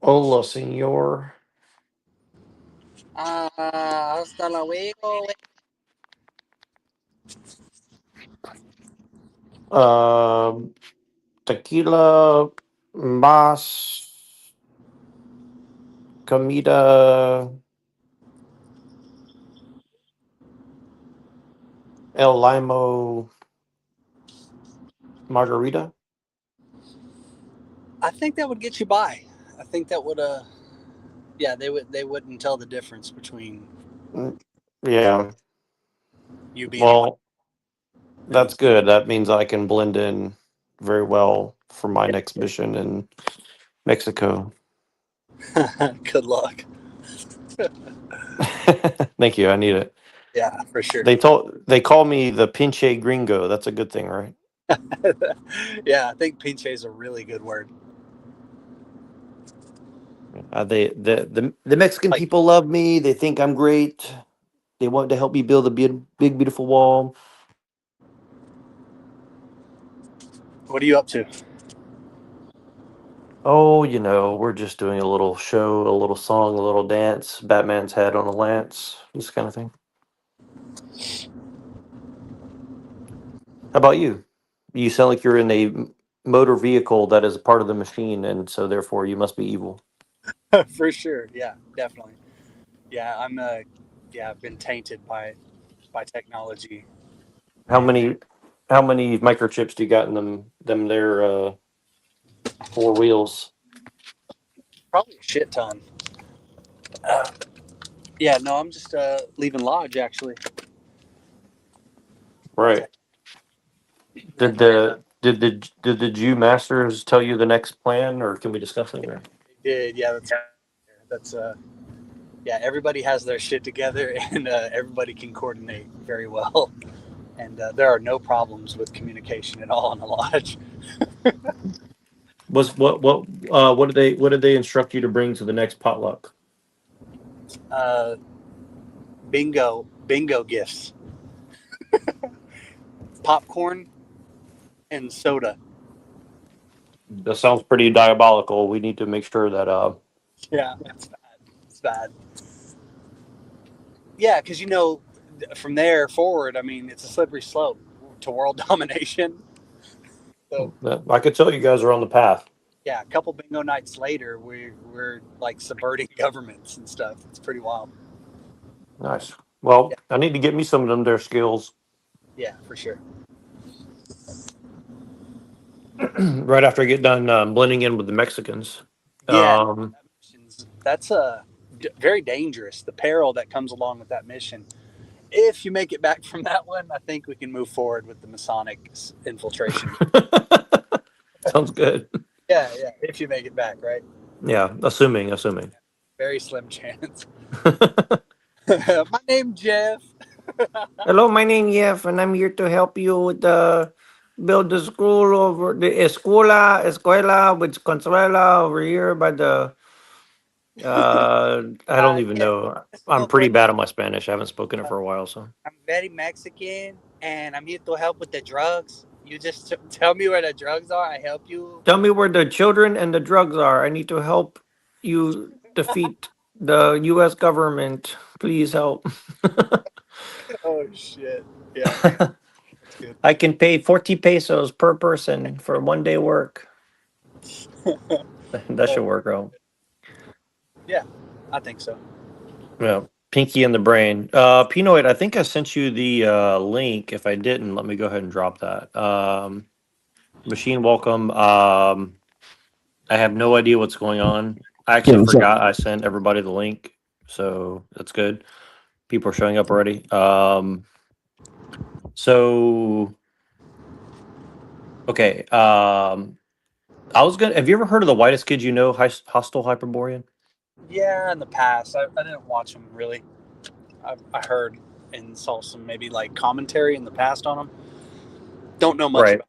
Hola, señor. Hasta luego. Uh, Tequila más comida El Limo margarita. I think that would get you by. I think that would yeah, they wouldn't tell the difference between Mm, yeah. you being a white Well, and that's good. That means I can blend in very well for my next mission. And Mexico. Good luck. Thank you. I need it. Yeah, for sure. They call me the pinche gringo. That's a good thing, right? Yeah, I think pinche is a really good word. The Mexican Like, people love me. They think I'm great. They want to help me build a big beautiful wall. what are you up to? Oh, we're just doing a little show, a little song, a little dance. Batman's head on a lance, this kind of thing. How about you? You sound like you're in a motor vehicle that is a part of the machine, and so therefore you must be evil. For sure. Yeah, definitely. Yeah, I'm. Yeah, I've been tainted by technology, How and many how many microchips do you got in them there four wheels? probably a shit ton. Uh, yeah, no, I'm just leaving lodge actually. Right. And then Did the Jew masters tell you the next plan, or can we discuss it there? they did. Yeah, that's yeah. Everybody has their shit together, and everybody can coordinate very well. And there are no problems with communication at all in the lodge. Was what did they instruct you to bring to the next potluck? Uh, bingo gifts, popcorn and soda. That sounds pretty diabolical. We need to make sure that Yeah, it's bad. It's bad. Yeah, because from there forward, I mean, it's a slippery slope to world domination. So that I could tell you guys are on the path. yeah, a couple bingo nights later, we're like subverting governments and stuff. It's pretty wild. Nice. Well, Yeah, I need to get me some of them their skills yeah, for sure. right after I get done blending in with the Mexicans. Yeah, Um, that's very dangerous. The peril that comes along with that mission. If you make it back from that one, I think we can move forward with the Masonic infiltration. sounds good. Yeah, yeah. If you make it back, right? Yeah, assuming. Very slim chance. My name Jeff. Hello, my name Jeff, and I'm here to help you with build the school over the escuela with Consuela over here by the. I don't even Yeah, know. I'm no, pues, pretty bad at my Spanish. I haven't spoken it for a while, so. I'm very Mexican, and I'm here to help with the drugs. You just tell me where the drugs are. I help you. Tell me where the children and the drugs are. I need to help you defeat the U.S. government. Please help. Oh shit! Yeah, that's good. I can pay 40 pesos per person for 1 day work. That Oh, should work out. yeah, I think so. Yeah. Pinky in the brain. Pinoid, I think I sent you the link. If I didn't, let me go ahead and drop that. Machine welcome. I have no idea what's going on. I Yeah, actually what's up? forgot I sent everybody the link. So that's good. People are showing up already. So okay. I was gonna. Have you ever heard of the whitest kid you know, hostile Hyperborean? Yeah, in the past, I didn't watch them really. I heard and saw some maybe like commentary in the past on them. Don't know much Right.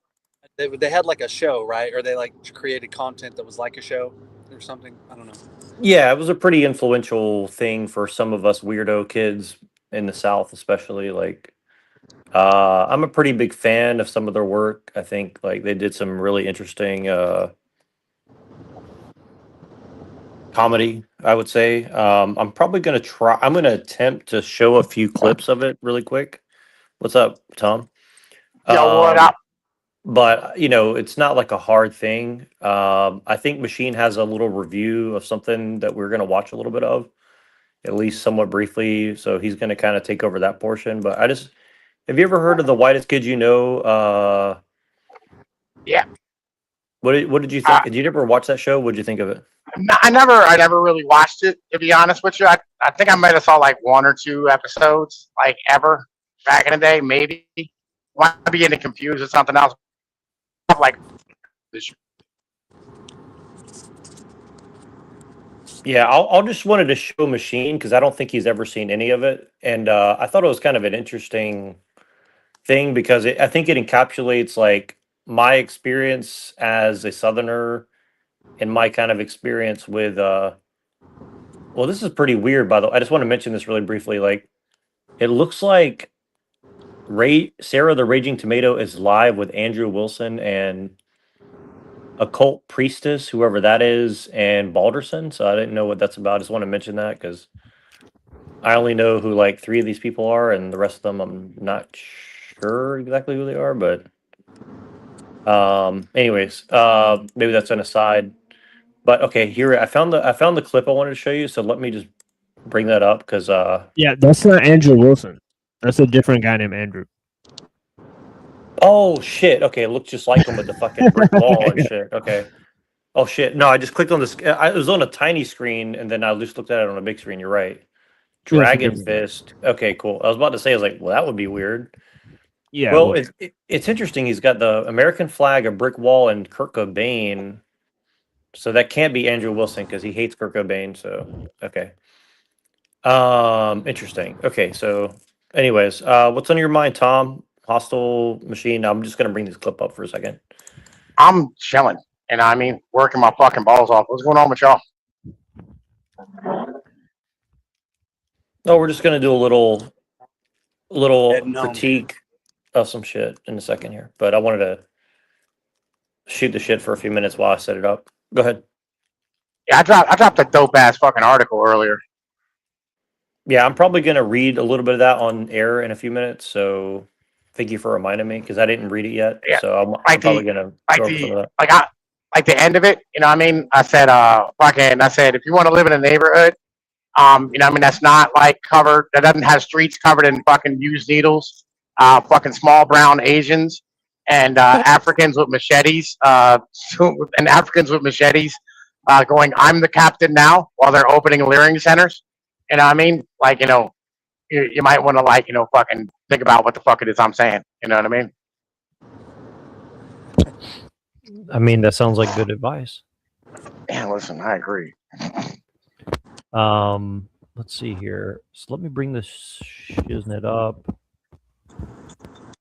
about. They had like a show, right? Or they like created content that was like a show or something. I don't know. Yeah, it was a pretty influential thing for some of us weirdo kids in the South, especially. Like, I'm a pretty big fan of some of their work. I think like they did some really interesting comedy, I would say. I'm probably gonna try. I'm gonna attempt to show a few clips of it really quick. What's up, Tom? Yo, what Um, up? but it's not like a hard thing. I think Machine has a little review of something that we're gonna watch a little bit of, at least somewhat briefly. So he's gonna kind of take over that portion. But have you ever heard of the whitest kid you know? Yeah, What did you uh, think? Did you ever watch that show? What did you think of it? I never really watched it. To be honest with you, I think I might have saw like one or two episodes, like ever back in the day, maybe. Might be getting confused with something else. Like this. Yeah, I'll just wanted to show Machine because I don't think he's ever seen any of it, and I thought it was kind of an interesting thing because I think it encapsulates like my experience as a Southerner and my kind of experience with. Well, this is pretty weird, by the way. I just want to mention this really briefly. Like, it looks like Sarah the Raging Tomato is live with Andrew Wilson and Occult Priestess, whoever that is, and Balderson. So I didn't know what that's about. I just want to mention that because I only know who like three of these people are, and the rest of them I'm not sure exactly who they are. But anyways, maybe that's an aside. But okay, here I found the clip I wanted to show you. So let me just bring that up because Yeah, that's not Andrew Wilson. That's a different guy named Andrew. oh shit, okay, it looks just like him with the fucking brick wall and shit. Okay. Oh shit, no, I just clicked on this. It was on a tiny screen, and then I just looked at it on a big screen. You're right. Yeah, it's a Dragon different guy. Fist. Okay, cool. I was about to say, I was like, well, that would be weird. Yeah, Well, well, it's interesting. He's got the American flag, a brick wall, and Kurt Cobain. So that can't be Andrew Wilson because he hates Kurt Cobain. So okay. Interesting. Okay, so anyways, what's on your mind, Tom? Hostile Machine. I'm just gonna bring this clip up for a second. I'm chilling, and I mean, working my fucking balls off. What's going on with y'all? No, we're just gonna do a little Heading home. critique of some shit in a second here. But I wanted to shoot the shit for a few minutes while I set it up. Go ahead. Yeah, I dropped a dope ass fucking article earlier. Yeah, I'm probably gonna read a little bit of that on air in a few minutes. So thank you for reminding me because I didn't read it yet. Yeah, So I'm like probably the gonna like throw up some the of that. like the end of it. You know what I mean? I said I said if you want to live in a neighborhood, you know what I mean, that's not like covered, that doesn't have streets covered in fucking used needles, fucking small brown Asians and Africans with machetes, and Africans with machetes going, I'm the captain now, while they're opening learning centers. You know what I mean? Like, you know, you might want to like, you know, fucking think about what the fuck it is I'm saying. You know what I mean? I mean, that sounds like good advice. Yeah, listen, I agree. Let's see here. So let me bring this shiznit up.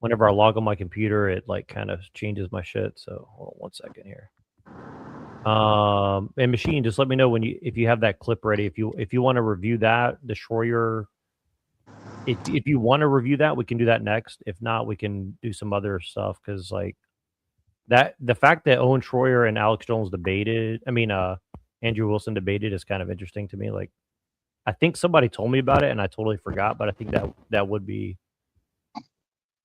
Whenever I log on my computer, it like kind of changes my shit. So hold on one second here. And Machine, just let me know if you have that clip ready. If you want to review that Destroyer, if you want to review that, we can do that next. If not, we can do some other stuff because like that the fact that Owen Schroyer and Alex Jones Andrew Wilson debated is kind of interesting to me. Like, I think somebody told me about it and I totally forgot, but I think that would be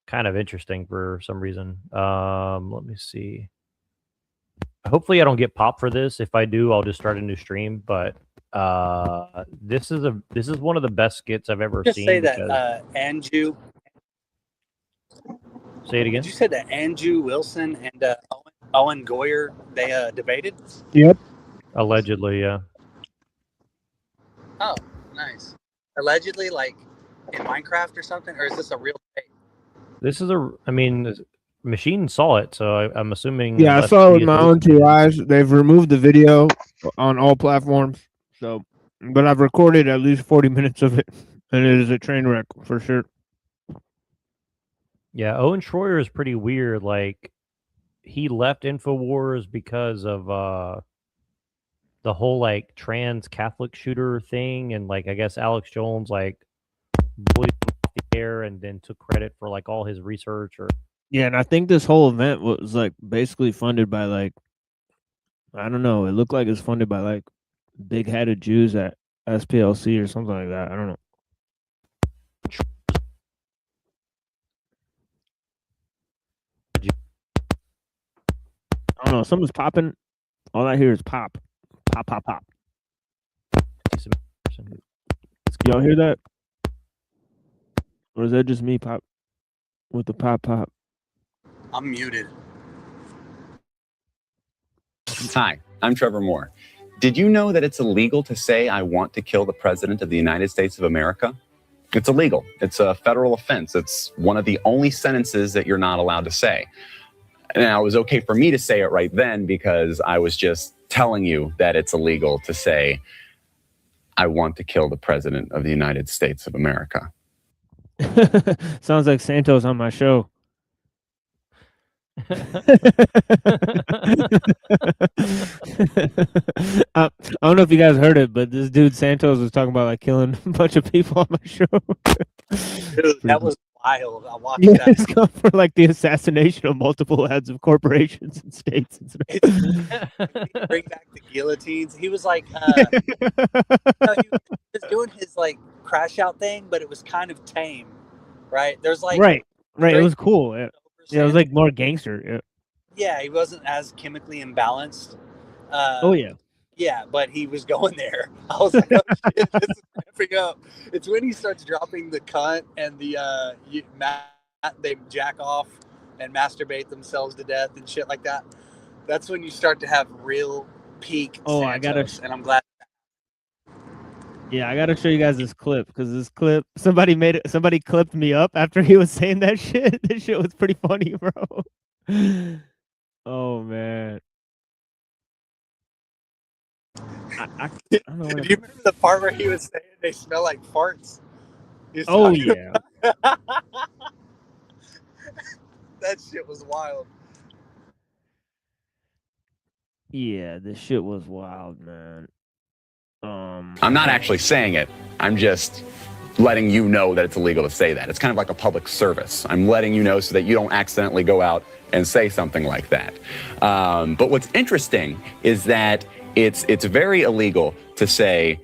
kind of interesting for some reason. Let me see. Hopefully I don't get popped for this. If I do, I'll just start a new stream. But this is one of the best skits I've ever Just seen. say that Andrew. Say it again. Did you say that Andrew Wilson and Owen Goyer they debated? Yep. Allegedly, yeah. Oh, nice. Allegedly, like in Minecraft or something, or is this a real debate? This is Machine saw it, so I'm assuming. Yeah, I saw it with my own two eyes. They've removed the video on all platforms. So, but I've recorded at least 40 minutes of it, and it is a train wreck for sure. Yeah, Owen Schroyer is pretty weird. Like, he left InfoWars because of the whole like trans Catholic shooter thing, and like I guess Alex Jones like bullied him off the air and then took credit for like all his research or. Yeah, and I think this whole event was like basically funded by like, I don't know. It looked like it's funded by like big-headed Jews at SPLC or something like that. I don't know. I don't know. Something's popping. All I hear is pop, pop, pop, pop. Y'all hear that? Or is that just me pop with the pop, pop? I'm muted. Hi, I'm Trevor Moore. Did you know that it's illegal to say I want to kill the President of the United States of America? It's illegal. It's a federal offense. It's one of the only sentences that you're not allowed to say. Now, it was okay for me to say it right then because I was just telling you that it's illegal to say I want to kill the president of the United States of America. Sounds like Santos on my show. I don't know if you guys heard it, but this dude Santos was talking about like killing a bunch of people on my show. Dude, that was wild. I watched Yeah, that. it's going for like the assassination of multiple heads of corporations and states and stuff. Bring back the guillotines. He was like, he was doing his like crash out thing, but it was kind of tame, right? There's like right. It very- was cool. Yeah, it was like more gangster. Yeah. Yeah, he wasn't as chemically imbalanced. Oh yeah. Yeah, but he was going there. I was like, oh shit, this is ramping up. It's when he starts dropping the cunt and the they jack off and masturbate themselves to death and shit like that. That's when you start to have real peak. Oh, Santos, and I'm glad. Yeah, I gotta show you guys this clip because this clip somebody clipped me up after he was saying that shit. This shit was pretty funny, bro. Oh man. I don't know. Do you remember the part where he was saying they smell like farts? Oh yeah. That shit was wild. Yeah, this shit was wild, man. I'm not actually saying it. I'm just letting you know that it's illegal to say that. It's kind of like a public service. I'm letting you know so that you don't accidentally go out and say something like that. But what's interesting is that it's very illegal to say,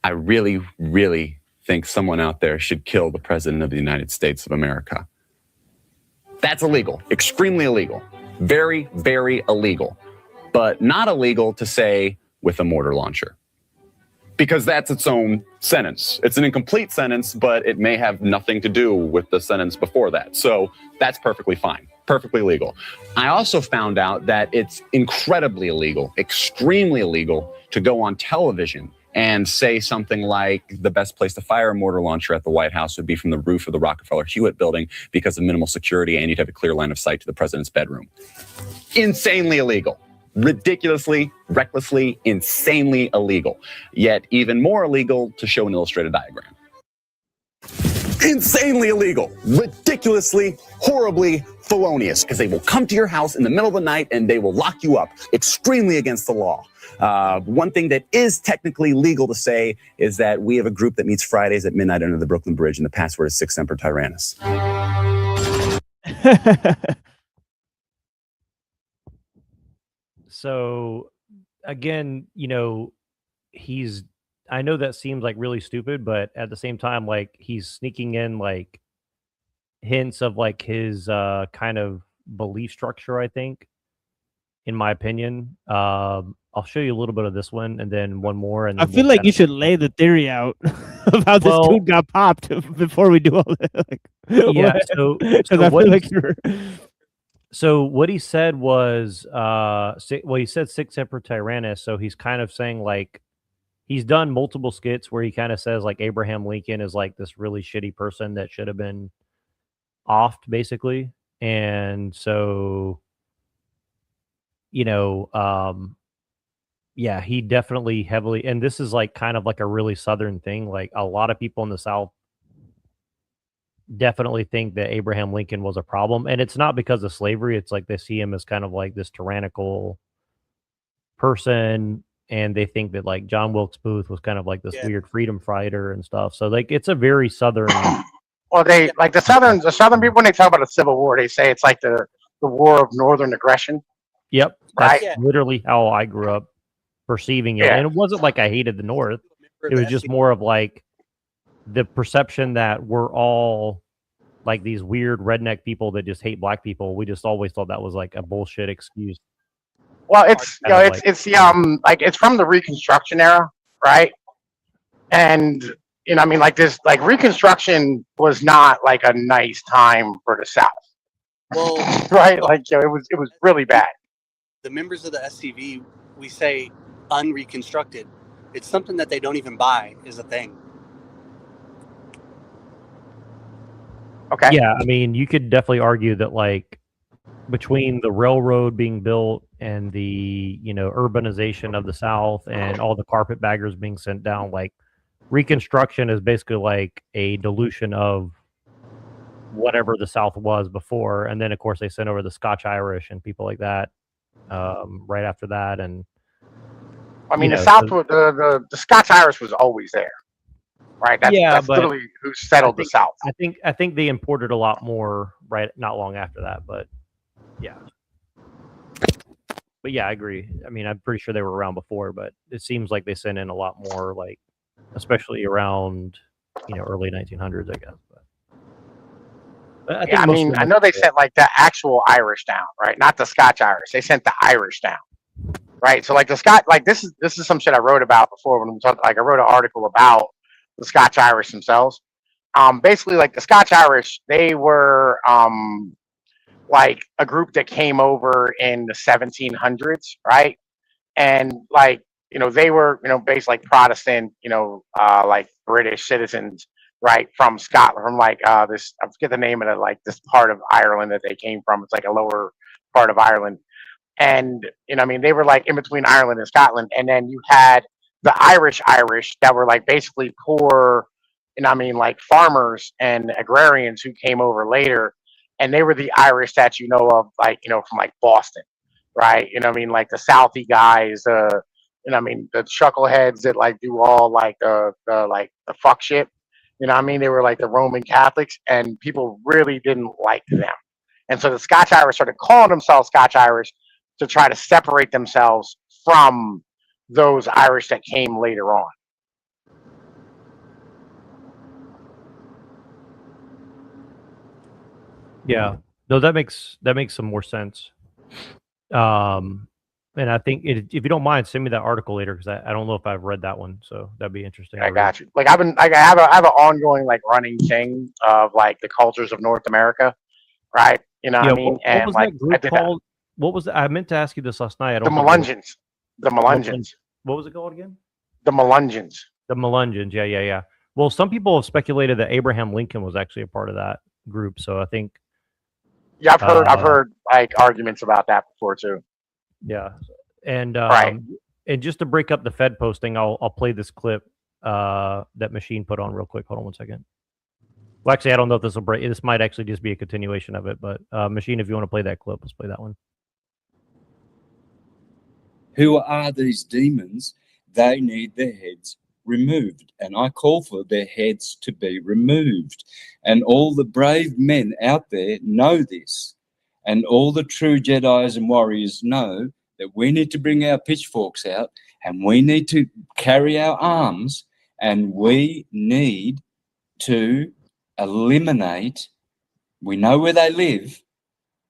I really, really think someone out there should kill the president of the United States of America. That's illegal, extremely illegal, very, very illegal, but not illegal to say with a mortar launcher, because that's its own sentence. It's an incomplete sentence, but it may have nothing to do with the sentence before that. So that's perfectly fine, perfectly legal. I also found out that it's incredibly illegal, extremely illegal to go on television and say something like the best place to fire a mortar launcher at the White House would be from the roof of the Rockefeller Hewitt building because of minimal security, and you'd have a clear line of sight to the president's bedroom. Insanely illegal. Ridiculously, recklessly, insanely illegal. Yet even more illegal to show an illustrated diagram. Insanely illegal, ridiculously, horribly felonious, because they will come to your house in the middle of the night and they will lock you up. Extremely against the law. One thing that is technically legal to say is that we have a group that meets Fridays at midnight under the Brooklyn Bridge, and the password is Sic Semper Tyrannis. So again, I know that seems like really stupid, but at the same time, like he's sneaking in like hints of like his kind of belief structure, I think, in my opinion. I'll show you a little bit of this one and then one more. And I then feel like you should lay the theory out of how this dude got popped before we do all that. Like, yeah. So I feel like you're. So what he said was, he said Sic Semper Tyrannis. So he's kind of saying like, he's done multiple skits where he kind of says like Abraham Lincoln is like this really shitty person that should have been offed, basically. And so, yeah, he definitely heavily, and this is like kind of like a really Southern thing. Like a lot of people in the South definitely think that Abraham Lincoln was a problem, and it's not because of slavery. It's like they see him as kind of like this tyrannical person, and they think that like John Wilkes Booth was kind of like this weird freedom fighter and stuff. So like it's a very Southern. Well, they like the Southern people when they talk about the Civil War, they say it's like the war of Northern aggression. Yep, right. That's literally how I grew up perceiving it, and it wasn't like I hated the North. It was just more of like the perception that we're all like these weird redneck people that just hate black people. We just always thought that was like a bullshit excuse. Well, it's it's from the Reconstruction era, right? And I mean, like this, like Reconstruction was not like a nice time for the South. Well, right? Like it was really bad. The members of the SCV, we say unreconstructed. It's something that they don't even buy is a thing. Okay. Yeah, I mean, you could definitely argue that like between the railroad being built and the urbanization of the South and all the carpetbaggers being sent down, like Reconstruction is basically like a dilution of whatever the South was before, and then of course they sent over the Scotch Irish and people like that right after that, and I mean, the South, so, the Scotch Irish was always there, right? That's but literally who settled the South. I think they imported a lot more right not long after that, but yeah. But yeah, I agree. I mean, I'm pretty sure they were around before, but it seems like they sent in a lot more, like especially around early 1900s, I guess. But I think I mean, I know they sent like the actual Irish down, right? Not the Scotch Irish. They sent the Irish down, right? So like the Scotch, like this is some shit I wrote about before when we talked. Like I wrote an article about the Scotch Irish themselves. Basically, like the Scotch Irish, they were like a group that came over in the 1700s, right? And like they were based like Protestant, like British citizens, right, from Scotland, from like this, I forget the name of it, like this part of Ireland that they came from. It's like a lower part of Ireland, and I mean they were like in between Ireland and Scotland, and then you had the Irish that were like basically poor, I mean like farmers and agrarians who came over later, and they were the Irish that of, like from like Boston, right? I mean like the Southie guys, I mean the chuckleheads that like do all like the fuck shit. I mean they were like the Roman Catholics, and people really didn't like them, and so the Scotch Irish started calling themselves Scotch Irish to try to separate themselves from those Irish that came later on. Yeah, no, that makes some more sense. And I think if you don't mind, send me that article later because I don't know if I've read that one, so that'd be interesting. I got you. Like I have an ongoing like running thing of like the cultures of North America, right? What I mean? What was like that group called? What was I meant to ask you this last night. I don't the Melungeons. The Melungeons. What was it called again? The Melungeons. The Melungeons. Yeah. Well, some people have speculated that Abraham Lincoln was actually a part of that group, so I think. Yeah, I've heard like arguments about that before too. Yeah, and right. And just to break up the Fed posting, I'll play this clip that Machine put on real quick. Hold on one second. Well, actually, I don't know if this will break. This might actually just be a continuation of it, but Machine, if you want to play that clip, let's play that one. Who are these demons? They need their heads removed, and I call for their heads to be removed. And all the brave men out there know this, and all the true Jedis and warriors know that we need to bring our pitchforks out, and we need to carry our arms, and we need to eliminate. We know where they live.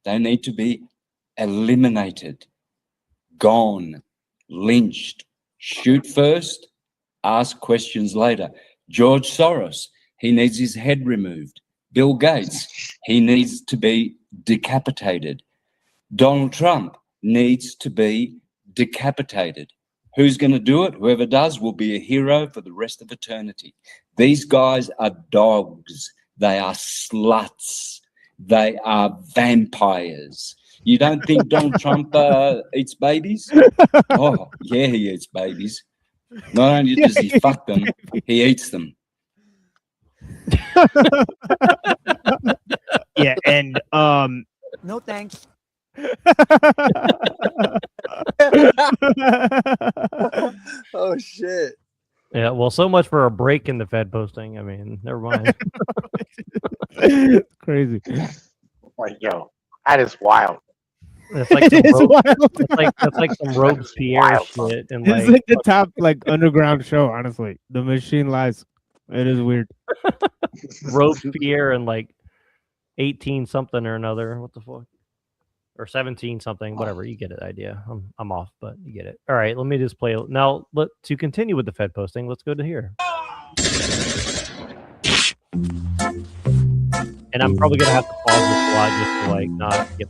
They need to be eliminated, gone, lynched. Shoot first, ask questions later. George Soros, he needs his head removed. Bill Gates, he needs to be decapitated. Donald Trump needs to be decapitated. Who's going to do it? Whoever does will be a hero for the rest of eternity. These guys are dogs. They are sluts. They are vampires. You don't think Donald Trump eats babies? Oh, yeah, he eats babies. Not only does he fuck them, he eats them. Yeah, and no thanks. Oh shit. Yeah, well, so much for a break in the Fed posting. I mean, never mind. Crazy. Like, yo, that is wild. It's like some wild. That's like some Robespierre shit. And it's like the top like underground show. Honestly, the Machine lies. It is weird. Robespierre and like 18 something or another. What the fuck? Or 17 something, whatever. You get it. Idea. I'm off, but you get it. All right, let me just play now. To continue with the Fed posting, let's go to here. And I'm probably gonna have to pause this slide just to like not get.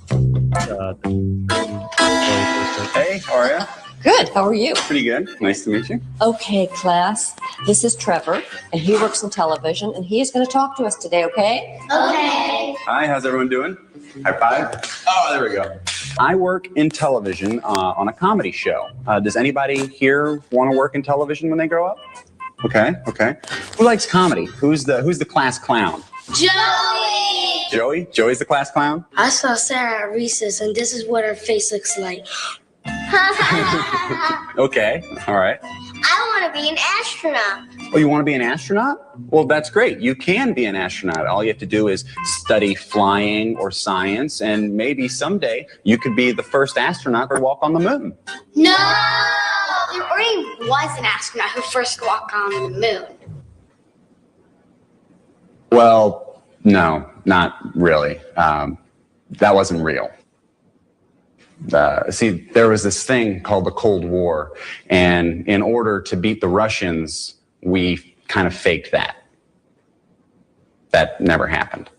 Hey, how are you? Good. How are you? Pretty good. Nice to meet you. Okay, class. This is Trevor, and he works in television, and he is going to talk to us today, okay? Hi, how's everyone doing? High five. Oh, there we go. I work in television on a comedy show. Does anybody here want to work in television when they grow up? Okay, okay. Who likes comedy? Who's the class clown? Joey! Joey? Joey's the class clown? I saw Sarah at recess, and this is what her face looks like. Okay, all right. I want to be an astronaut. Oh, you want to be an astronaut? Well, that's great. You can be an astronaut. All you have to do is study flying or science, and maybe someday you could be the first astronaut to walk on the moon. No! There already was an astronaut who first walked on the moon. Well, no, not really. That wasn't real. See, there was this thing called the Cold War, and in order to beat the Russians, we kind of faked that. That never happened.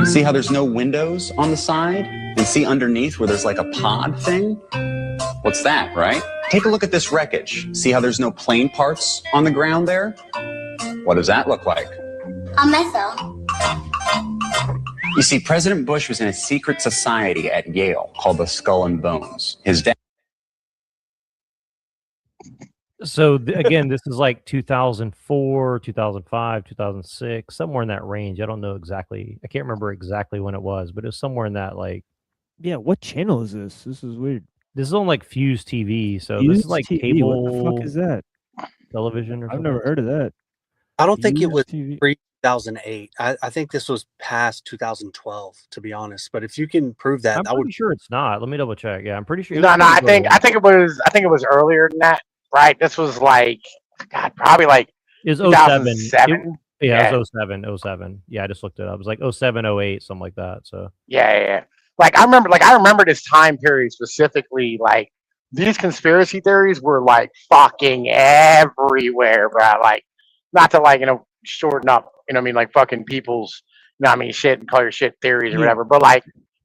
See how there's no windows on the side? And see underneath where there's like a pod thing? What's that, right? Take a look at this wreckage. See how there's no plane parts on the ground there? What does that look like? A missile. You see, President Bush was in a secret society at Yale called the Skull and Bones. His dad. So again, this is like 2004, 2005, 2006, somewhere in that range. I don't know exactly. I can't remember exactly when it was, but it was somewhere in that like. Yeah, what channel is this? This is weird. This is on like Fuse TV, so Fuse this is like TV? cable. What the fuck is that? Television or I've something? never heard of that. I don't think it Fuse was TV. pre-2008. I think this was past 2012, to be honest. But if you can prove that, I'm I would. pretty sure it's not. Let me double check. Yeah, I'm pretty sure. No, I think it was earlier than that. Right? This was like, God, probably like It was 2007. Yeah, it was 07. Yeah, I just looked it up. It was like 07, 08, something like that. So Yeah. Like I remember this time period specifically. Like these conspiracy theories were like fucking everywhere, bro. Like not to like shorten up, what I mean, like fucking people's, I mean, shit and call your shit theories or whatever. But like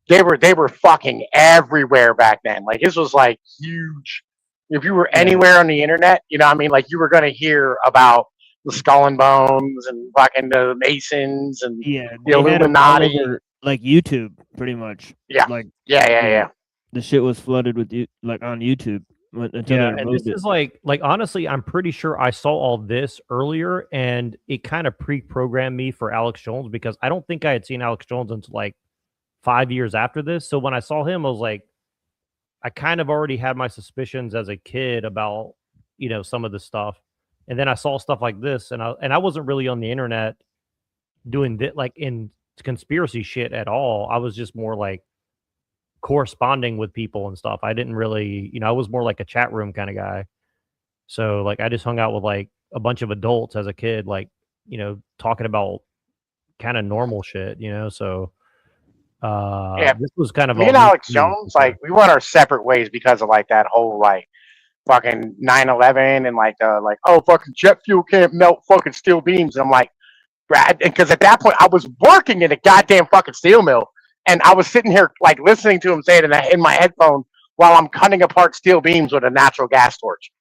they were fucking everywhere back then. Like this was like huge. If you were anywhere on the internet, what I mean, like you were gonna hear about the Skull and Bones and fucking the Masons and Yeah, the they had 'em all Illuminati. over, like YouTube, pretty much. Yeah. Like Yeah. the shit was flooded with you, like on YouTube until yeah, they and removed this it. is like honestly, I'm pretty sure I saw all this earlier, and it kind of pre-programmed me for Alex Jones because I don't think I had seen Alex Jones until like 5 years after this. So when I saw him, I was like, I kind of already had my suspicions as a kid about some of this stuff, and then I saw stuff like this, and I wasn't really on the internet doing that like in conspiracy shit at all. I was just more like corresponding with people and stuff. I didn't really, I was more like a chat room kind of guy. So like I just hung out with like a bunch of adults as a kid, like, talking about kind of normal shit, So Yeah. this was kind of Me all and new Alex to me, Jones, for sure. like we went our separate ways because of like that whole like fucking 9/11 and like fucking jet fuel can't melt fucking steel beams. And I'm like, Brad, because at that point I was working in a goddamn fucking steel mill, and I was sitting here like listening to him say it in my headphone while I'm cutting apart steel beams with a natural gas torch.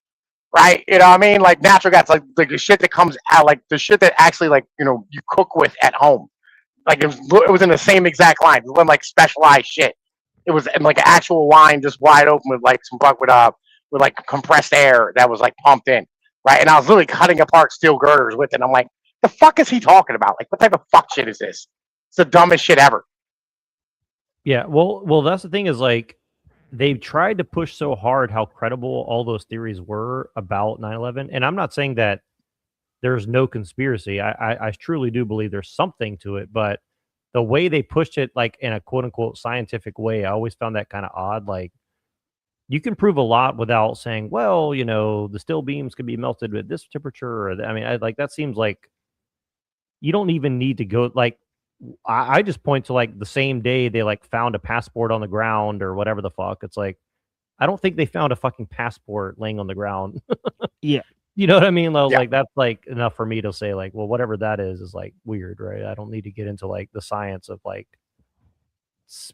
Right? You know what I mean? Like natural gas, like the shit that comes out, like the shit that actually like you cook with at home. Like it was in the same exact line. It wasn't like specialized shit. It was in like an actual line, just wide open with like some fuck with like compressed air that was like pumped in, right? And I was literally cutting apart steel girders with it. And I'm like, the fuck is he talking about? Like, what type of fuck shit is this? It's the dumbest shit ever. Yeah, well, that's the thing is like they've tried to push so hard how credible all those theories were about 9/11, and I'm not saying that there's no conspiracy. I truly do believe there's something to it, but the way they pushed it, like in a quote unquote scientific way, I always found that kind of odd. Like you can prove a lot without saying, well, the steel beams could be melted at this temperature. Or I mean, like that seems like you don't even need to go like. I just point to like the same day they like found a passport on the ground or whatever the fuck. It's like I don't think they found a fucking passport laying on the ground. Yeah. You know what I mean? Yeah. Like that's like enough for me to say like, well, whatever that is like weird, right? I don't need to get into like the science of like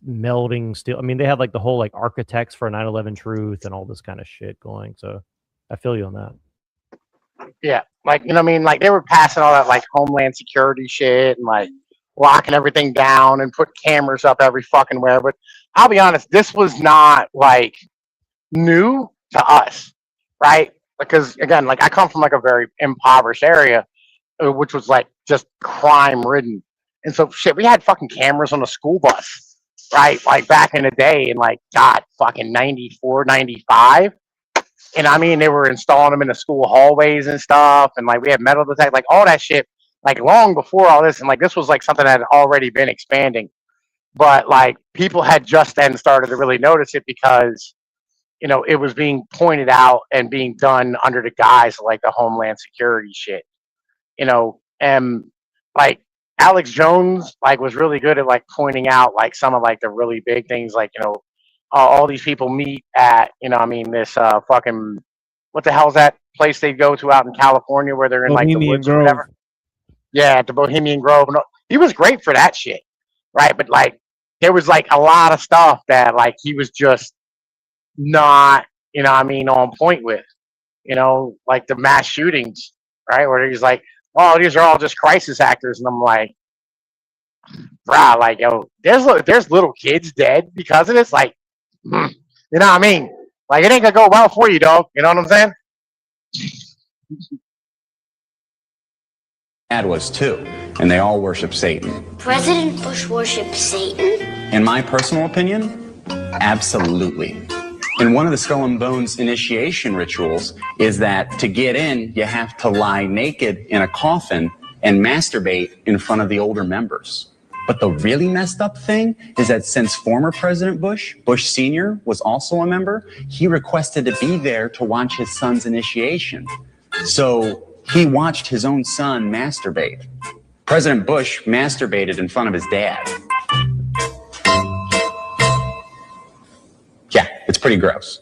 melting steel. I mean, they had like the whole like architects for 9/11 truth and all this kind of shit going. So I feel you on that. Yeah. Like, what I mean? Like they were passing all that like Homeland Security shit and like locking everything down and put cameras up every fucking where. But I'll be honest, this was not like new to us, right? Because again, like I come from like a very impoverished area, which was like just crime ridden. And so shit, we had fucking cameras on the school bus, right? Like back in the day in like God fucking 94, 95. And I mean they were installing them in the school hallways and stuff, and like we had metal detectors, like all that shit, like long before all this, and like this was like something that had already been expanding. But like people had just then started to really notice it because it was being pointed out and being done under the guise of like the Homeland Security shit, and like Alex Jones like was really good at like pointing out like some of like the really big things, like all these people meet at this fucking what the hell's that place they go to out in California where they're in like the Bohemian woods or Grove. whatever. Yeah, at the Bohemian Grove. No, he was great for that shit, right? But like there was like a lot of stuff that like he was just not on point with, like the mass shootings, right? Where he's like, oh, these are all just crisis actors, and I'm like, bruh, like there's little kids dead because of this, like, you know what I mean? Like it ain't gonna go well for you, dog. You know what I'm saying? Dad was too, and they all worship Satan. President Bush worships Satan? In my personal opinion, absolutely. And one of the Skull and Bones initiation rituals is that to get in, you have to lie naked in a coffin and masturbate in front of the older members. But the really messed up thing is that since former President Bush Sr. was also a member, he requested to be there to watch his son's initiation. So he watched his own son masturbate. President Bush masturbated in front of his dad. Yeah, it's pretty gross.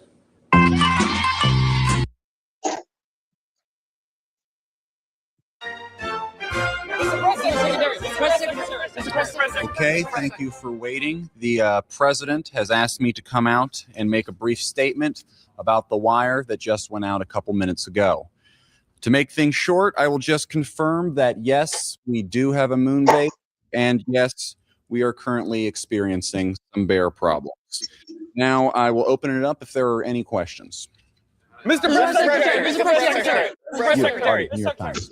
Okay, thank you for waiting. The president has asked me to come out and make a brief statement about the wire that just went out a couple minutes ago. To make things short, I will just confirm that yes, we do have a moon base, and yes, we are currently experiencing some bear problems. Now, I will open it up if there are any questions. Mr. Press Secretary! Mr. Press Secretary! Mr. Press Secretary! New York Times.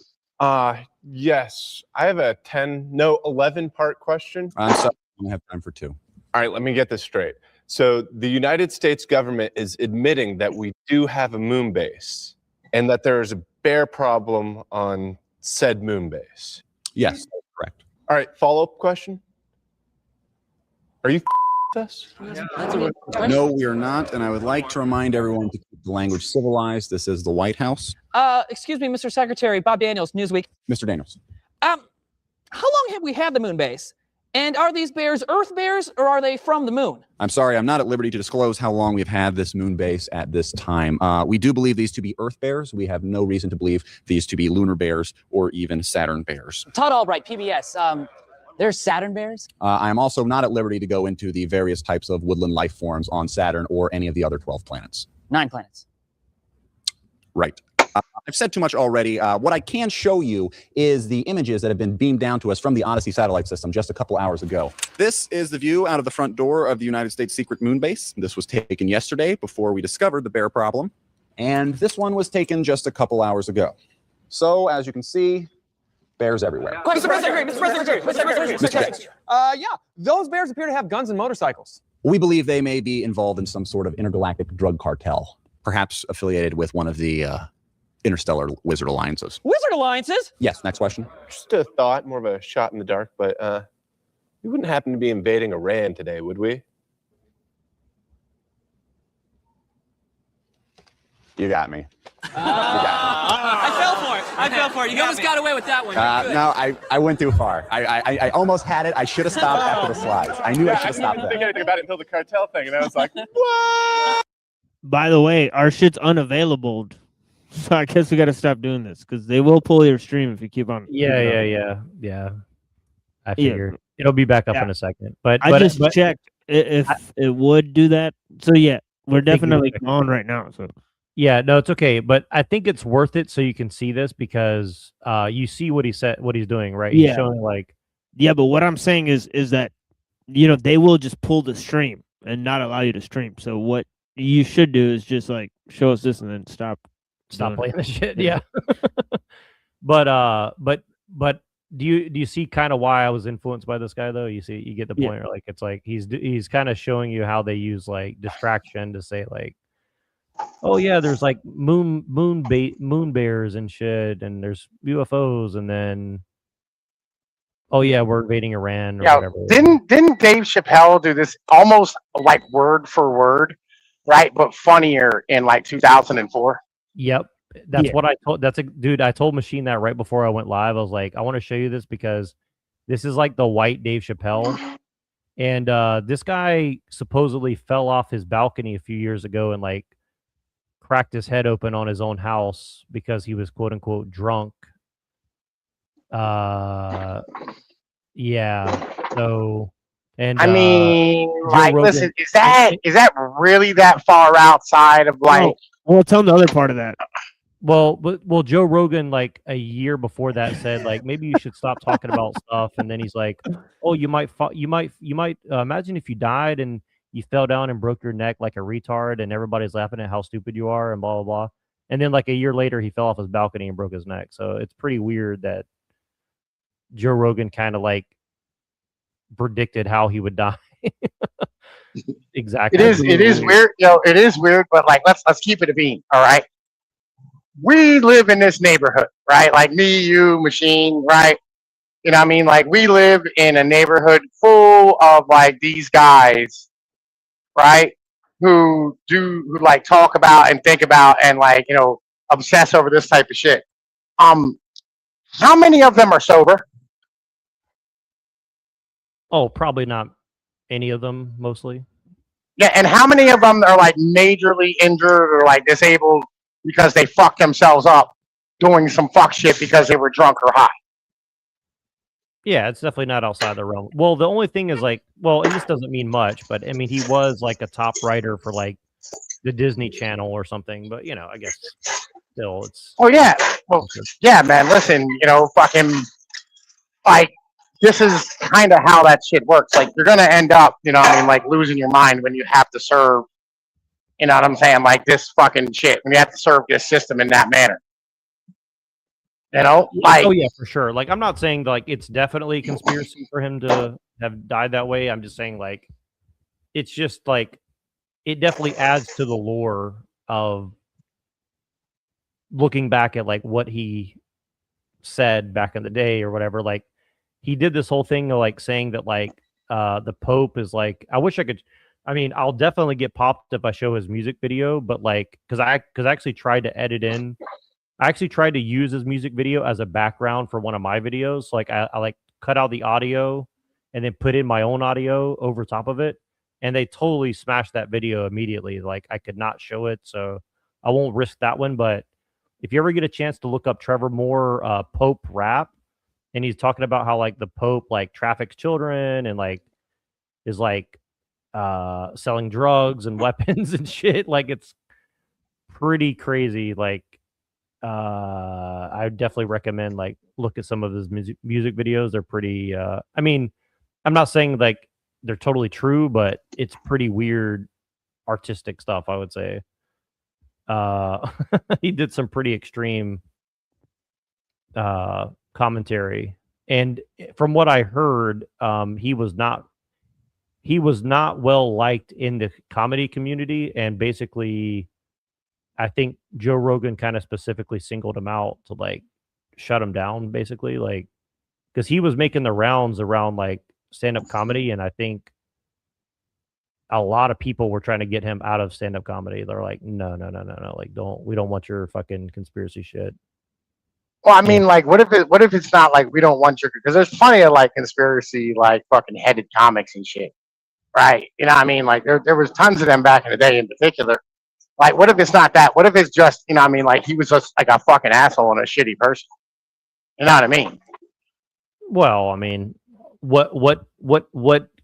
Yes. I have a 11-part question. I'm sorry, I don't have time for two. All right, let me get this straight. So the United States government is admitting that we do have a moon base and that there is a bear problem on said moon base. Yes, that's correct. All right, follow-up question. Are you us? No, we are not, and I would like to remind everyone to keep the language civilized. This is the White House. Excuse me, Mr. Secretary, Bob Daniels, Newsweek. Mr. Daniels. How long have we had the moon base? And are these bears Earth bears, or are they from the moon? I'm sorry, I'm not at liberty to disclose how long we've had this moon base at this time. We do believe these to be Earth bears. We have no reason to believe these to be lunar bears or even Saturn bears. Todd Albright, PBS. There's Saturn bears? I'm also not at liberty to go into the various types of woodland life forms on Saturn or any of the other 12 planets. 9 planets. Right. I've said too much already. What I can show you is the images that have been beamed down to us from the Odyssey satellite system just a couple hours ago. This is the view out of the front door of the United States secret moon base. This was taken yesterday before we discovered the bear problem. And this one was taken just a couple hours ago. So, as you can see, bears everywhere. Mr. President, Mr. President, Mr. President, Mr. President. Yeah, those bears appear to have guns and motorcycles. We believe they may be involved in some sort of intergalactic drug cartel, perhaps affiliated with one of the interstellar wizard alliances. Wizard alliances? Yes, next question. Just a thought, more of a shot in the dark, but we wouldn't happen to be invading Iran today, would we? You got me. I fell for it. I fell for it. You almost got away with that one. No, I went too far. I almost had it. I should have stopped after the slides. I knew I should have stopped I didn't there. think anything about it until the cartel thing, and I was like, what? By the way, our shit's unavailable. So I guess we got to stop doing this because they will pull your stream if you keep on. Yeah. I figured it'll be back up in a second. But I just checked if it would do that. So yeah, we're definitely on right now. So yeah, no, it's okay. But I think it's worth it so you can see this because you see what he said, what he's doing, right? He's showing like Yeah, but what I'm saying is that they will just pull the stream and not allow you to stream. So what you should do is just like show us this and then stop doing playing it. the shit. Yeah. But do you see kind of why I was influenced by this guy though? You get the Yeah. point. Like it's like he's kind of showing you how they use like distraction to say like, oh yeah, there's like moon bears and shit, and there's UFOs, and then oh yeah, we're invading Iran or Yeah, whatever. didn't Dave Chappelle do this almost like word for word, right? But funnier in like 2004. Yep. That's Yeah. what I told. Dude. I told Machine that right before I went live. I was like, I want to show you this because this is like the white Dave Chappelle, and this guy supposedly fell off his balcony a few years ago and like cracked his head open on his own house because he was quote unquote drunk. Yeah. So, and I mean, Joe like, Rogan. listen, is that really that far outside of like? Well, tell them the other part of that. Well, Joe Rogan, like a year before that, said like maybe you should stop talking about stuff, and then he's like, "Oh, you might imagine if you died and you fell down and broke your neck like a retard, and everybody's laughing at how stupid you are, and blah blah blah." And then like a year later, he fell off his balcony and broke his neck. So it's pretty weird that Joe Rogan kind of like predicted how he would die. Exactly. It is weird, it is weird, but like let's keep it a bean, all right? We live in this neighborhood, right? Like me, you, Machine, right? You know what I mean? Like we live in a neighborhood full of like these guys, right? Who like talk about and think about and like, obsess over this type of shit. How many of them are sober? Oh, probably not any of them, mostly. Yeah, and how many of them are like majorly injured or like disabled because they fucked themselves up doing some fuck shit because they were drunk or high? Yeah, it's definitely not outside the realm. Well, the only thing is like, and this doesn't mean much, but I mean, he was like a top writer for like the Disney Channel or something. But I guess still, it's. Oh yeah, well, yeah, man. Listen, fucking like this is kind of how that shit works. Like you're gonna end up, like losing your mind when you have to serve. You know what I'm saying? Like this fucking shit when you have to serve this system in that manner. Like oh yeah, for sure. Like I'm not saying like it's definitely a conspiracy for him to have died that way. I'm just saying like it's just like it definitely adds to the lore of looking back at like what he said back in the day or whatever. Like he did this whole thing of like saying that like the Pope is like, I wish I could. I mean, I'll definitely get popped if I show his music video, but like because I actually tried to edit in. I actually tried to use his music video as a background for one of my videos. So like I like cut out the audio and then put in my own audio over top of it. And they totally smashed that video immediately. Like I could not show it. So I won't risk that one. But if you ever get a chance to look up Trevor Moore Pope rap, and he's talking about how like the Pope like traffics children and like is like selling drugs and weapons and shit. Like it's pretty crazy. Like I would definitely recommend like look at some of his music videos. They're pretty I mean, I'm not saying like they're totally true, but it's pretty weird artistic stuff, I would say. He did some pretty extreme commentary, and from what I heard, he was not well liked in the comedy community, and basically I think Joe Rogan kind of specifically singled him out to like shut him down, basically, like because he was making the rounds around like stand-up comedy, and I think a lot of people were trying to get him out of stand-up comedy. They're like, no, like we don't want your fucking conspiracy shit. Well, I mean, like, what if it's not like we don't want your, because there's plenty of like conspiracy, like fucking headed comics and shit, right? You know what I mean? Like there was tons of them back in the day in particular. Like, what if it's not that? What if it's just, you know what I mean? Like he was just like a fucking asshole and a shitty person. You know what I mean? Well, I mean, what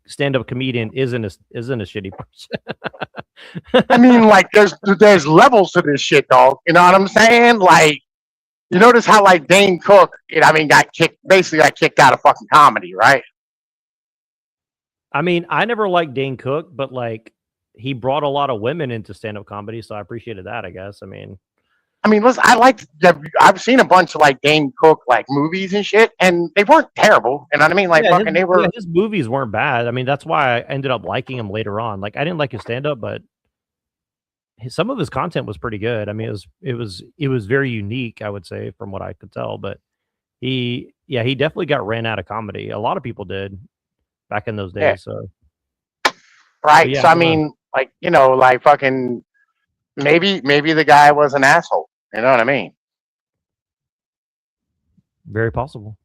stand-up comedian isn't a shitty person? I mean, like there's levels to this shit, dog. You know what I'm saying? Like You notice how like Dane Cook, got kicked out of fucking comedy, right? I mean, I never liked Dane Cook, but like he brought a lot of women into stand-up comedy, so I appreciated that, I guess. I mean, Listen, I've seen a bunch of like Dane Cook like movies and shit, and they weren't terrible. You know what I mean? Like yeah, fucking, they were. his movies weren't bad. I mean, that's why I ended up liking him later on. Like, I didn't like his stand-up, but some of his content was pretty good. I mean, it was very unique, I would say, from what I could tell. But he definitely got ran out of comedy. A lot of people did back in those Yeah. days. So, Right. yeah, So I mean, like, like fucking maybe the guy was an asshole. You know what I mean? very possible.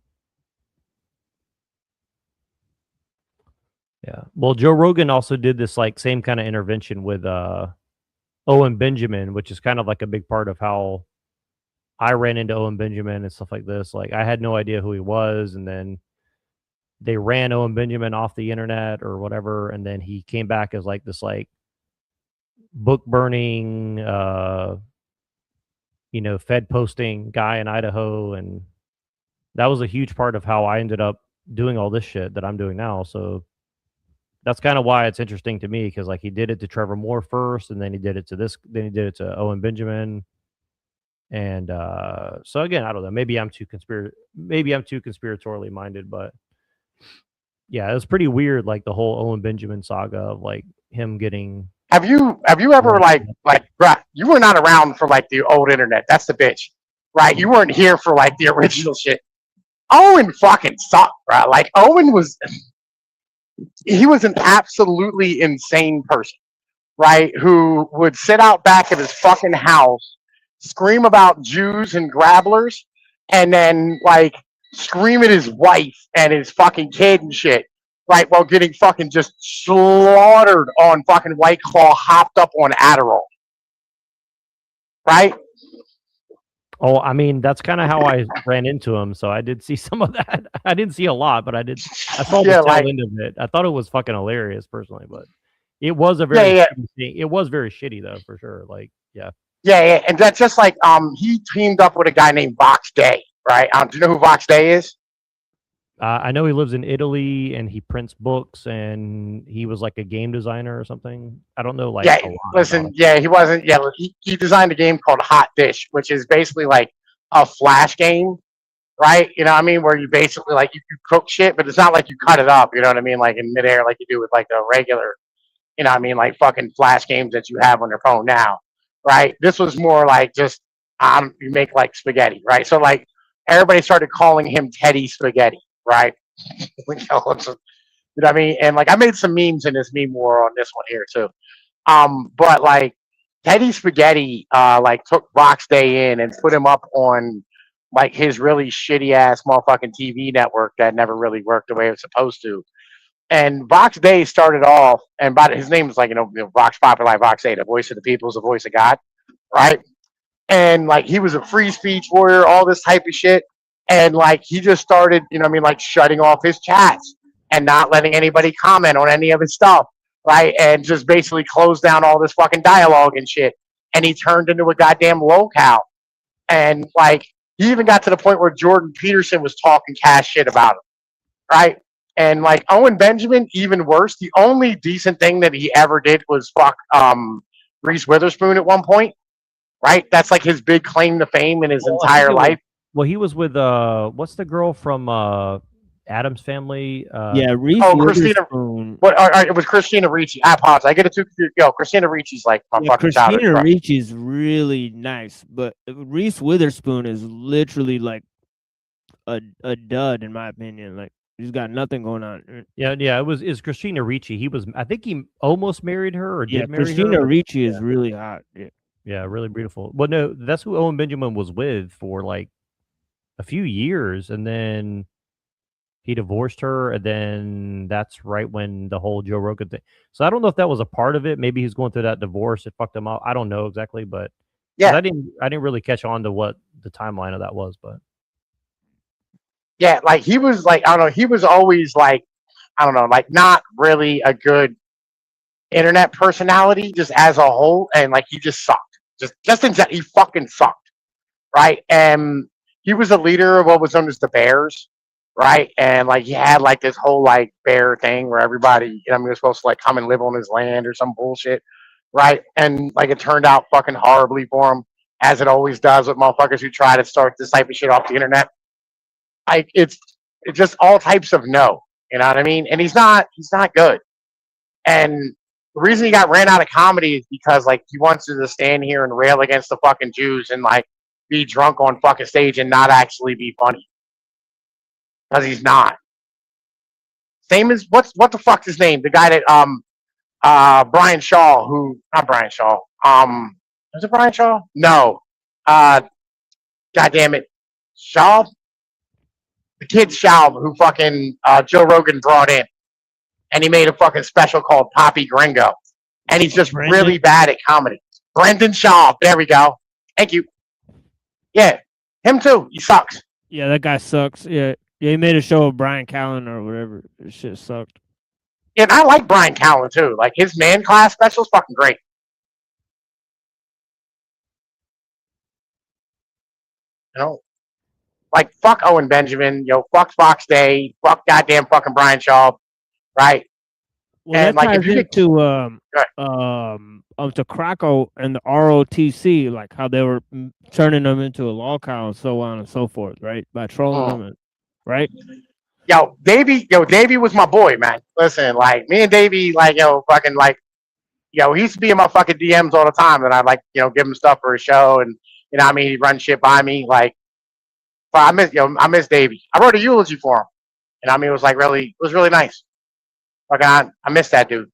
Yeah. Well, Joe Rogan also did this like same kind of intervention with Owen Benjamin, which is kind of like a big part of how I ran into Owen Benjamin and stuff like this. Like, I had no idea who he was, and then they ran Owen Benjamin off the internet or whatever, and then he came back as like this like book burning Fed posting guy in Idaho, and that was a huge part of how I ended up doing all this shit that I'm doing now. So that's kind of why it's interesting to me, because like he did it to Trevor Moore first, and then he did it to Owen Benjamin. And so again, I don't know. Maybe I'm too conspiratorially minded, but yeah, it was pretty weird. Like the whole Owen Benjamin saga of like him getting. Have you ever bruh, you were not around for like the old internet. That's the bitch, right? You weren't here for like the original shit. Owen fucking sucked, bro. Like Owen he was an absolutely insane person, right? Who would sit out back of his fucking house, scream about Jews and grabblers, and then like scream at his wife and his fucking kid and shit, right? While getting fucking just slaughtered on fucking White Claw, hopped up on Adderall, right? Oh, I mean, that's kind of how I ran into him. So I did see some of that. I didn't see a lot, but I saw the tail end of it. I thought it was fucking hilarious personally, but it was a very shitty thing. It was very shitty though, for sure. Like, yeah. Yeah, and that's just like he teamed up with a guy named Vox Day, right? Do you know who Vox Day is? I know he lives in Italy and he prints books, and he was like a game designer or something. I don't know. Like, listen, he wasn't. Yeah, he designed a game called Hot Dish, which is basically like a flash game, right? You know what I mean? Where you basically like you cook shit, but it's not like you cut it up. You know what I mean? Like in midair, like you do with like the regular, you know what I mean? Like fucking flash games that you have on your phone now, right? This was more like just you make like spaghetti, right? So like everybody started calling him Teddy Spaghetti, right? You know what I mean? And like I made some memes in this meme war on this one here too. But like Teddy Spaghetti like took Vox Day in and put him up on like his really shitty ass motherfucking TV network that never really worked the way it was supposed to. And Vox Day started off, and his name was like, Vox Populi, Vox Day, the voice of the people is the voice of God, right? And like he was a free speech warrior, all this type of shit. And like he just started, like shutting off his chats and not letting anybody comment on any of his stuff, right? And just basically closed down all this fucking dialogue and shit. And he turned into a goddamn lolcow. And like he even got to the point where Jordan Peterson was talking cash shit about him, right? And like Owen Benjamin, even worse. The only decent thing that he ever did was fuck Reese Witherspoon at one point, right? That's like his big claim to fame in his entire life. He was with what's the girl from Adam's Family? Reese Witherspoon. It was Christina Ricci. I apologize. I get it too confused. Christina Ricci's like my fucking childhood. Christina Ricci's really nice, but Reese Witherspoon is literally like a dud in my opinion. Like he's got nothing going on. Yeah. It's Christina Ricci. I think he almost married her or did marry her. Christina Ricci is really hot. Yeah, really beautiful. Well, no, that's who Owen Benjamin was with for like a few years, and then he divorced her, and then that's right when the whole Joe Rogan thing. So I don't know if that was a part of it. Maybe he's going through that divorce. It fucked him up. I don't know exactly, but I didn't really catch on to what the timeline of that was, but yeah, like he was like, I don't know, he was always like, I don't know, like not really a good internet personality just as a whole, and like he just sucked. Just in he fucking sucked, right? And he was a leader of what was known as the Bears, right? And like he had like this whole like bear thing where everybody, was supposed to like come and live on his land or some bullshit, right? And like it turned out fucking horribly for him, as it always does with motherfuckers who try to start this type of shit off the internet. Like it's just all types of no, you know what I mean? And he's not good. And the reason he got ran out of comedy is because like he wants to just stand here and rail against the fucking Jews and like be drunk on fucking stage and not actually be funny. Because he's not. Same as what the fuck's his name? The guy that Brian Shaw, who not Brian Shaw. Was it Brian Shaw? No. God damn it. Shaw? The kid Shaw who fucking Joe Rogan brought in. And he made a fucking special called Poppy Gringo. And he's just really bad at comedy. Brendan Shaw. There we go. Thank you. Yeah. Him too. He sucks. Yeah, that guy sucks. Yeah, he made a show with Brian Callen or whatever. This shit sucked. And I like Brian Callen too. Like his man class special is fucking great. Like fuck Owen Benjamin, fuck Fox Day, fuck goddamn fucking Brian Shaw, right? Well, and that like if ties you get to Krakow and the ROTC, like how they were turning them into a lolcow and so on and so forth, right? By trolling them, right? Davey was my boy, man. Listen, like me and Davey, like fucking like, he used to be in my fucking DMs all the time, and I like, give him stuff for a show, and he'd run shit by me, like. But I miss Davey. I wrote a eulogy for him, and it was like it was really nice. Fucking, I miss that dude.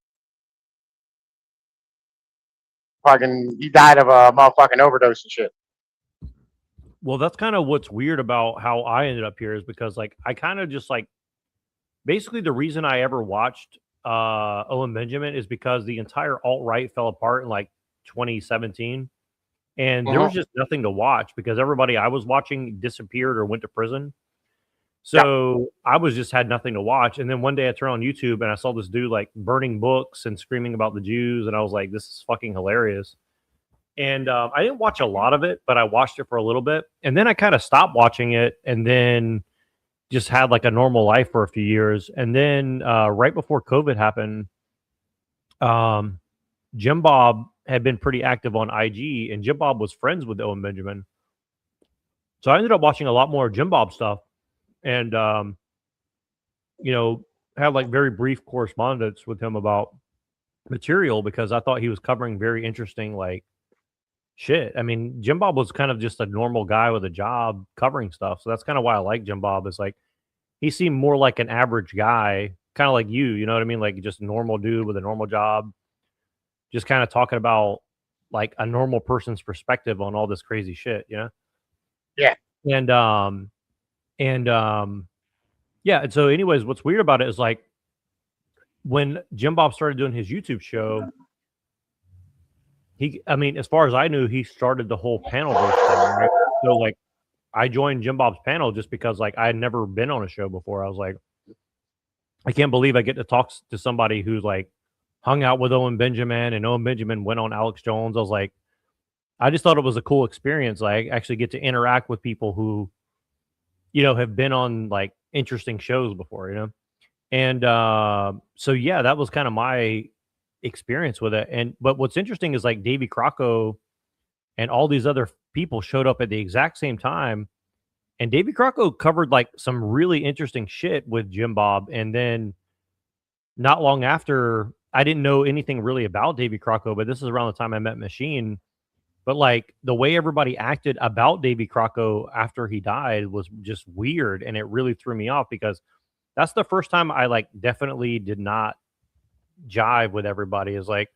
Fucking, he died of a motherfucking overdose and shit. Well, that's kind of what's weird about how I ended up here is because like I kind of just like basically the reason I ever watched Owen Benjamin is because the entire alt-right fell apart in like 2017 and there was just nothing to watch because everybody I was watching disappeared or went to prison. So I was just had nothing to watch. And then one day I turned on YouTube and I saw this dude like burning books and screaming about the Jews. And I was like, this is fucking hilarious. And I didn't watch a lot of it, but I watched it for a little bit. And then I kind of stopped watching it and then just had like a normal life for a few years. And then right before COVID happened, Jim Bob had been pretty active on IG and Jim Bob was friends with Owen Benjamin. So I ended up watching a lot more Jim Bob stuff. And had like very brief correspondence with him about material because I thought he was covering very interesting like shit. I mean, Jim Bob was kind of just a normal guy with a job covering stuff. So that's kind of why I like Jim Bob is like he seemed more like an average guy, kind of like you know what I mean? Like just a normal dude with a normal job, just kind of talking about like a normal person's perspective on all this crazy shit, Yeah. And so anyways, what's weird about it is like when Jim Bob started doing his YouTube show, as far as I knew, he started the whole panel thing, right? So like I joined Jim Bob's panel just because like I had never been on a show before. I was like, I can't believe I get to talk to somebody who's like hung out with Owen Benjamin and Owen Benjamin went on Alex Jones. I was like, I just thought it was a cool experience. Like actually get to interact with people who, have been on like interesting shows before, And so yeah, that was kind of my experience with it. But what's interesting is like Davy Crocco and all these other people showed up at the exact same time. And Davy Crocco covered like some really interesting shit with Jim Bob. And then not long after, I didn't know anything really about Davy Crocco, but this is around the time I met Machine. But like the way everybody acted about Davy Crocco after he died was just weird. And it really threw me off because that's the first time I like definitely did not jive with everybody. Is like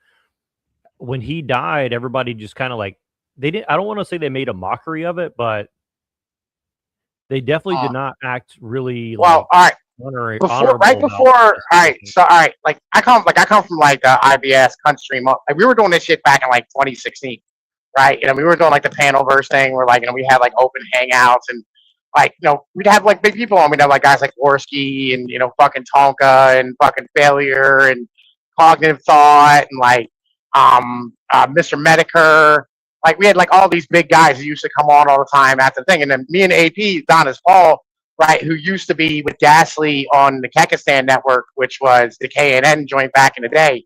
when he died, everybody just kind of like I don't want to say they made a mockery of it, but they definitely did not act really well, like all right. Like I come from like IBS country. Like we were doing this shit back in like 2016, right? We were doing like the panel verse thing where like we had like open hangouts and like we'd have like big people on. We'd have like guys like Worski and fucking Tonka and fucking Failure and Cognitive Thought and like Mr. Medicare, like we had like all these big guys who used to come on all the time at the thing, and then me and AP Donis Paul, right, who used to be with Gasly on the Kekistan network, which was the KNN joint back in the day,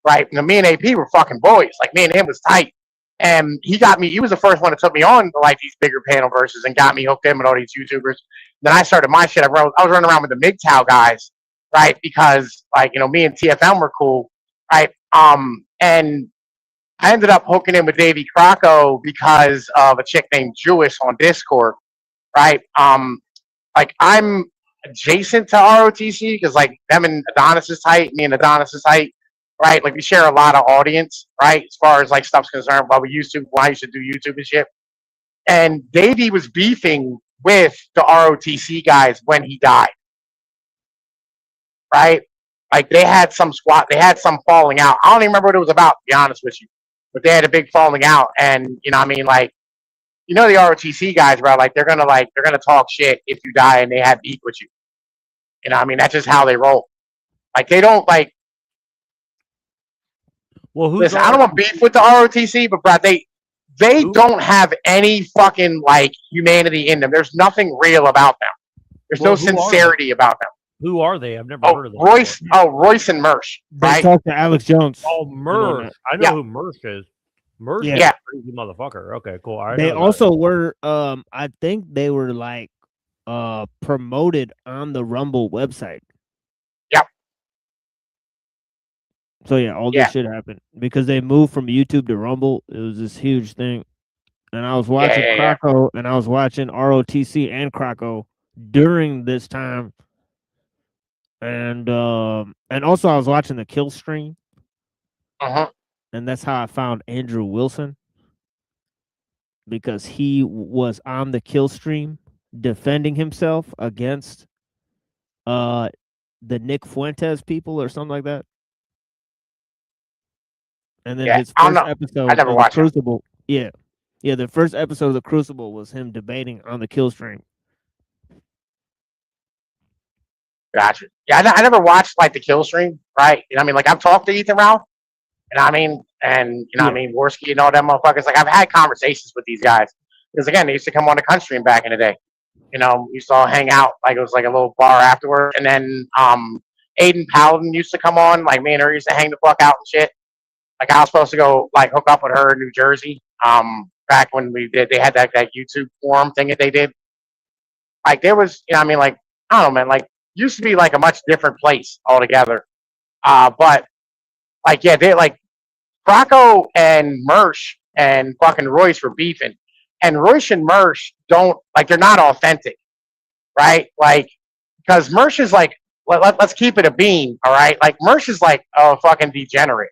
right? And me and AP were fucking boys. Like me and him was tight. And he got me. He was the first one that took me on to like these bigger panel verses and got me hooked in with all these YouTubers. Then I started my shit. I was running around with the MGTOW guys, right? Because like me and TFM were cool, right? And I ended up hooking in with Davey Crocco because of a chick named Jewish on Discord, right? Like I'm adjacent to ROTC because like them and Adonis is tight, me and Adonis is tight, right? Like we share a lot of audience, right? As far as like stuff's concerned, while I used to do YouTube and shit. And Davey was beefing with the ROTC guys when he died, right? Like they had some falling out. I don't even remember what it was about, to be honest with you. But they had a big falling out, and like the ROTC guys, bro, like they're gonna talk shit if you die and they have beef with you. That's just how they roll. Like they don't like. Well, listen, I don't want beef with the ROTC, but bro, they don't have any fucking like humanity in them. There's nothing real about them. There's no sincerity about them. Who are they? I've never heard of them. Royce and Mersh. They Right? talk to Alex Jones. Oh, Mersh. I know who Mersh is. Mersh is a crazy motherfucker. Okay, cool. They also were I think they were like promoted on the Rumble website. Yep. So yeah, all this shit happened because they moved from YouTube to Rumble. It was this huge thing. And I was watching Crocco and I was watching ROTC and Crocco during this time. And also I was watching the kill stream. And that's how I found Andrew Wilson, because he was on the kill stream defending himself against the Nick Fuentes people or something like that. And then his first episode of the Crucible. Yeah. Yeah, the first episode of the Crucible was him debating on the kill stream. Gotcha. Yeah, I never watched like the kill stream, right? Like I've talked to Ethan Ralph, and Worski and all them motherfuckers. Like I've had conversations with these guys because again, they used to come on the country stream back in the day. Used to all hang out like it was like a little bar afterward, and then Aiden Paladin used to come on. Like me and her used to hang the fuck out and shit. Like I was supposed to go like hook up with her in New Jersey. Back when they had that YouTube forum thing that they did. Like there was, like I don't know, man. Like used to be like a much different place altogether. But like they like Crocco and Mersh and fucking Royce were beefing, and Royce and Mersh don't like they're not authentic, right? Like because Mersh is like let's keep it a bean, all right? Like Mersh is like a fucking degenerate.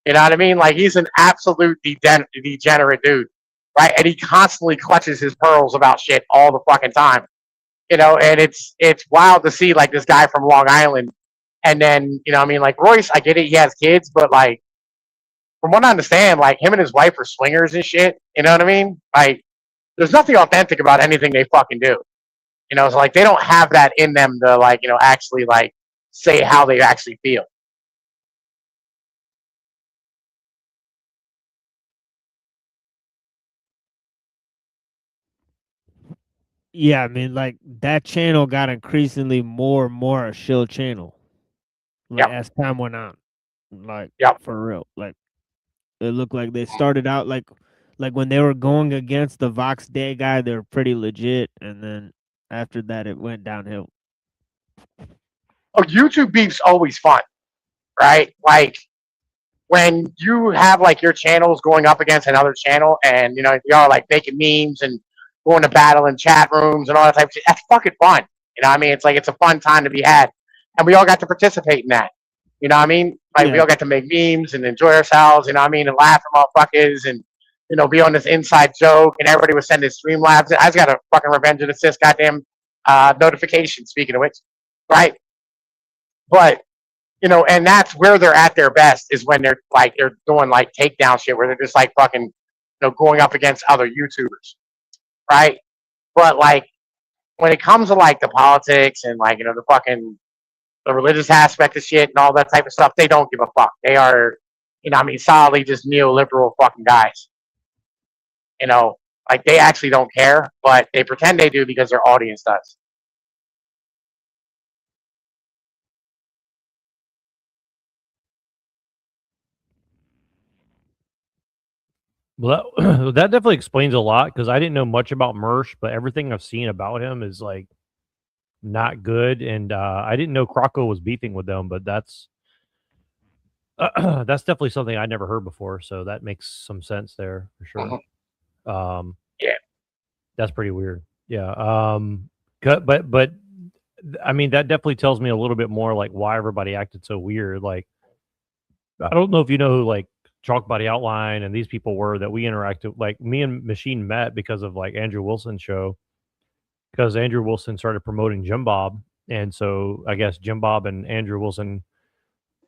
You know what I mean? Like he's an absolute degenerate dude, right? And he constantly clutches his pearls about shit all the fucking time. And it's wild to see like this guy from Long Island, and then like Royce, I get it, he has kids, but like from what I understand, like him and his wife are swingers and shit. You know what I mean? Like there's nothing authentic about anything they fucking do. So like they don't have that in them to like actually like say how they actually feel. Yeah, like that channel got increasingly more and more a shill channel. Like as time went on. Like for real. Like it looked like they started out like when they were going against the Vox Day guy, they were pretty legit, and then after that it went downhill. Oh, YouTube beef's always fun, right? Like when you have like your channels going up against another channel, and y'all like making memes and going to battle in chat rooms and all that type of shit. That's fucking fun. It's like it's a fun time to be had, and we all got to participate in that. Like we all got to make memes and enjoy ourselves. And laugh at motherfuckers and be on this inside joke, and everybody was sending Streamlabs. I just got a fucking Revenge of the Sis goddamn notification. Speaking of which, right? But and that's where they're at their best is when they're doing like takedown shit where they're just like fucking going up against other YouTubers. Right, but like when it comes to like the politics and like the religious aspect of shit and all that type of stuff, they don't give a fuck. They are, solidly just neoliberal fucking guys. You know, like they actually don't care, but they pretend they do because their audience does. Well, that, that definitely explains a lot because I didn't know much about Mersh, but everything I've seen about him is like not good. And I didn't know Croco was beefing with them, but that's that's definitely something I never heard before. So that makes some sense there for sure. Yeah. That's pretty weird. Yeah. But I mean, that definitely tells me a little bit more like why everybody acted so weird. Like, I don't know if you know who like Chalk Body Outline and these people were that we interacted. Like, me and Machine met because of like Andrew Wilson's show, because Andrew Wilson started promoting Jim Bob, and so I guess Jim Bob and Andrew Wilson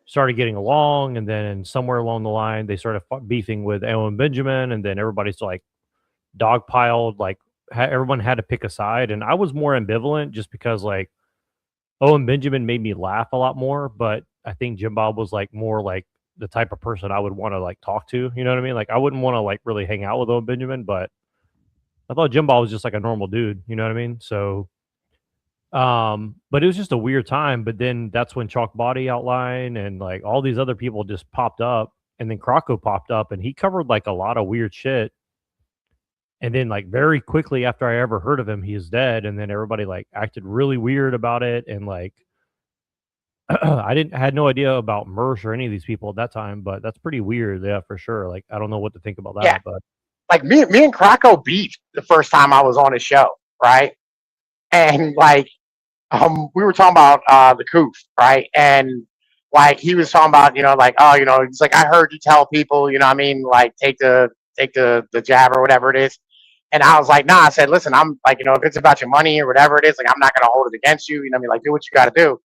started getting along, and then somewhere along the line they started beefing with Owen Benjamin, and then everybody's like dogpiled. Like, everyone had to pick a side, and I was more ambivalent just because like Owen Benjamin made me laugh a lot more, but I think Jim Bob was like more like the type of person I would want to like talk to. You know what I mean? Like, I wouldn't want to like really hang out with Owen Benjamin, but I thought Jim Bob was just like a normal dude. You know what I mean? So, but it was just a weird time. But then that's when Chalk Body Outline and like all these other people just popped up, and then Croco popped up, and he covered like a lot of weird shit. And then like very quickly after I ever heard of him, he is dead. And then everybody like acted really weird about it, and like I had no idea about Mersh or any of these people at that time, but that's pretty weird. Yeah, for sure. Like, I don't know what to think about Yeah. that, but Like me and Croco beefed the first time I was on his show, right? And like we were talking about the coof, right? And like he was talking about, like, oh, it's like I heard you tell people, what I mean, like take the jab or whatever it is. And I was like, nah, I said, listen, I'm like, if it's about your money or whatever it is, like I'm not gonna hold it against you, what I mean, like do what you gotta do.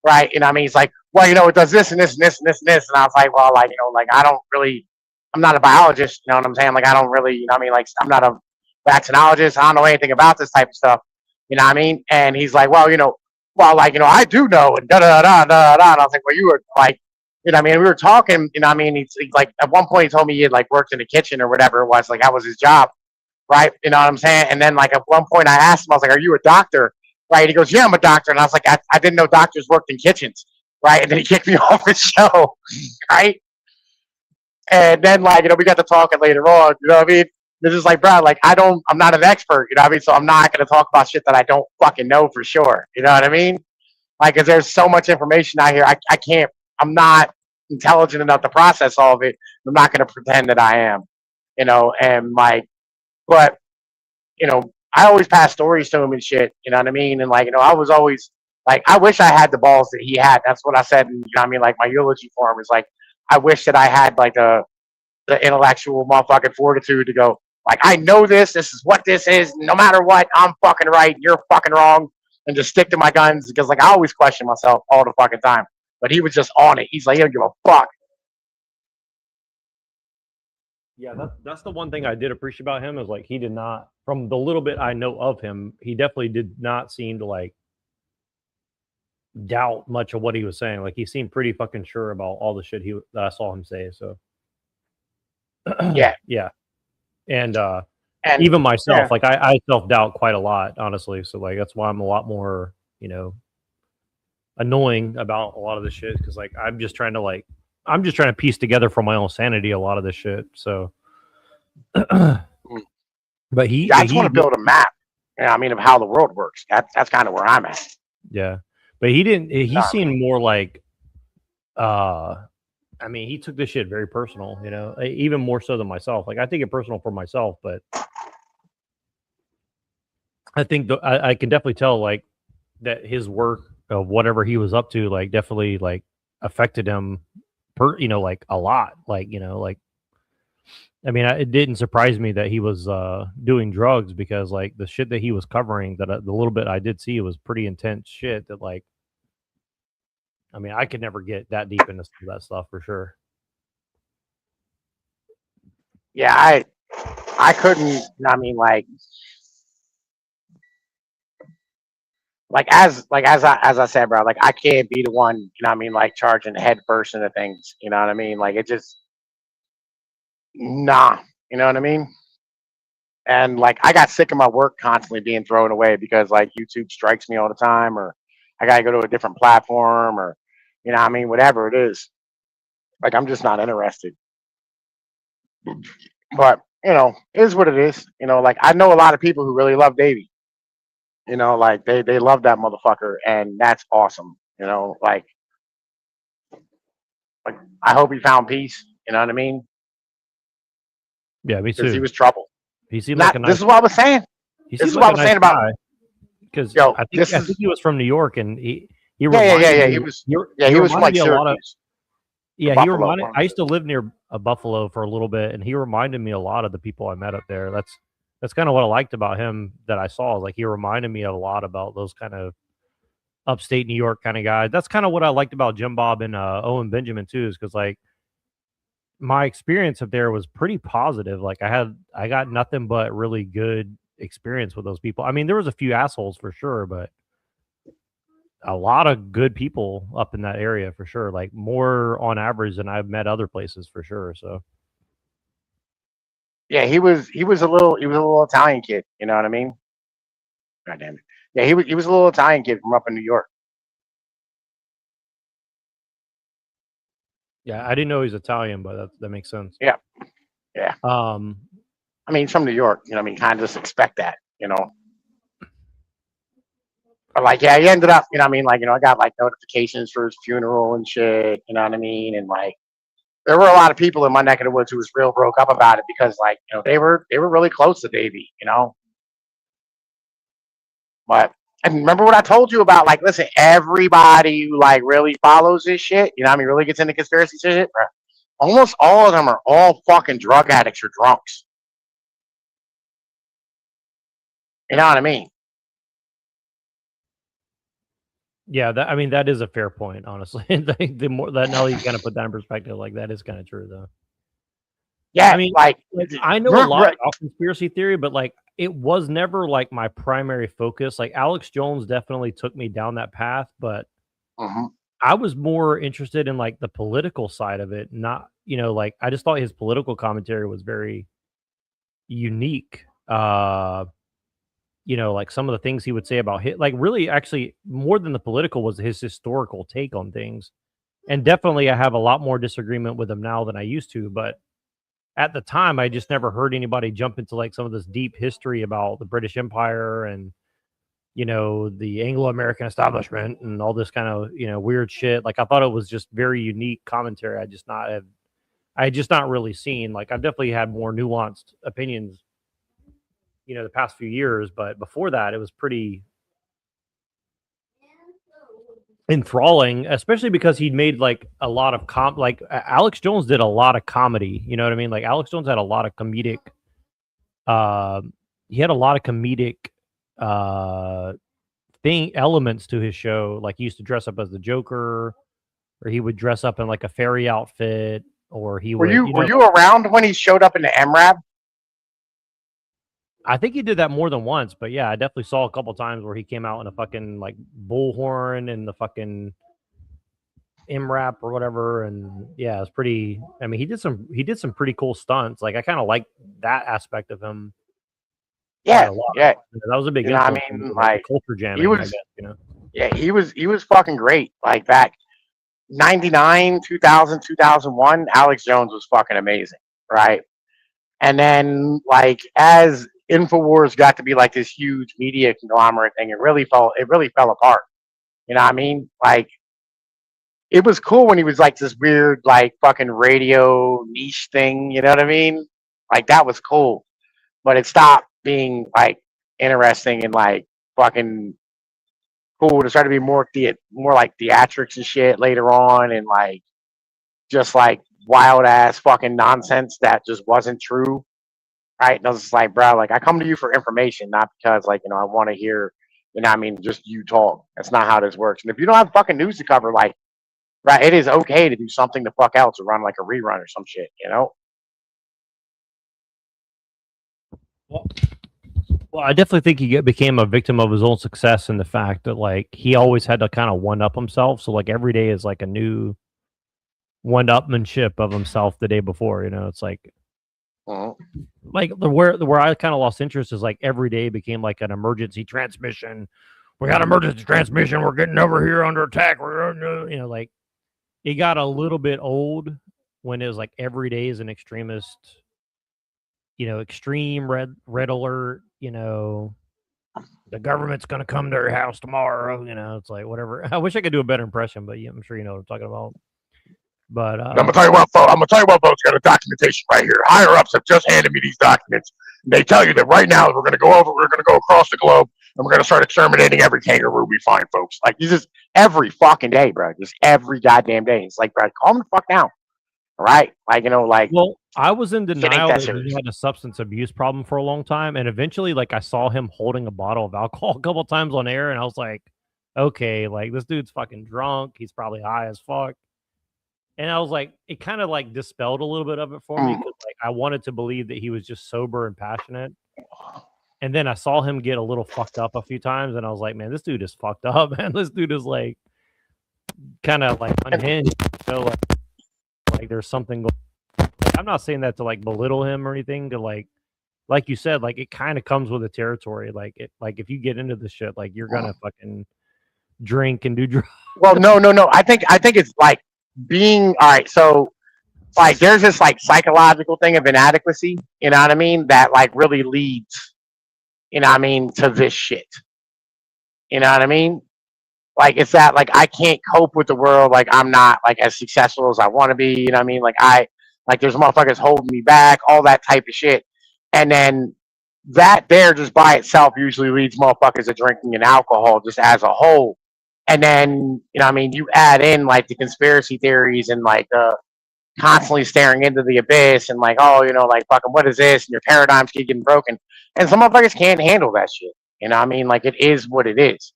Right. I mean, he's like, well, it does this and this and this and this and this. And I was like, well, like, like I don't really, I'm not a biologist, you know what I'm saying? Like I don't really, what I mean, like I'm not a vaccinologist. I don't know anything about this type of stuff. You know what I mean? And he's like, well, like, I do know, and da da da da da. And I was like, well, you were like, I mean, we were talking, I mean, he's like, at one point he told me he had like worked in the kitchen or whatever it was, like that was his job, right? You know what I'm saying? And then like at one point I asked him, I was like, are you a doctor? Right? He goes, yeah, I'm a doctor. And I was like, I didn't know doctors worked in kitchens, right? And then he kicked me off the show, right? And then like, we got to talking later on, you know what I mean? This is like, bro, like I'm not an expert, you know what I mean? So I'm not going to talk about shit that I don't fucking know for sure. You know what I mean? Like, cause there's so much information out here. I can't, I'm not intelligent enough to process all of it. I'm not going to pretend that I am, and like, but, I always pass stories to him and shit, you know what I mean? And like, I was always like, I wish I had the balls that he had. That's what I said. And, what I mean? Like my eulogy for him is like, I wish that I had like the intellectual motherfucking fortitude to go, like, I know this is what this is. No matter what, I'm fucking right. You're fucking wrong. And just stick to my guns because, like, I always question myself all the fucking time. But he was just on it. He's like, he don't give a fuck. yeah, that's the one thing I did appreciate about him is like he did not, from the little bit I know of him, he definitely did not seem to like doubt much of what he was saying. Like he seemed pretty fucking sure about all the shit that I saw him say. So Yeah. Yeah. And even myself, like I self-doubt quite a lot, honestly. So like that's why I'm a lot more, annoying about a lot of this shit because like I'm just trying to piece together for my own sanity a lot of this shit. So but I just want to build a map, I mean, of how the world works. That's kind of where I'm at. Yeah. But he seemed more like I mean, he took this shit very personal, even more so than myself. Like I take it personal for myself, but I think I can definitely tell like that his work of whatever he was up to, like definitely like affected him like a lot. Like, like, I mean, it didn't surprise me that he was doing drugs because like the shit that he was covering, that the little bit I did see was pretty intense shit that like, I mean, I could never get that deep into some of that stuff for sure. Yeah, I couldn't. I mean, like as I said, bro. Like I can't be the one. I mean, like charging head first into things. You know what I mean? Like it just nah. You know what I mean? And like I got sick of my work constantly being thrown away because like YouTube strikes me all the time, or I gotta go to a different platform, or I mean, whatever it is. Like I'm just not interested. But it is what it is. Like I know a lot of people who really love Davey. Like they love that motherfucker, and that's awesome. Like I hope he found peace. You know what I mean? Yeah, me Because he too. was trouble. He seemed like Not. a This nice. is what I was saying. He This seemed is like what I a was nice saying about. guy because Yo, I this think is. he was from New York, and he Yeah. reminded He me. was. He He was from reminded like me a lot of. Syracuse. Yeah, he Buffalo. reminded. I used to live near Buffalo for a little bit, and he reminded me a lot of the people I met up there. That's kind of what I liked about him that I saw. Like he reminded me a lot about those kind of upstate New York kind of guys. That's kind of what I liked about Jim Bob and Owen Benjamin too, is because like my experience up there was pretty positive. Like I got nothing but really good experience with those people. I mean, there was a few assholes for sure, but a lot of good people up in that area for sure. Like more on average than I've met other places for sure. So Yeah, he was a little Italian kid. You know what I mean? God damn it. Yeah, he was a little Italian kid from up in New York. yeah, I didn't know he's Italian, but that makes sense. Yeah, yeah. Um, I mean, he's from New York. I mean, kind of just expect that. But like, yeah, he ended up. I mean, like, I got like notifications for his funeral and shit. You know what I mean? And like, there were a lot of people in my neck of the woods who was real broke up about it because like, they were really close to Davey. But and remember what I told you about? Like, listen, everybody who like really follows this shit, I mean, really gets into conspiracy shit, bro. Almost all of them are all fucking drug addicts or drunks. You know what I mean? yeah, I mean that is a fair point, honestly. the more that now you kind of put that in perspective, like that is kind of true though. Yeah, I mean, like I know a lot about conspiracy theory, but like it was never like my primary focus. Like Alex Jones definitely took me down that path, but I was more interested in like the political side of it. Not, like I just thought his political commentary was very unique. Like some of the things he would say about hit, like really actually more than the political was his historical take on things. And definitely I have a lot more disagreement with him now than I used to, but at the time, I just never heard anybody jump into like some of this deep history about the British Empire and the Anglo-American establishment and all this kind of weird shit. Like I thought it was just very unique commentary. I just not really seen. Like I've definitely had more nuanced opinions, the past few years, but before that, it was pretty enthralling, especially because he'd made like a lot of Alex Jones did a lot of comedy. You know what I mean? Like Alex Jones had a lot of comedic. He had a lot of comedic elements to his show. Like he used to dress up as the Joker, or he would dress up in like a fairy outfit, or he Were would. you around when he showed up in the MRAB? I think he did that more than once, but yeah, I definitely saw a couple times where he came out in a fucking like bullhorn and the fucking MRAP or whatever, and yeah, it's pretty. I mean, he did some pretty cool stunts. Like I kind of like that aspect of him. Yeah, yeah. That was a big. I mean, like culture jamming. He was, I guess, Yeah, he was fucking great. Like back 99, 2000, 2001, Alex Jones was fucking amazing, right? And then like as InfoWars got to be like this huge media conglomerate thing, it really fell apart. You know what I mean? Like it was cool when he was like this weird like fucking radio niche thing, you know what I mean? Like that was cool. But it stopped being like interesting and like fucking cool to try to be more like theatrics and shit later on, and like just like wild ass fucking nonsense that just wasn't true. Right? And I was just like, bro, like I come to you for information, not because like, I want to hear, I mean, just you talk. That's not how this works. And if you don't have fucking news to cover, like, right, it is okay to do something the fuck else or run like a rerun or some shit. Well, I definitely think he became a victim of his own success in the fact that like he always had to kind of one up himself. So like every day is like a new one upmanship of himself the day before. It's like Like where I kind of lost interest is like every day became like an emergency transmission. We got emergency transmission. We're getting over here under attack. We're like it got a little bit old when it was like every day is an extremist. Extreme red alert. The government's gonna come to your house tomorrow. It's like whatever. I wish I could do a better impression, but yeah, I'm sure you know what I'm talking about. But I'm gonna tell you what, folks. I'm gonna tell you what, folks. Got a documentation right here. Higher ups have just handed me these documents. They tell you that right now we're gonna go across the globe, and we're gonna start exterminating every kangaroo we find, folks. Like this is every fucking day, bro. Just every goddamn day. It's like, bro, calm the fuck down. All right, well, I was in ain't denial that that he serious. had a substance abuse problem for a long time, and eventually, like, I saw him holding a bottle of alcohol a couple times on air, and I was like, okay, like this dude's fucking drunk. He's probably high as fuck. And I was like, it kind of like dispelled a little bit of it for me because like I wanted to believe that he was just sober and passionate. And then I saw him get a little fucked up a few times, and I was like, man, this dude is fucked up, man. This dude is like kind of like unhinged. Like there's something going. Like, I'm not saying that to like belittle him or anything. To like you said, like it kind of comes with the territory. Like if you get into this shit, like you're gonna fucking drink and do drugs. Well, no. I think it's like being all right. So like there's this like psychological thing of inadequacy. You know what I mean? That like really leads. You know what I mean to this shit. You know what I mean? Like it's that like I can't cope with the world. Like I'm not like as successful as I want to be. You know what I mean? Like there's motherfuckers holding me back. All that type of shit. And then that there just by itself usually leads motherfuckers to drinking and alcohol just as a whole. And then, you know what I mean, you add in like the conspiracy theories and like constantly staring into the abyss and like, oh, like fucking what is this? And your paradigms keep getting broken. And some motherfuckers can't handle that shit. You know what I mean? Like it is what it is.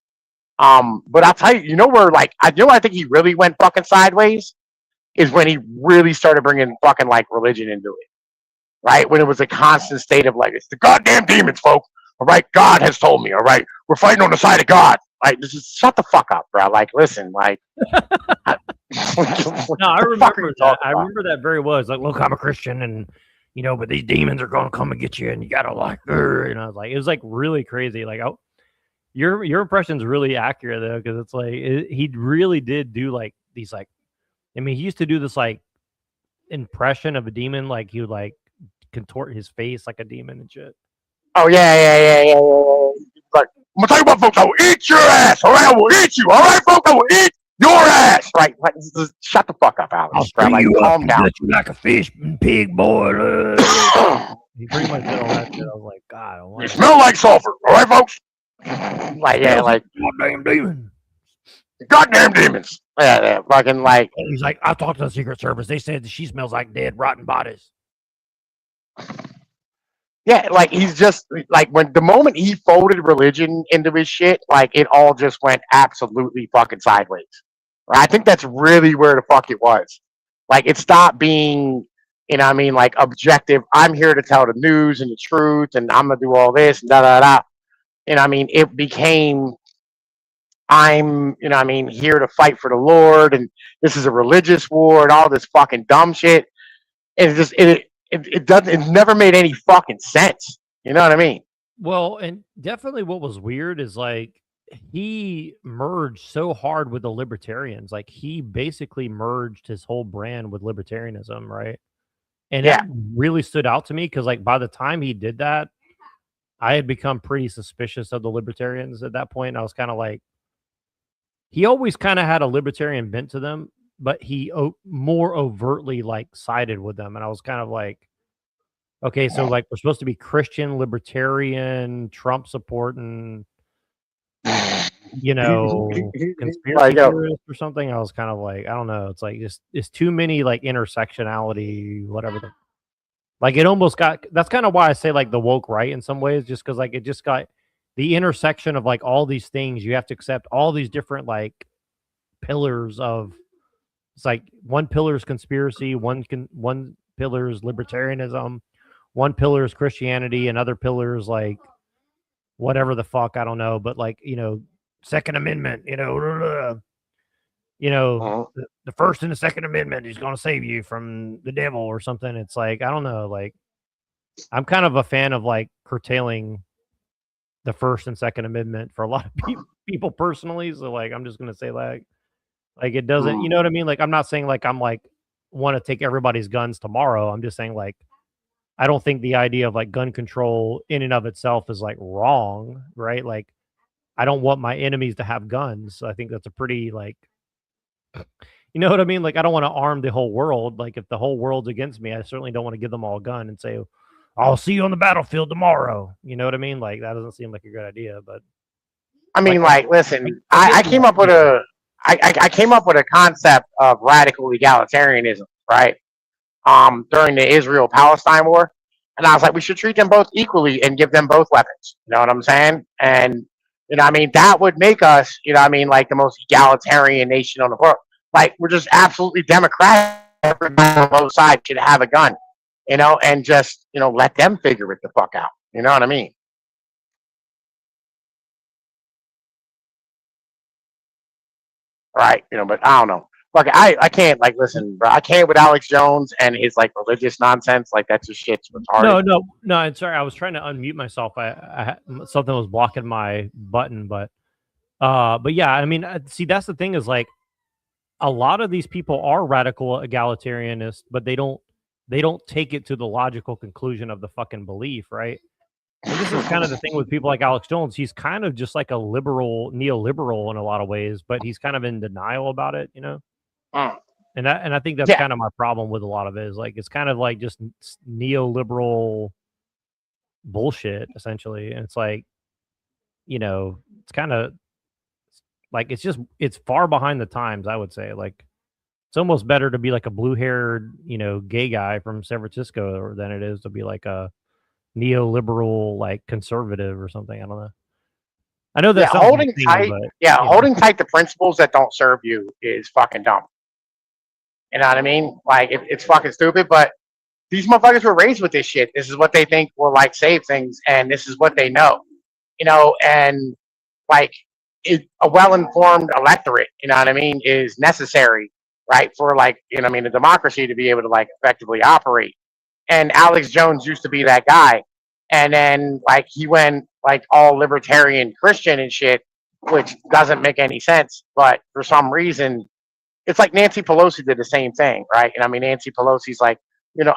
But I'll tell you, where like I think he really went fucking sideways is when he really started bringing fucking like religion into it. Right? When it was a constant state of like, it's the goddamn demons, folks. All right, God has told me. All right, we're fighting on the side of God. Like, just shut the fuck up, bro. Like, listen, like. No, I remember that. I remember that very well. It's like, look, I'm a Christian, and but these demons are gonna come and get you, and you gotta like, and I was like, it was like really crazy. Like, oh, your impression's really accurate though, because it's like he really did do like these like, I mean, he used to do this like impression of a demon, like he would like contort his face like a demon and shit. Oh yeah. Like, I'm gonna tell you what, folks. I will eat your ass. All right, I will eat you. All right, folks, I will eat your ass. Right, like, just shut the fuck up, Alex. I'll string like, you calm up down. and you like a fish, pig boy. He pretty much did all that shit. I was like, God, you smell like sulfur. All right, folks. Like yeah, like goddamn demon. Goddamn demons. Yeah, fucking like. He's like, I talked to the Secret Service. They said that she smells like dead, rotten bodies. Yeah, like he's just like when the moment he folded religion into his shit, like it all just went absolutely fucking sideways. I think that's really where the fuck it was. Like it stopped being, what I mean, like objective. I'm here to tell the news and the truth, and I'm gonna do all this and da da da. I mean, it became I'm, what I mean, here to fight for the Lord, and this is a religious war, and all this fucking dumb shit. And it doesn't. It never made any fucking sense. You know what I mean? Well, and definitely what was weird is like he merged so hard with the libertarians. Like he basically merged his whole brand with libertarianism, right? And Yeah. it really stood out to me because like by the time he did that, I had become pretty suspicious of the libertarians at that point. And I was kind of like, he always kind of had a libertarian bent to them, but he more overtly like sided with them. And I was kind of like, okay, so like we're supposed to be Christian, libertarian, Trump supporting, conspiracy theorist or something. I was kind of like, I don't know. It's like it's too many like intersectionality, whatever. Like it almost got. That's kind of why I say like the woke right in some ways, just because like it just got the intersection of like all these things. You have to accept all these different like pillars of. It's like one pillar is conspiracy, one pillar is libertarianism, one pillar is Christianity, another pillar is like whatever the fuck, I don't know, but like, Second Amendment, the First and the Second Amendment is going to save you from the devil or something. It's like, I don't know, like I'm kind of a fan of like curtailing the First and Second Amendment for a lot of people personally. So like, I'm just gonna say like it doesn't, you know what I mean? Like, I'm not saying like I'm like want to take everybody's guns tomorrow. I'm just saying like I don't think the idea of like gun control in and of itself is like wrong, right? Like I don't want my enemies to have guns. So I think that's a pretty like, you know what I mean? Like I don't want to arm the whole world. Like if the whole world's against me, I certainly don't want to give them all a gun and say, "I'll see you on the battlefield tomorrow." You know what I mean? Like that doesn't seem like a good idea. But I mean, like, listen, I I get came that, up with I came up with a concept of radical egalitarianism, right? During the Israel-Palestine war, and I was like, we should treat them both equally and give them both weapons. You know what I'm saying? And you know, what I mean, that would make us, you know, what I mean, like the most egalitarian nation on the world. Like we're just absolutely democratic. Everybody on both sides should have a gun, you know, and just let them figure it the fuck out. You know what I mean? Right? But I don't know. Look, I can't like listen, bro. I can't with Alex Jones and his like religious nonsense. Like that's just shit's retarded. no. I'm sorry. I was trying to unmute myself. Something was blocking my button, but yeah. I mean, see, that's the thing is like a lot of these people are radical egalitarianists, but they don't take it to the logical conclusion of the fucking belief, right? And this is kind of the thing with people like Alex Jones. He's kind of just like a liberal, neoliberal in a lot of ways, but he's kind of in denial about it, you know? And I think that's kind of my problem with a lot of it is like it's kind of like just neoliberal bullshit essentially. And it's like, it's kind of like it's far behind the times, I would say. Like it's almost better to be like a blue-haired, gay guy from San Francisco than it is to be like a neoliberal, like conservative or something. I don't know. I know that's holding tight. Holding tight to principles that don't serve you is fucking dumb. You know what I mean? Like it's fucking stupid. But these motherfuckers were raised with this shit. This is what they think will like save things, and this is what they know. And like a well-informed electorate, you know what I mean, is necessary, right, for like a democracy to be able to like effectively operate. And Alex Jones used to be that guy, and then like he went like all libertarian Christian and shit, which doesn't make any sense. But for some reason, it's like Nancy Pelosi did the same thing, right? And I mean, Nancy Pelosi's like,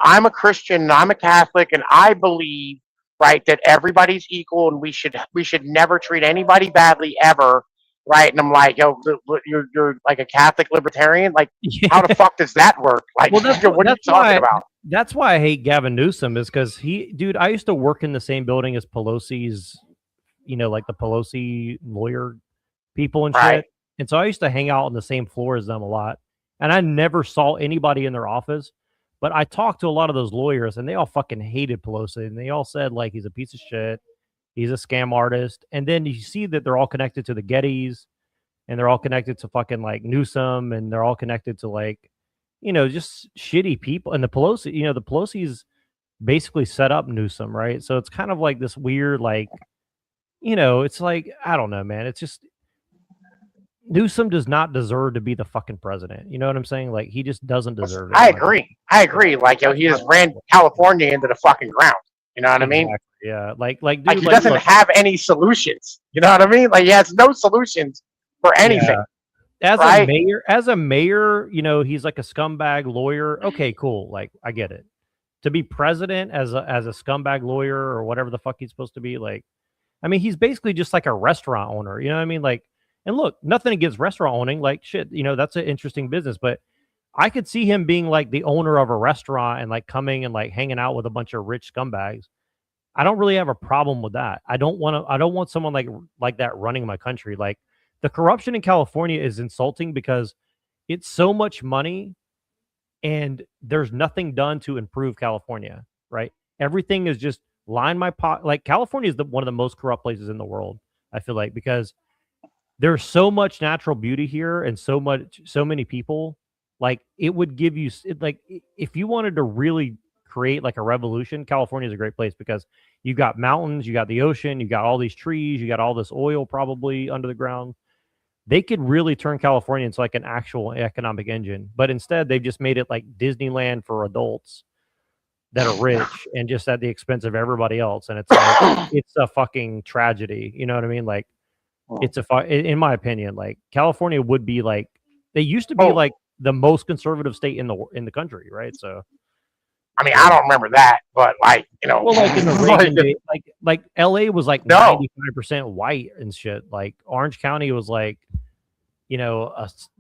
I'm a Christian, I'm a Catholic, and I believe, right, that everybody's equal and we should never treat anybody badly ever, right? And I'm like, yo, you're like a Catholic libertarian, like how the fuck does that work? Like, well, what are you talking about? That's why I hate Gavin Newsom is because dude, I used to work in the same building as Pelosi's, like the Pelosi lawyer people and shit. And so I used to hang out on the same floor as them a lot. And I never saw anybody in their office. But I talked to a lot of those lawyers and they all fucking hated Pelosi. And they all said, like, he's a piece of shit. He's a scam artist. And then you see that they're all connected to the Gettys and they're all connected to fucking like Newsom and they're all connected to like, just shitty people. And the Pelosi, the Pelosi's basically set up Newsom, right? So it's kind of like this weird, like, it's like, I don't know, man. It's just, Newsom does not deserve to be the fucking president. You know what I'm saying? Like he just doesn't deserve it. I agree. Like he just ran California into the fucking ground. You know what I mean? Yeah. Like dude, he doesn't have any solutions. You know what I mean? Like he has no solutions for anything. Yeah. As a mayor, he's like a scumbag lawyer. Okay, cool. Like I get it. To be president as a scumbag lawyer or whatever the fuck he's supposed to be, like, I mean, he's basically just like a restaurant owner. You know what I mean? Like. And look, nothing against restaurant owning, like shit, that's an interesting business, but I could see him being like the owner of a restaurant and like coming and like hanging out with a bunch of rich scumbags. I don't really have a problem with that. I don't want someone like that running my country. Like the corruption in California is insulting because it's so much money and there's nothing done to improve California, right? Everything is just line my pot. Like California is one of the most corrupt places in the world, I feel like, because there's so much natural beauty here and so many people. Like it would give you like if you wanted to really create like a revolution, California is a great place because you got mountains, you got the ocean, you got all these trees, you got all this oil probably under the ground. They could really turn California into like an actual economic engine, but instead they've just made it like Disneyland for adults. that are rich and just at the expense of everybody else. And it's like, it's a fucking tragedy. You know what I mean? Like, it's in my opinion, like California would be like, they used to be like the most conservative state in the country, right? So, I mean, I don't remember that, but like, you know, well, like in the Reagan day, like LA was like No. 95% white and shit. Like Orange County was like, you know,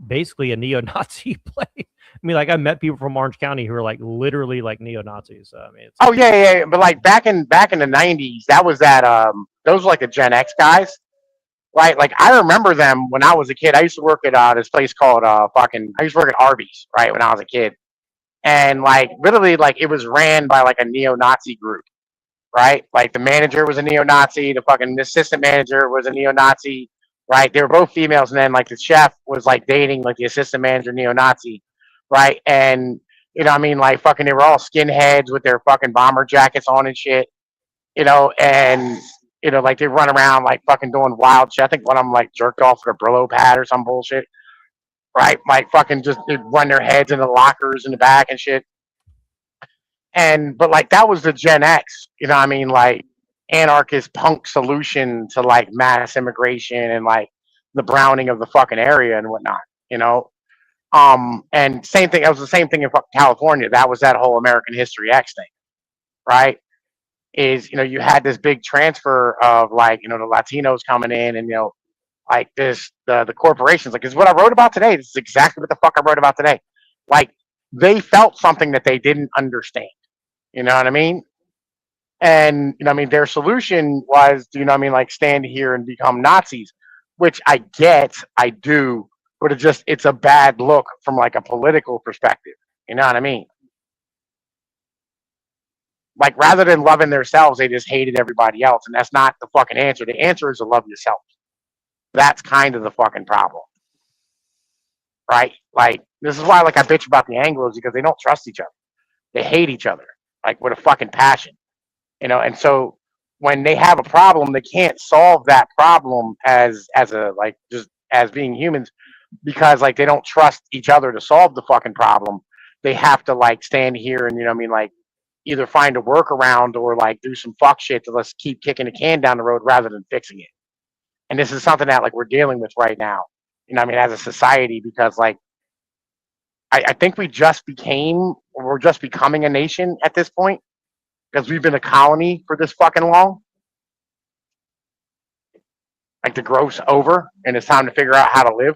basically a neo-Nazi place. I mean, like I met people from Orange County who are like literally like neo-Nazis. So, I mean, it's Oh yeah, but like back in the 90s, that was that those were like the Gen X guys, right? Like I remember them when I was a kid. I used to work at this place called I used to work at Arby's, right, when I was a kid. And like literally like it was ran by like a neo-Nazi group, right? Like the manager was a neo-Nazi, the fucking assistant manager was a neo-Nazi, right? They were both females, and then like the chef was like dating like the assistant manager neo-Nazi, right? And you know, what I mean, like fucking, they were all skinheads with their fucking bomber jackets on and shit, you know, and you know, like they run around like fucking doing wild shit. I think one of them like jerked off with a Brillo pad or some bullshit, right? Like fucking just they'd run their heads in the lockers in the back and shit. And but like that was the Gen X, you know what I mean, like anarchist punk solution to like mass immigration and like the browning of the fucking area and whatnot, you know. And same thing, it was the same thing in California. That was that whole American History X thing, right? Is, you know, you had this big transfer of like, you know, the Latinos coming in, and you know, like the corporations, like, is what I wrote about today. This is exactly what the fuck I wrote about today. Like they felt something that they didn't understand. You know what I mean? And you know, what I mean, their solution was, you know what I mean, like stand here and become Nazis, which I get, I do, but it's a bad look from like a political perspective. You know what I mean? Like rather than loving themselves, they just hated everybody else, and that's not the fucking answer. The answer is to love yourself. That's kind of the fucking problem, right? Like this is why like I bitch about the Anglos, because they don't trust each other. They hate each other like with a fucking passion, you know. And so when they have a problem, they can't solve that problem as a like just as being humans, because like they don't trust each other to solve the fucking problem. They have to like stand here and, you know what I mean, like either find a workaround or like do some fuck shit to let's keep kicking the can down the road rather than fixing it. And this is something that like we're dealing with right now, you know what I mean, as a society, because like I think we're just becoming a nation at this point, because we've been a colony for this fucking long. Like the growth's over and it's time to figure out how to live.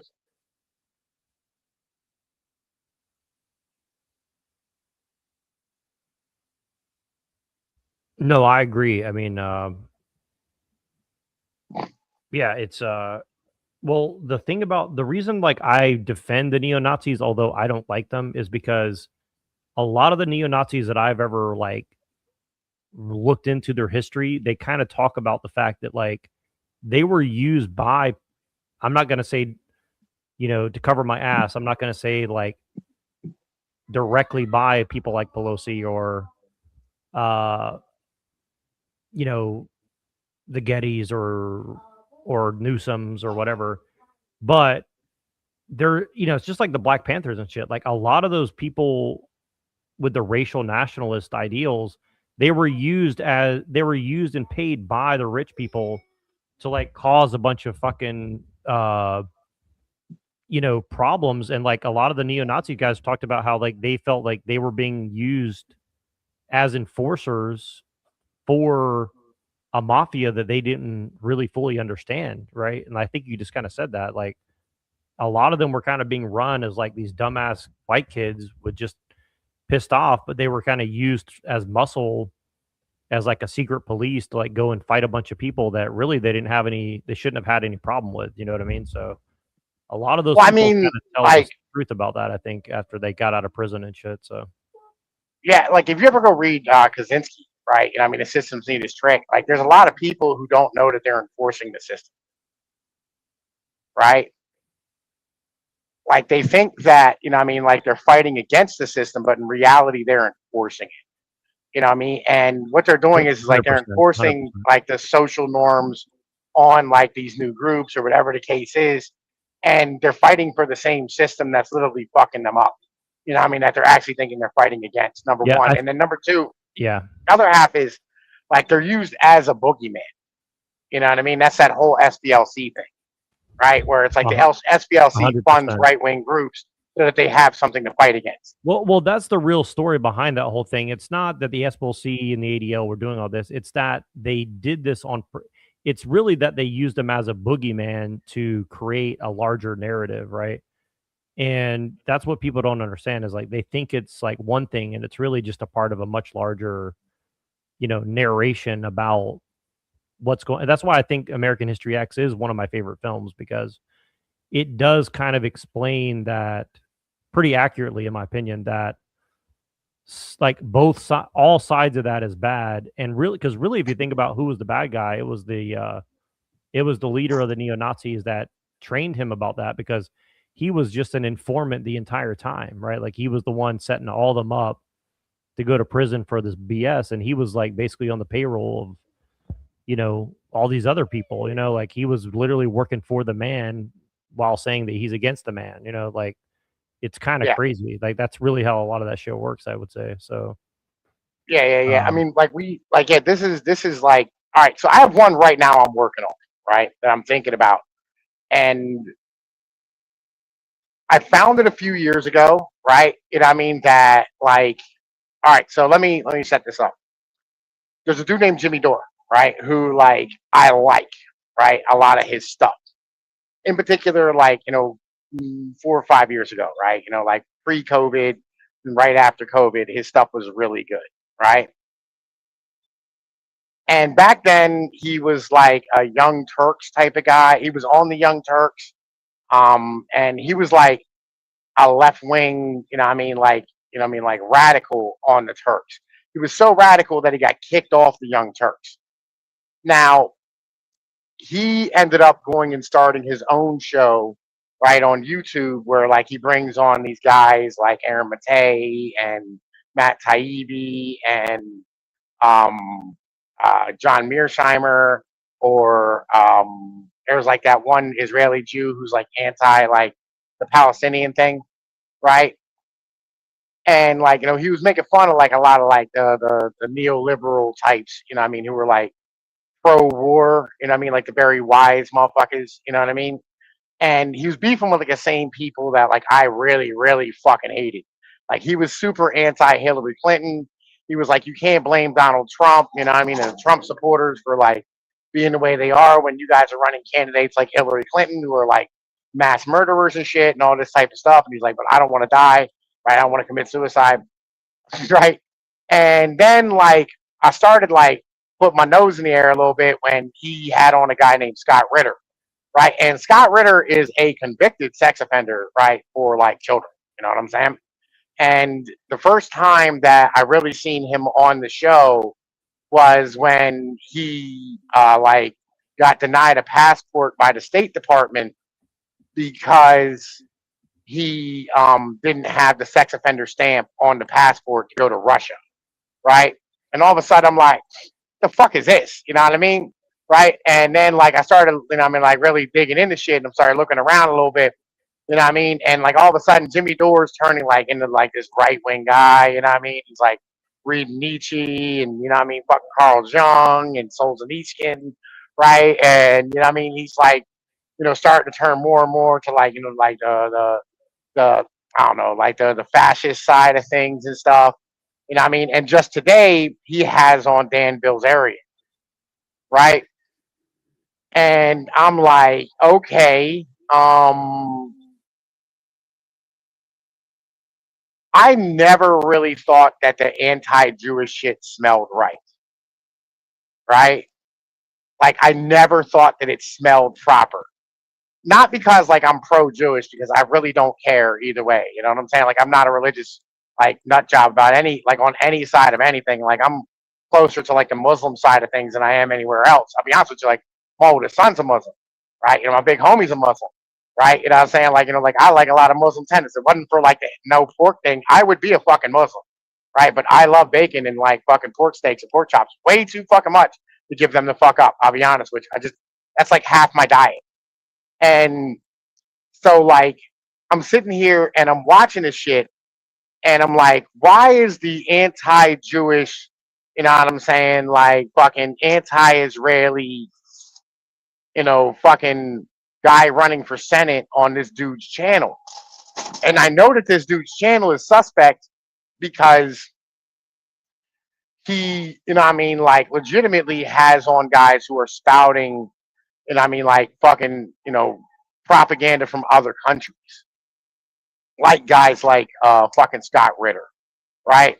No, I agree. I mean, yeah, it's well, the thing about the reason like I defend the neo-Nazis, although I don't like them, is because a lot of the neo-Nazis that I've ever like looked into their history, they kind of talk about the fact that like they were used by, I'm not going to say, you know, to cover my ass, I'm not going to say like directly by people like Pelosi or you know, the Gettys or Newsoms or whatever, but they're, you know, it's just like the Black Panthers and shit. Like a lot of those people with the racial nationalist ideals, they were used and paid by the rich people to like cause a bunch of fucking you know, problems. And like a lot of the neo-Nazi guys talked about how like they felt like they were being used as enforcers for a mafia that they didn't really fully understand, right? And I think you just kind of said that, like a lot of them were kind of being run as like these dumbass white kids with just pissed off, but they were kind of used as muscle, as like a secret police to like go and fight a bunch of people that really they shouldn't have had any problem with. You know what I mean? So a lot of those Well, I people mean, kind of tell like, the truth about that, I think, after they got out of prison and shit. So yeah, like if you ever go read Kaczynski, right? You know, I mean, the systems need his trick. Like, there's a lot of people who don't know that they're enforcing the system, right? Like they think that, you know what I mean, like they're fighting against the system, but in reality, they're enforcing it. You know what I mean? And what they're doing is like they're 100%, enforcing 100%. like the social norms on like these new groups or whatever the case is, and they're fighting for the same system that's literally fucking them up. You know what I mean? That they're actually thinking they're fighting against. Number Yeah, one, and then number two, Yeah. The other half is like they're used as a boogeyman. You know what I mean? That's that whole SPLC thing, right? Where it's like the SPLC funds 100%. right wing groups so that they have something to fight against. Well, that's the real story behind that whole thing. It's not that the SPLC and the ADL were doing all this. It's that they did this on. It's really that they used them as a boogeyman to create a larger narrative, right? And that's what people don't understand is like they think it's like one thing, and it's really just a part of a much larger, narration about what's going. That's why I think American History X is one of my favorite films because it does kind of explain that pretty accurately, in my opinion, that like all sides of that is bad. And really, because really, if you think about who was the bad guy, it was the leader of the neo-Nazis that trained him about that because he was just an informant the entire time, right? Like he was the one setting all them up to go to prison for this BS, and he was like basically on the payroll of all these other people, like he was literally working for the man while saying that he's against the man, like it's kind of Yeah. crazy. Like that's really how a lot of that shit works, I would say. So Yeah. I mean, this is like, all right. So I have one right now I'm working on, right, that I'm thinking about, and I found it a few years ago, right? You know what I mean? That like, all right. So let me set this up. There's a dude named Jimmy Dore, right? Who like I like, right? A lot of his stuff. In particular, like 4 or 5 years ago, right? Like pre-COVID and right after COVID, his stuff was really good, right? And back then, he was like a Young Turks type of guy. He was on the Young Turks, and he was like a left wing, like radical on the Turks. He was so radical that he got kicked off the Young Turks. Now, he ended up going and starting his own show right on YouTube where like he brings on these guys like Aaron Matei and Matt Taibbi and John Mearsheimer or there was like that one Israeli Jew who's like anti like the Palestinian thing, right? And like he was making fun of like a lot of like the neoliberal types, who were like pro-war, like the very wise motherfuckers, you know what I mean? And he was beefing with like the same people that like I really, really fucking hated. Like he was super anti-Hillary Clinton. He was like, you can't blame Donald Trump, and the Trump supporters for like being the way they are when you guys are running candidates like Hillary Clinton who are like mass murderers and shit and all this type of stuff. And he's like, but I don't want to die, right? I don't want to commit suicide, right? And then like I started like put my nose in the air a little bit when he had on a guy named Scott Ritter, right? And Scott Ritter is a convicted sex offender, right, for like children. You know what I'm saying? And the first time that I really seen him on the show was when he like got denied a passport by the State Department because he didn't have the sex offender stamp on the passport to go to Russia, right? And all of a sudden I'm like, the fuck is this? You know what I mean? Right? And then like I started, like really digging into shit and I started looking around a little bit, you know what I mean? And like all of a sudden Jimmy Dore's turning like into like this right wing guy, you know what I mean? He's like reading Nietzsche and fucking Carl Jung and Solzhenitsyn, right? And he's like, starting to turn more and more to like, like the I don't know, like the fascist side of things and stuff. You know what I mean? And just today he has on Dan Bilzerian, right? And I'm like, okay, I never really thought that the anti-Jewish shit smelled right, right? Like I never thought that it smelled proper. Not because like I'm pro-Jewish, because I really don't care either way. You know what I'm saying? Like I'm not a religious like nut job about any like on any side of anything. Like I'm closer to like the Muslim side of things than I am anywhere else. I'll be honest with you, like my oldest son's a Muslim, right? My big homie's a Muslim, right? You know what I'm saying? Like, like I like a lot of Muslim tenets. If it wasn't for like the no pork thing, I would be a fucking Muslim, right? But I love bacon and like fucking pork steaks and pork chops way too fucking much to give them the fuck up. I'll be honest with you. That's like half my diet. And so like I'm sitting here and I'm watching this shit and I'm like, why is the anti-Jewish you know what I'm saying, like fucking anti-Israeli, you know, fucking guy running for Senate on this dude's channel. And I know that this dude's channel is suspect because he, you know what I mean, like legitimately has on guys who are spouting, you know what I mean, like fucking, you know, propaganda from other countries. Like guys like fucking Scott Ritter, right?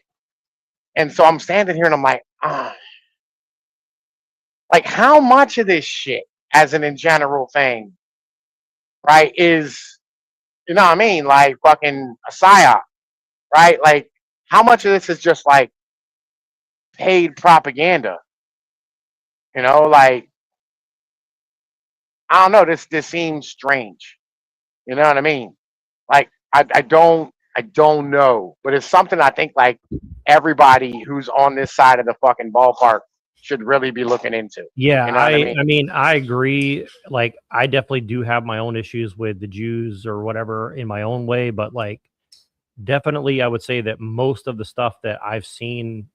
And so I'm standing here and I'm like, like how much of this shit as an in general thing, right, is, you know what I mean, like fucking a psyop, right? Like how much of this is just like paid propaganda? You know, like I don't know, this seems strange. You know what I mean? Like I don't know, but it's something I think like everybody who's on this side of the fucking ballpark should really be looking into. Yeah, You know what I mean? I mean, I agree. Like, I definitely do have my own issues with the Jews or whatever in my own way, but like, definitely, I would say that most of the stuff that I've seen,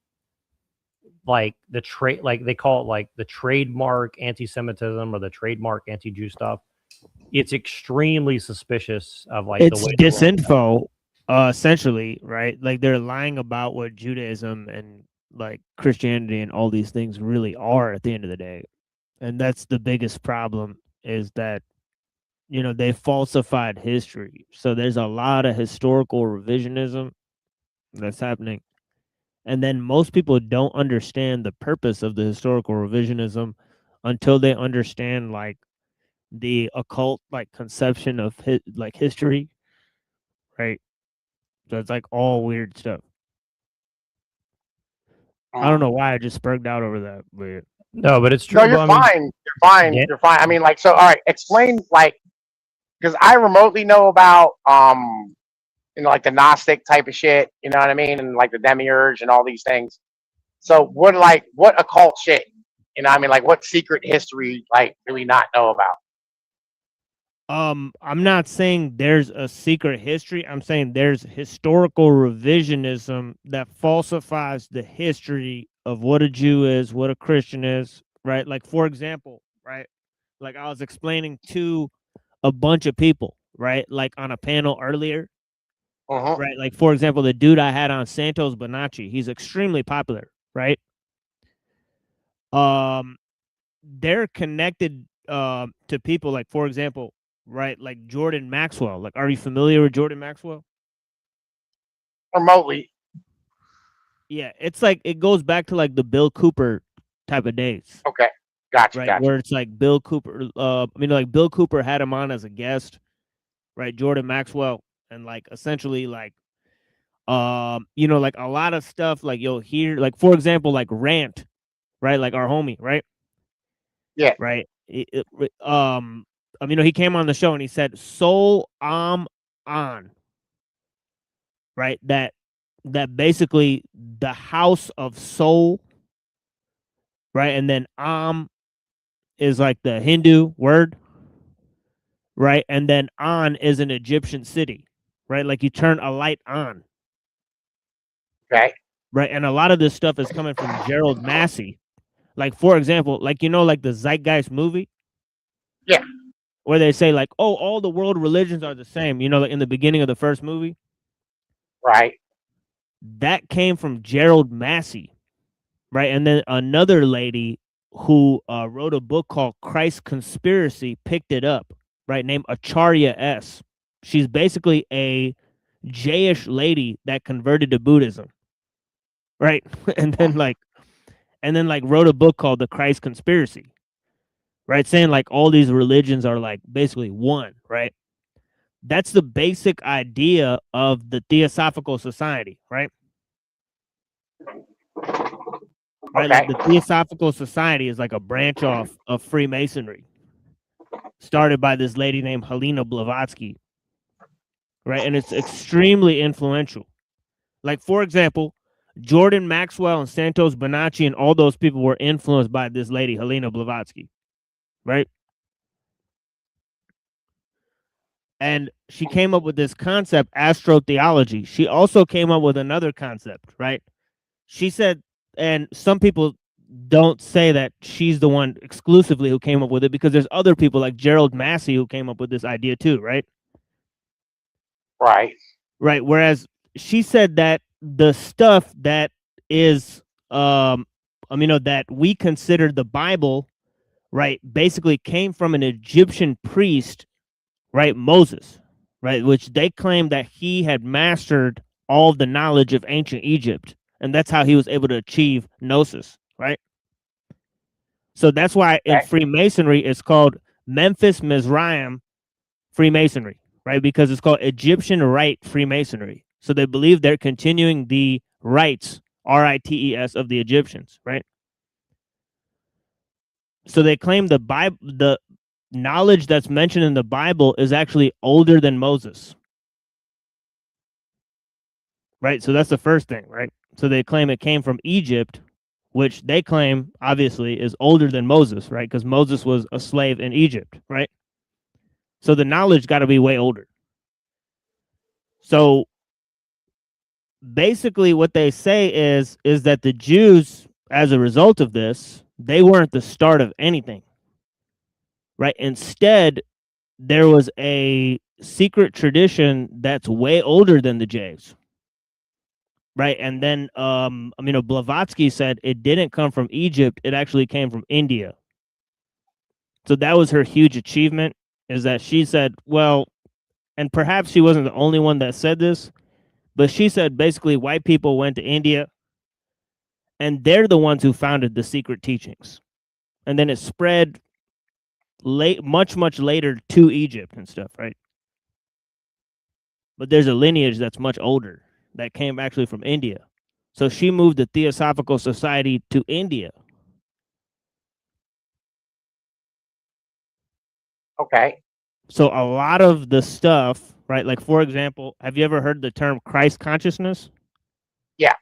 like the trade, like they call it like the trademark anti-Semitism or the trademark anti-Jew stuff, it's extremely suspicious of like It's the way disinfo, essentially, right? Like they're lying about what Judaism and like Christianity and all these things really are at the end of the day. And that's the biggest problem is that, you know, they falsified history. So there's a lot of historical revisionism that's happening. And then most people don't understand the purpose of the historical revisionism until they understand like the occult like conception of like history, right? So it's like all weird stuff. I don't know why I just spurred out over that, but no, but it's true. No, you're Well, I mean, fine. You're fine. yeah, You're fine. I mean, like, so, all right, explain, like, because I remotely know about, you know, like the Gnostic type of shit, you know what I mean? And like the demiurge and all these things. So, what occult shit, you know what I mean? Like, what secret history, like, do we not know about? I'm not saying there's a secret history. I'm saying there's historical revisionism that falsifies the history of what a Jew is, what a Christian is, right? Like, for example, right? Like I was explaining to a bunch of people, right? Like on a panel earlier, right? Like, for example, the dude I had on, Santos Bonacci, he's extremely popular, right? They're connected to people like, for example, right, like Jordan Maxwell. Like, are you familiar with Jordan Maxwell? Remotely. Yeah, it's like it goes back to like the Bill Cooper type of days. Okay, gotcha, Right, gotcha. where it's like Bill Cooper. I mean, like Bill Cooper had him on as a guest, right? Jordan Maxwell, and like essentially like, you know, like a lot of stuff like you'll hear, like for example, like Rant, right? Like our homie, right? Yeah. Right. I mean, he came on the show and he said, "Soul on," right? That basically the house of soul, right? And then is like the Hindu word, right? And then on is an Egyptian city, right? Like you turn a light on. Okay. Right. And a lot of this stuff is coming from Gerald Massey. Like, for example, like, you know, like the Zeitgeist movie? Yeah. Where they say, like, oh, all the world religions are the same, you know, like in the beginning of the first movie. Right. That came from Gerald Massey. Right. And then another lady who wrote a book called Christ Conspiracy picked it up, right? Named Acharya S. She's basically a Jayish lady that converted to Buddhism. Right. and then like wrote a book called The Christ Conspiracy. Right. Saying like all these religions are like basically one. Right. That's the basic idea of the Theosophical Society. Right. Right, like the Theosophical Society is like a branch off of Freemasonry, started by this lady named Helena Blavatsky, right? And it's extremely influential. Like, for example, Jordan Maxwell and Santos Bonacci and all those people were influenced by this lady, Helena Blavatsky, right? And she came up with this concept, astrotheology. She also came up with another concept, right? She said, and some people don't say that she's the one exclusively who came up with it, because there's other people like Gerald Massey who came up with this idea too, right? Right. Right. Whereas she said that the stuff that is, that we consider the Bible, right, basically came from an Egyptian priest, right, Moses, right, which they claim that he had mastered all of the knowledge of ancient Egypt, and that's how he was able to achieve gnosis, right? So that's why in Okay. Freemasonry it's called Memphis Mizraim Freemasonry, right? Because it's called Egyptian Rite Freemasonry. So they believe they're continuing the rites, rites, of the Egyptians, right? So they claim the Bible, the knowledge that's mentioned in the Bible is actually older than Moses, right? So that's the first thing, right? So they claim it came from Egypt, which they claim obviously is older than Moses, right? Because Moses was a slave in Egypt, right? So the knowledge got to be way older. So basically what they say is that the Jews, as a result of this, they weren't the start of anything, right? Instead, there was a secret tradition that's way older than the Jews, right? And then Blavatsky said it didn't come from Egypt, it actually came from India. So that was her huge achievement, is that she said, well, and perhaps she wasn't the only one that said this, but she said basically white people went to India and they're the ones who founded the secret teachings. And then it spread much later to Egypt and stuff, right? But there's a lineage that's much older that came actually from India. So she moved the Theosophical Society to India. Okay. So a lot of the stuff, right? Like, for example, have you ever heard the term Christ consciousness? Yeah.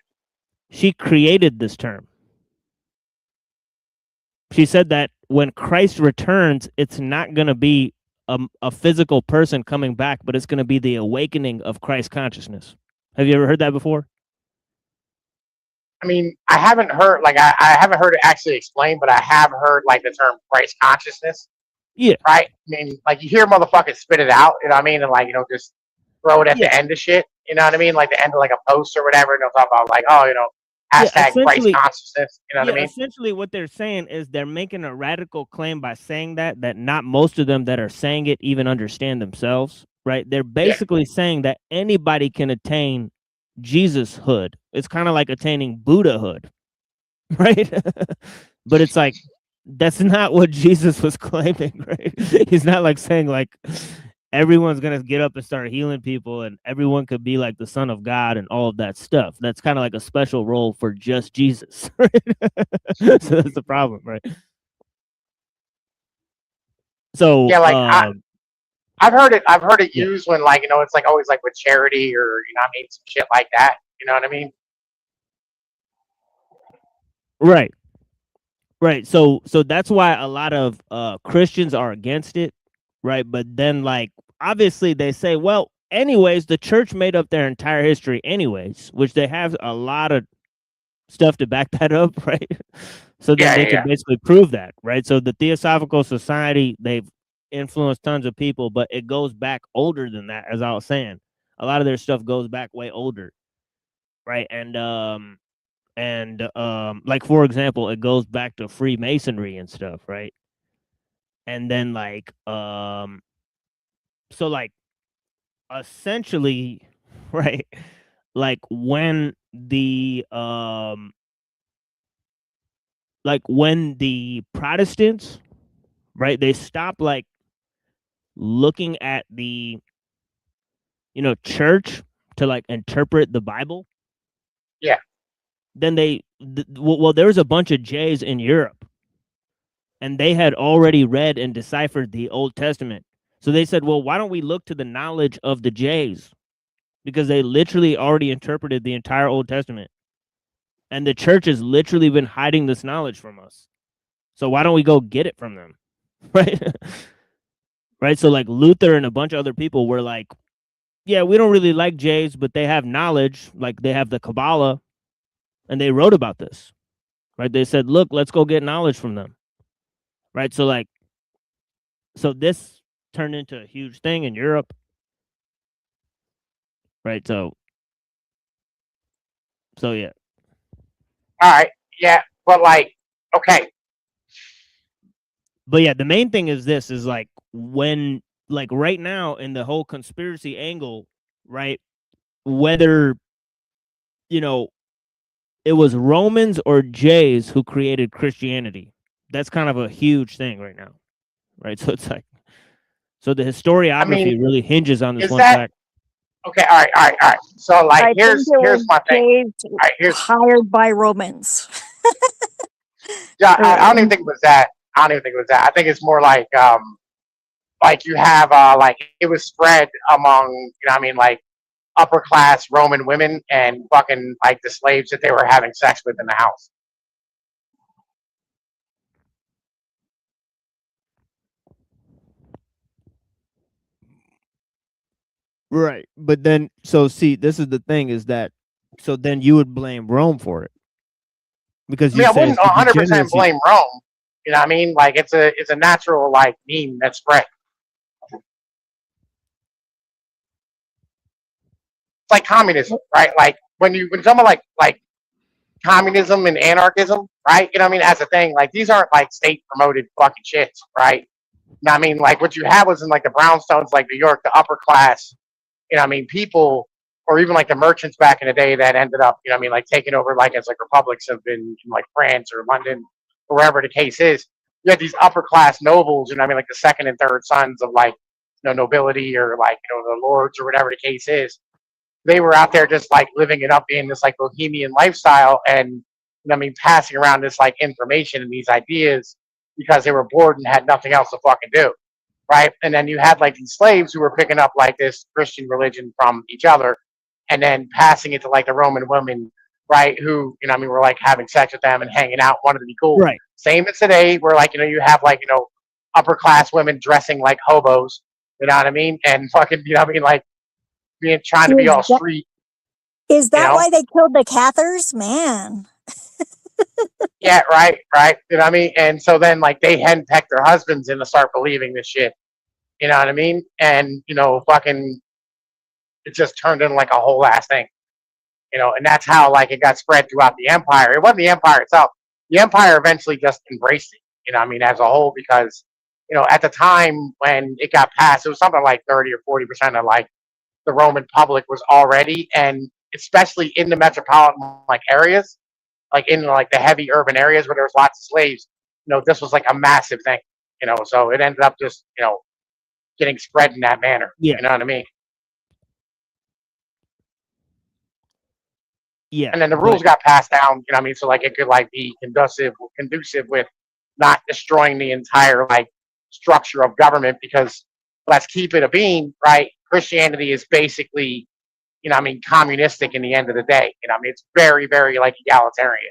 She created this term. She said that when Christ returns, it's not going to be a physical person coming back, but it's going to be the awakening of Christ consciousness. Have you ever heard that before? I mean, I haven't heard I haven't heard it actually explained, but I have heard like the term Christ consciousness. Yeah. Right. I mean, like you hear motherfuckers spit it out. You know what I mean? And like just throw it at the end of shit. You know what I mean? Like the end of like a post or whatever. And they'll talk about like, oh, hashtag Christ consciousness. You know what I mean? Essentially, what they're saying is they're making a radical claim by saying that not most of them that are saying it even understand themselves. Right? They're basically saying that anybody can attain Jesus-hood. It's kind of like attaining Buddha-hood, right? But it's like, that's not what Jesus was claiming, right? He's not like saying like everyone's gonna get up and start healing people and everyone could be like the Son of God and all of that stuff. That's kind of like a special role for just Jesus, right? So that's the problem, right? So yeah, like I've heard it used when like it's like always like with charity or I mean some shit like that. You know what I mean? Right. Right. So that's why a lot of Christians are against it, right? But then like obviously they say, well, anyways, the church made up their entire history anyways, which they have a lot of stuff to back that up, right? So then they can basically prove that, right? So the Theosophical Society, they've influenced tons of people, but it goes back older than that, as I was saying. A lot of their stuff goes back way older, right? And like for example, it goes back to Freemasonry and stuff, right? And then like so like essentially, right, like when the Protestants, right, they stopped like looking at the church to like interpret the Bible. Yeah. Then there was a bunch of Jays in Europe and they had already read and deciphered the Old Testament. So they said, well, why don't we look to the knowledge of the Jays? Because they literally already interpreted the entire Old Testament. And the church has literally been hiding this knowledge from us. So why don't we go get it from them? Right? Right? So like Luther and a bunch of other people were like, yeah, we don't really like Jays, but they have knowledge. Like they have the Kabbalah and they wrote about this. right? They said, look, let's go get knowledge from them, right? So like, so this turned into a huge thing in Europe, right? So yeah. All right. Yeah. But like, okay. But yeah, the main thing is this is like when like right now in the whole conspiracy angle, right? Whether you know it was Romans or Jays who created Christianity. That's kind of a huge thing right now. Right? So it's like so the I mean, historiography really hinges on this is one that fact. okay? All right. All right. All right. So like, I think it here's was my thing. Jays All right. Here's hired by Romans. yeah. I don't even think it was that. I don't even think it was that. I think it's more like you have like it was spread among like upper class Roman women and fucking like the slaves that they were having sex with in the house. Right. But then so see, this is the thing is that so then you would blame Rome for it. Because I mean, you I say wouldn't it's the 100% degeneracy. blame Rome. You know what I mean? Like it's a natural like meme that spread. It's like communism, right? Like when someone like communism and anarchism, right? You know what I mean? As a thing, like these aren't like state promoted fucking shits, right? You know what I mean? Like what you have was in like the brownstones, like New York, the upper class, you know what I mean, people, or even like the merchants back in the day that ended up, you know what I mean, like taking over like as like republics have been in like France or London, or wherever the case is. You had these upper class nobles, you know what I mean, like the second and third sons of like, nobility or like, the lords or whatever the case is. They were out there just like living it up in this like bohemian lifestyle and, I mean, passing around this like information and these ideas because they were bored and had nothing else to fucking do, right? And then you had like these slaves who were picking up like this Christian religion from each other and then passing it to like the Roman women, right? Who, I mean, were like having sex with them and hanging out, wanted to be cool. Right. Same as today, where like, you have like, upper class women dressing like hobos, you know what I mean? And fucking, you know what I mean? Like trying to be all street, Is you that know? why they killed the Cathars? Man. Yeah, right. You know what I mean? And so then like they henpeck their husbands into start believing this shit. You know what I mean? And fucking it just turned into like a whole ass thing. And that's how like it got spread throughout the empire. It wasn't the empire itself. The empire eventually just embraced it, I mean, as a whole, because, at the time when it got passed, it was something like 30 or 40% of like the Roman public was already, and especially in the metropolitan like areas, like in like the heavy urban areas where there was lots of slaves, this was like a massive thing, so it ended up just, getting spread in that manner. Yeah. You know what I mean? Yeah. And then the rules got passed down, you know what I mean? So like it could like be conducive with not destroying the entire like structure of government because let's keep it a bean, right? Christianity is basically, I mean, communistic in the end of the day. I mean, it's very, very like egalitarian.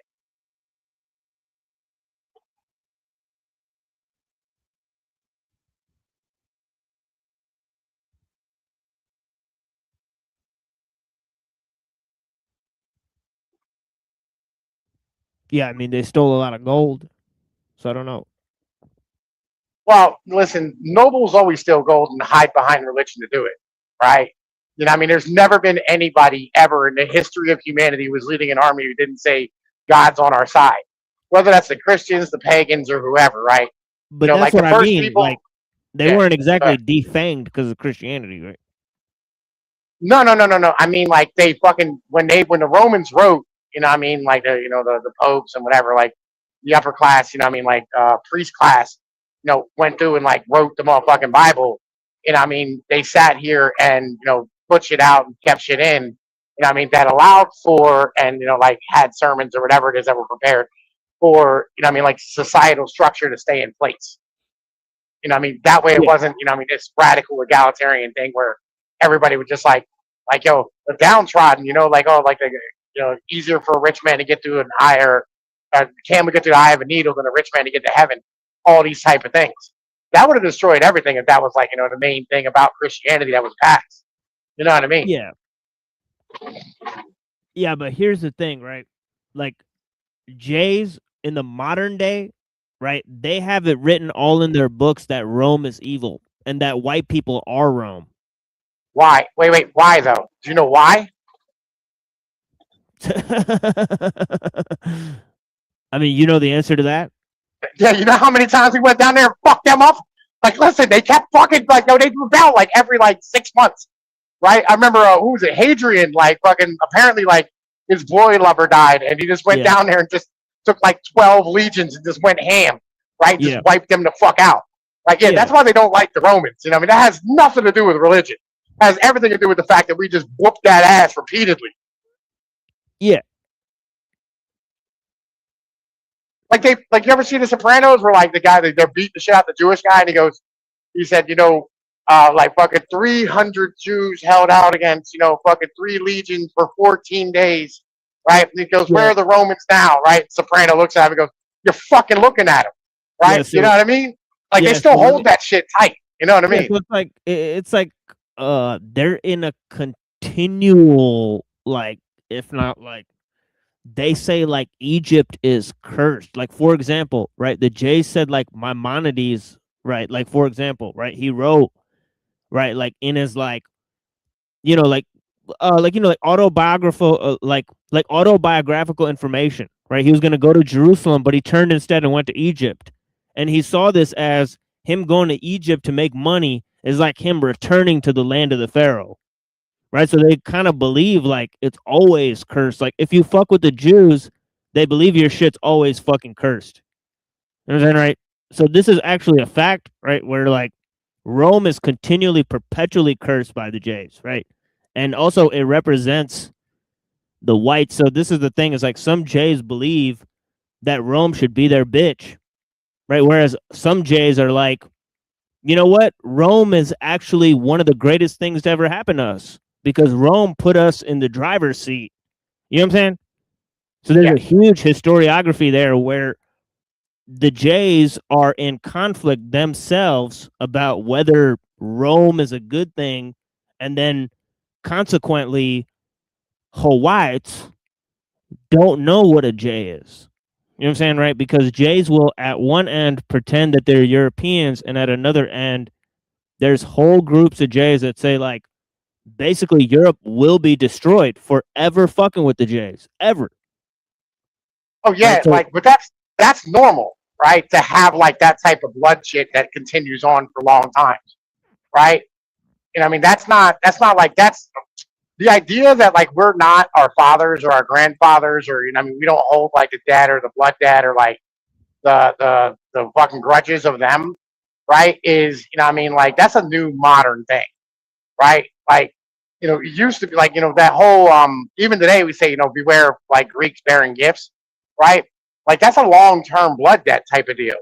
Yeah, I mean they stole a lot of gold. So I don't know. Well, listen, nobles always steal gold and hide behind religion to do it, right? I mean, there's never been anybody ever in the history of humanity who was leading an army who didn't say God's on our side, whether that's the Christians, the pagans, or whoever, right? But that's like what the I first mean. people, Like they weren't exactly defanged because of Christianity, right? No. I mean, like they fucking when the Romans wrote, I mean, like the popes and whatever, like the upper class, I mean, like priest class, went through and like wrote the motherfucking Bible. I mean, they sat here and put shit out and kept shit in. I mean, that allowed for and like had sermons or whatever it is that were prepared for. I mean, like societal structure to stay in place. I mean, that way it wasn't, I mean, this radical egalitarian thing where everybody would just like, yo, the downtrodden, like, oh, like, easier for a rich man to get through an higher, camel get through the eye of a needle than a rich man to get to heaven. All these type of things. That would have destroyed everything if that was like, the main thing about Christianity that was passed. You know what I mean? Yeah. Yeah, but here's the thing, right? Like Jays in the modern day, right? They have it written all in their books that Rome is evil and that white people are Rome. Why? Wait. Why though? Do you know why? I mean, you know the answer to that? Yeah, you know how many times we went down there and fucked them up? Like, listen, they kept fucking like, no, they rebel like every like 6 months, right? I remember who was it? Hadrian, like fucking apparently like his boy lover died, and he just went Yeah. down there and just took like 12 legions and just went ham, right? Just Yeah. wiped them the fuck out. Like, yeah, that's why they don't like the Romans. You know, I mean, that has nothing to do with religion. It has everything to do with the fact that we just whooped that ass repeatedly. Yeah. Like you ever see The Sopranos where like the guy they're beating the shit out the Jewish guy and he said, like fucking 300 Jews held out against, fucking 3 legions for 14 days, right? And he goes, where are the Romans now, right? Soprano looks at him and goes, you're fucking looking at him, right? Yeah, so- you know what I mean? Like Yeah, they still so- hold that shit tight. You know what I Yeah, mean? so it's like they're in a continual, like, if not like, they say like Egypt is cursed. Like, for example, right, the Jay said like Maimonides, right, like, for example, right, he wrote, right, like in his like autobiographical like autobiographical information, right? He was going to go to Jerusalem, but he turned instead and went to Egypt, and he saw this as him going to Egypt to make money is like him returning to the land of the Pharaoh, right? So they kind of believe like it's always cursed. Like if you fuck with the Jews, they believe your shit's always fucking cursed. You know what I'm saying, right? So this is actually a fact, right? Where like Rome is continually, perpetually cursed by the Jays, right? And also it represents the whites. So this is the thing: is like some Jays believe that Rome should be their bitch, right? Whereas some Jays are like, you know what? Rome is actually one of the greatest things to ever happen to us because Rome put us in the driver's seat. You know what I'm saying? So there's a huge historiography there where the Jays are in conflict themselves about whether Rome is a good thing, and then consequently, Hawaiians don't know what a Jay is. You know what I'm saying, right? Because Jays will at one end pretend that they're Europeans, and at another end, there's whole groups of Jays that say like, basically Europe will be destroyed for ever fucking with the Jays, ever. Oh yeah, Right, so- like, but that's normal, right? To have like that type of blood shit that continues on for long times, right? You know, I mean, that's not like that's the idea that like we're not our fathers or our grandfathers or I mean, we don't hold like the debt or the blood debt or like the fucking grudges of them, right? Is I mean, like that's a new modern thing, right? Like, it used to be like, that whole even today we say, beware of like Greeks bearing gifts, right? Like that's a long-term blood debt type of deal,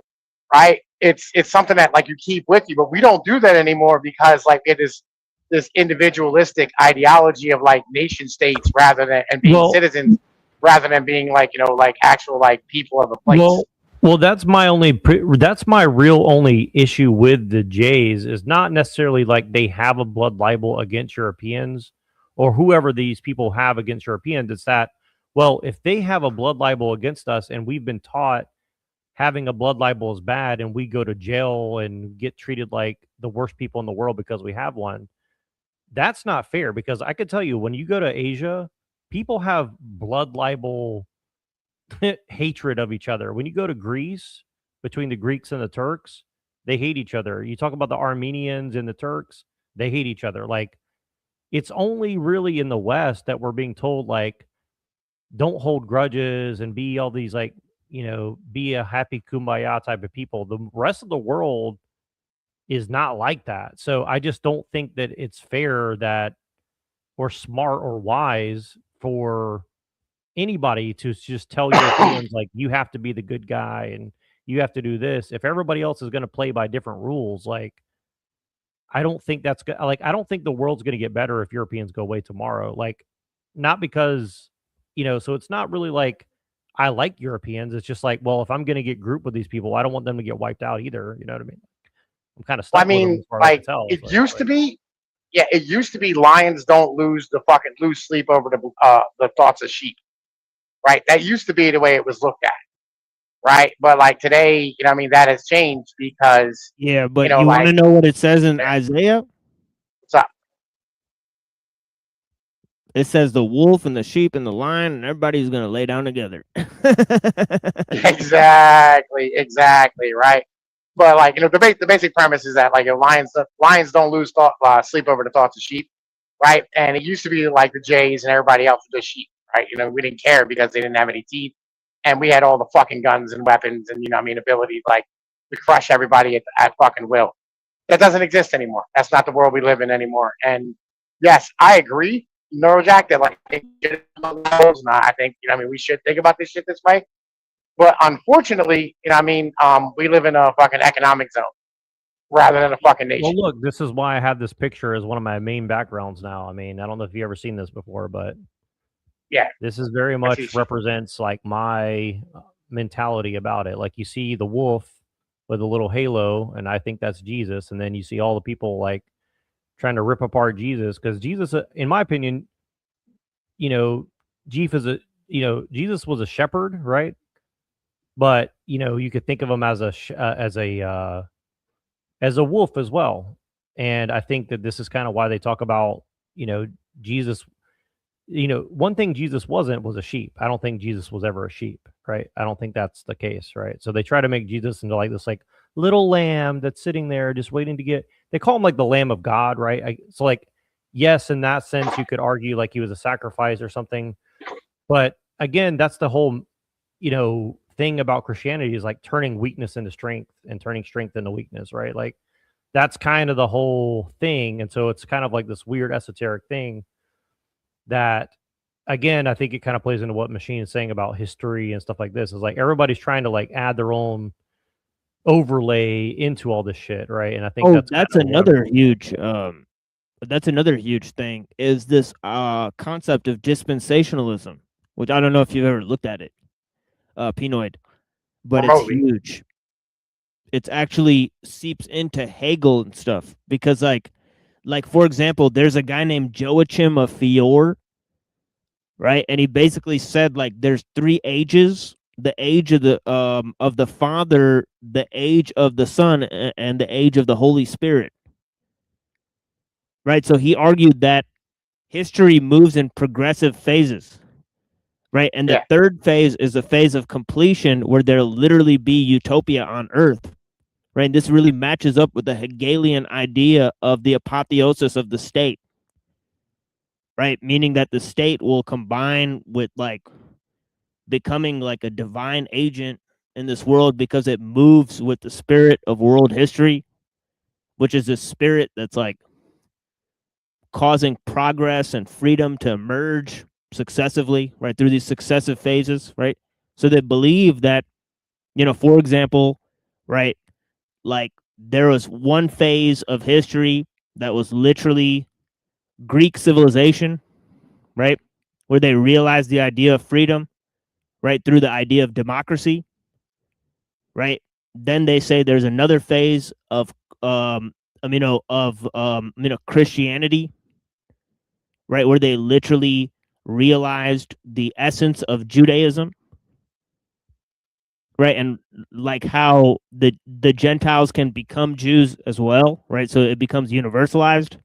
right? It's something that like you keep with you, but we don't do that anymore because like it is this individualistic ideology of like nation states rather than and being citizens rather than being like like actual like people of a place. Well, that's my that's my real only issue with the Jays is not necessarily like they have a blood libel against Europeans or whoever these people have against Europeans. It's that, well, if they have a blood libel against us and we've been taught having a blood libel is bad and we go to jail and get treated like the worst people in the world because we have one, that's not fair. Because I could tell you, when you go to Asia, people have blood libel hatred of each other. When you go to Greece, between the Greeks and the Turks, they hate each other. You talk about the Armenians and the Turks, they hate each other. Like, it's only really in the West that we're being told, like, don't hold grudges and be all these, like, be a happy kumbaya type of people. The rest of the world is not like that. So I just don't think that it's fair that, or smart or wise for anybody to just tell Europeans like you have to be the good guy and you have to do this. If everybody else is going to play by different rules, like I don't think that's good. Like I don't think the world's going to get better if Europeans go away tomorrow. Like not because so it's not really like I like Europeans. It's just like, well, if I'm going to get grouped with these people, I don't want them to get wiped out either. You know what I mean? I'm kind of stuck. I mean, like it used to be. Yeah, it used to be lions don't lose sleep over the thoughts of sheep. Right, that used to be the way it was looked at, right? But like today, you know, what I mean, that has changed because, Yeah, you but know, you want to like, know what it says in Isaiah? what's up? It says the wolf and the sheep and the lion and everybody's gonna lay down together. Exactly, right. But like, you know, the basic premise is that like, lions don't lose sleep over the thoughts of sheep, right? And it used to be like the jays and everybody else was just sheep, right? You know, we didn't care because they didn't have any teeth, and we had all the fucking guns and weapons and, you know, what I mean, ability like to crush everybody at fucking will. That doesn't exist anymore. That's not the world we live in anymore. And yes, I agree, Neurojack, that like I think, you know, what I mean, we should think about this shit this way. But unfortunately, you know, what I mean, we live in a fucking economic zone rather than a fucking Well, nation. look, this is why I have this picture as one of my main backgrounds now. I mean, I don't know if you've ever seen this before, but Yeah, this is very I see much shit. represents like my mentality about it. Like you see the wolf with a little halo, and I think that's Jesus. And then you see all the people like trying to rip apart Jesus because Jesus, in my opinion, you know, Jesus was a shepherd, right? But you know, you could think of him as as a wolf as well. And I think that this is kind of why they talk about, you know, Jesus. You know, one thing Jesus wasn't was a sheep. I don't think Jesus was ever a sheep, right? I don't think that's the case, right? So they try to make Jesus into like this like little lamb that's sitting there just waiting to get. They call him like the Lamb of God, right? So like, yes, in that sense, you could argue like he was a sacrifice or something. But again, that's the whole, you know, thing about Christianity is like turning weakness into strength and turning strength into weakness, right? Like that's kind of the whole thing. And so it's kind of like this weird esoteric thing that, again, I think it kind of plays into what Machine is saying about history and stuff like this. Is like everybody's trying to like add their own overlay into all this shit, right? And I think Oh, that's kind that's of what another huge that's another huge thing is this concept of dispensationalism, which I don't know if you've ever looked at it, Pinoid, but it's Remotely. huge. It's actually seeps into Hegel and stuff because like for example, there's a guy named Joachim of Fior, right? And he basically said like there's three ages: the age of the Father, the age of the Son, and the age of the Holy Spirit. Right? So he argued that history moves in progressive phases. Right? And the Yeah. third phase is a phase of completion where there'll literally be utopia on earth. Right? And this really matches up with the Hegelian idea of the apotheosis of the state. Right? Meaning that the state will combine with like becoming like a divine agent in this world because it moves with the spirit of world history, which is a spirit that's like causing progress and freedom to emerge successively, right, through these successive phases, right? So they believe that, you know, for example, right, like there was one phase of history that was literally Greek civilization, right, where they realized the idea of freedom, right, through the idea of democracy, right? Then they say there's another phase of Christianity, right, where they literally realized the essence of Judaism, right, and like how the Gentiles can become Jews as well, right? So it becomes universalized,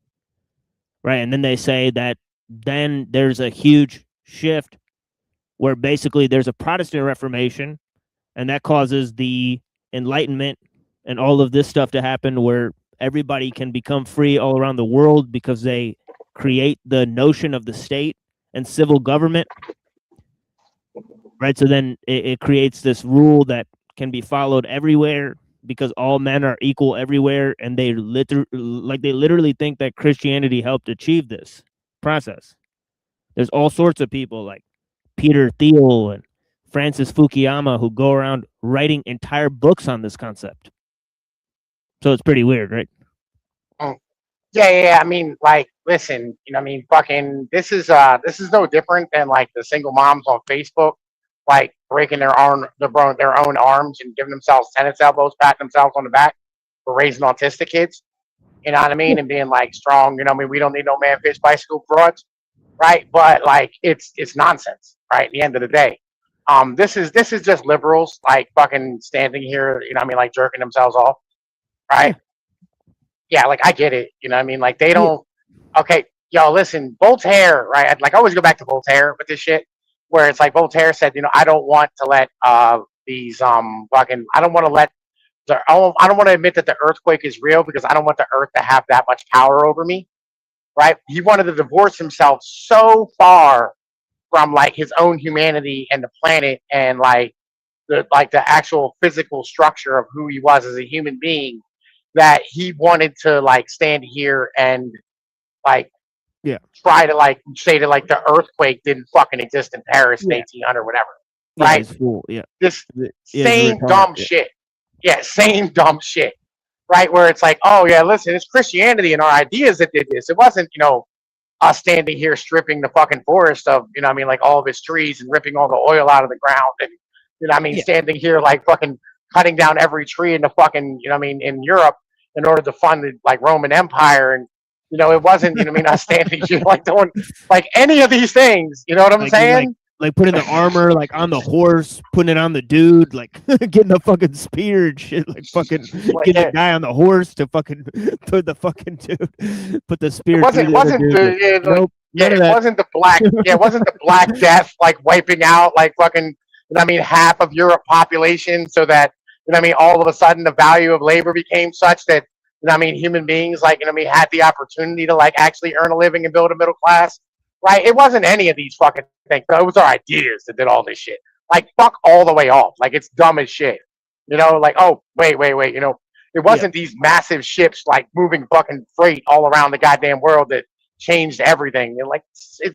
right? And then they say that then there's a huge shift where basically there's a Protestant Reformation, and that causes the Enlightenment and all of this stuff to happen where everybody can become free all around the world because they create the notion of the state and civil government, right? So then it creates this rule that can be followed everywhere because all men are equal everywhere, and they literally think that Christianity helped achieve this process. There's all sorts of people like Peter Thiel and Francis Fukuyama who go around writing entire books on this concept. So it's pretty weird, right? Yeah. I mean, like, listen, you know, I mean, fucking, this is no different than like the single moms on Facebook, like breaking their own arms and giving themselves tennis elbows, patting themselves on the back for raising autistic kids. You know what I mean? And being like strong. You know, what I mean, we don't need no man fish bicycle broads, right? But like, it's nonsense, right? At the end of the day, This is just liberals like fucking standing here, you know what I mean, like jerking themselves off, right? Yeah, like I get it, you know what I mean? Like they don't. Okay, yo, listen, Voltaire, right? Like I always go back to Voltaire with this shit, where it's like Voltaire said, you know, I don't want to let these fucking, I don't want to let I don't want to admit that the earthquake is real because I don't want the earth to have that much power over me, right? He wanted to divorce himself so far from like his own humanity and the planet and like the actual physical structure of who he was as a human being that he wanted to like stand here and like try to like say that like the earthquake didn't fucking exist in Paris in 1800 whatever, right? It's full. Yeah. This It's same retarded, dumb shit. Yeah, same dumb shit. Right? Where it's like, oh yeah, listen, it's Christianity and our ideas that did this. It wasn't, you know, us standing here stripping the fucking forest of, you know what I mean, like all of its trees and ripping all the oil out of the ground and, you know what I mean, standing here like fucking cutting down every tree in the fucking, you know what I mean, in Europe in order to fund the like Roman Empire. And, you know, it wasn't, you know what I mean, us standing here like doing like any of these things, you know what I'm saying? Like putting the armor like on the horse, putting it on the dude, like getting the fucking spear and shit, like fucking getting the guy on the horse to fucking put the fucking dude, put the spear. It wasn't it wasn't the black it wasn't the Black Death like wiping out like fucking, you know what I mean, half of Europe population so that, you know what I mean, all of a sudden the value of labor became such that, you know what I mean, human beings like, you know what I mean, had the opportunity to like actually earn a living and build a middle class. Right? It wasn't any of these fucking things. It was our ideas that did all this shit. Like, fuck all the way off. Like, it's dumb as shit. You know, like, oh, wait. You know, it wasn't these massive ships, like, moving fucking freight all around the goddamn world that changed everything. And, like,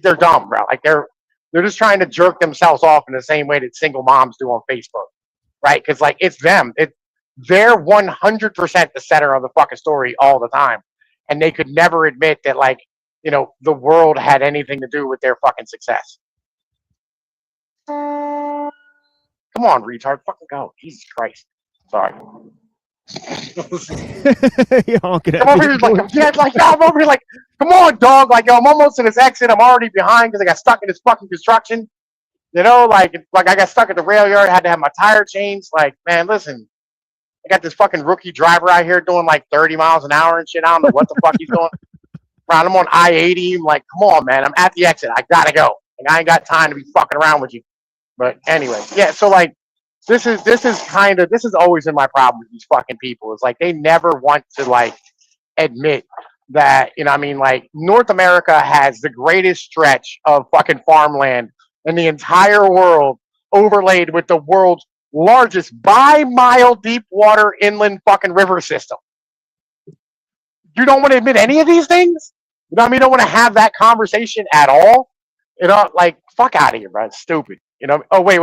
they're dumb, bro. Like, they're just trying to jerk themselves off in the same way that single moms do on Facebook. Right? Because, like, it's them. They're 100% the center of the fucking story all the time. And they could never admit that, like, you know, the world had anything to do with their fucking success. Come on, retard. Fucking go. Jesus Christ. Sorry. Come over here I'm over here like, come on, dog. Like, yo, I'm almost in this exit. I'm already behind because I got stuck in this fucking construction. You know, like I got stuck at the rail yard. Had to have my tire changed. Like, man, listen. I got this fucking rookie driver out here doing like 30 miles an hour and shit. I don't know what the fuck he's doing. I'm on I-80. I'm like, come on, man. I'm at the exit. I gotta go. Like, I ain't got time to be fucking around with you. But anyway, yeah. So like, this is always been my problem with these fucking people. It's like they never want to like admit that, you know what I mean, like North America has the greatest stretch of fucking farmland in the entire world, overlaid with the world's largest bi-mile deep water inland fucking river system. You don't want to admit any of these things? You know what I mean? You don't want to have that conversation at all? You know, like, fuck out of here, bro. It's stupid. You know? Oh, wait.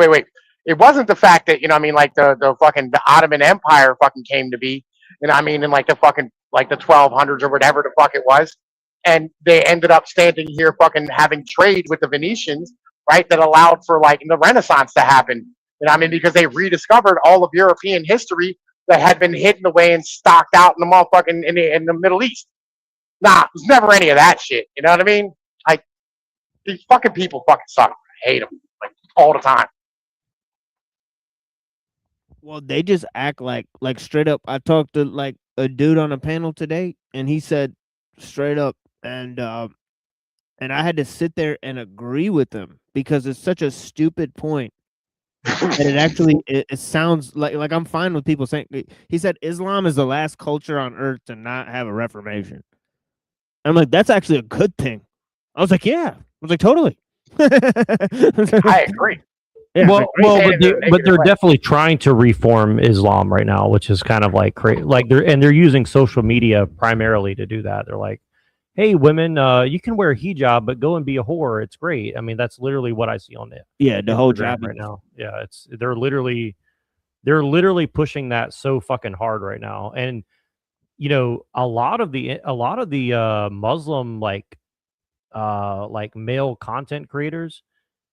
It wasn't the fact that, you know what I mean, like the Ottoman Empire fucking came to be, you know what I mean, in like the fucking, like the 1200s or whatever the fuck it was. And they ended up standing here fucking having trade with the Venetians, right? That allowed for like the Renaissance to happen. You know what I mean? Because they rediscovered all of European history that had been hidden away and stocked out in the motherfucking in the Middle East. Nah, there's never any of that shit. You know what I mean? Like, these fucking people fucking suck. I hate them like all the time. Well, they just act like straight up. I talked to like a dude on a panel today, and he said straight up, and I had to sit there and agree with him because it's such a stupid point. And it actually it sounds like I'm fine with people saying. He said Islam is the last culture on earth to not have a reformation. I'm like, that's actually a good thing. I was like, yeah. I was like, totally. I agree. Yeah, but they're definitely trying to reform Islam right now, which is kind of like crazy. Like they're using social media primarily to do that. They're like, hey, women, you can wear a hijab, but go and be a whore. It's great. I mean, that's literally what I see on the whole job right now. Yeah, they're literally pushing that so fucking hard right now. And you know, a lot of the Muslim like male content creators,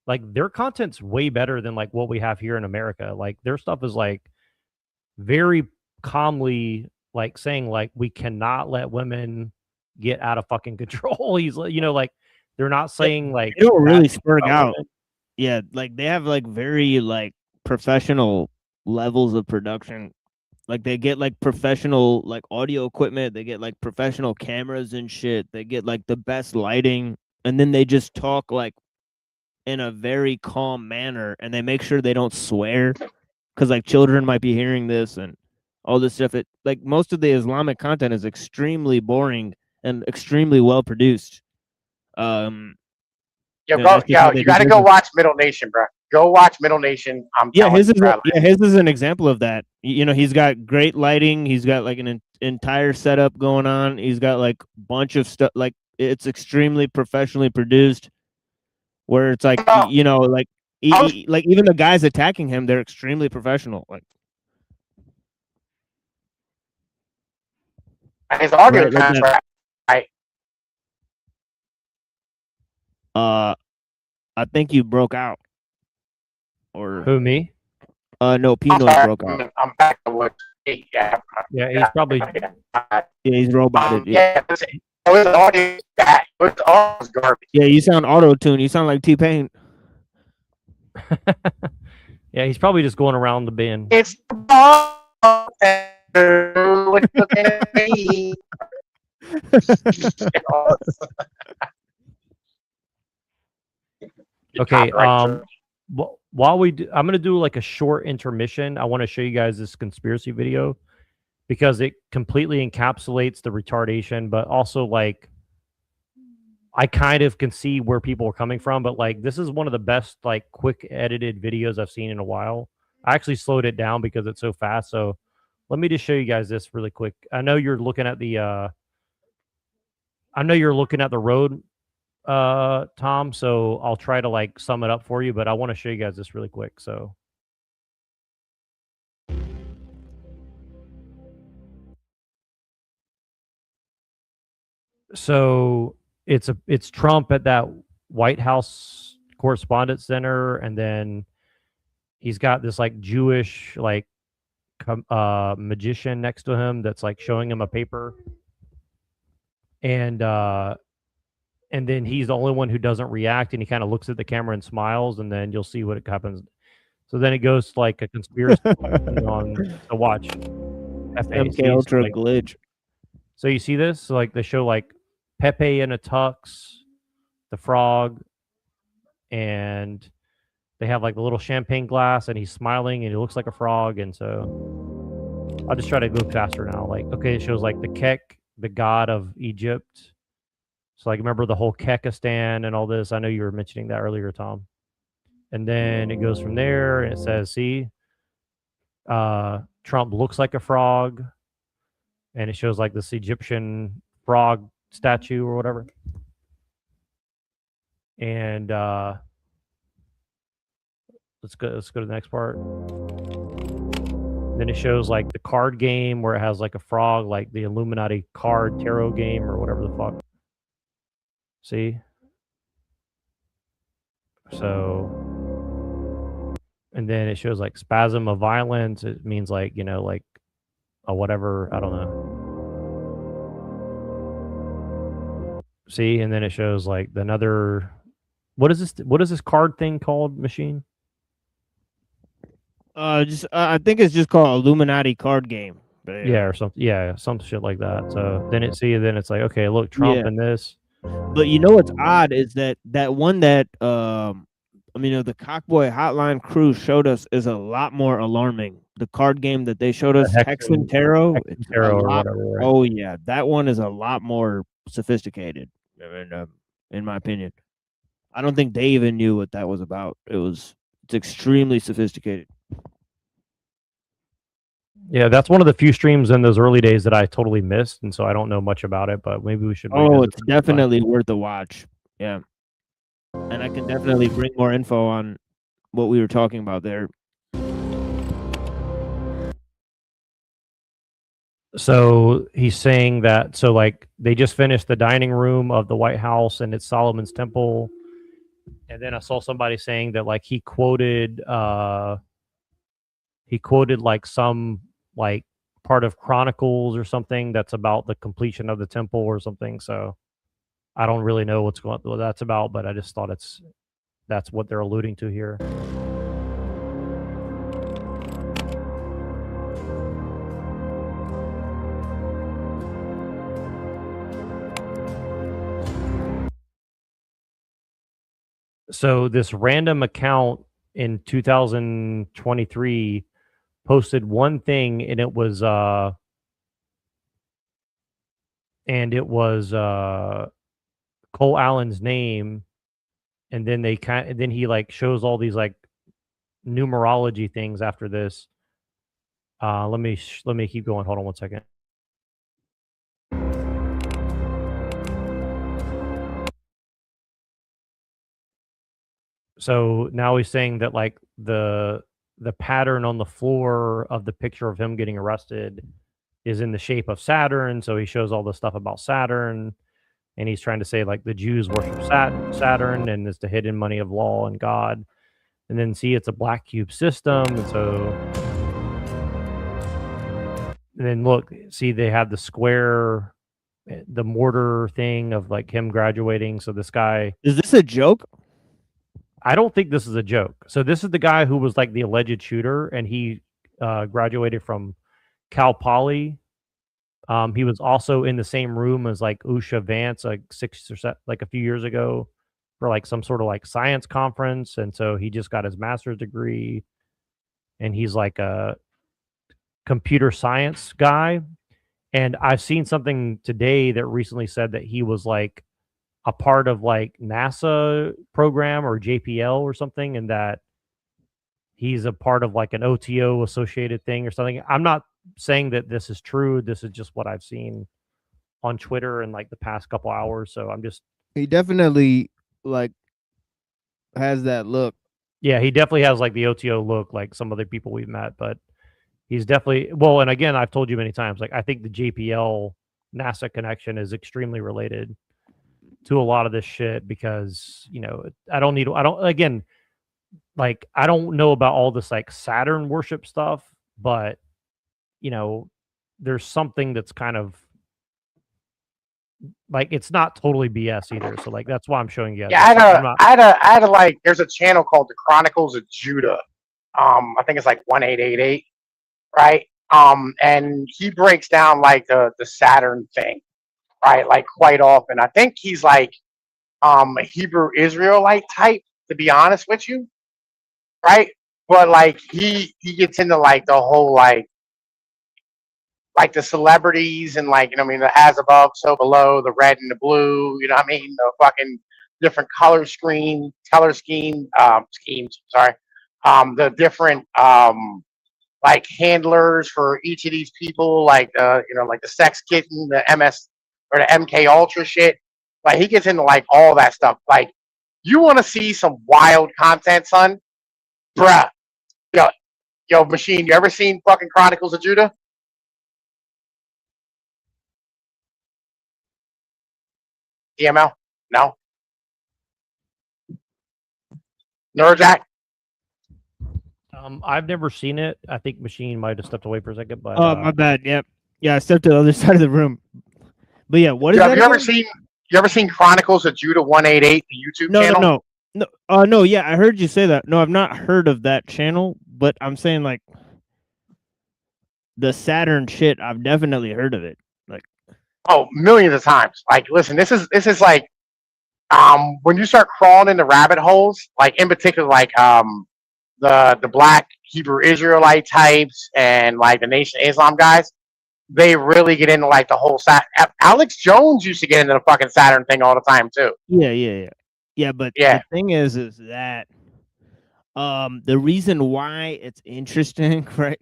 like their content's way better than like what we have here in America. Like their stuff is like very calmly like saying like we cannot let women get out of fucking control. He's like, you know, like they're not saying like they don't really spurting out. Yeah, like they have like very like professional levels of production. Like they get like professional like audio equipment, they get like professional cameras and shit. They get like the best lighting, and then they just talk like in a very calm manner, and they make sure they don't swear because like children might be hearing this and all this stuff. It like most of the Islamic content is extremely boring and extremely well produced. Yo, Yeah, go, that's just how yo, they you do got to go business. watch Middle Nation, bro. Go watch Middle Nation. I'm Yeah, telling you, bro. his is an example of that. You know, he's got great lighting. He's got like an entire setup going on. He's got like a bunch of stuff. Like it's extremely professionally produced. Where it's like you know, like like even the guys attacking him, they're extremely professional. Like his audio right, like sounds that. right. I think you broke out. Or Who, me? No, Pinoy broke out. I'm back to what. Yeah, Yeah, he's probably. Yeah, he's roboted. yeah, it was audio. It was garbage. Yeah, you sound auto tune. You sound like T-Pain. Yeah, he's probably just going around the bend. It's look at me. Okay. While we do, I'm gonna do like a short intermission. I want to show you guys this conspiracy video because it completely encapsulates the retardation, but also like I kind of can see where people are coming from. But like this is one of the best like quick edited videos I've seen in a while. I actually slowed it down because it's so fast. So let me just show you guys this really quick. I know you're looking at the road, Tom, so I'll try to like sum it up for you, but I want to show you guys this really quick. So it's Trump at that White House Correspondence Center, and then he's got this like Jewish like magician next to him that's like showing him a paper, and then he's the only one who doesn't react, and he kind of looks at the camera and smiles, and then you'll see what happens. So then it goes to like a conspiracy on to watch. MK Ultra like, glitch. So you see this? So like they show like Pepe in a tux, the frog, and they have like the little champagne glass, and he's smiling, and he looks like a frog. And so I'll just try to go faster now. Like, okay, it shows like the Kek, the god of Egypt. So like remember the whole Kekistan and all this. I know you were mentioning that earlier, Tom. And then it goes from there, and it says, see, Trump looks like a frog, and it shows like this Egyptian frog statue or whatever. And let's go to the next part. Then it shows like the card game where it has like a frog, like the Illuminati card tarot game or whatever the fuck. See? So, and then it shows like spasm of violence. It means like, you know, like a whatever, I don't know. See, and then it shows like another. What is this card thing called, machine? I think it's just called Illuminati card game. But Yeah, or something. Yeah, some shit like that. So then it's like, okay, look, Trump and this. But you know what's odd is that one that the Cockboy Hotline crew showed us is a lot more alarming. The card game that they showed us, Hexen Tarot, it's Tarot a or lot, whatever, right? Oh yeah, that one is a lot more sophisticated, in my opinion. I don't think they even knew what that was about. It's extremely sophisticated. Yeah, that's one of the few streams in those early days that I totally missed, and so I don't know much about it. But maybe we should. Oh, it's definitely worth a watch. Yeah, and I can definitely bring more info on what we were talking about there. So he's saying that. So like they just finished the dining room of the White House, and it's Solomon's Temple. And then I saw somebody saying that like he quoted like some like part of Chronicles or something that's about the completion of the temple or something. So I don't really know what that's about, but I just thought that's what they're alluding to here. So this random account in 2023 posted one thing, and it was Cole Allen's name, and then then he like shows all these like numerology things after this. Let me keep going. Hold on one second. So now he's saying that like the pattern on the floor of the picture of him getting arrested is in the shape of Saturn. So he shows all the stuff about Saturn, and he's trying to say like the Jews worship Saturn, and it's the hidden money of law and God. And then see, it's a black cube system, and so and then look, see, they have the square, the mortar thing of like him graduating. So this guy, Is this a joke? I don't think this is a joke. So this is the guy who was like the alleged shooter, and he graduated from Cal Poly. He was also in the same room as like Usha Vance, like a few years ago, for like some sort of like science conference, and so he just got his master's degree, and he's like a computer science guy. And I've seen something today that recently said that he was like a part of like NASA program or JPL or something, and that he's a part of like an OTO associated thing or something. I'm not saying that this is true. This is just what I've seen on Twitter in like the past couple hours. So I'm just, He definitely like has that look. yeah, he definitely has like the OTO look, like some other people we've met, but he's definitely, well, and again, I've told you many times, like I think the JPL NASA connection is extremely related to a lot of this shit, because I don't again, like I don't know about all this like Saturn worship stuff, but there's something that's kind of like, it's not totally BS either. So like that's why I'm showing you guys. Yeah, I had a like, there's a channel called the Chronicles of Judah. I think it's like 1888, right? And he breaks down like the Saturn thing, right? Like quite often. I think he's like a Hebrew Israelite type, to be honest with you, right? But like he gets into like the whole like the celebrities and like, I mean, the as above, so below, the red and the blue, you know what I mean? The fucking different color schemes, sorry. The different like handlers for each of these people, like like the sex kitten, the MS or the MK Ultra shit. Like he gets into like all that stuff. Like, you want to see some wild content, son? Bruh. Yo, Machine, you ever seen fucking Chronicles of Judah? EML? No? Nerdjack? I've never seen it. I think Machine might have stepped away for a second, but Oh, my bad. Yep. Yeah, I stepped to the other side of the room. But yeah, what is that? You ever seen Chronicles of Judah 188, the YouTube channel? No. Yeah, I heard you say that. No, I've not heard of that channel, but I'm saying like the Saturn shit. I've definitely heard of it. Like, oh, millions of times. Like, listen, this is like, when you start crawling into rabbit holes, like in particular, like the black Hebrew Israelite types and like the Nation of Islam guys, they really get into like the whole Alex Jones used to get into the fucking Saturn thing all the time too. Yeah. But the thing is that the reason why it's interesting, right,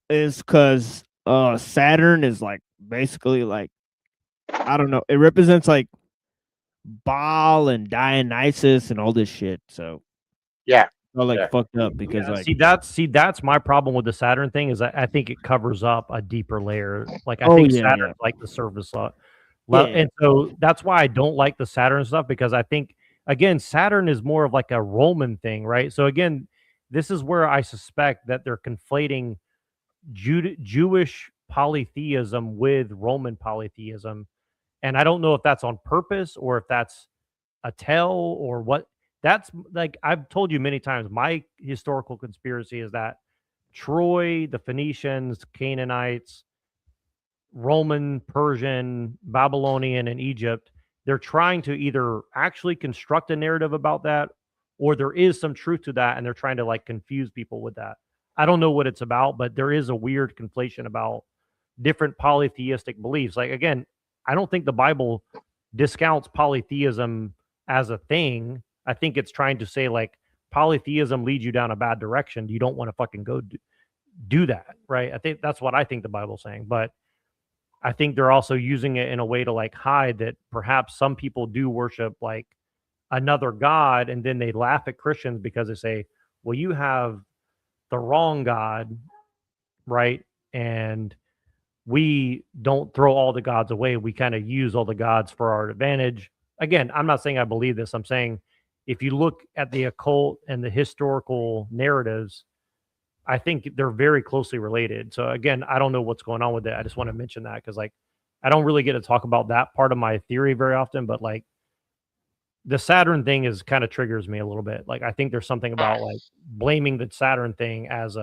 is because Saturn is like basically like, I don't know, it represents like Baal and Dionysus and all this shit. So all like fucked up because that's my problem with the Saturn thing, is I think it covers up a deeper layer. Like I think Saturn's like the surface and so that's why I don't like the Saturn stuff, because I think, again, Saturn is more of like a Roman thing, right? So again, this is where I suspect that they're conflating Jewish polytheism with Roman polytheism, and I don't know if that's on purpose or if that's a tell or what. That's like I've told you many times. My historical conspiracy is that Troy, the Phoenicians, Canaanites, Roman, Persian, Babylonian, and Egypt, they're trying to either actually construct a narrative about that or there is some truth to that and they're trying to like confuse people with that. I don't know what it's about, but there is a weird conflation about different polytheistic beliefs. Like, again, I don't think the Bible discounts polytheism as a thing. I think it's trying to say, like, polytheism leads you down a bad direction. You don't want to fucking go do that, right? I think that's what I think the Bible's saying. But I think they're also using it in a way to like hide that perhaps some people do worship like another God and then they laugh at Christians because they say, well, you have the wrong God, right? And we don't throw all the gods away. We kind of use all the gods for our advantage. Again, I'm not saying I believe this. I'm saying if you look at the occult and the historical narratives, I think they're very closely related. So again, I don't know what's going on with it. I just want to mention that because like I don't really get to talk about that part of my theory very often, but like the Saturn thing is kind of triggers me a little bit. Like I think there's something about like blaming the Saturn thing as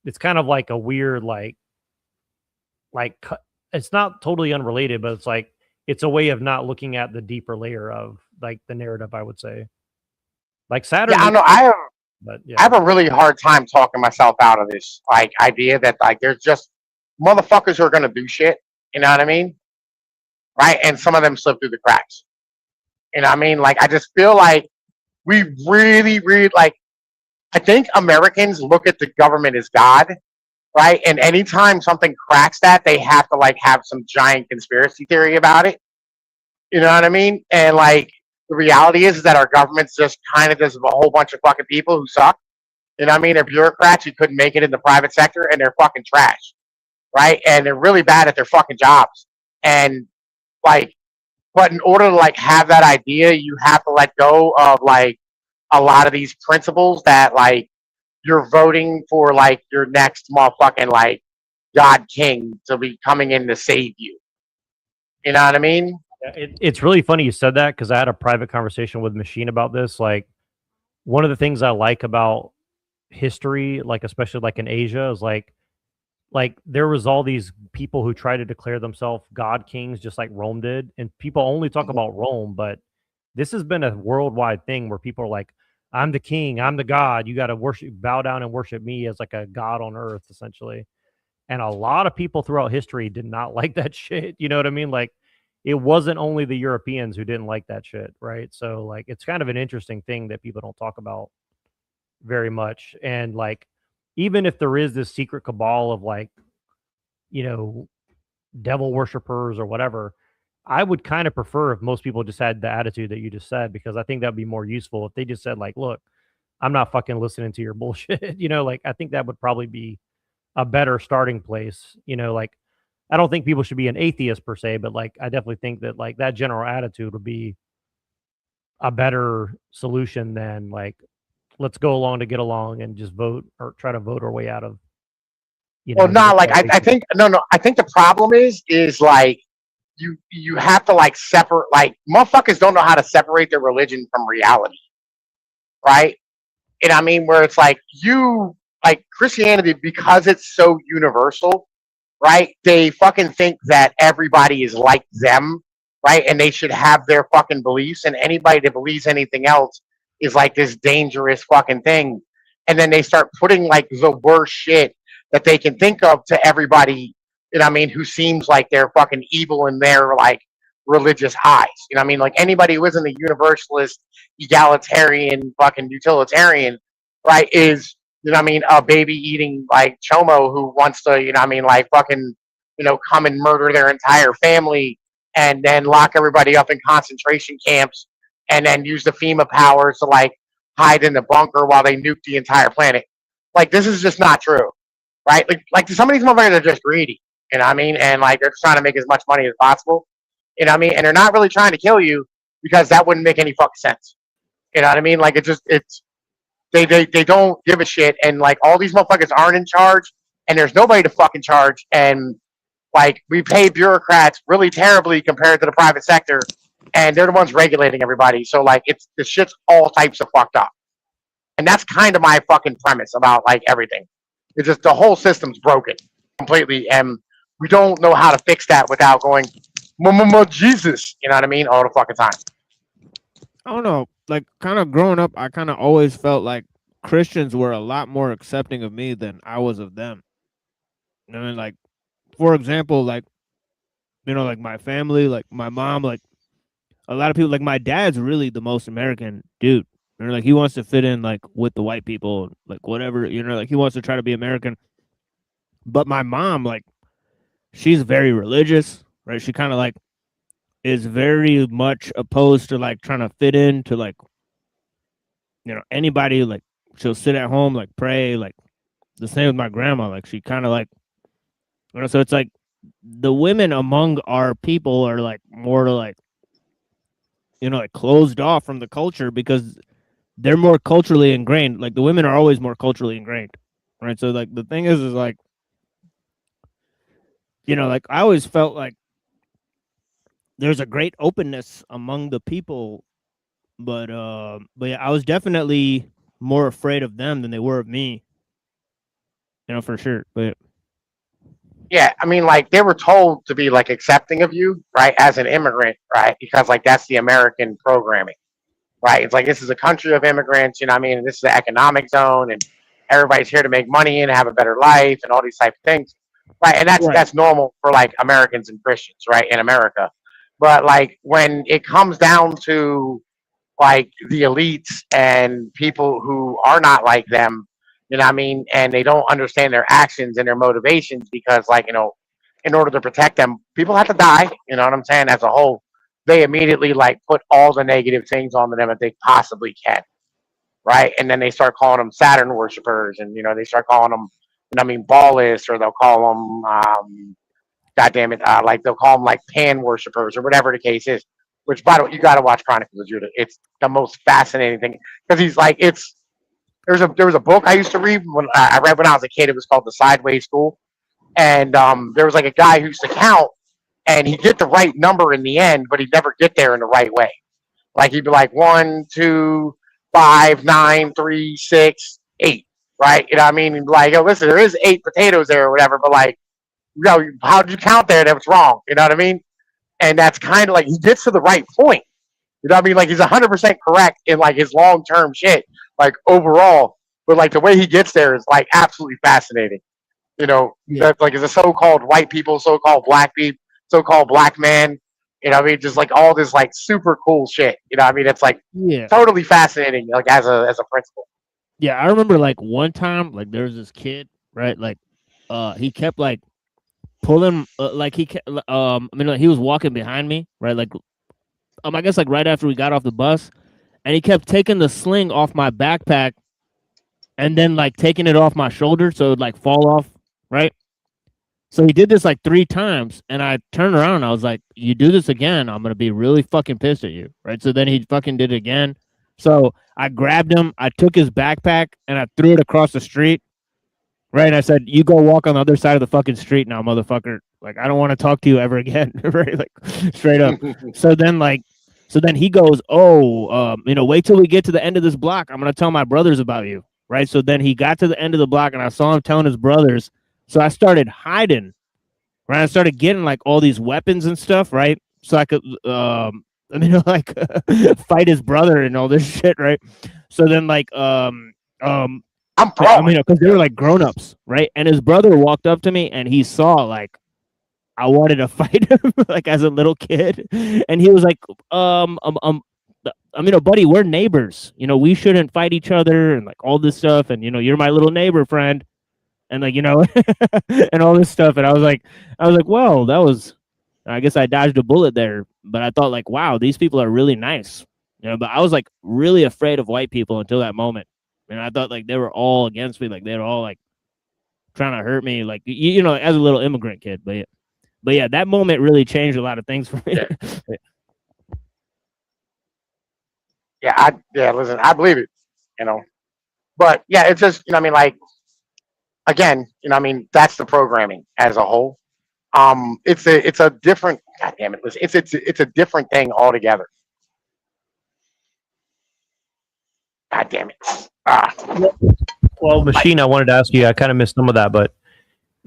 it's kind of like a weird like it's not totally unrelated, but it's like it's a way of not looking at the deeper layer of like the narrative, I would say. Like Saturn. Yeah, I know. I have a really hard time talking myself out of this like idea that like there's just motherfuckers who are gonna do shit. You know what I mean? Right? And some of them slip through the cracks. You know what I mean? Like I just feel like we really like I think Americans look at the government as God, right? And anytime something cracks that, they have to like have some giant conspiracy theory about it. You know what I mean? And like the reality is that our government's just kind of just a whole bunch of fucking people who suck. You know what I mean? They're bureaucrats who couldn't make it in the private sector and they're fucking trash, right? And they're really bad at their fucking jobs. And like, but in order to like have that idea, you have to let go of like a lot of these principles that like you're voting for like your next motherfucking like God King to be coming in to save you. You know what I mean? It's really funny you said that because I had a private conversation with Machine about this. Like, one of the things I like about history, like especially like in Asia, is like there was all these people who tried to declare themselves God kings, just like Rome did, and people only talk about Rome, but this has been a worldwide thing where people are like, "I'm the king, I'm the God. You got to worship, bow down, and worship me as like a god on earth, essentially." And a lot of people throughout history did not like that shit. You know what I mean? Like it wasn't only the Europeans who didn't like that shit, right? So like it's kind of an interesting thing that people don't talk about very much. And like even if there is this secret cabal of like, you know, devil worshippers or whatever, I would kind of prefer if most people just had the attitude that you just said, because I think that'd be more useful if they just said like, look, I'm not fucking listening to your bullshit. You know, like I think that would probably be a better starting place. You know, like I don't think people should be an atheist per se, but like I definitely think that like that general attitude would be a better solution than like let's go along to get along and just vote or try to vote our way out of Well, not like I think no. I think the problem is like you have to like separate like motherfuckers don't know how to separate their religion from reality, right? And I mean where it's like you like Christianity because it's so universal, right? They fucking think that everybody is like them, right? And they should have their fucking beliefs, and anybody that believes anything else is like this dangerous fucking thing. And then they start putting like the worst shit that they can think of to everybody, you know what I mean, who seems like they're fucking evil in their like religious eyes. You know what I mean? Like anybody who isn't a universalist, egalitarian, fucking utilitarian, right, is you know what I mean, a baby eating like chomo who wants to, you know what I mean, like fucking, you know, come and murder their entire family and then lock everybody up in concentration camps and then use the FEMA powers to like hide in the bunker while they nuke the entire planet. Like this is just not true, right? Like some of these motherfuckers are just greedy, you know what I mean? And like they're just trying to make as much money as possible, you know what I mean? And they're not really trying to kill you because that wouldn't make any fucking sense. You know what I mean? Like it's they don't give a shit, and like all these motherfuckers aren't in charge, and there's nobody to fucking charge, and like we pay bureaucrats really terribly compared to the private sector, and they're the ones regulating everybody. So like, it's the shit's all types of fucked up, and that's kind of my fucking premise about like everything. It's just the whole system's broken completely, and we don't know how to fix that without going, Jesus, you know what I mean, all the fucking time. I don't know. Like, kind of growing up, I kind of always felt like Christians were a lot more accepting of me than I was of them. You know what I mean? Like, for example, like, you know, like my family, like my mom, like a lot of people, like my dad's really the most American dude. You know, like he wants to fit in like with the white people, like whatever, you know, like he wants to try to be American. But my mom, like, she's very religious, right? She kind of like is very much opposed to like trying to fit into like, you know, anybody. Like she'll sit at home, like pray, like the same with my grandma. Like she kind of like, you know, so it's like the women among our people are like more like, you know, like closed off from the culture because they're more culturally ingrained. Like the women are always more culturally ingrained, right? So like the thing is like, you know, like I always felt like there's a great openness among the people, but yeah, I was definitely more afraid of them than they were of me, you know, for sure. But Yeah, I mean, like they were told to be like accepting of you, right, as an immigrant, right, because like that's the American programming, right? It's like this is a country of immigrants, you know what I mean? And this is an economic zone, and everybody's here to make money and have a better life and all these type of things, right? And that's right, that's normal for like Americans and Christians, right, in America. But like when it comes down to like the elites and people who are not like them, you know what I mean? And they don't understand their actions and their motivations because, like, you know, in order to protect them, people have to die, you know what I'm saying? As a whole, they immediately like put all the negative things on them that they possibly can, right? And then they start calling them Saturn worshipers, and you know, they start calling them, you know, what I mean, ballists, or they'll call them God damn it, like they'll call them like pan worshippers or whatever the case is. Which, by the way, you got to watch Chronicles of Judah. It's the most fascinating thing because he's like, it's there was a book I used to read when I read when I was a kid. It was called The Sideways School, and there was like a guy who used to count, and he'd get the right number in the end, but he'd never get there in the right way. Like he'd be like 1, 2, 5, 9, 3, 6, 8, right? You know what I mean? Like, oh, listen, there is 8 potatoes there or whatever, but like, you know, how'd you count there? That was wrong. You know what I mean? And that's kind of like he gets to the right point. You know what I mean? Like he's 100% correct in like his long term shit, like overall. But like the way he gets there is like absolutely fascinating. You know, yeah, that's like as a so-called white people, so-called black people, so-called black man. You know what I mean? Just like all this like super cool shit. You know what I mean? It's like yeah, totally fascinating. Like as a principle. yeah. I remember like one time, like there was this kid, right? Like, he kept like pulling, like I mean, like he was walking behind me, right? Like, I guess like right after we got off the bus, and he kept taking the sling off my backpack and then like taking it off my shoulder so it would like fall off, right? So he did this like 3 times, and I turned around and I was like, "You do this again, I'm gonna be really fucking pissed at you," right? So then he fucking did it again. So I grabbed him, I took his backpack, and I threw it across the street, right? And I said, "You go walk on the other side of the fucking street now, motherfucker. Like I don't want to talk to you ever again," right? Like straight up. So then like, so then he goes, "Oh, you know, wait till we get to the end of this block. I'm gonna tell my brothers about you." Right. So then he got to the end of the block, and I saw him telling his brothers. So I started hiding, right? I started getting like all these weapons and stuff, right? So I could, I mean, like fight his brother and all this shit, right? So then, like, I'm I mean, pro. because they were like grown ups, right? And his brother walked up to me and he saw like I wanted to fight him, like as a little kid, and he was like, I mean, buddy, we're neighbors. You know, we shouldn't fight each other and like all this stuff. And you know, you're my little neighbor friend, and like you know, and all this stuff. And I was like, well, that was, I guess I dodged a bullet there. But I thought like, wow, these people are really nice. You know, but I was like really afraid of white people until that moment, and I thought like they were all against me, like they were all like trying to hurt me, like you know, as a little immigrant kid. But yeah, that moment really changed a lot of things for me. Yeah. Yeah, listen, I believe it. You know, but yeah, it's just you know, what I mean, like again, you know, what I mean, that's the programming as a whole. It's a different. God damn it! It's a different thing altogether. God damn it! Well, Machine, I wanted to ask you. I kind of missed some of that, but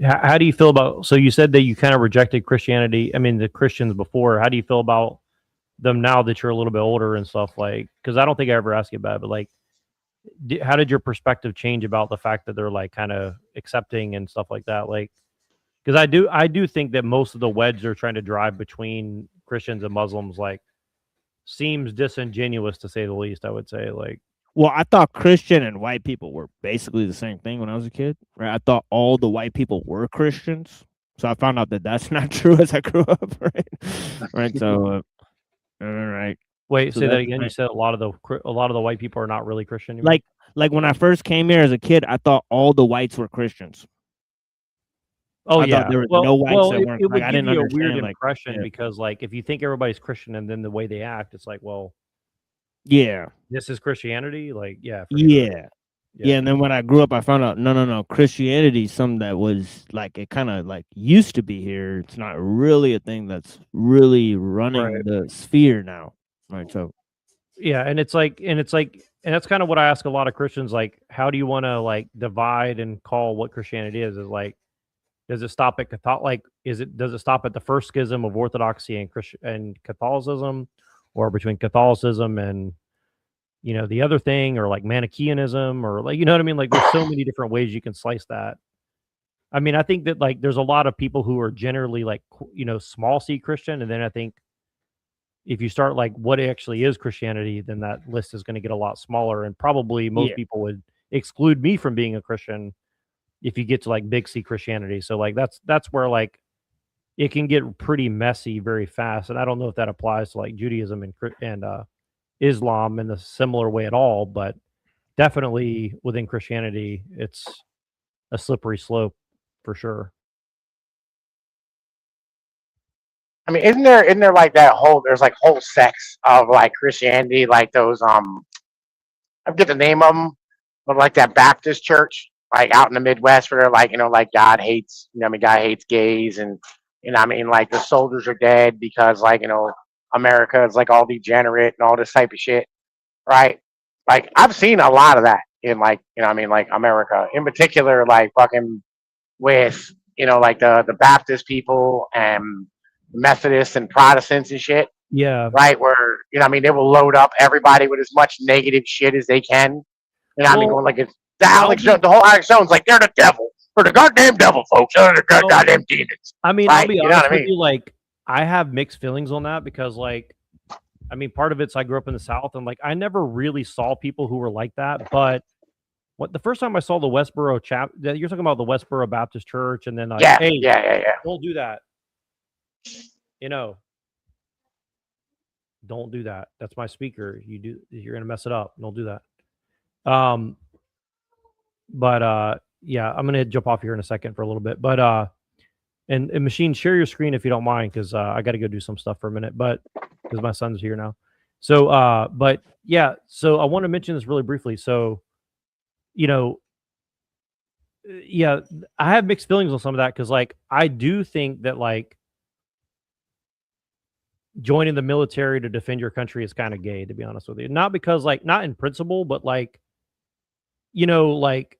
how do you feel about? So you said that you kind of rejected Christianity. I mean, the Christians before. How do you feel about them now that you're a little bit older and stuff? Like, because I don't think I ever asked you about it, but like, how did your perspective change about the fact that they're like kind of accepting and stuff like that? Like, because I do think that most of the wedge they're trying to drive between Christians and Muslims like seems disingenuous to say the least. I would say like. Well, I thought Christian and white people were basically the same thing when I was a kid. Right? I thought all the white people were Christians. So I found out that that's not true as I grew up. Right. Right. So, all right. Wait, So say that that's again. You right. said a lot of the white people are not really Christian. You mean? Like when I first came here as a kid, I thought all the whites were Christians. Oh I thought yeah. there were no whites that it, weren't. it Like would I give didn't you a weird understand. Like, impression yeah. because like if you think everybody's Christian and then the way they act, it's like, well, Yeah. this is Christianity. Like, yeah, for sure. Yeah. Yeah, and then when I grew up, I found out no. Christianity is something that was like it kind of like used to be here. It's not really a thing that's really running Right. the sphere now. Right. So Yeah, and it's like, and that's kind of what I ask a lot of Christians. Like, how do you want to like divide and call what Christianity is? Is like, does it stop at Catholic? Like, does it stop at the first schism of Orthodoxy and Christian and Catholicism, or between Catholicism and the other thing, or like Manichaeanism, or like what I mean? Like, there's so many different ways you can slice that. I mean, I think that like there's a lot of people who are generally like small C Christian, and then I think if you start like what actually is Christianity, then that list is going to get a lot smaller, and probably most yeah. people would exclude me from being a Christian if you get to like big C Christianity. So like that's where like it can get pretty messy very fast, and I don't know if that applies to like Judaism and Islam in a similar way at all, but definitely within Christianity, it's a slippery slope for sure. I mean, isn't there like that whole there's like whole sects of like Christianity, like those I forget the name of them, but like that Baptist church, like out in the Midwest, where they're like like God hates God hates gays, and like the soldiers are dead because like America is like all degenerate and all this type of shit, right? Like I've seen a lot of that in like like America in particular, like fucking with like the Baptist people and Methodists and Protestants and shit, Yeah. right? Where they will load up everybody with as much negative shit as they can. Going like it's the the whole Alex Jones, like they're the devil or the goddamn devil, folks. They're the goddamn demons. I mean, right? I'll be honest with you, like I have mixed feelings on that because like I mean, part of it's I grew up in the South and like I never really saw people who were like that, but the first time I saw the Westboro you're talking about the Westboro Baptist Church, and then like, hey, don't do that. Don't do that. That's my speaker. You're gonna mess it up. Don't do that. But yeah, I'm gonna jump off here in a second for a little bit. But and Machine, share your screen if you don't mind, because I got to go do some stuff for a minute. But because my son's here now, so but yeah, so I want to mention this really briefly. So, yeah, I have mixed feelings on some of that because like I do think that like joining the military to defend your country is kind of gay, to be honest with you. Not because like not in principle, but like like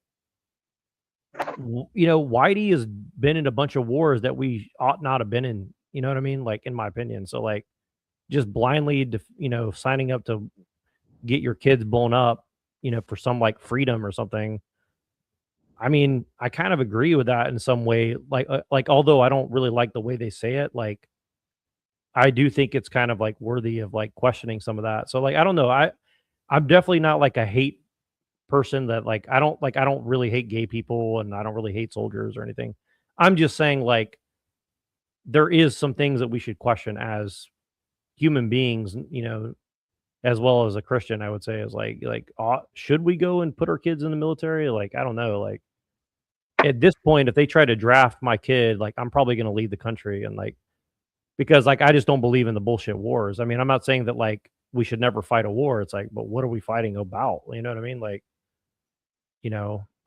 Whitey has been in a bunch of wars that we ought not have been in. You know what I mean? Like in my opinion. So like just blindly, signing up to get your kids blown up, for some like freedom or something. I mean, I kind of agree with that in some way. Like although I don't really like the way they say it, like I do think it's kind of like worthy of like questioning some of that. So like I don't know. I'm definitely not like a hate person that like I don't really hate gay people and I don't really hate soldiers or anything. I'm just saying like there is some things that we should question as human beings, as well as a Christian. I would say is like should we go and put our kids in the military? Like I don't know. Like at this point, if they try to draft my kid, like I'm probably going to leave the country and like because like I just don't believe in the bullshit wars. I mean, I'm not saying that like we should never fight a war. It's like, but what are we fighting about? You know what I mean? Like,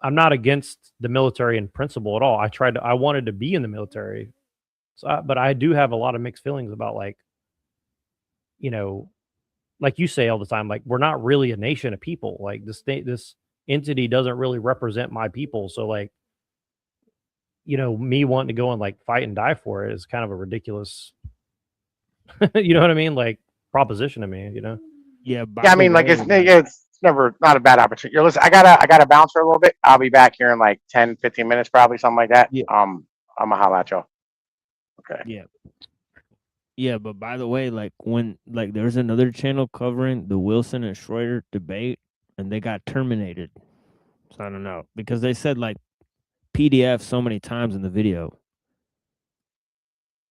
I'm not against the military in principle at all. I wanted to be in the military So, but I do have a lot of mixed feelings about like, you know, like you say all the time, like we're not really a nation of people. Like this entity doesn't really represent my people. So like, you know, me wanting to go and like fight and die for it is kind of a ridiculous, you know what I mean? Like proposition to me, you know? Yeah, Yeah, I mean, like it's never not a bad opportunity. Listen, I gotta bounce for a little bit. I'll be back here in like 10, 15 minutes, probably something like that. Yeah. I'm gonna holla at y'all. Okay. Yeah. Yeah, but by the way, like when like there's another channel covering the Wilson and Schroeder debate, and they got terminated. So I don't know because they said like PDF so many times in the video.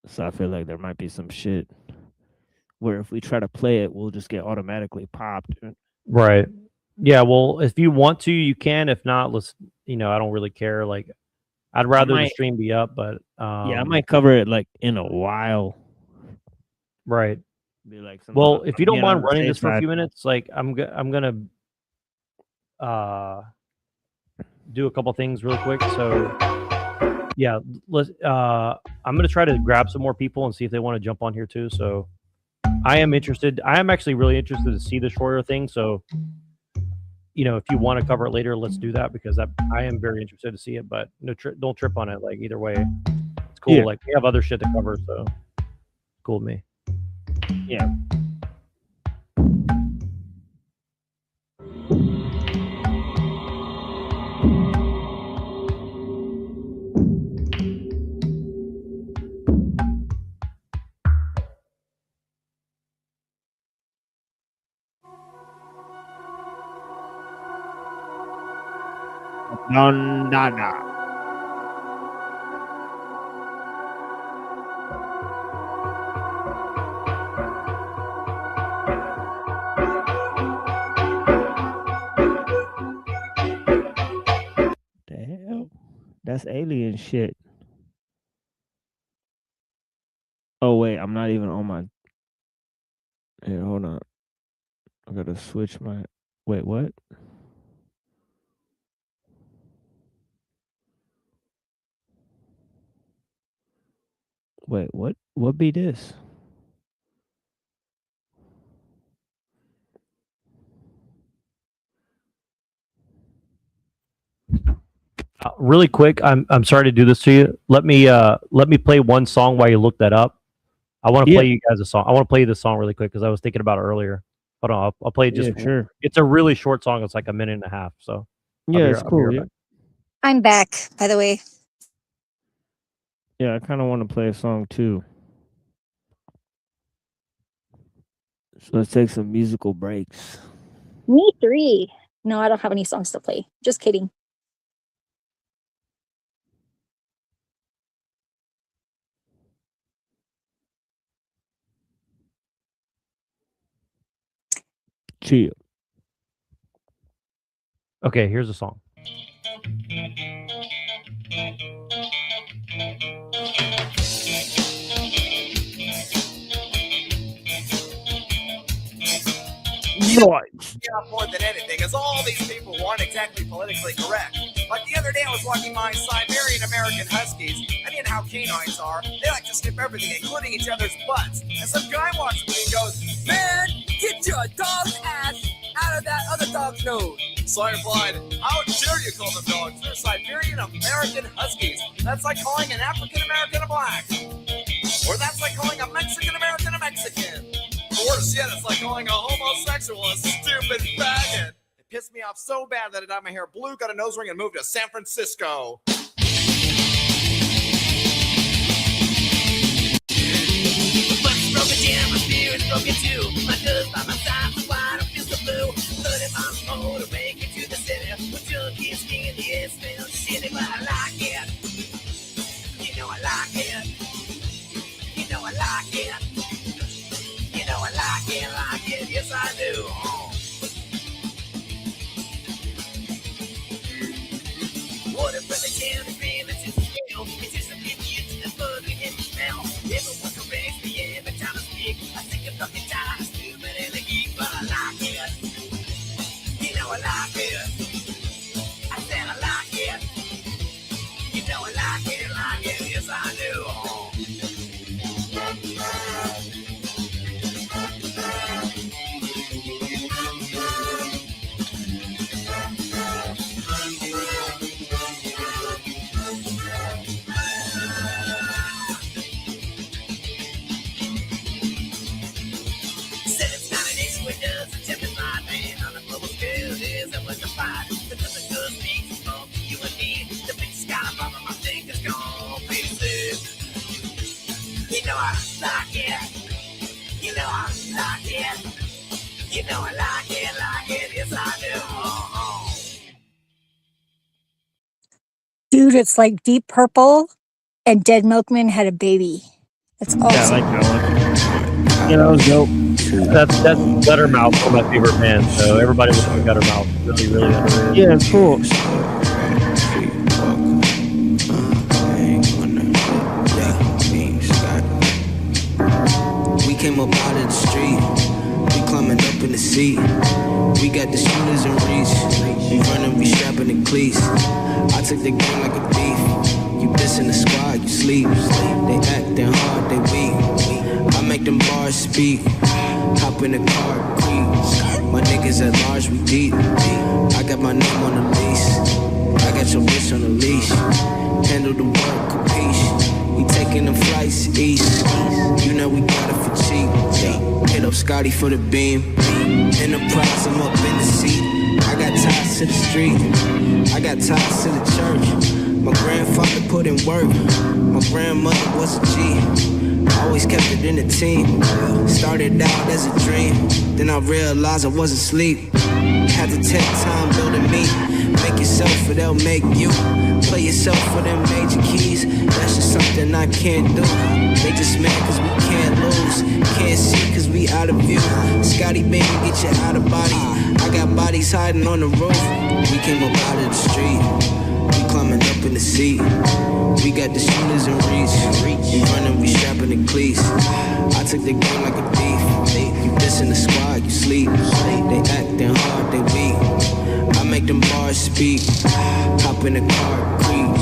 So I feel like there might be some shit where if we try to play it, we'll just get automatically popped. Right. Yeah. Well, if you want to, you can. If not, let's. You know, I don't really care. Like, I'd rather the stream be up, but yeah, I might cover it like in a while. Right. Be like, well, if you don't mind running this for a few minutes, like I'm gonna do a couple things real quick. So yeah, let's. I'm gonna try to grab some more people and see if they want to jump on here too. So I am interested. I am actually really interested to see the Schroeder thing. So you know, if you want to cover it later, let's do that because I am very interested to see it. But no, don't trip on it. Like either way, it's cool. Yeah. Like we have other shit to cover, so cool with me. Yeah. Nondana. The hell? That's alien shit. Oh wait, I'm not even on my. Here, hold on. I gotta switch my. Wait, what? Wait, what? What be this? Really quick, I'm sorry to do this to you. Let me play one song while you look that up. I want to play you guys a song. I want to play you this song really quick because I was thinking about it earlier. Hold on, I'll play it just. Yeah, sure. It's a really short song. It's like a minute and a half. So Yeah, it's cool. Yeah. I'm back, by the way. Yeah, I kind of want to play a song too. So let's take some musical breaks. Me 3. No, I don't have any songs to play. Just kidding. Chill. Okay, here's a song. More than anything, is all these people who aren't exactly politically correct. Like the other day, I was walking by Siberian American Huskies, and you know how canines are. They like to sniff everything, including each other's butts. And some guy walks me and goes, "Man, get your dog's ass out of that other dog's nose." So I replied, "How dare you call them dogs? They're Siberian American Huskies. That's like calling an African American a black. Or that's like calling a Mexican American a Mexican. Worse yet, it's like calling a homosexual a stupid faggot." It pissed me off so bad that I dyed my hair blue, got a nose ring, and moved to San Francisco. Butt's broken down, my spirit's broken too. My dust by my side, so why I don't feel so blue. 30 miles more to make it to the city. With junkies in the air, smell shitty, but I like it. You know I like it. You know I like it. You know I like it, yes I do. What if the town is real, it's just a skill. It's just a pity, it's the bug, and the smell. Everyone corrects me every time I speak. I think I'm fucking tired of stupid and You know I like it, yes I do. Dude, it's like Deep Purple and Dead Milkman had a baby. That's awesome. Yeah, I like that one. Yeah, that was dope. That's Guttermouth, one of my favorite bands. So everybody listen to Guttermouth. Really, really underrated. Yeah, it's cool. We came up out of the street. We climbing up in the seat. We got the shooters in reach. We running, we strapping the cleats. I took the game like a thief. You diss in the squad, you sleep. They acting hard, they weak. I make them bars speak. Hop in the car, creep. My niggas at large, we deep. I got my name on the lease. I got your bitch on the leash. Handle the work, capiche. We taking them flights east. You know we got it for cheap. Hit up Scotty for the beam. Enterprise, I'm up in the seat. I got ties to the street. I got ties to the church. My grandfather put in work. My grandmother was a G. Always kept it in the team. Started out as a dream. Then I realized I wasn't asleep. Had to take time building me. Make yourself or they'll make you. Play yourself for them major keys. That's just something I can't do. They just mad cause we can't lose. Can't see cause we out of view. Scotty baby, get you out of body. I got bodies hiding on the roof. We came up out of the street. We climbing up in the seat. We got the shooters in reach. We running, we strapping the cleats. I took the game like a thief. You diss in the squad, you sleep. They acting hard, they weak. I make them bars speak. Hop in the car, creep.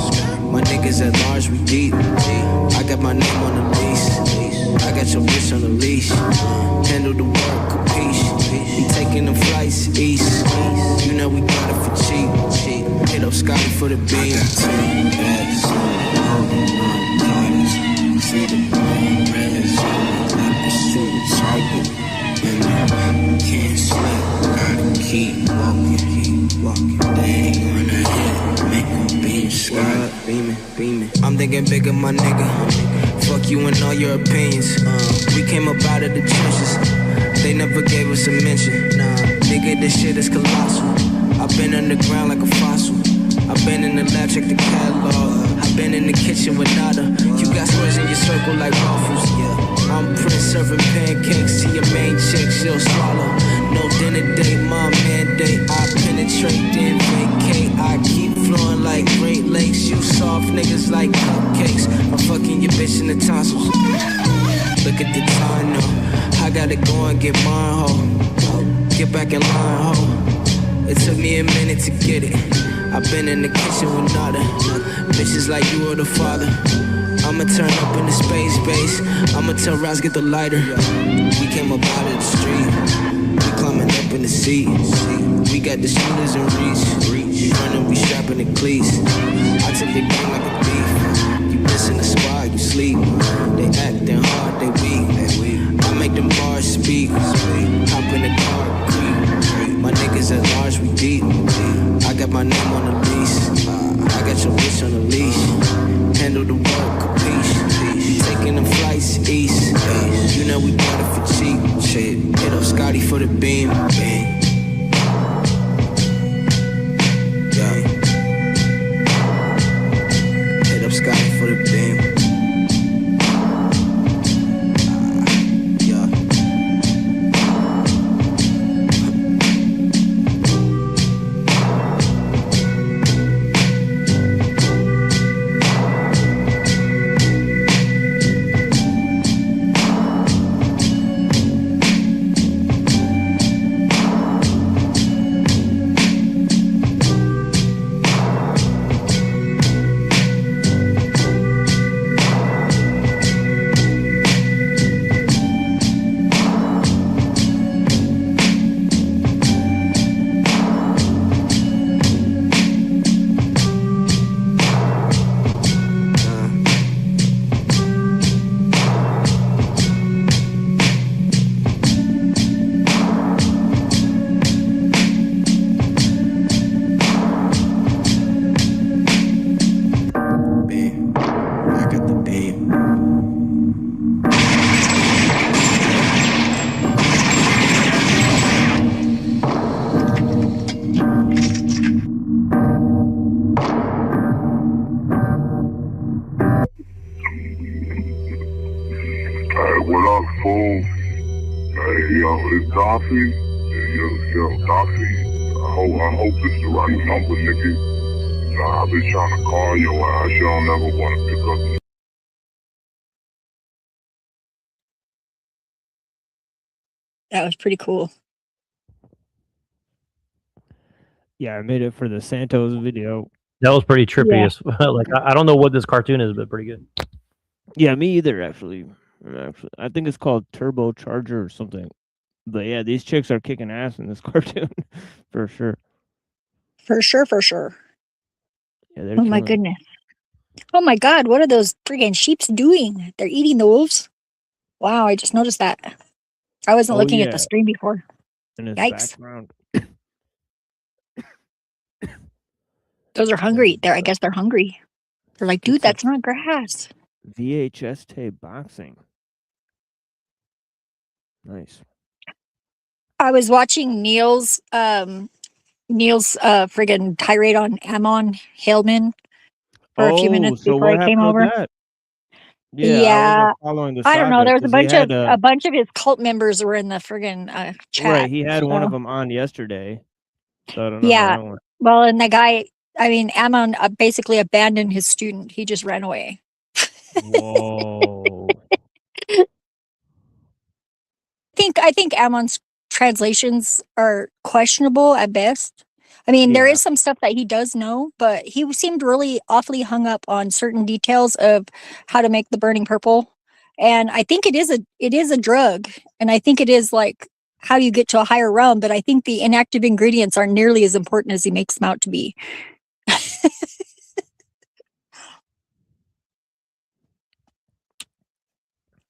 My niggas at large, we deep. I got my name on the lease. I got your bitch on the leash. Handle the work, capiche. We taking them flights east. You know we got it for cheap. Hit up Scotty for the beam. See the bone reds, like the shooting target. And I can't sleep, gotta keep walking. They ain't gonna hit, make a beam squad. Beaming. I'm thinking bigger, my nigga. Fuck you and all your opinions. We came up out of the trenches. They never gave us a mention. Nigga, this shit is colossal. I've been underground like a fossil. I've been in the lab, check the catalog. I've been in the kitchen with nada. You got squares in your circle like waffles. I'm Prince serving pancakes to your main chick, she'll swallow. No dinner date, my mandate. I penetrate, then vacate. I keep flowing like Great Lakes. You soft niggas like cupcakes. I'm fucking your bitch in the tonsils. Look at the time now. I gotta go and get mine, ho. Get back in line, ho. It took me a minute to get it. I've been in the kitchen with nada. Bitches like you or the father. I'ma turn up in the space base. I'ma tell Ross get the lighter. We came up out of the street. We climbing up in the seat. We got the shooters in reach. We running, we strapping the cleats. I took the game like a thief. You diss in the squad, you sleep. They acting hard, they weak. I make them bars speak. Hop in the car, creep. My niggas at large, we deep. I got my name on the lease. I got your bitch on the leash. Handle the work, capiche. Taking them flights east. You know we got it for cheap. Shit. Hit up Scotty for the beam. Yeah. Hit up Scotty for the beam. Darcy, Darcy, I hope it's the right number, nigga. I've been trying to call your ass, y'all never want to pick up. That was pretty cool. Yeah, I made it for the Santos video. That was pretty trippy. Yeah. As like I don't know what this cartoon is, but pretty good. Yeah, me either. Actually, I think it's called Turbo Charger or something. But yeah, these chicks are kicking ass in this cartoon for sure. For sure, for sure. Yeah, they're Oh my killing it. goodness. Oh my god, what are those friggin' sheeps doing? They're eating the wolves? Wow, I just noticed that. I wasn't Oh looking at yeah, the stream before. in his Yikes. background. Those are hungry. I guess they're hungry. They're like, dude, It's a that's not grass. VHS tape boxing. Nice. I was watching Neil's friggin' tirade on Amon Hillman for a few Oh, minutes so before what I came happened with over. that? Yeah, I Yeah. wasn't following the I don't know. saga There was because he had a bunch of his cult members were in the friggin' right. chat. He had one of So them on yesterday, so I don't know how yeah. that went. Well, and the guy, I mean, Amon basically abandoned his student. He just ran away. Whoa. I think Amon's translations are questionable at best. I mean, there Yeah. is some stuff that he does know, but he seemed really awfully hung up on certain details of how to make the burning purple. And I think it is a drug, and I think it is like how you get to a higher realm, but I think the inactive ingredients aren't nearly as important as he makes them out to be.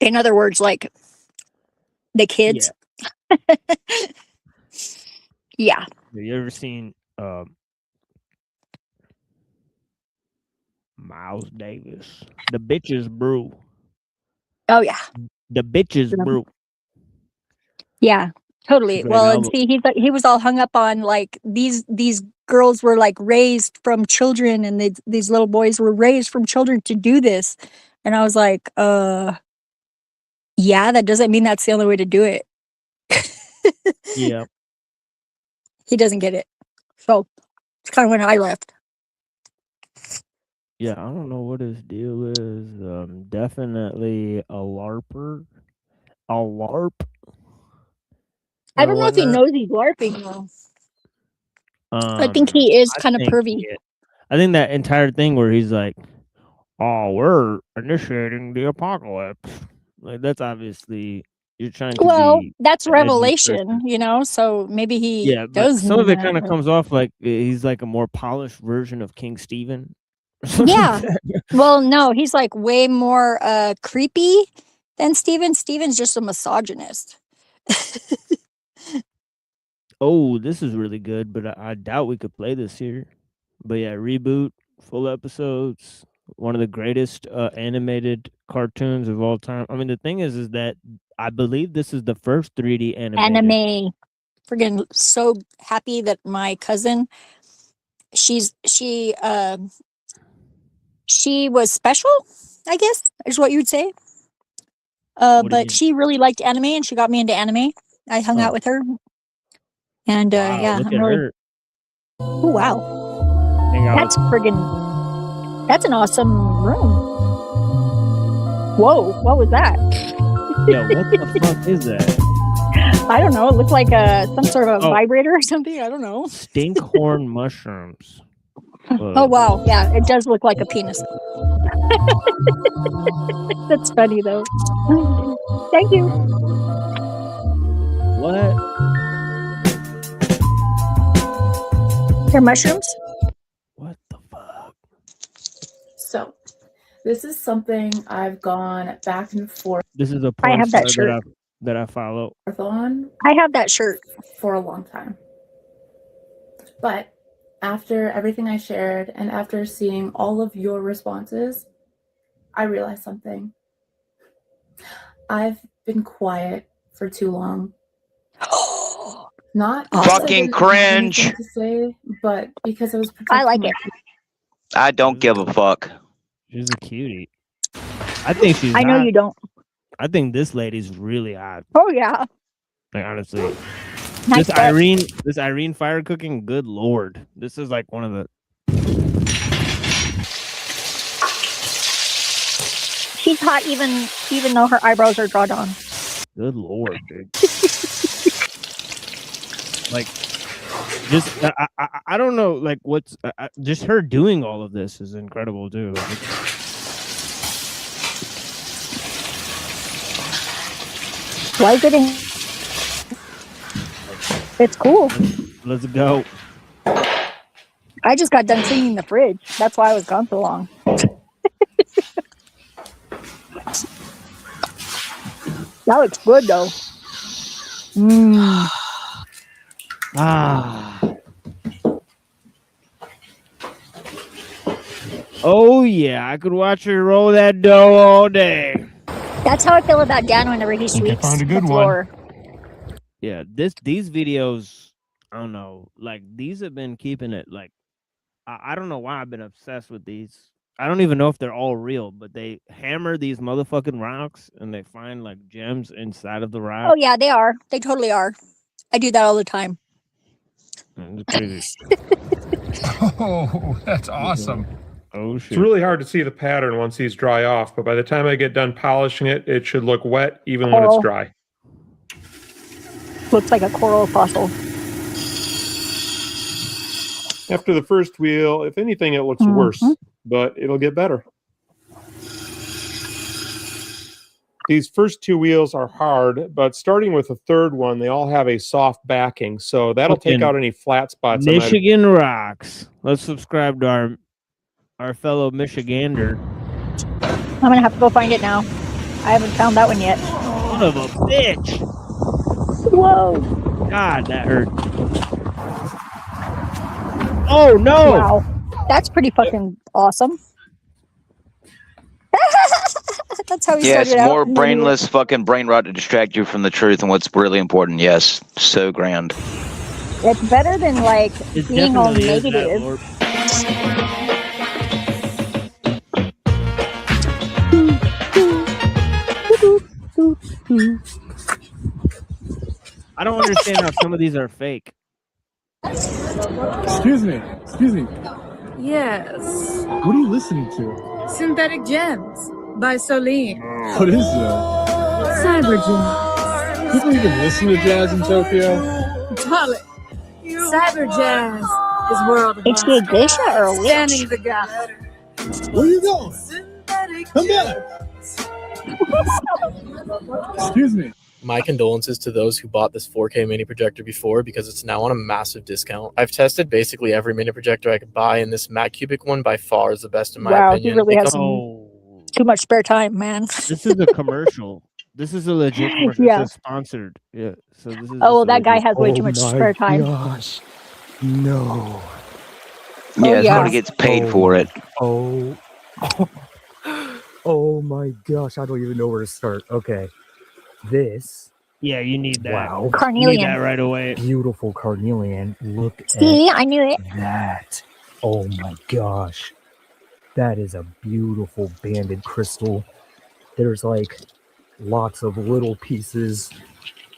In other words, like the kids. Yeah. Have you ever seen Miles Davis? The Bitches Brew. Oh yeah. The Bitches Brew. Yeah, totally. Great Well, and album. see, he was all hung up on like these girls were like raised from children, and these little boys were raised from children to do this, and I was like, yeah, that doesn't mean that's the only way to do it. Yeah. He doesn't get it, so it's kind of when I left. Yeah, I don't know what his deal is. Definitely a LARPer. A LARP. I don't or know if he whatnot. knows he's LARPing though. I think he is I kind of think pervy. I think that entire thing where he's like, "Oh, we're initiating the apocalypse." Like that's obviously you're trying to Well, be that's an edgy revelation, person. you know. So maybe he Yeah, but does some mean of it that. kind of but- comes off like he's like a more polished version of King Stephen. or something Yeah. like that. Well, no, he's like way more creepy than Steven. Steven's just a misogynist. Oh, this is really good, but I doubt we could play this here. But yeah, reboot, full episodes, one of the greatest animated cartoons of all time. I mean, the thing is that I believe this is the first 3D animated. Anime. Friggin' so happy that my cousin, she was special, I guess, is what you'd say. What do you But mean? she really liked anime, and she got me into anime. I hung out Oh. with her, and Wow, yeah, look I'm at really. her. Oh wow, Hang out that's friggin'. That's an awesome room. Whoa, what was that? Yeah, what the fuck is that? I don't know. It looked like some sort of a Oh. vibrator or something. I don't know. Stinkhorn mushrooms. Oh wow, yeah, it does look like a penis. That's funny though. Thank you. What? They're mushrooms? What the fuck? So, this is something I've gone back and forth This is a I porn have that star shirt. that I follow. on I have that shirt. for a long time. But after everything I shared and after seeing all of your responses, I realized something. I've been quiet for too long. Not because I Fucking didn't have cringe. anything to say, but because I was protecting I like my it. I don't give a fuck. She's a cutie. I think she's I know hot. you don't. I think this lady's really hot. Oh yeah. Like honestly, Nice this Irene fire cooking. Good lord, this is like one of the. She's hot even though her eyebrows are drawn on. Good lord, dude. Like, just I don't know, like what's just her doing all of this is incredible too. Like, Why is it in? It's cool. Let's go. I just got done cleaning the fridge. That's why I was gone so long. That looks good though. Mmm. Oh yeah, I could watch her roll that dough all day. That's how I feel about Dan whenever he sweeps the floor. Yeah, these videos, I don't know, like these have been keeping it like I don't know why I've been obsessed with these. I don't even know if they're all real, but they hammer these motherfucking rocks and they find like gems inside of the rock. Oh yeah, they are. They totally are. I do that all the time. It's crazy. Oh, that's awesome. Oh shit. It's really hard to see the pattern once these dry off, but by the time I get done polishing it, it should look wet even when it's Coral. dry. Looks like a coral fossil. After the first wheel, if anything, it looks worse, but it'll get better. These first two wheels are hard, but starting with the third one, they all have a soft backing, so that'll take out any flat spots. Michigan rocks. Let's subscribe to our fellow Michigander. I'm gonna have to go find it now. I haven't found that one yet. Son of a bitch. Whoa. God, that hurt. Oh no! Wow, that's pretty fucking awesome. That's how he Yes, started out. more and then he- brainless fucking brain rot to distract you from the truth and what's really important. Yes, so grand. It's better than like It being all definitely is that, negative. Lord. I don't understand how some of these are fake. Excuse me. Excuse me. Yes. What are you listening to? Synthetic Gems by Soline. What is that? Cyber Gems. People even listen to jazz in Tokyo? Darling, Cyber Jazz is worldwide. Is she a geisha or a witch? Standing the gap. Where are you going? Come back. Excuse me. My condolences to those who bought this 4K mini projector before because it's now on a massive discount. I've tested basically every mini projector I could buy, and this Mac Cubic one by far is the best in my Wow, opinion. he really It has comes- too much spare time, man. This is a commercial. This is a legit commercial. Yeah. This is sponsored. Yeah. So this is Oh, well, just a that guy legit- has way too much spare time. Gosh. No. Yeah, yeah. somebody gets paid for it. Oh. Oh my gosh, I don't even know where to start. Okay. This. Yeah, you need that. Wow. You Carnelian. need that right away. Beautiful carnelian. Look See, at I knew it. that. Oh my gosh. That is a beautiful banded crystal. There's like lots of little pieces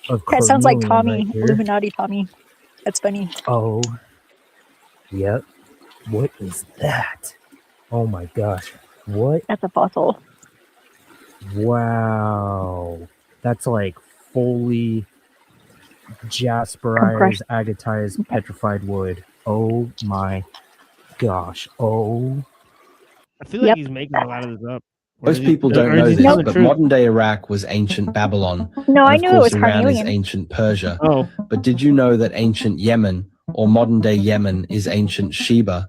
of That sounds like carnelian Tommy, right here. Illuminati Tommy. That's funny. Oh. Yep. What is that? Oh my gosh. What? That's a fossil. Wow. That's like fully jasperized, Compressed. agatized, petrified wood. Oh my gosh. Oh. I feel like he's making a lot of this up. Or Most is he- people or don't is know he this, telling the but truth? modern day Iraq was ancient Babylon. No, and I of knew it course was Iran is carnelian. ancient Persia. Oh. But did you know that ancient Yemen, or modern day Yemen, is ancient Sheba?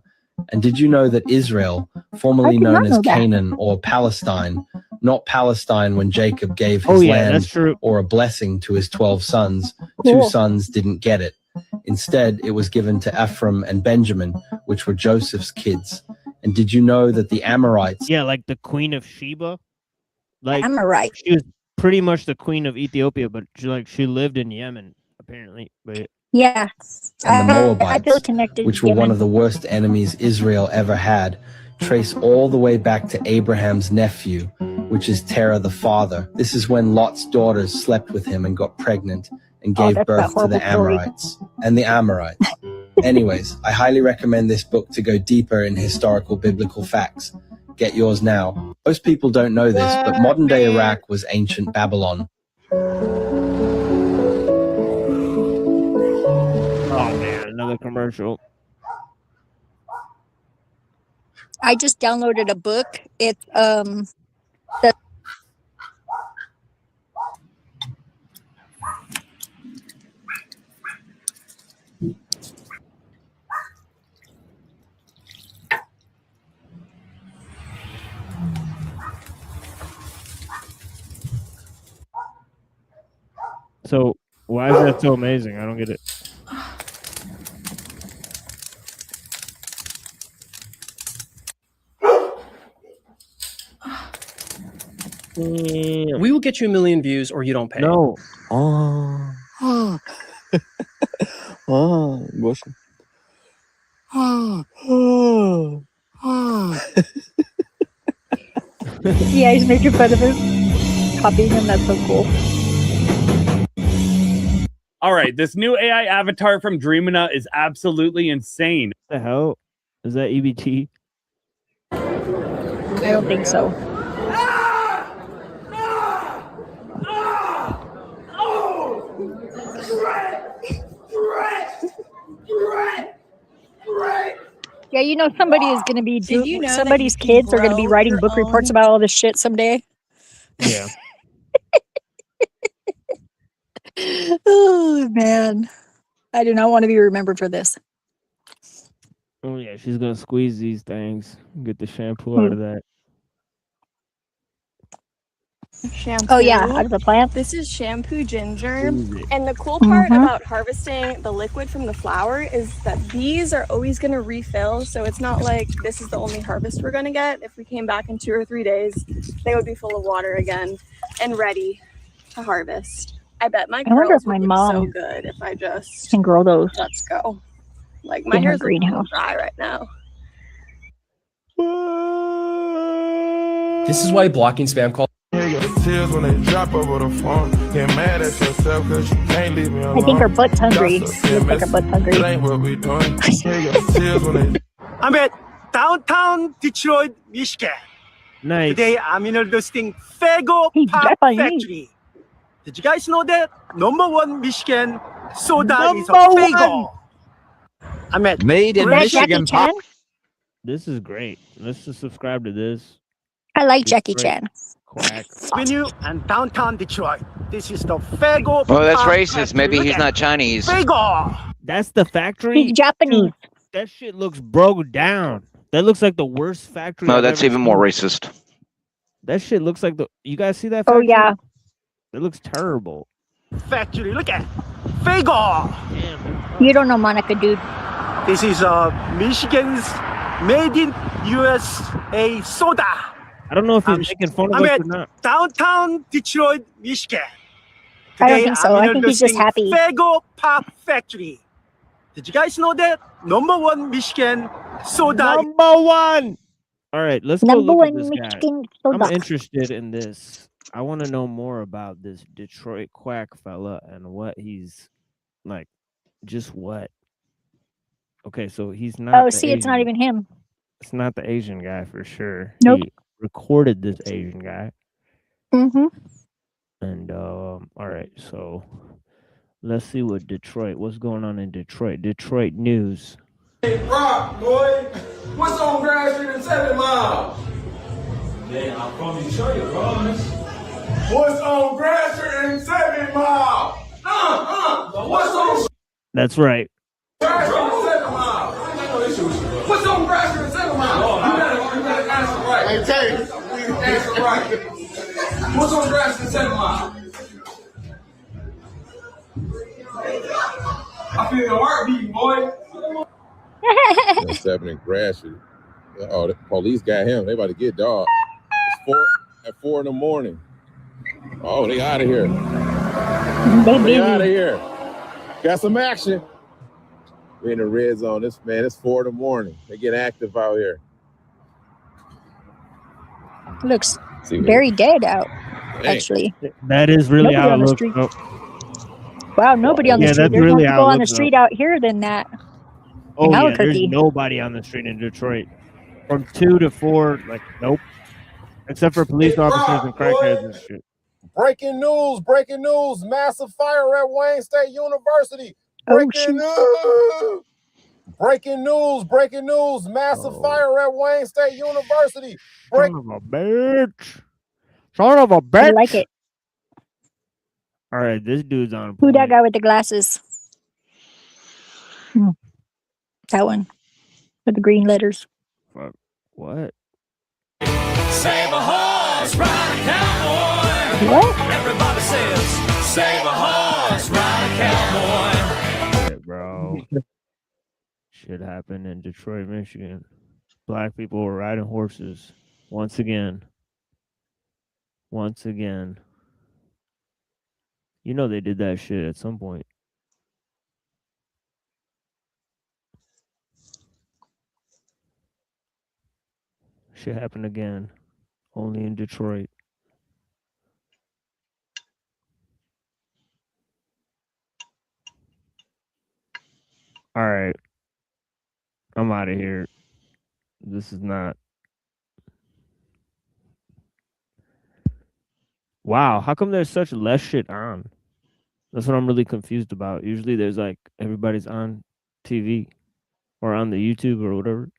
And did you know that Israel, formerly did not known as know that. Canaan or Palestine, not Palestine when Jacob gave his Oh, yeah, land that's true. or a blessing to his 12 sons, Cool. 2 sons didn't get it. Instead, it was given to Ephraim and Benjamin, which were Joseph's kids. And did you know that the Amorites Yeah, like the Queen of Sheba. Like Amorite. she was pretty much the queen of Ethiopia, but she lived in Yemen apparently. But Yeah. and the I feel Moabites, connected. which were one of the worst enemies Israel ever had, trace all the way back to Abraham's nephew, which is Terah the father. This is when Lot's daughters slept with him and got pregnant, and Oh, gave that's that birth to the horrible story. Amorites and the Amorites. Anyways, I highly recommend this book to go deeper in historical biblical facts. Get yours now. Most people don't know this, but modern day Iraq was ancient Babylon. Oh man, another commercial. I just downloaded a book. It's So why is that so amazing? I don't get it. We will get you 1 million views or you don't pay. No. Oh. Oh, emotion. yeah, he's making fun of him, copying him. That's so cool. All right, this new AI avatar from Dreamina is absolutely insane. What the hell? Is that EBT? I don't think so. Yeah, you know somebody is going to be Did you know that somebody's you can kids are going to be grow writing your book reports own- about all this shit someday. Yeah. Oh man, I do not want to be remembered for this. Oh yeah, she's gonna squeeze these things, get the shampoo out of that. Shampoo. Oh yeah, out of the plant. This is shampoo ginger. Squeeze it. And the cool part Mhm. about harvesting the liquid from the flower is that these are always going to refill. So it's not like this is the only harvest we're going to get. If we came back in 2 or 3 days, they would be full of water again and ready to harvest. I bet my I wonder curls if my would look so mom good if I just can grow those. let's go. Like my In her hair's a little greenhouse. dry right now. This is why blocking spam calls. Tears when they drop over the phone. Get mad at yourself because you can't leave me alone. I think her butt's hungry. Looks like her butt's hungry. It ain't what we doing. Tears when they I'm at downtown Detroit, Michigan. Nice. Today I'm introducing Fago Pop Japanese. Factory. Did you guys know that #1 Michigan soda is a Number Fago? I'm at Made Is that Jackie Chan? This is great. Let's just subscribe to this. I like It's Jackie great. Chan. Quack. Avenue and downtown Detroit. This is the Fago. Oh, that's Pop racist. Factory. Maybe Look he's at not Chinese. Fago. That's the factory. He's Japanese. Dude, that shit looks broke down. That looks like the worst factory. No, I've that's ever even more seen. racist. That shit looks like the. You guys see that? Oh Factory? yeah. It looks terrible. Factory. Look at Fago. You don't know Monica, dude. This is Michigan's made in USA soda. I don't know if he's making fun of I'm us at or not. downtown Detroit, Michigan. I don't think so. I think he's just happy. Fago Pop Factory. Did you guys know that #1 Michigan soda? #1. All right, let's go Number look at one this guy. Michigan I'm soda. interested in this. I want to know more about this Detroit quack fella and what he's like. Just what? Okay, so he's not. Oh, the see, it's not Asian- even him. It's not the Asian guy for sure. Nope. He recorded this Asian guy, Mm-hmm. and all right, so let's see what Detroit. What's going on in Detroit? Detroit news. Hey, Rock, boy. What's on Grand Street and 7 Mile? Man, I'm from Detroit, bro. What's on Grand Street and 7 Mile? What's on That's right. Grand Street and 7 Mile? What's on Grand Street and 7 Mile? You better answer right. Hey, Tay, please answer right. What's on Grand Street and 7 Mile? I feel your heart beating, boy. That's happening grassy. Oh, the police got him. They about to get dog. It's 4 in the morning. Oh, they out of here. They out of here. Got some action. We in the red zone. It's 4 in the morning. They get active out here. Looks See what very dead out, Dang. actually. That is really Nobody how it on the looks. street. bro. Wow, nobody on the Yeah, street. that's There's really more how people it on the looks, street though. out here than that. Oh in yeah, there's Albuquerque. nobody on the street in Detroit. From 2 to 4, like nope. Except for police officers and crackheads and shit. Breaking news, breaking news. Massive fire at Wayne State University. Breaking news. Breaking news, breaking news. Massive fire at Wayne State University. Son of a bitch. Son of a bitch. I like it. All right, this dude's on Who point. that guy with the glasses? That one with the green letters. Fuck. What? Save a horse, ride a cowboy. What? Everybody says, save a horse, ride a cowboy. Shit, bro. Shit happened in Detroit, Michigan. Black people were riding horses once again. Once again. You know they did that shit at some point. Shit happened again. Only in Detroit. All right. I'm out of here. This is not. Wow. How come there's such less shit on? That's what I'm really confused about. Usually there's like everybody's on TV or on the YouTube or whatever.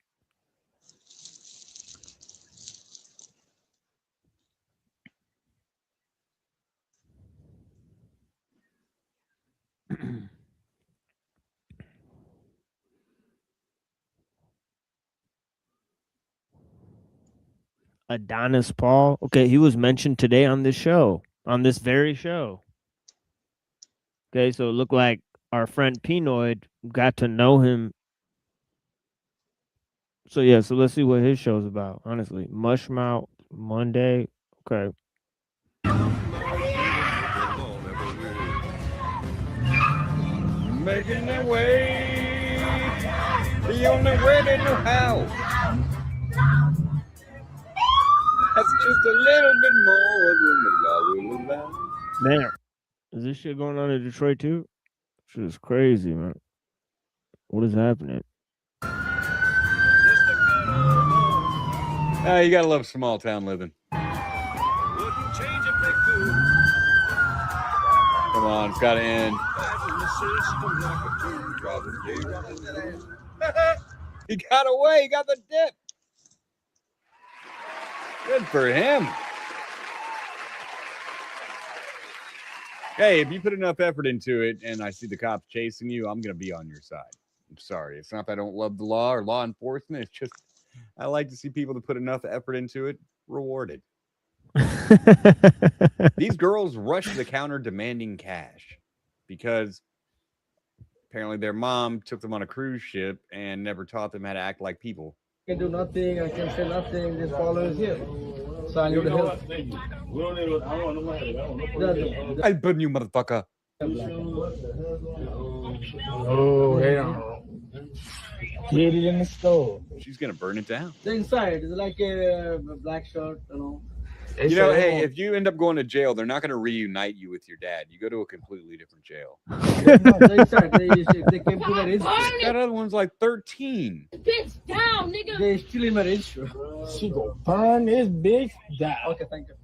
Adonis Paul. Okay, he was mentioned today on this show, on this very show. Okay, so it looked like our friend Pinoid got to know him. So yeah, so let's see what his show's about. Honestly, Mushmouth Monday. Okay. Making their way the only way they know how. That's just a little bit more than the law will allow. Man, is this shit going on in Detroit too? Shit is crazy, man. What is happening? You gotta love small town living. Come on, it's gotta end. He got away. He got the dip. Good for him. Hey, if you put enough effort into it and I see the cops chasing you, I'm going to be on your side. I'm sorry. It's not that I don't love the law or law enforcement. It's just I like to see people that put enough effort into it rewarded. These girls rush to the counter demanding cash because apparently their mom took them on a cruise ship and never taught them how to act like people. I can do nothing. I can say nothing. Just follow us here. So I need to help. I burn you, motherfucker. Oh, hell. Get it in the store. She's gonna burn it down. The inside is like a black shirt, you know. You know, hey, if you end up going to jail, they're not going to reunite you with your dad. You go to a completely different jail. They came to my register. That other one's like 13. Bitch down, nigga. They still in my register. She go burn this bitch down. Okay, thank you.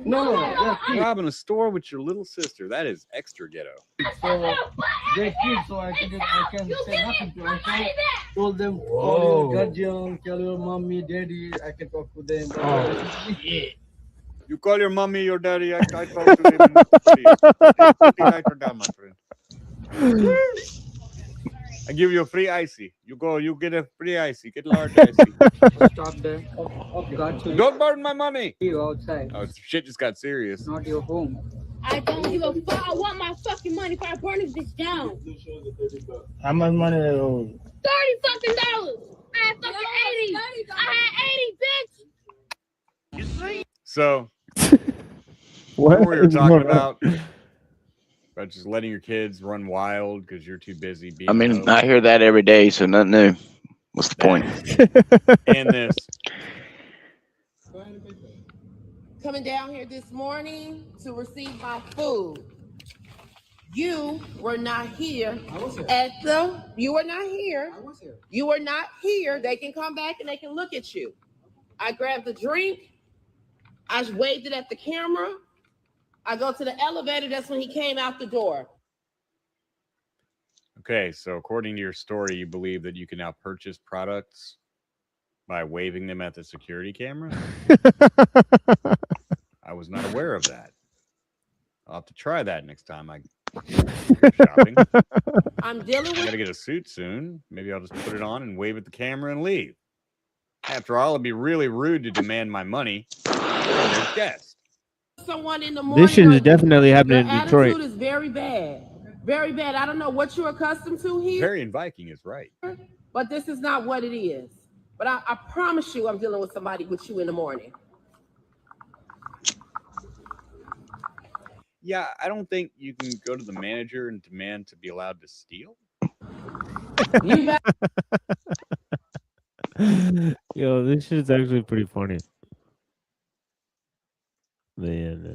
No, robbing a store with your little sister. That is extra ghetto. So they kid, so I can say nothing to them. Told them, call your guardian, tell your mommy, daddy. I can talk to them. Yeah. You call your mommy, your daddy. I talk to them. Put the lighter down, my friend. I give you a free icy. You go, you get a free icy. Get large icy. Stop there. Don't burn my money. You outside. Oh, shit just got serious. Not your home. I don't give a fuck. I want my fucking money if I burn this bitch down. How much money they owe you? $30 fucking dollars. I had fucking 80. I had 80, bitch. So, What we were is talking going on? about just letting your kids run wild because you're too busy being. I mean, I hear that every day, so nothing new. What's the point? And this. coming down here this morning to receive my food. You were not here. I was here. You were not here. I was here. You were not here. They can come back and they can look at you. I grabbed the drink. I waved it at the camera. I go to the elevator. That's when he came out the door. Okay, so according to your story, you believe that you can now purchase products by waving them at the security camera? I was not aware of that. I'll have to try that next time I go shopping. I'm dealing I with. gotta get a suit soon. Maybe I'll just put it on and wave at the camera and leave. After all, it'd be really rude to demand my money from your guest. Someone in the morning. This shit is definitely happening Your in Detroit. attitude is very bad. Very bad. I don't know what you're accustomed to here. Very in Viking is right. But this is not what it is. But I promise you I'm dealing with somebody with you in the morning. Yeah, I don't think you can go to the manager and demand to be allowed to steal. Yo, this shit's actually pretty funny. Man.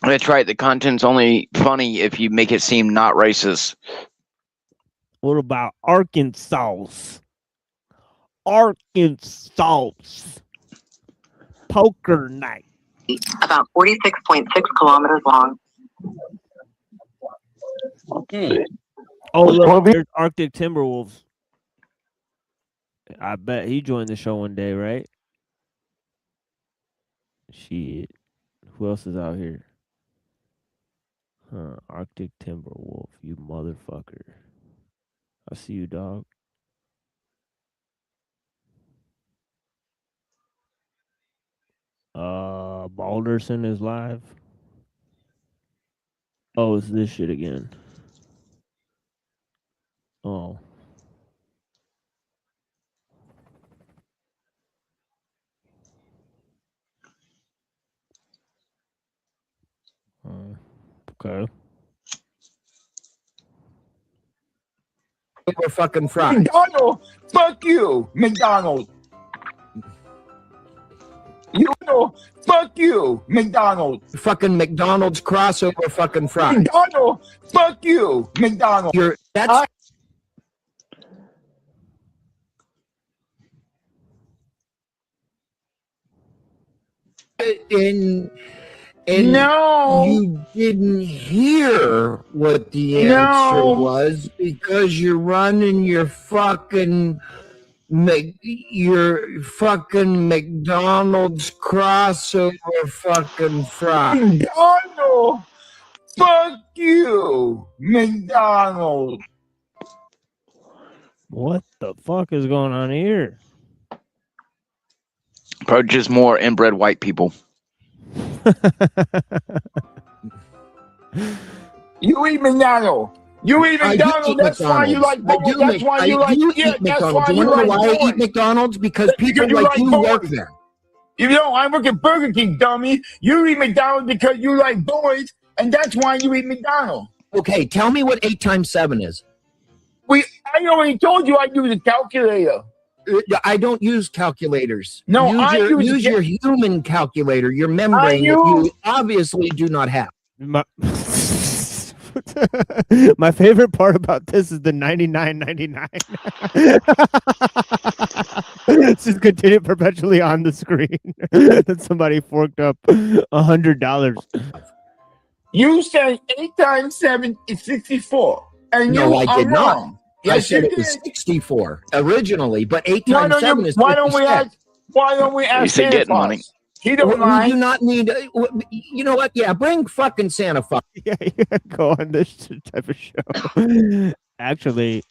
That's right. The content's only funny if you make it seem not racist. What about Arkansas? Arkansas. Poker night. About 46.6 kilometers long. Oh, look, there's Arctic Timberwolves. I bet he joined the show one day, right? Shit. Who else is out here? Huh, Arctic Timberwolf, you motherfucker. I see you, dog. Balderson is live. Oh, it's this shit again. Oh. Okay. We're fucking fried. McDonald, fuck you, McDonald. You know, fuck you, McDonald. Fucking McDonald's crossover fucking fries. McDonald, fuck you, McDonald. That's and no, you didn't hear what the answer was because you're running your fucking McDonald's crossover fucking fries. McDonald, fuck you, McDonald. What the fuck is going on here? Probably just more inbred white people. You eat McDonald. You eat McDonald's. That's why you like. That's why you like. Yeah, that's why you like. Why I eat McDonald's? Because people like you work there. You know, I work at Burger King, dummy. You eat McDonald's because you like boys, and that's why you eat McDonald's. Okay, tell me what 8 times 7 is. I already told you I use a calculator. I don't use calculators. No, use your human calculator, your membrane that you obviously do not have. My favorite part about this is the 99.99. It's just continued perpetually on the screen that somebody forked up $100. You said 8 times 7 is 64, and no, I did not. Wrong. Yes, I said you it was 64 originally, but 8 times 7 is 56. Why don't we ask You said getting money. He don't We mind. do not need. You know what? Yeah, bring fucking Santa. Yeah, go on this type of show. Actually,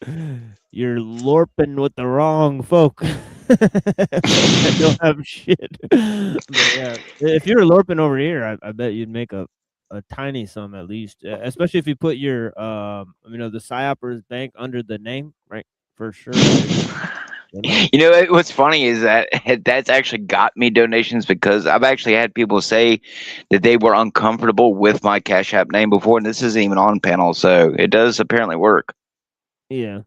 you're LARPing with the wrong folk. I don't have shit. But yeah, if you're LARPing over here, I bet you'd make a tiny sum at least. Especially if you put your the Psyopers Bank under the name, right? For sure. You know, what's funny is that that's actually got me donations because I've actually had people say that they were uncomfortable with my Cash App name before, and this isn't even on panel, so it does apparently work. Yeah.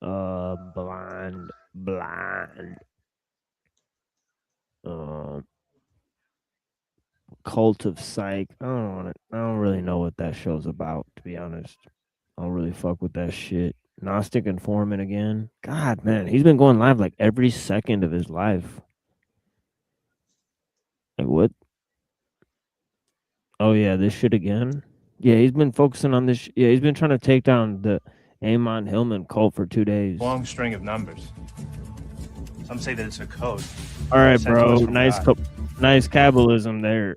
Blind. Cult of Psych. I don't really know what that show's about, to be honest. I don't really fuck with that shit. Gnostic Informant again. God, man, he's been going live like every second of his life. Like what? Oh yeah, this shit again. Yeah, he's been focusing on this. Yeah, he's been trying to take down the Amon Hillman cult for 2 days. Long string of numbers. Some say that it's a code. All right, Sent to bro. us from Nice, God. nice Kabbalism there.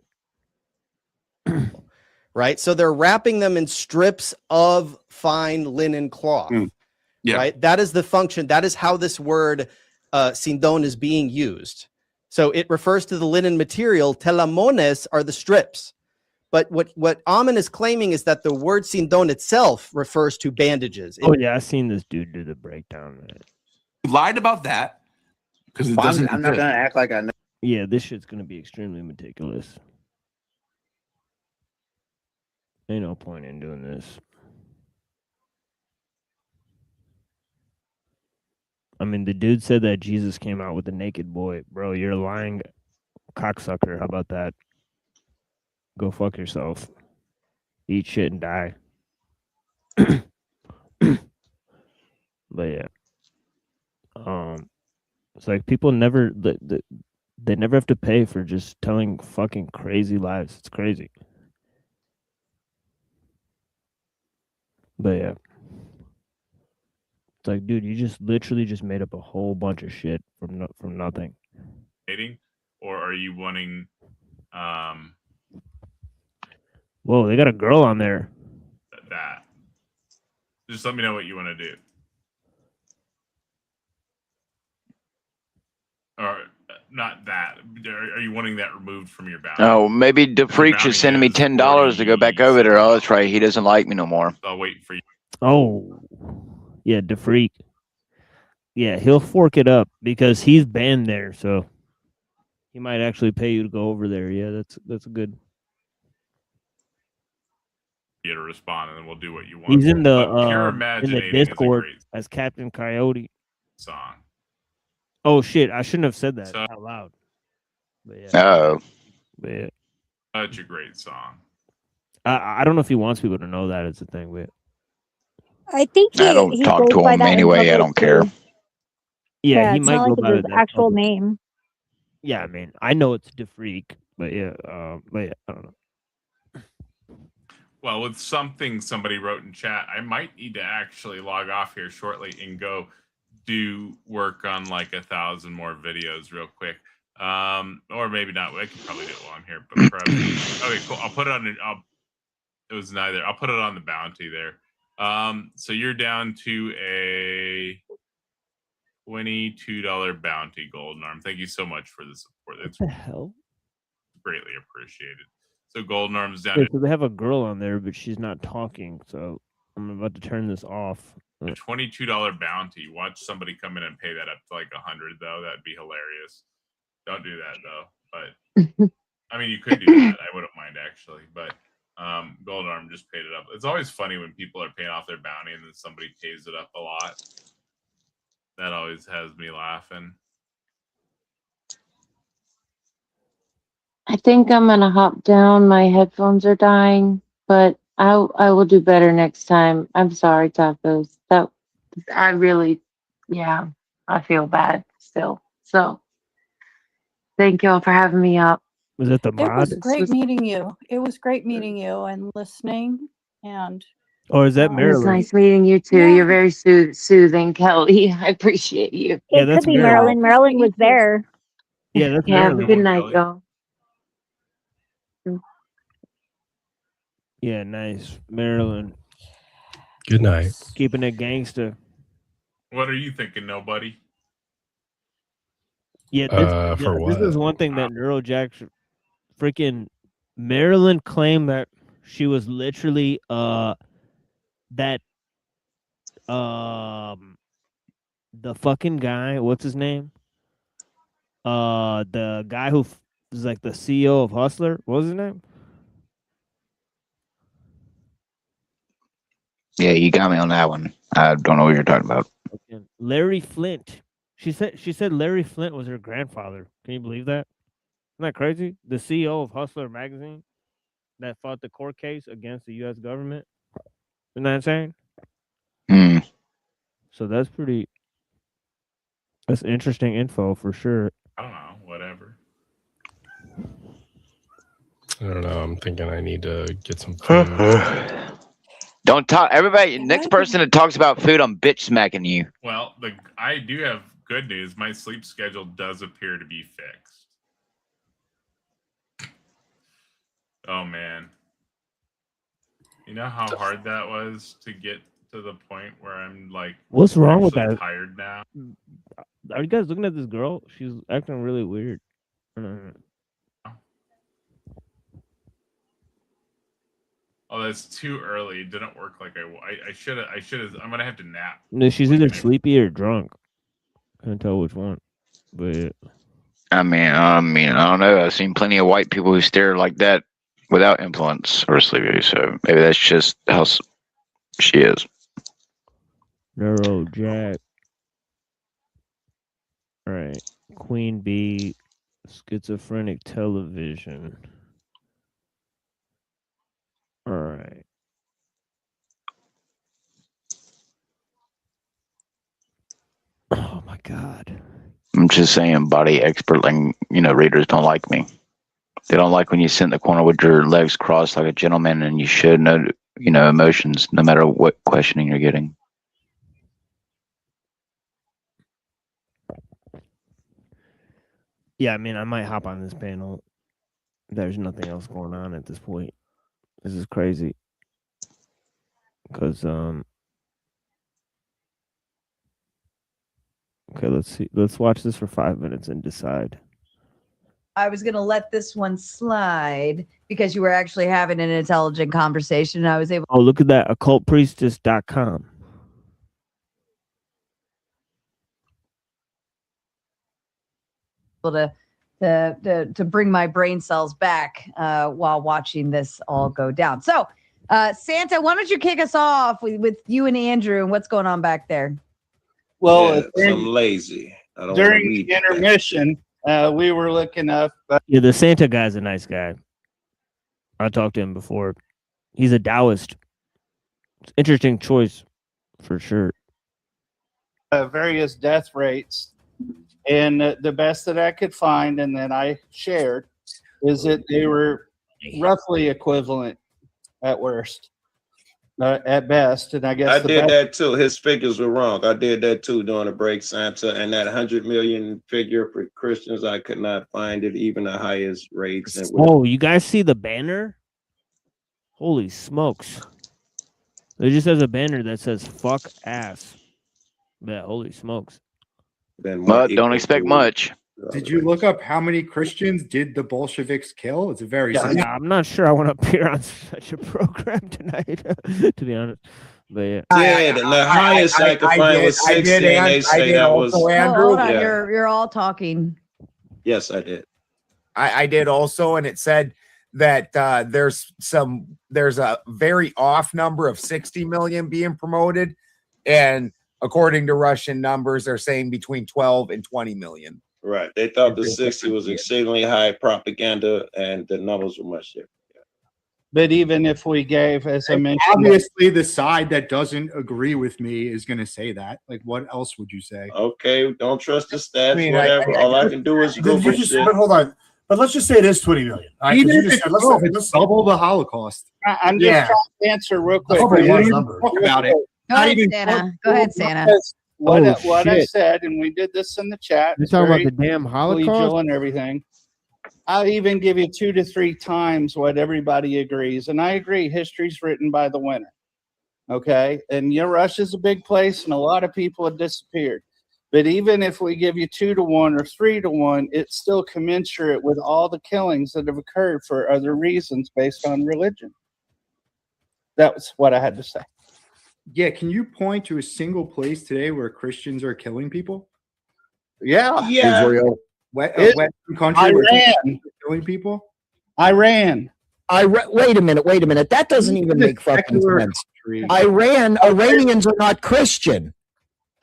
Right, so they're wrapping them in strips of fine linen cloth. Yeah. Right, that is the function. That is how this word sindon is being used. So it refers to the linen material. Telamones are the strips. But what Amen is claiming is that the word sindon itself refers to bandages. Oh yeah, I seen this dude do the breakdown. Man. He lied about that because it doesn't. I'm not gonna act like I know. Yeah, this shit's gonna be extremely meticulous. Ain't no point in doing this. I mean, the dude said that Jesus came out with a naked boy. Bro, you're a lying cocksucker. How about that? Go fuck yourself. Eat shit and die. But yeah. It's like people never they never have to pay for just telling fucking crazy lies. It's crazy. But yeah. It's like, dude, you just literally just made up a whole bunch of shit from nothing. Or are you wanting Whoa, they got a girl on there. that? Just let me know what you want to do. Or not that. Are you wanting that removed from your bounty? Oh, maybe the freak should send me $10 to go back over there. Oh, that's right. He doesn't like me no more. I'll wait for you. Oh, yeah, the freak. Yeah, he'll fork it up because he's banned there, so he might actually pay you to go over there. Yeah, that's a good. You to respond, and then we'll do what you want. He's in But pure the imaginating Discord is a great as Captain Coyote. song. Oh shit! I shouldn't have said that So- out loud. But yeah. Oh. But yeah. Such a great song. I don't know if he wants people to know that it's a thing, but I think I don't he talk goes to by him that in anyway. I public, don't care. too. yeah, he it's might not go like about it's it. his that actual public. name. Yeah, I mean, I know it's the freak, but yeah, I don't know. Well, with something somebody wrote in chat, I might need to actually log off here shortly and go do work on like 1,000 more videos real quick. Or maybe not. I could probably do it while I'm here. But perhaps, okay, cool. I'll put it on. It was neither. I'll put it on the bounty there. So you're down to a $22 bounty, Golden Arm. Thank you so much for the support. That's What the hell? greatly appreciated. So Golden Arm's down Yeah, to so they have a girl on there, but she's not talking. So I'm about to turn this off. a $22 bounty. Watch somebody come in and pay that up to like 100 though. That'd be hilarious. Don't do that though. But I mean, you could do that. I wouldn't mind actually. But Golden Arm just paid it up. It's always funny when people are paying off their bounty and then somebody pays it up a lot. That always has me laughing. I think I'm gonna hop down. My headphones are dying, but I will do better next time. I'm sorry, Tacos. That I really, yeah, I feel bad still. So thank y'all for having me up. Was it the It was mod? great meeting you. It was great meeting you and listening. And Or is that It was Maryland? nice meeting you too. You're very soothing, Kelly. I appreciate you. Yeah, It that's could be Maryland. Maryland. Maryland was there. Yeah, that's Yeah, have a Maryland. good night, y'all. Yeah, nice. Maryland. Good night. Keeping it gangster. What are you thinking, nobody? Yeah, For this what? is one thing that Neurojack freaking Maryland claimed that she was literally that the fucking guy, what's his name? The guy who was like the CEO of Hustler. What was his name? Yeah, you got me on that one. I don't know what you're talking about. Larry Flint. She said Larry Flint was her grandfather. Can you believe that? that crazy? The CEO of Hustler magazine that fought the court case against the U.S. government. Isn't that insane? Hmm. So that's interesting info for sure. I don't know, whatever. I don't know. I'm thinking I need to get some food. Don't talk. Everybody, next person that talks about food, I'm bitch smacking you. Well, I do have good news. My sleep schedule does appear to be fixed. Oh man. You know how hard that was to get to the point where I'm like, What's wrong with actually that? tired now? Are you guys looking at this girl? She's acting really weird. Oh, that's too early. It didn't work like I should have. I'm gonna have to nap. No, she's either sleepy or drunk. Can't tell which one. But I mean, I don't know. I've seen plenty of white people who stare like that without influence or sleepy. So maybe that's just how she is. Neuro Jack. All right. Queen Bee. Schizophrenic television. All right. Oh my God. I'm just saying, body expert, readers don't like me. They don't like when you sit in the corner with your legs crossed like a gentleman, and you should know, emotions, no matter what questioning you're getting. Yeah, I mean, I might hop on this panel. There's nothing else going on at this point. This is crazy. Because okay, let's see. Let's watch this for 5 minutes and decide. I was going to let this one slide because you were actually having an intelligent conversation. And I was able. Oh, look at that. occultpriestess.com. To bring my brain cells back while watching this all go down. So, Santa, why don't you kick us off with you and Andrew and what's going on back there? Well, I'm lazy. I don't during wanna read the intermission, we were looking up. Yeah, the Santa guy's a nice guy. I talked to him before. He's a Taoist. Interesting choice for sure. Various death rates, and the best that I could find and that I shared is that they were roughly equivalent at worst, at best. And I guess I did that too. His figures were wrong. I did that too during the break, Santa. And that 100 million figure for Christians, I could not find it, even the highest rates. Oh, you guys see the banner? Holy smokes. It just has a banner that says fuck ass. Yeah, holy smokes. But don't expect much. Did you look up how many Christians did the Bolsheviks kill? It's a very Yeah, I'm not sure I want to appear on such a program tonight, to be honest. But yeah. Yeah, the highest I could find was 60, and they say that was. Hold on, Yeah. you're all talking. Yes, I did. I did also, and it said that there's a very off number of 60 million being promoted, and according to Russian numbers, they're saying between 12 and 20 million. Right. They thought the 60 was exceedingly high propaganda, and the numbers were much different. But even if we gave, as I mentioned, obviously the side that doesn't agree with me is going to say that. Like, what else would you say? Okay, don't trust the stats, whatever. All I can do is go for shit. But hold on. But let's just say it is 20 million. All right, Even you if just it's said, double, it's double the Holocaust. I'm just trying to answer real quick. Talk about it. Go ahead, Santa. Go ahead, Santa. What I shit. said, and we did this in the chat. You're it's talking about very the damn Holocaust? collegial and everything. I'll even give you 2 to 3 times what everybody agrees. And I agree, history's written by the winner. Okay? And Russia's a big place, and a lot of people have disappeared. But even if we give you 2 to 1 or 3 to 1, it's still commensurate with all the killings that have occurred for other reasons based on religion. That was what I had to say. Yeah, can you point to a single place today where Christians are killing people? Yeah. Israel. Western country where Iran. Christians are killing people? Iran. Wait a minute. That doesn't even make fucking sense. Iranians are not Christian.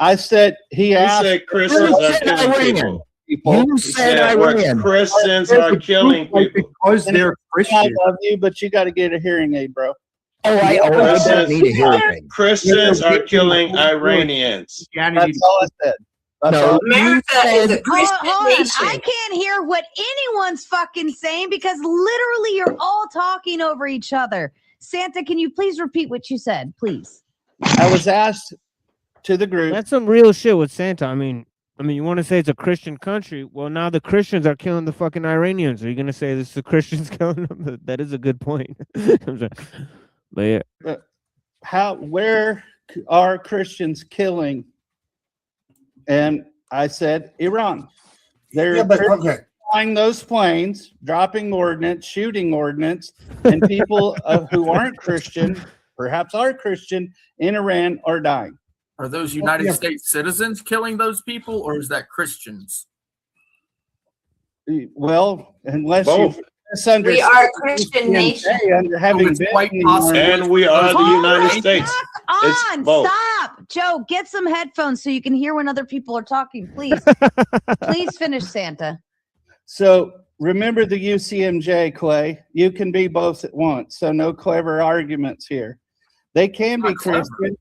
I said he asked. said Christians are killing Iranian. people. people. You said Iran. Christians are killing people. Because they're Christian. I love you, but you got to get a hearing aid, bro. I don't need a hearing aid. Christians are killing Iranians. That's all I said. That's all. America is a Christian nation. I can't hear what anyone's fucking saying because literally you're all talking over each other. Santa, can you please repeat what you said, please? I was asked to the group. That's some real shit with Santa. I mean, you want to say it's a Christian country? Well, now the Christians are killing the fucking Iranians. Are you gonna say this is the Christians killing them? That is a good point. But yeah, Where are Christians killing? And I said Iran. They're flying those planes, dropping ordnance, shooting ordnance, and people who aren't Christian, perhaps are Christian, in Iran are dying. Are those United States citizens killing those people, or is that Christians? Well, unless Both. you misunderstand. We are a Christian nation. Under having it's been quite in possible. And we are the United States. On, It's both. stop. Joe, get some headphones so you can hear when other people are talking, please. Please finish, Santa. So remember the UCMJ, Clay. You can be both at once. So no clever arguments here. They can be Christian.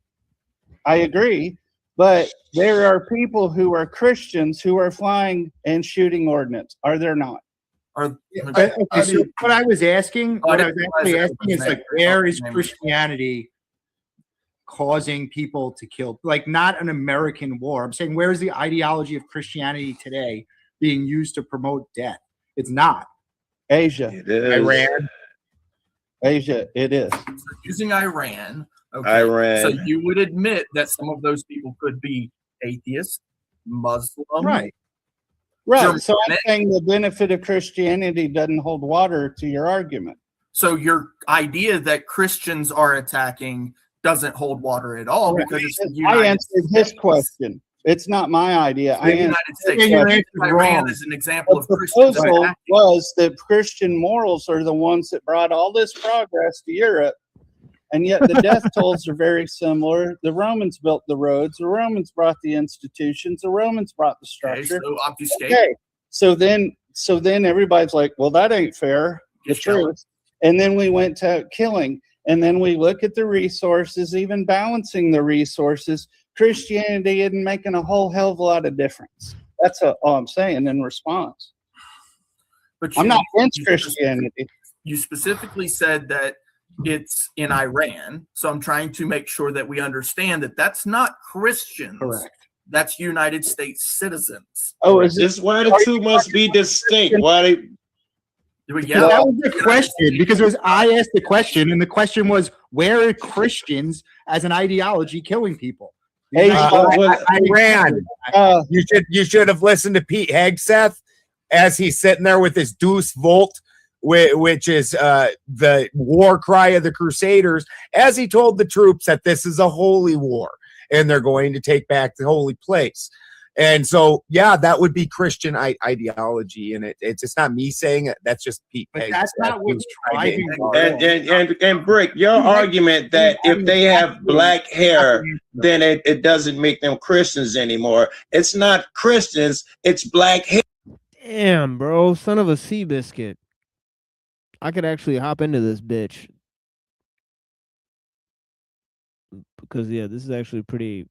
I agree. But there are people who are Christians who are flying and shooting ordnance. Are there not? Okay, so what I was asking, is like, where is Christianity causing people to kill? Like, not an American war. I'm saying, where is the ideology of Christianity today being used to promote death? It's not. Asia. It is. Iran. Asia, it is. So using Iran. Okay. Iran. So you would admit that some of those people could be atheists, Muslim. Right. Right. So I'm saying the benefit of Christianity doesn't hold water to your argument. So your idea that Christians are attacking doesn't hold water at all because it's the United I answered his question. It's not my idea. The United States. Iran is an example of Christians proposal attacking. was that Christian morals are the ones that brought all this progress to Europe, and yet the death tolls are very similar. The Romans built the roads. The Romans brought the institutions. The Romans brought the structure. So obfuscate. Okay. So then everybody's like, well, that ain't fair. The truth. And then we went to killing. And then we look at the resources, even balancing the resources. Christianity isn't making a whole hell of a lot of difference. That's all I'm saying in response. But I'm not against Christianity. You specifically said that it's in Iran. So I'm trying to make sure that we understand that that's not Christians. Correct. That's United States citizens. Oh, is this why the two must be distinct? Why they? That was the question, because I asked the question, and the question was, where are Christians as an ideology killing people? Iran. You should have listened to Pete Hegseth as he's sitting there with his Deuce Volt, which is the war cry of the Crusaders, as he told the troops that this is a holy war and they're going to take back the holy place. And so, yeah, that would be Christian ideology, and it's just not me saying it. That's just Pete. But that's not what's driving. And Brick, your argument that if they have black hair, then it doesn't make them Christians anymore. It's not Christians. It's black hair. damn, bro, son of a sea biscuit. I could actually hop into this bitch. Because, yeah, this is actually pretty...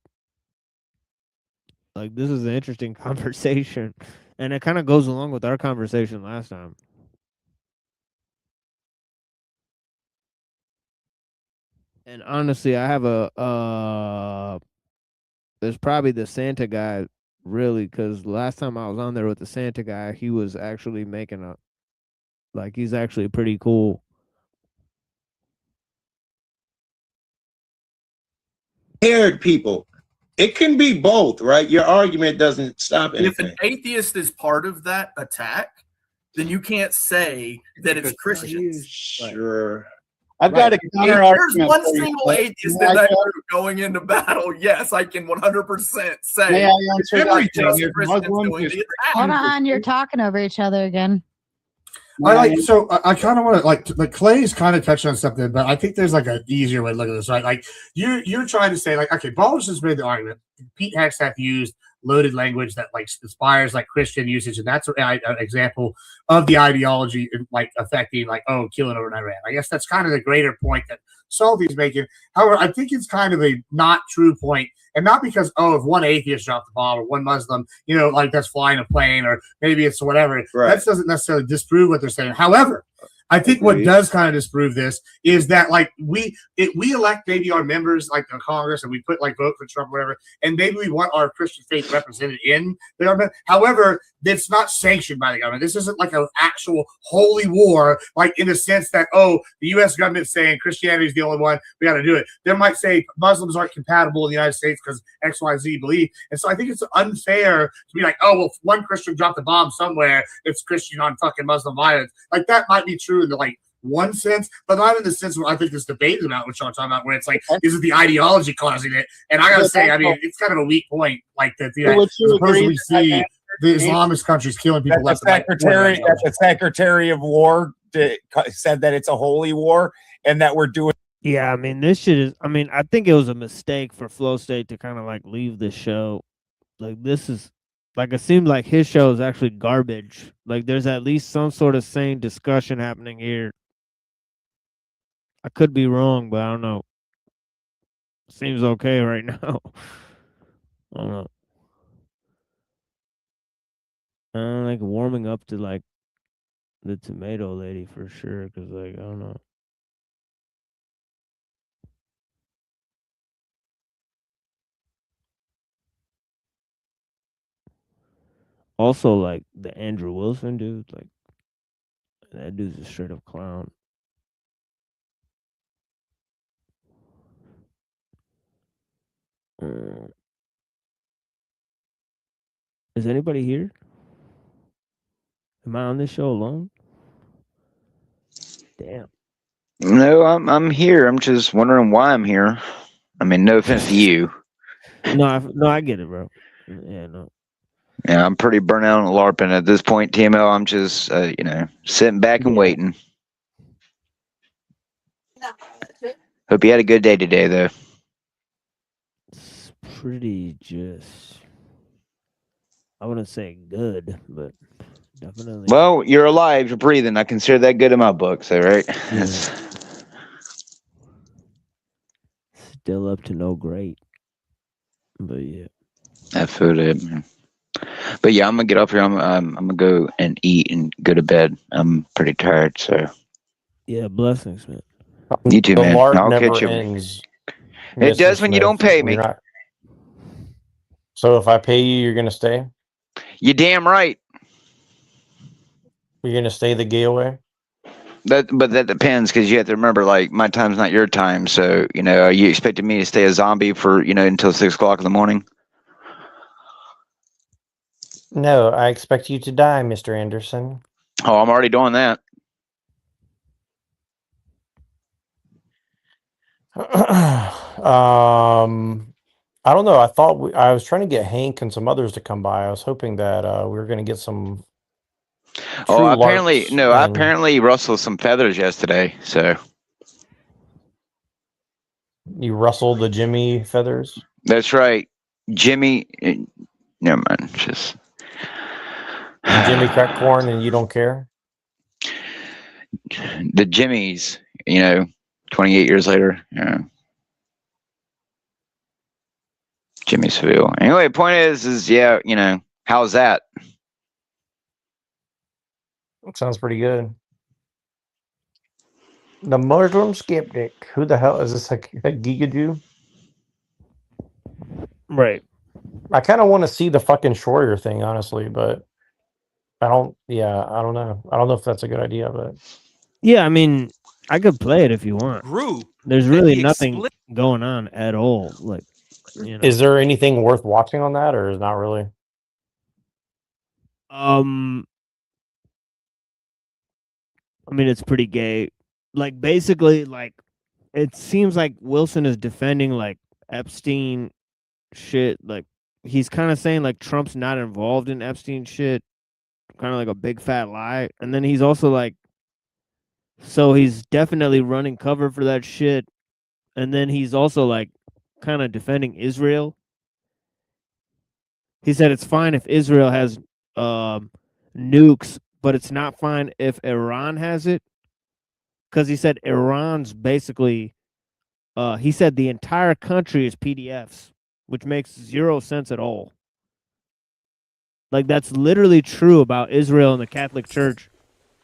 Like, this is an interesting conversation. And it kind of goes along with our conversation last time. And honestly, I have there's probably the Santa guy, really, because last time I was on there with the Santa guy, he was actually making he's actually pretty cool. Haired people. It can be both, right? Your argument doesn't stop anything. If an atheist is part of that attack, then you can't say that it's Christians. Sure. I've got a counter If there's argument. one for you, single but atheist may in I that go? group going into battle, yes, I can 100% say May I answer it's that? not just Everything. Christians Muslims doing is the attack. Hold on, you're talking over each other again. I kind of want to like Clay's kind of touched on something, but I think there's like an easier way to look at this, right? Like you're trying to say, like, okay, Ballers has made the argument. Pete Hegseth used loaded language that like inspires like Christian usage, and that's an example of the ideology like affecting like killing over in Iran. I guess that's kind of the greater point that Salty's making. However, I think it's kind of a not true point, and not because if one atheist dropped the bomb or one Muslim, like that's flying a plane, or maybe it's whatever. Right. That doesn't necessarily disprove what they're saying. However, I think what does kind of disprove this is that like we elect maybe our members like the Congress, and we put like vote for Trump or whatever, and maybe we want our Christian faith represented in the government. However, it's not sanctioned by the government. This isn't like an actual holy war, like in the sense that the U.S. government saying Christianity is the only one, we got to do it. They might say Muslims aren't compatible in the United States because X, Y, Z believe, and so I think it's unfair to be like, if one Christian dropped a bomb somewhere, it's Christian on fucking Muslim violence. Like that might be true in the like one sense, but not in the sense where I think this debate is about, which I'm talking about, where it's like, is it the ideology causing it? And I gotta say, I mean, it's kind of a weak point, like that. We see the Islamist countries killing people left and right. The Secretary of War said that it's a holy war and that we're doing. Yeah, I mean, this shit is. I mean, I think it was a mistake for Flow State to kind of like leave the show. Like, this is like, it seemed like his show is actually garbage. Like, there's at least some sort of sane discussion happening here. I could be wrong, but I don't know. Seems okay right now. I don't know. I'm like warming up to like the tomato lady for sure, because like, I don't know. Also, like the Andrew Wilson dude, like that dude's a straight up clown. Is anybody here? Am I on this show alone? Damn. No, I'm here. I'm just wondering why I'm here. I mean, no offense to you. No, I get it, bro. Yeah, no. Yeah, I'm pretty burnt out on LARPing at this point, TML. I'm just, sitting back and waiting. Hope you had a good day today, though. It's pretty just, I wouldn't say good, but definitely. Well, you're alive, you're breathing. I consider that good in my book, so right? Yeah. Still up to no great. But yeah. I feel it, man. But yeah, I'm gonna get up here. I'm gonna go and eat and go to bed. I'm pretty tired, so. Yeah, blessings, man. You too, The man. LARP I'll never catch you. ends. It does when you don't pay me. So if I pay you, you're gonna stay? You damn right. You're gonna stay the gay away? But that depends, because you have to remember, like, my time's not your time. So, are you expecting me to stay a zombie for, until 6 o'clock in the morning? No, I expect you to die, Mr. Anderson. Oh, I'm already doing that. I don't know. I thought I was trying to get Hank and some others to come by. I was hoping that we were going to get some. Oh, true apparently, LARPs no, I and- apparently rustled some feathers yesterday. So You rustled the Jimmy feathers? that's right. Jimmy, never mind. Just And Jimmy cracked corn and you don't care? the Jimmys, 28 years later. Yeah. Jimmy Seville. Anyway, point is yeah, how's that? Sounds pretty good. The Muslim skeptic. Who the hell is this? A Giga Right. I kind of want to see the fucking Schroyer thing, honestly, but I don't. Yeah, I don't know. I don't know if that's a good idea, but Yeah, I mean, I could play it if you want. Group. There's really nothing going on at all. Like, is there anything worth watching on that, or is not really? I mean, it's pretty gay. Like, basically, like, it seems like Wilson is defending like Epstein shit. Like, he's kind of saying like Trump's not involved in Epstein shit, kind of like a big fat lie. And then he's also like, so he's definitely running cover for that shit. And then he's also like kind of defending Israel. He said it's fine if Israel has nukes, but it's not fine if Iran has it. Because he said Iran's basically, he said the entire country is PDFs, which makes 0 sense at all. Like, that's literally true about Israel and the Catholic Church,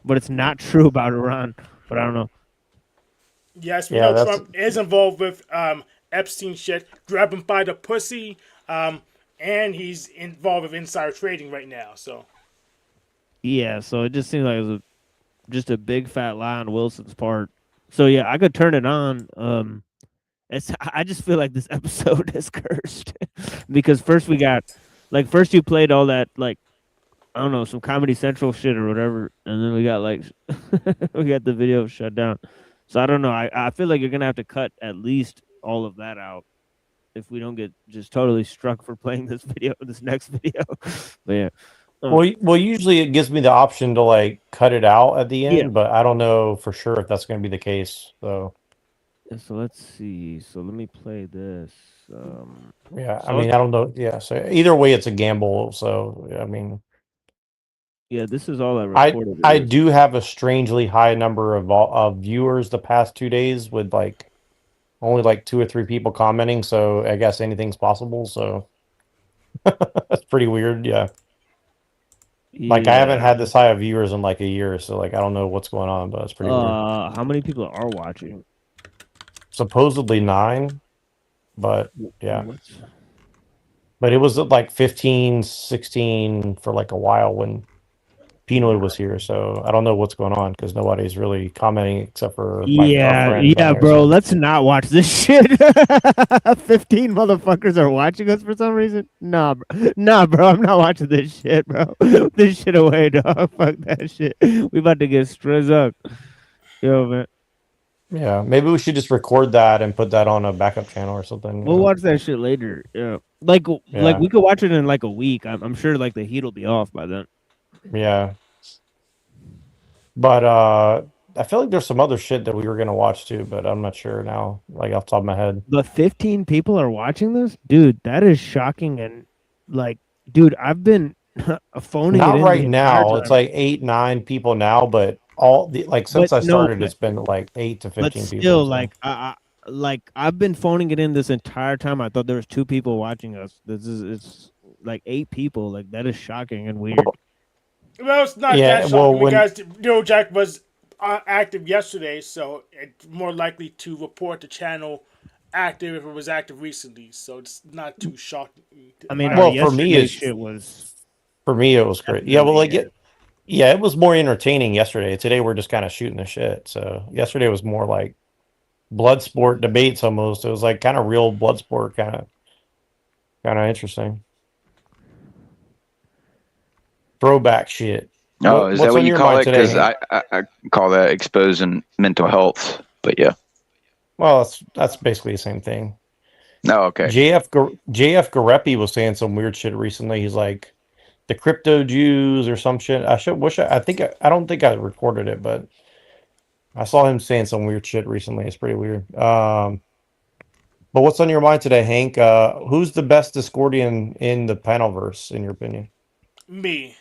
but it's not true about Iran. But I don't know. Yes, we Yeah, know that's Trump is involved with Epstein shit, grab him by the pussy, and he's involved with insider trading right now. So Yeah, so it just seems like it was just a big fat lie on Wilson's part. So yeah, I could turn it on. I just feel like this episode is cursed because first first you played all that, like, I don't know, some Comedy Central shit or whatever, and then we got like we got the video shut down. So I don't know. I feel like you're gonna have to cut at least all of that out if we don't get just totally struck for playing this next video. But yeah. Well, usually it gives me the option to like cut it out at the end, Yeah. but I don't know for sure if that's going to be the case. So So let's see. So let me play this. yeah, I so mean, I don't know. Yeah, so either way, it's a gamble. So I mean, yeah, this is all I I recorded. I do have a strangely high number of viewers the past 2 days with like only like 2 or 3 people commenting. So I guess anything's possible. So that's pretty weird. Yeah. Like I haven't had this high of viewers in like a year, so like I don't know what's going on, but it's pretty weird. How many people are watching? Supposedly 9, but yeah. What's... But it was at like 15, 16 for like a while when Pinoy was here, so I don't know what's going on because nobody's really commenting except for our friends. Yeah, There, bro. so. Let's not watch this shit. 15 motherfuckers are watching us for some reason. Nah, bro. I'm not watching this shit, bro. This shit away, dog. Fuck that shit. We about to get stressed up. Yo, man. Yeah, maybe we should just record that and put that on a backup channel or something. We'll watch that shit later. Yeah, like we could watch it in like a week. I'm sure like the heat will be off by then. Yeah. But I feel like there's some other shit that we were gonna watch too, but I'm not sure now, like off the top of my head. But 15 people are watching this, dude. That is shocking. And like, dude, I've been phoning Not it in right the now. entire It's time. like 8, 9 people now, but all the like since I started, it's been like 8 to 15 but people. still, So. like I've been phoning it in this entire time. I thought there was 2 people watching us. It's like 8 people. Like that is shocking and weird. well, it's not that shocking because Jack was active yesterday, so it's more likely to report the channel active if it was active recently. So it's not too shocking. I mean, well, for me, it was great. Yeah, well, like it was more entertaining yesterday. Today we're just kind of shooting the shit. So yesterday was more like blood sport debates almost. It was like kind of real blood sport, kind of interesting. Throwback shit. Oh, is that what you call it? Because I call that exposing mental health. But yeah. Well, that's basically the same thing. No, okay. JF Garepi was saying some weird shit recently. He's like the crypto Jews or some shit. I don't think I recorded it, but I saw him saying some weird shit recently. It's pretty weird. But what's on your mind today, Hank? Who's the best Discordian in the Panelverse, in your opinion? Me.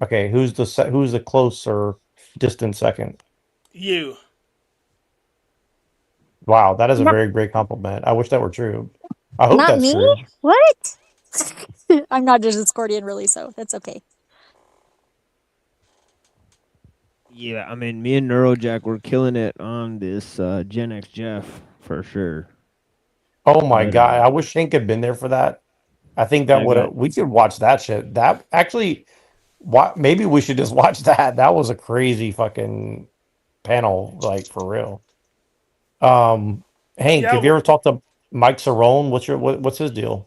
Okay, who's the closer distant second? You. Wow, that is a very great compliment. I wish that were true. I hope Not that's me? true. What? I'm not a Discordian, really, so that's okay. Yeah, I mean, me and Neurojack were killing it on this Gen X Jeff for sure. Oh my god, I wish Hank had been there for that. I think that we could watch that shit. That actually, maybe we should just watch that. That was a crazy fucking panel, like for real. Hank, have you ever talked to Mike Cerrone? What's his deal?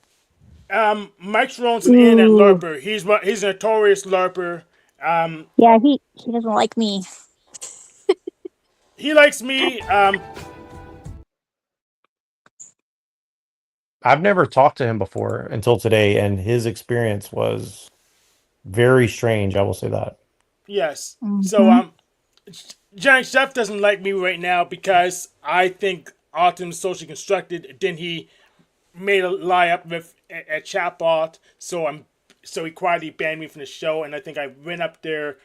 Mike Cerrone's an internet LARPer. He's a notorious LARPer. Yeah, he doesn't like me. He likes me. I've never talked to him before until today, and his experience was very strange. I will say that. Yes. So Giant Chef doesn't like me right now because I think Autumn's socially constructed. Then he made a lie up with a chatbot, so he quietly banned me from the show, and I think I went up there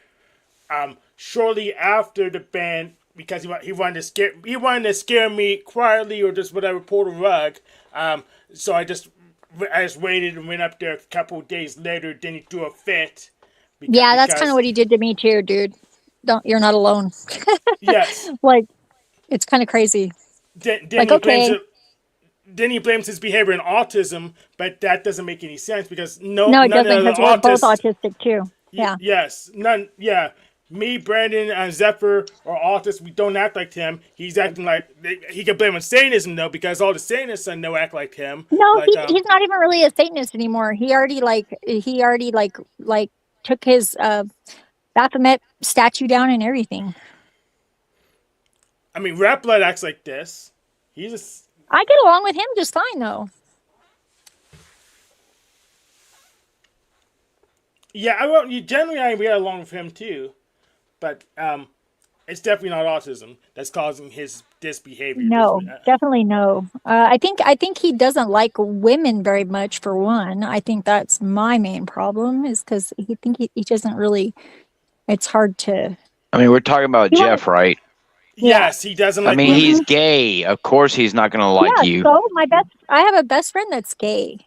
shortly after the ban because he wanted to scare me quietly or just whatever, pull the rug. So I just waited and went up there a couple of days later. Then he threw a fit. Yeah, that's kind of what he did to me too, dude. You're not alone. Yes. Like, it's kind of crazy. Then Like, he okay. Then he blames his behavior in autism, but that doesn't make any sense because No, it none doesn't, of the because we're both autists. autistic too. Yeah. Yes. None. Yeah. Me, Brandon, and Zephyr are autists. We don't act like him. He's acting like he can blame on Satanism though, because all the Satanists I know act like him. No, Like, he's not even really a Satanist anymore. He already took his Baphomet statue down and everything. I mean, Rat Blood acts like this. He's I get along with him just fine though. yeah. Generally I get along with him too, but it's definitely not autism that's causing this behavior. No, definitely no. I think he doesn't like women very much. For one, I think that's my main problem is because he doesn't really. It's hard to. I mean, we're talking about Jeff, right? Yes, he doesn't like I mean, women. he's gay. Of course, he's not going to like yeah, you. so I have a best friend that's gay.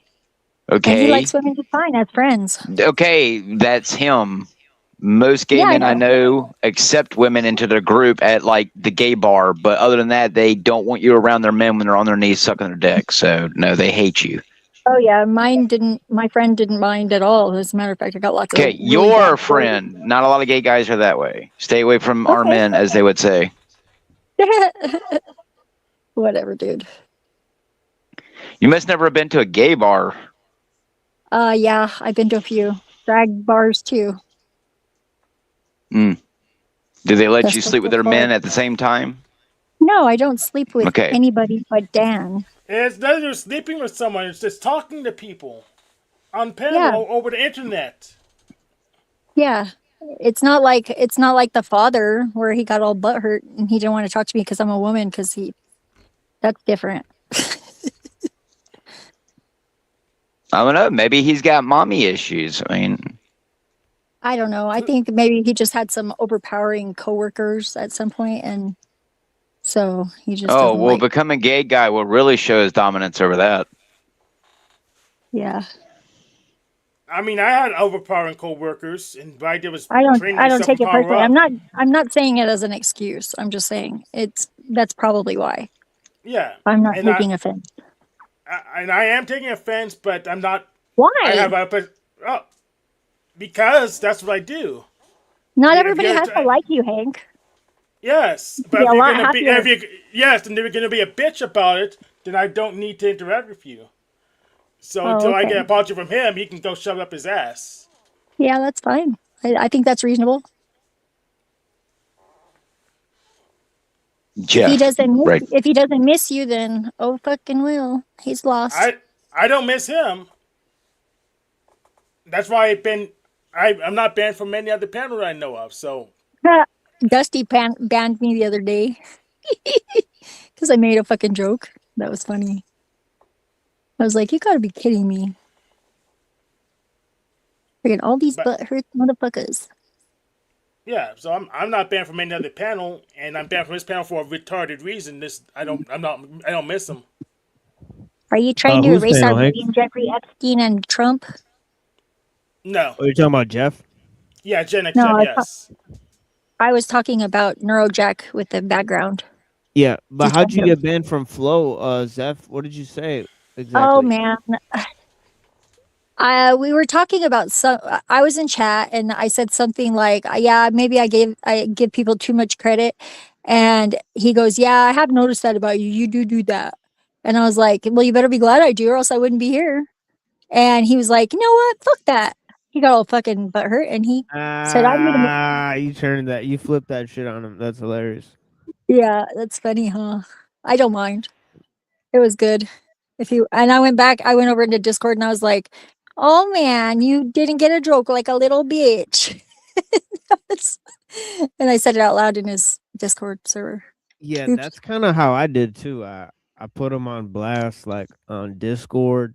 Okay. And he likes women just fine as friends. Okay, that's him. Most gay Yeah, I men I know accept women into their group at like the gay bar, but other than that, they don't want you around their men when they're on their knees sucking their dick. So no, they hate you. Oh yeah, my friend didn't mind at all. As a matter of fact, I got lots of. Okay, really your bad friend. Not a lot of gay guys are that way. Stay away from our men, as they would say. Whatever, dude. You must never have been to a gay bar. Yeah, I've been to a few drag bars too. Do they let That's you the sleep with their full men bar. at the same time? No, I don't sleep with Okay. anybody but Dan. It's not you're sleeping with someone. It's just talking to people on panel over the internet. Yeah. It's not like the father where he got all butthurt and he didn't want to talk to me because I'm a woman that's different. I don't know. Maybe he's got mommy issues. I mean, I don't know. I think maybe he just had some overpowering coworkers at some point, and so he just oh, doesn't well, like. become a gay guy will really show his dominance over that. Yeah. I mean, I had overpowering coworkers, and what I did was I don't train myself take and it power personally. up. I'm not saying it as an excuse. I'm just saying that's probably why. Yeah, I'm not and taking offense. and I am taking offense, but I'm not. Why? I have because that's what I do. Not If everybody you're has to like you, Hank. Yes, but Be if a you're lot gonna be, happier. yes, and if you're gonna be a bitch about it, then I don't need to interact with you. So until I okay. get an apology from him, he can go shove it up his ass. Yeah, that's fine. I think that's reasonable. Jeff, if he doesn't miss you, then oh fucking will. He's lost. I don't miss him. That's why I'm not banned from any other panel that I know of. So Dusty banned me the other day because I made a fucking joke. That was funny. I was like, you gotta be kidding me. Freaking all these butthurt motherfuckers. yeah, so I'm not banned from any other panel, and I'm banned from this panel for a retarded reason. I don't miss him. Are you trying to whose erase our panel, Hank? meeting, Jeffrey Epstein and Trump? No. Are you talking about Jeff? Yeah, Gen X, No, yes. I was talking about Neurojack with the background. Yeah, but how'd you Detective. get banned from Flow, Zeph? What did you say exactly? Oh man. We were talking about I was in chat and I said something like, yeah, maybe I give people too much credit. And he goes, yeah, I have noticed that about you. You do that. And I was like, well, you better be glad I do or else I wouldn't be here. And he was like, you know what? Fuck that. He got all fucking butthurt and he said, You flipped that shit on him. That's hilarious. yeah, that's funny, huh? I don't mind. It was good. I went over into Discord and I was like, oh man, you didn't get a joke like a little bitch. And I said it out loud in his Discord server. Yeah, Oops. that's kind of how I did too. I I put him on blast like on Discord,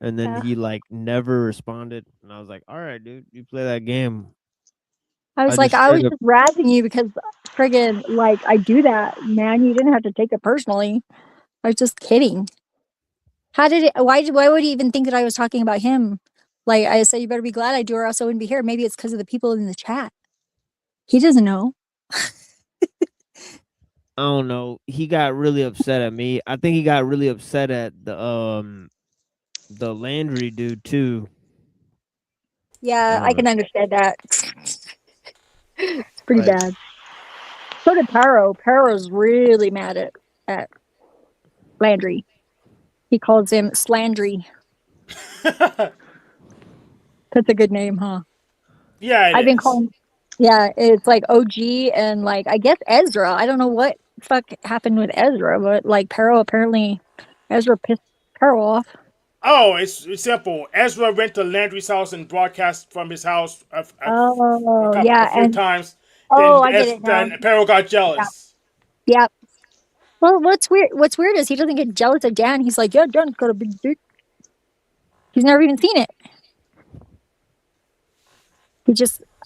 and then Yeah. he like never responded, and I was like, all right, dude, you play that game. I was like, I was just razzing you because friggin' like I do that, man. You didn't have to take it personally. I was just kidding. How did it? Why would he even think that I was talking about him? Like I said, you better be glad I do, or else I wouldn't be here. Maybe it's because of the people in the chat. He doesn't know. I don't know. He got really upset at me. I think he got really upset at the Landry dude too. Yeah, I can understand that. It's pretty Like- bad. So did Paro. Paro's really mad at Landry. He calls him Slandry. That's a good name, huh? Yeah, I've been calling. Yeah, it's like OG and like I guess Ezra. I don't know what fuck happened with Ezra, but like Paro apparently Ezra pissed Paro off. Oh, it's simple. Ezra went to Landry's house and broadcast from his house a few times. Oh, I get it now. Then Peril got jealous. Yeah. Well, what's weird is he doesn't get jealous of Dan. He's like, yeah, Dan's got a big dick. He's never even seen it.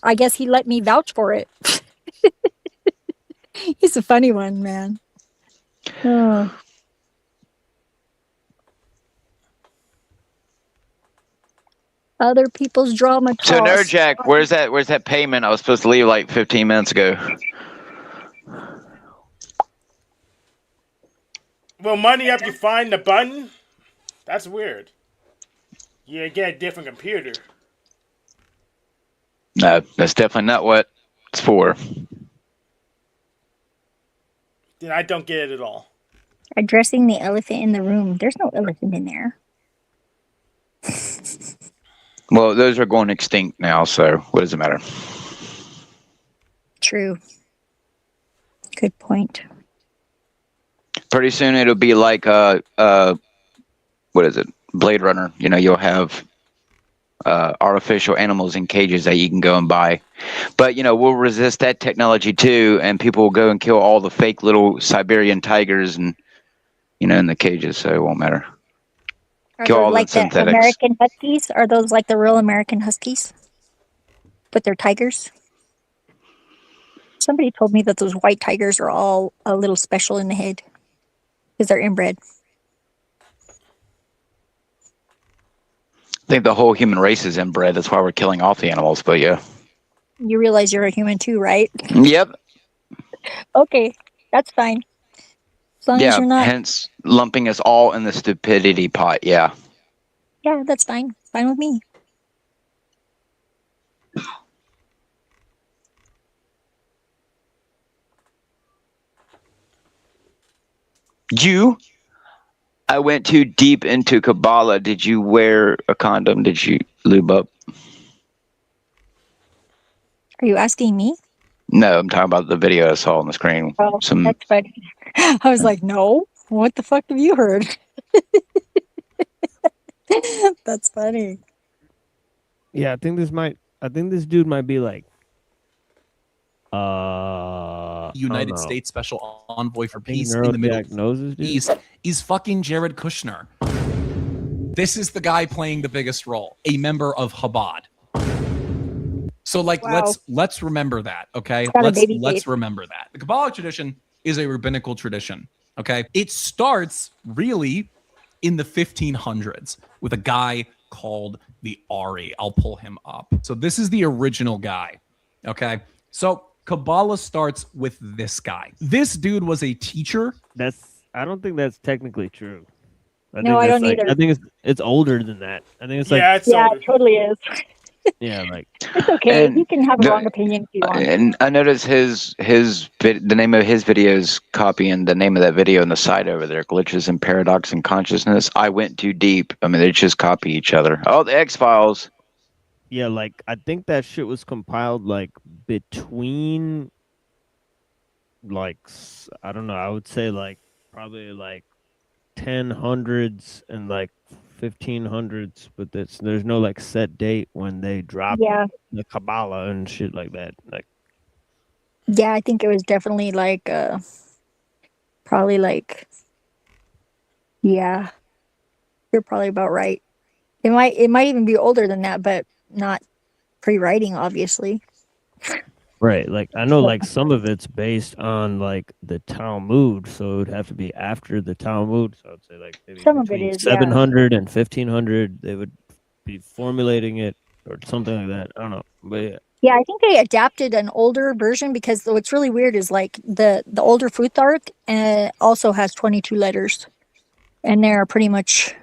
I guess he let me vouch for it. He's a funny one, man. Oh. Other people's drama toss. So Nerdjack, where's that payment I was supposed to leave like 15 minutes ago? Well, money up, you find the button? That's weird. You get a different computer. No, that's definitely not what it's for. Then I don't get it at all. Addressing the elephant in the room. There's no elephant in there. Well, those are going extinct now, so what does it matter? True. Good point. Pretty soon it'll be like what is it? Blade Runner. You know, you'll have artificial animals in cages that you can go and buy. But you know, we'll resist that technology too, and people will go and kill all the fake little Siberian tigers and in the cages, so it won't matter. Kill all like the synthetics. American Huskies? Are those like the real American Huskies? But they're tigers? Somebody told me that those white tigers are all a little special in the head because they're inbred. I think the whole human race is inbred. That's why we're killing off the animals. But yeah. You realize you're a human too, right? Yep. Okay, that's fine. As long as you're not. Hence lumping us all in the stupidity pot. Yeah. Yeah, that's fine. Fine with me. I went too deep into Kabbalah. Did you wear a condom? Did you lube up? Are you asking me? No, I'm talking about the video I saw on the screen. Oh, that's funny. I was like, no. What the fuck have you heard? That's funny. Yeah, I think this dude might be like United States Special Envoy for Peace in the Middle East is fucking Jared Kushner. This is the guy playing the biggest role, a member of Chabad. So like let's remember that, okay? Let's remember that. The Kabbalah tradition is a rabbinical tradition, okay? It starts really in the 1500s with a guy called the Ari. I'll pull him up. So this is the original guy, okay? So Kabbalah starts with this guy. This dude was a teacher. I don't think that's technically true. I don't either. I think it's older than that. I think it's it totally is. Yeah, like it's okay. You can have a wrong opinion if you want. And I noticed the name of his video is copying the name of that video on the side over there. Glitches and Paradox in Consciousness. I went too deep. I mean, they just copy each other. Oh, the X-Files. Yeah, like I think that shit was compiled like between like I don't know, I would say like probably like 1000s and like 1500s, but there's no like set date when they dropped the Kabbalah and shit like that. Like yeah, I think it was definitely like probably like Yeah, you're probably about right. It might even be older than that, but not pre-writing, obviously. Right. Like I know like some of it's based on like the Talmud, so it would have to be after the Talmud. So I'd say like maybe Some of it between is, yeah. 700 and 1500 they would be formulating it or something like that. I don't know. But yeah. Yeah, I think they adapted an older version because what's really weird is like the older Futhark also has 22 letters, and they're pretty much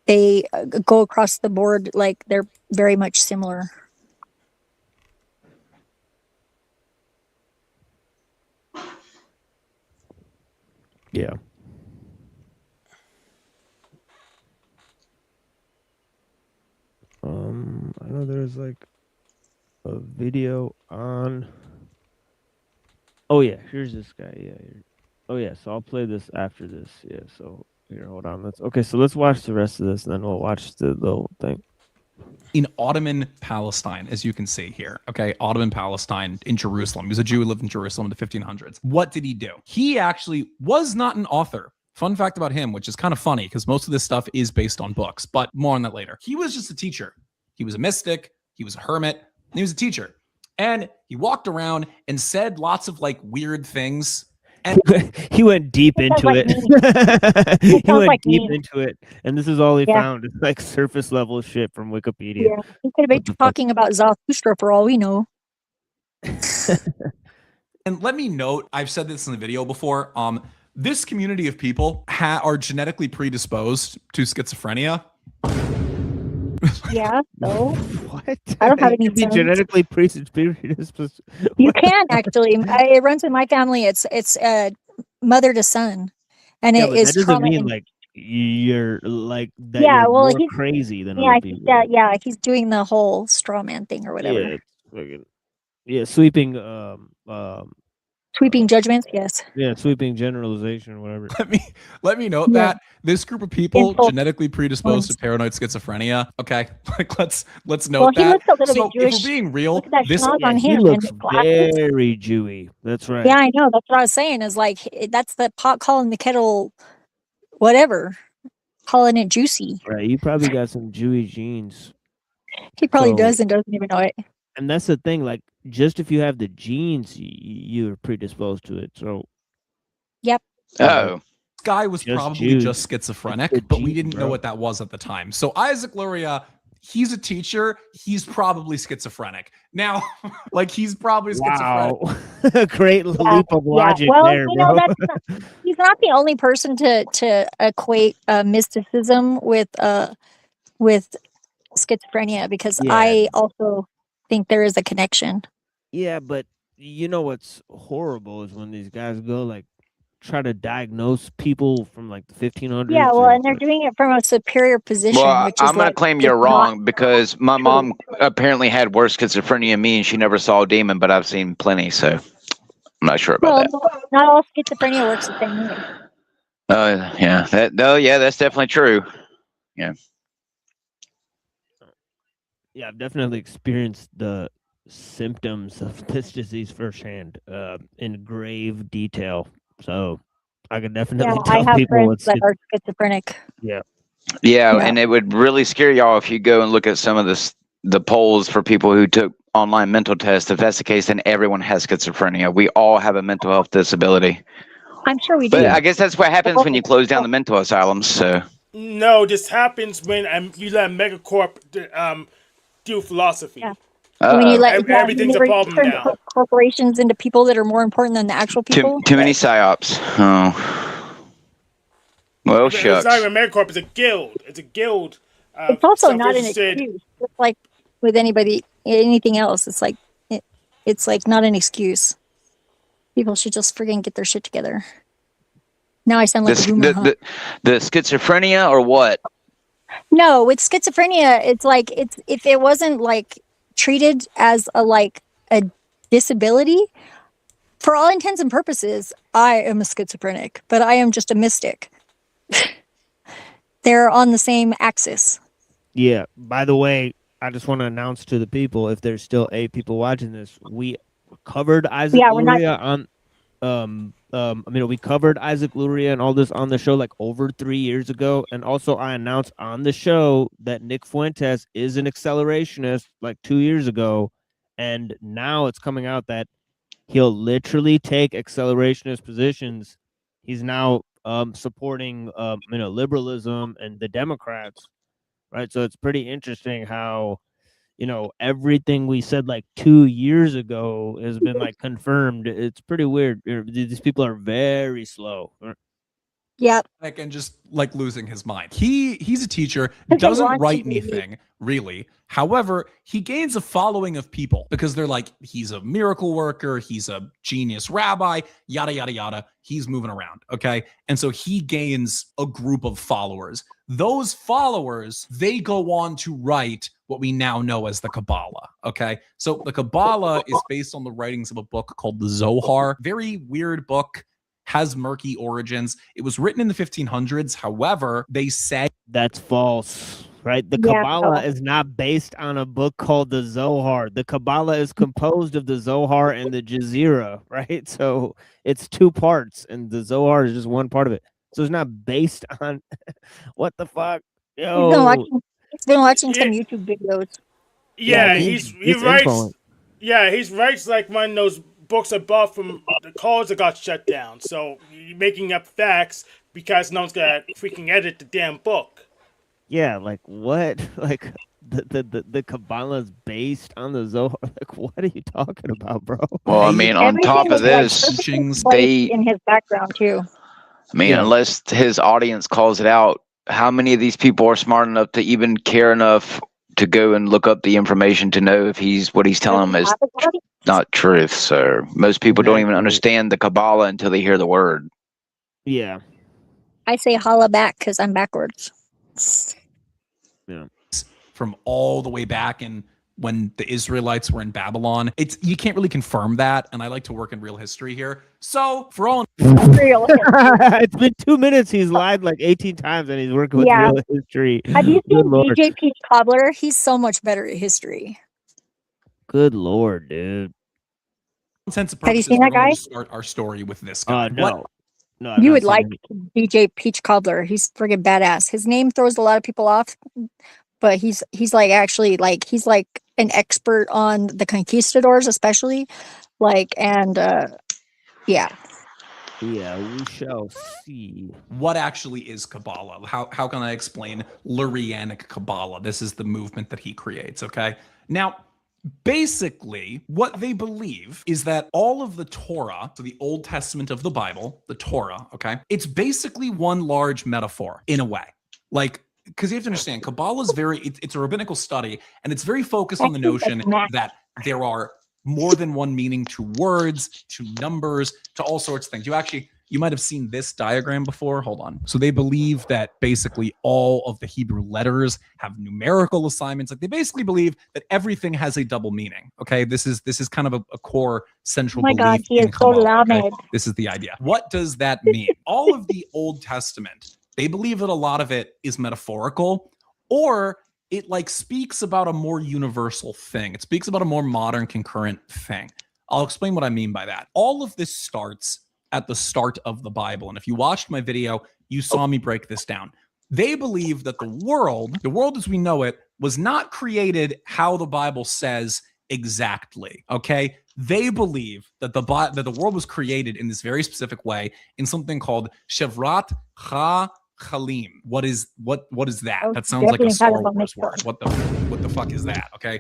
they go across the board like they're very much similar. Yeah. I know there's like a video on. Oh yeah, here's this guy. Yeah. Oh yeah, so I'll play this after this. Yeah. So here, hold on. Let's watch the rest of this, and then we'll watch the whole thing. In Ottoman Palestine, as you can see here, okay, Ottoman Palestine in Jerusalem. He was a Jew who lived in Jerusalem in the 1500s. What did he do? He actually was not an author. Fun fact about him, which is kind of funny because most of this stuff is based on books, but more on that later. He was just a teacher. He was a mystic. He was a hermit. And he was a teacher. And he walked around and said lots of like weird things. And he went deep into it. He went deep into it, and this is all he found. It's like surface level shit from Wikipedia. Yeah, he could have been talking about Zarathustra for all we know. And let me note, I've said this in the video before. This community of people are genetically predisposed to schizophrenia. Yeah, so what? I don't have any be genetically predisposed. You can actually. It runs in my family. It's mother to son, and Yeah, it but is that doesn't trauma. mean like you're like that. Yeah, you're well, more he's crazy than yeah, other people. he's doing the whole straw man thing or whatever. Yeah, it's fucking, sweeping Sweeping judgments, yes. Yeah, sweeping generalization or whatever. Let me note that this group of people genetically predisposed to paranoid schizophrenia. Okay, like let's note he that. looks a little So bit Jewish. if we're being real, Look at that this schnoz on he him looks and the glasses. very Jewy. That's right. Yeah, I know. That's what I was saying. Is like that's the pot calling the kettle, whatever, calling it juicy. Right, you probably got some Jewy genes. He probably does and doesn't even know it. And that's the thing. Like, just if you have the genes, you're predisposed to it. So. Yep. Oh. This guy was Just probably Jews. just schizophrenic, but we didn't know what that was at the time. So Isaac Luria, he's a teacher. He's probably schizophrenic. Now, like he's probably schizophrenic. Wow. Great leap of logic Well, there, you know, bro. he's not the only person to equate mysticism with schizophrenia because Yeah. I also think there is a connection. Yeah, but you know what's horrible is when these guys go like try to diagnose people from like the 1500s. Yeah, well, and they're doing it from a superior position, Well, which is I'm going to like claim just you're not wrong because my mom apparently had worse schizophrenia than me and she never saw a demon, but I've seen plenty, so I'm not sure about well, that. not all schizophrenia works the same way. Yeah, that's definitely true. Yeah. Yeah, I've definitely experienced the symptoms of this disease firsthand in grave detail. So I could definitely I tell have people friends what's that are schizophrenic. Yeah. Yeah, and it would really scare y'all if you go and look at some of the polls for people who took online mental tests. If that's the case, then everyone has schizophrenia. We all have a mental health disability. I'm sure we do. But I guess that's what happens when you close down the mental asylums. So No, this happens when you let megacorp do philosophy. Yeah. When you let everything's a problem turn now. corporations into people that are more important than the actual people. Too many psyops. Oh. Well, It's shucks. not even megacorp. It's a guild. It's a guild. It's also not an self-interested. excuse. Just like with anything else, it's like it's like not an excuse. People should just friggin' get their shit together. Now I sound like a boomer. Huh? The schizophrenia or what? No, with schizophrenia, it's like if it wasn't like treated as a disability, for all intents and purposes, I am a schizophrenic, but I am just a mystic. They're on the same axis. Yeah. By the way, I just want to announce to the people, if there's still 8 people watching this, we covered Isaac Yeah, we're not- Luria on we covered Isaac Luria and all this on the show like over 3 years ago, and also I announced on the show that Nick Fuentes is an accelerationist like 2 years ago, and now it's coming out that he'll literally take accelerationist positions. He's now supporting liberalism and the Democrats, right? So it's pretty interesting how everything we said like 2 years ago has been like confirmed. It's pretty weird. These people are very slow. Yep. And just like losing his mind. He's a teacher, They doesn't want write to be. anything really. However, he gains a following of people because they're like, he's a miracle worker, he's a genius rabbi, yada yada yada. He's moving around, okay? And so he gains a group of followers. Those followers, they go on to write what we now know as the Kabbalah, okay? So the Kabbalah is based on the writings of a book called the Zohar. Very weird book. Has murky origins. It was written in the 1500s. However, they say that's false, right? The Yeah, Kabbalah so- is not based on a book called the Zohar. The Kabbalah is composed of the Zohar and the Jazira, right? So it's two parts, and the Zohar is just one part of it. So it's not based on what the fuck? He's Yo, been watching some YouTube videos. Yeah, he he gets writes. info. Yeah, he writes like one of those books I bought from the college that got shut down. So you're making up facts because no one's gonna freaking edit the damn book. Yeah, like what? Like the Kabbalah is based on the Zohar. Like what are you talking about, bro? Well, I mean, on Everything top of is, like, this, perfectly placed they, in his background too. I mean, Yeah. unless his audience calls it out, how many of these people are smart enough to even care enough to go and look up the information to know if what he's telling them is not truth? So most people don't even understand the Kabbalah until they hear the word. Yeah. I say holla back because I'm backwards. Yeah. from all the way back in when the Israelites were in Babylon. You can't really confirm that, and I like to work in real history here. So for all real It's been 2 minutes. He's lied like 18 times, and he's working with Yeah. real history. Have you Good seen lord. DJ Peach Cobbler? He's so much better at history. Good lord, dude. intents and Have you purposes, seen we're that going guy? to start our story with this guy. No. No, I've You not would seen like him. DJ Peach Cobbler. He's friggin' badass. His name throws a lot of people off, but he's like actually like he's like an expert on the conquistadors, especially yeah. Yeah, we shall see. What actually is Kabbalah? How can I explain Lurianic Kabbalah? This is the movement that he creates, okay? Now, basically, what they believe is that all of the Torah, so the Old Testament of the Bible, the Torah, okay, it's basically one large metaphor in a way. Like, because you have to understand, Kabbalah is it's a rabbinical study, and it's very focused on the notion that there are more than one meaning to words, to numbers, to all sorts of things. You might have seen this diagram before. Hold on. So they believe that basically all of the Hebrew letters have numerical assignments. Like they basically believe that everything has a double meaning. Okay. This is kind of a core central Oh my belief God, he in is so Kabbalah. Okay? loud. This is the idea. What does that mean? All of the Old Testament, they believe that a lot of it is metaphorical, or it like speaks about a more universal thing. It speaks about a more modern concurrent thing. I'll explain what I mean by that. All of this starts at the start of the Bible. And if you watched my video, you saw me break this down. They believe that the world as we know it, was not created how the Bible says exactly. Okay. They believe that the world was created in this very specific way in something called Shevrat Chalim. What is that? Oh, That sounds like a definitely Star had a Wars word. What the fuck is that? Okay.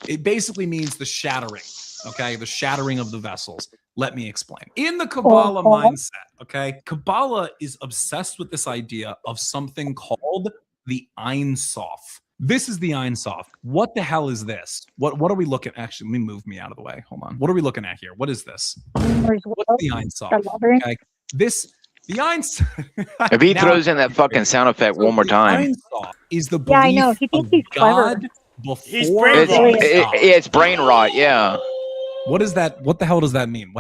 It basically means the shattering. Okay. The shattering of the vessels. Let me explain. In the Kabbalah mindset, okay, Kabbalah is obsessed with this idea of something called the Ein Sof. This is the Ein Sof. What the hell is this? What are we looking at? Actually, let me move me out of the way. Hold on. What are we looking at here? What is this? What's the Ein Sof? Okay. The Ein Sof. If he throws in that fucking sound effect one more time. Ein Sof is the Yeah, I belief know. He thinks of he's clever. God before It's brain rot, yeah. What is that? What the hell does that mean?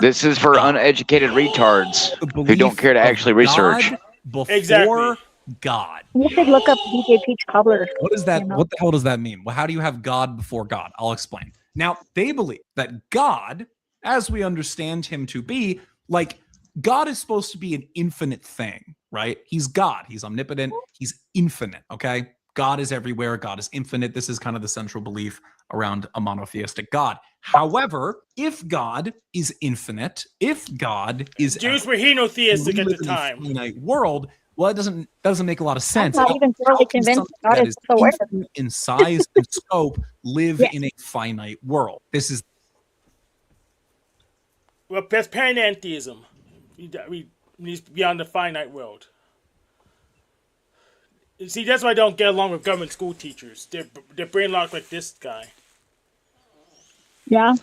This is for uneducated retards who don't care to actually research. Before God. You should look up DJ Peach Cobbler. What is that? What the hell does that mean? Well, how do you have God before God? I'll explain. Now, they believe that God as we understand him to be, like God is supposed to be an infinite thing, right? He's God. He's omnipotent. He's infinite, okay? God is everywhere. God is infinite. This is kind of the central belief around a monotheistic God. However, if God is infinite, if God is Jews were henotheistic at the in a time. finite world, well, it doesn't make a lot of sense. I'm not even thoroughly convinced Something God that is is aware. infinite in size and scope live Yes. in a finite world. This is Well, that's panentheism. He's beyond the finite world. You see, that's why I don't get along with government school teachers. They're brain locked like this guy. Yeah.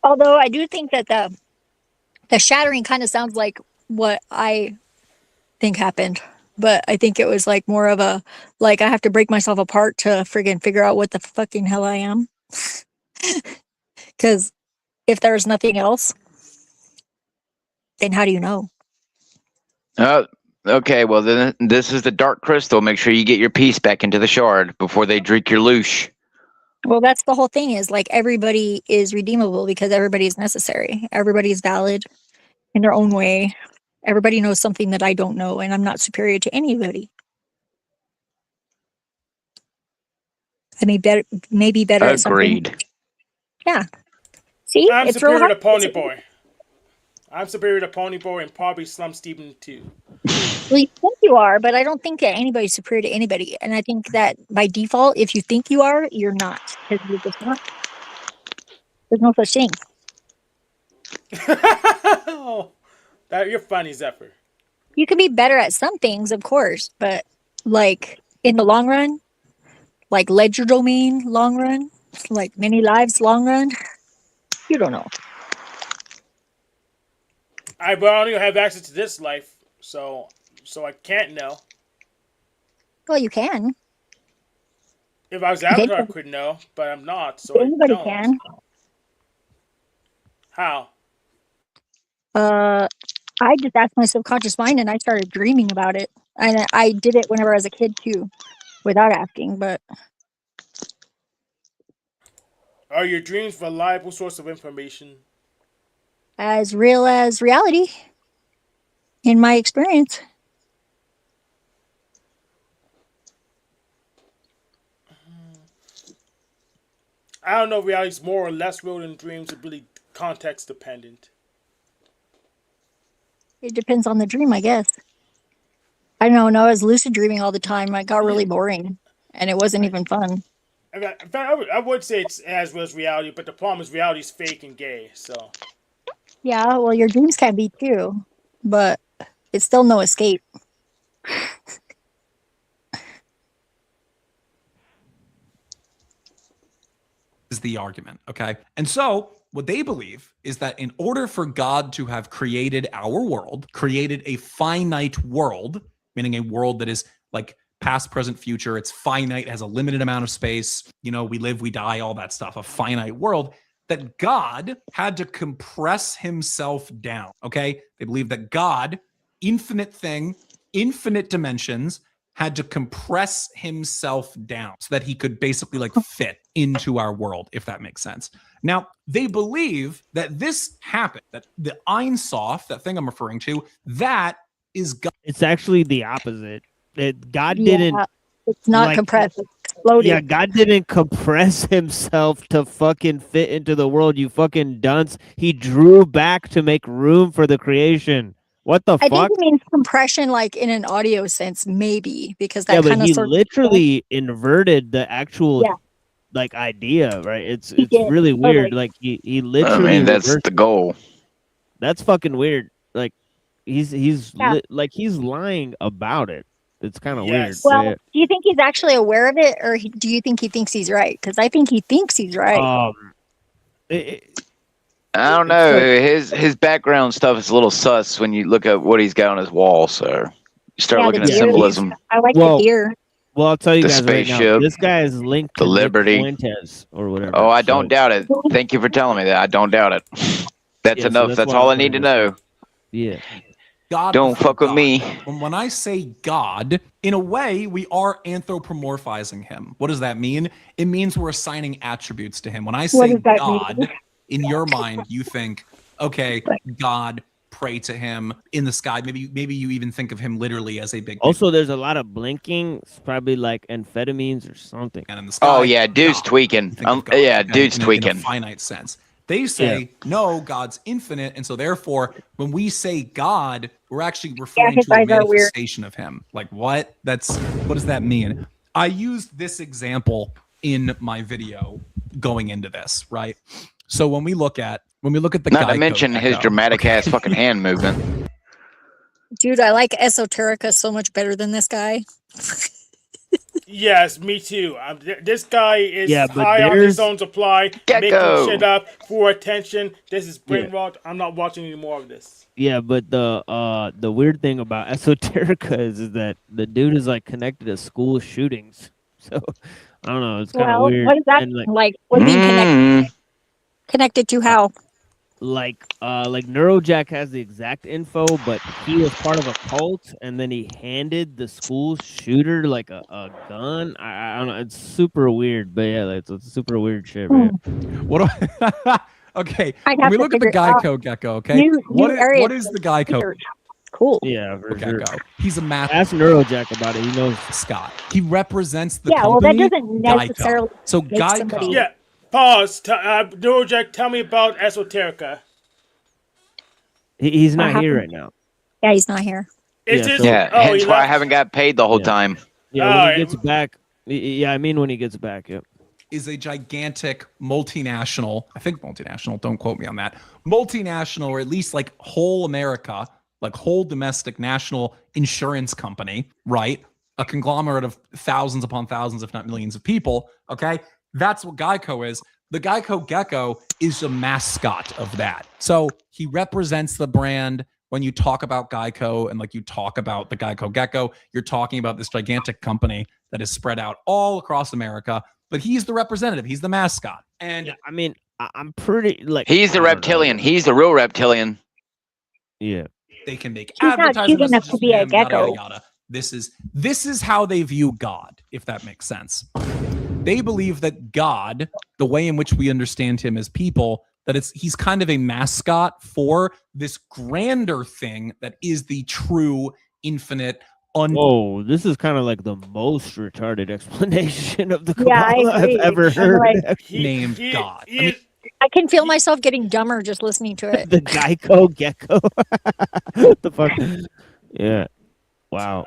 Although I do think that the shattering kind of sounds like what I think happened. But I think it was like more of a, like, I have to break myself apart to friggin' figure out what the fucking hell I am. Because if there's nothing else, then how do you know? Okay, well then this is the dark crystal. Make sure you get your piece back into the shard before they drink your loosh. Well, that's the whole thing, is like everybody is redeemable because everybody is necessary. Everybody is valid in their own way. Everybody knows something that I don't know, and I'm not superior to anybody. I may be better at something. Agreed. Yeah. See, I'm it's real superior to hard. Pony Boy. I'm superior to Pony Boy and probably Slum Steven too. Well, you think you are, but I don't think that anybody's superior to anybody. And I think that by default, if you think you are, you're not. Because you're just not. There's no such thing. Oh, you're funny, Zephyr. You can be better at some things, of course, but like in the long run, like ledger domain long run, like many lives long run, you don't know. I only have access to this life, so I can't know. Well, you can. If I was Avatar, I could know, but I'm not, so Anybody I don't. can. How? I just asked my subconscious mind and I started dreaming about it. And I did it whenever I was a kid too, without asking, but Are your dreams a reliable source of information? as real as reality, in my experience. I don't know if reality's more or less real than dreams. It's really context dependent. It depends on the dream, I guess. I don't know. When I was lucid dreaming all the time, it got really boring, and it wasn't even fun. I would say it's as real as reality, but the problem is reality's fake and gay, so. Yeah, well, your dreams can be too, but it's still no escape. Is the argument, okay? And so what they believe is that in order for God to have created our world, created a finite world, meaning a world that is like past, present, future, it's finite, has a limited amount of space, you know, we live, we die, all that stuff, a finite world, that God had to compress himself down, okay? They believe that God, infinite thing, infinite dimensions, had to compress himself down so that he could basically like fit into our world, if that makes sense. Now, they believe that this happened, that the Ein Sof, that thing I'm referring to, that is God. It's actually the opposite. God didn't. It's not compressed. It's exploded. Yeah, God didn't compress himself to fucking fit into the world, you fucking dunce. He drew back to make room for the creation. What the I fuck? think he means compression, like in an audio sense, maybe, because that Yeah, but kind of he sort literally inverted the actual like idea, right? It's really weird. Like he literally. I mean, that's reversed the goal. That's fucking weird. Like he's like he's lying about it. It's kind of weird. Well, Yeah. do you think he's actually aware of it, or do you think he thinks he's right? Because I think he thinks he's right. I don't know. His background stuff is a little sus when you look at what he's got on his wall. So you start looking at symbolism. I like the deer. Well, I'll tell you The guys right now. spaceship, This guy is linked to the Nick Liberty. Fuentes or whatever. Oh, I don't doubt it. Thank you for telling me that. I don't doubt it. That's Yeah, so enough. that's That's why all I I'm need to saying know. Yeah. God Don't before fuck with God. me. When I say God, in a way, we are anthropomorphizing him. What does that mean? It means we're assigning attributes to him. When I say does that God, mean? in your mind, you think, okay, God, pray to him in the sky. Maybe you even think of him literally as a big. Also, there's a lot of blinking. It's probably like amphetamines or something. And in the sky. Oh yeah, dude's tweaking. Yeah, dude's tweaking. In a finite sense. They say no, God's infinite, and so therefore, when we say God, we're actually referring to a manifestation of Him. Like what? What does that mean? I used this example in my video going into this, right? So when we look at the not to mention his dramatic ass fucking hand movement. Dude, I like Esoterica so much better than this guy. Yes, me too. This guy is high on his own supply, making shit up for attention. This is brain rot. I'm not watching any more of this. Yeah, but the weird thing about Esoterica is that the dude is like connected to school shootings. So I don't know. It's kind of weird. What does that mean? Like what do you mean connected to how? Like Neurojack has the exact info, but he was part of a cult, and then he handed the school shooter like a gun. I don't know. It's super weird, but yeah, it's super weird shit, man. Okay, when we look at the Geico Gecko, okay, what is the Geico? Cool. Yeah, for Gecko. sure. He's a math. Ask Neurojack about it. He knows. Scott. He represents the well, company. that doesn't necessarily. Geico. So Geico. Yeah. Pause. Neurojack, tell me about Esoterica. He's not here right now. Yeah, he's not here. Hence why I haven't got paid the whole time. Yeah, when he gets back. Yeah, I mean when he gets back. Yep. Is a gigantic multinational. I think multinational. Don't quote me on that. Multinational, or at least like whole America, like whole domestic national insurance company, right? A conglomerate of thousands upon thousands, if not millions of people. Okay. That's what Geico is. The Geico Gecko is a mascot of that. So he represents the brand. When you talk about Geico and like you talk about the Geico Gecko, you're talking about this gigantic company that is spread out all across America. But he's the representative. He's the mascot. And I mean, I'm pretty like he's the reptilian. He's the real reptilian. Yeah. They can make He's not cute enough to be a gecko. Yada, yada. This is how they view God, if that makes sense. They believe that God, the way in which we understand him as people, that he's kind of a mascot for this grander thing that is the true, infinite, Whoa, this is kind of like the most retarded explanation of the Kabbalah I've ever heard. Named God. I can feel myself getting dumber just listening to it. The Geico Gecko. What the fuck? Yeah. Wow.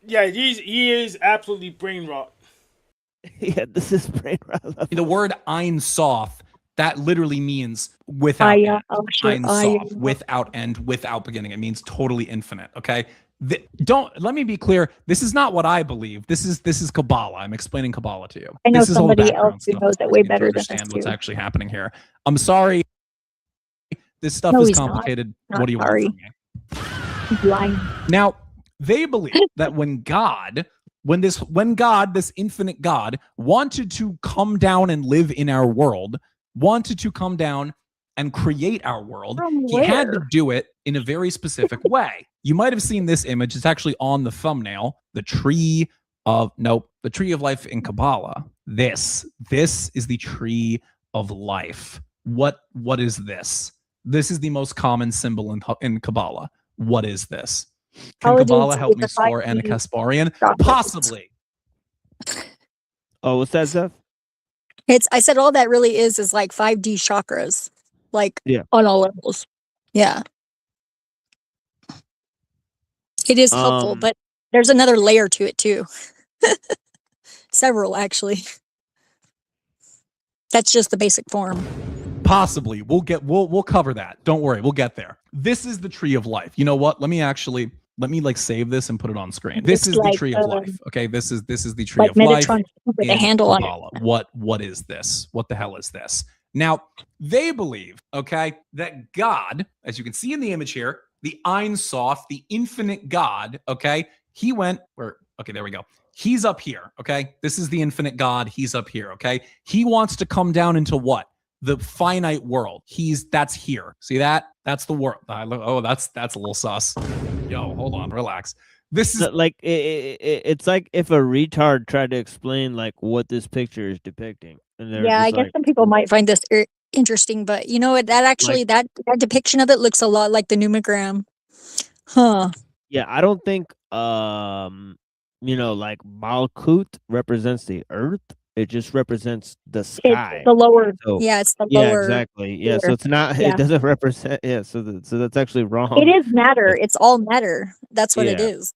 Yeah, he is absolutely brain rot. Yeah, this is brain rot. The word Ein Sof, that literally means without end. Ein Sof, without end, without beginning. It means totally infinite. Okay. Let me be clear. This is not what I believe. This is Kabbalah. I'm explaining Kabbalah to you. I know this is somebody else who knows it way better than us understand too. what's actually happening here. I'm sorry. This stuff is complicated. What do you want from me? He's lying. Now, they believe that when God, this infinite God, wanted to come down and live in our world, wanted to come down and create our world, he had to do it in a very specific way. You might have seen this image. It's actually on the thumbnail. The tree of life in Kabbalah. This is the tree of life. What is this? This is the most common symbol in Kabbalah. What is this? Can Kabbalah help me score Anna Kasparian? Possibly. Oh, what's that, Zeph? I said all that really is like 5D chakras, like on all levels. Yeah. It is helpful, but there's another layer to it too. Several, actually. That's just the basic form. Possibly. We'll cover that. Don't worry. We'll get there. This is the tree of life. You know what? Let me like save this and put it on screen. This is the tree of life. Okay. This is the tree like of life. With a handle on it. What is this? What the hell is this? Now, they believe, okay, that God, as you can see in the image here, the Ein Sof, the infinite God, okay, he went where, okay, there we go. He's up here, okay? This is the infinite God. He's up here, okay? He wants to come down into what? The finite world. That's here. See that? That's the world. Oh, that's a little sus. Yo, hold on, relax. This is like it's like if a retard tried to explain like what this picture is depicting. And I guess some people might find this interesting. But you know what? That actually that depiction of it looks a lot like the pneumogram. Huh. Yeah, I don't think like Malkut represents the earth. It just represents the sky. It's the lower. So, Yeah, it's the yeah, lower. exactly. Yeah, so tier. it's not. Yeah. It doesn't represent. Yeah, so that's actually wrong. It is matter. It's all matter. That's what it Yeah. is.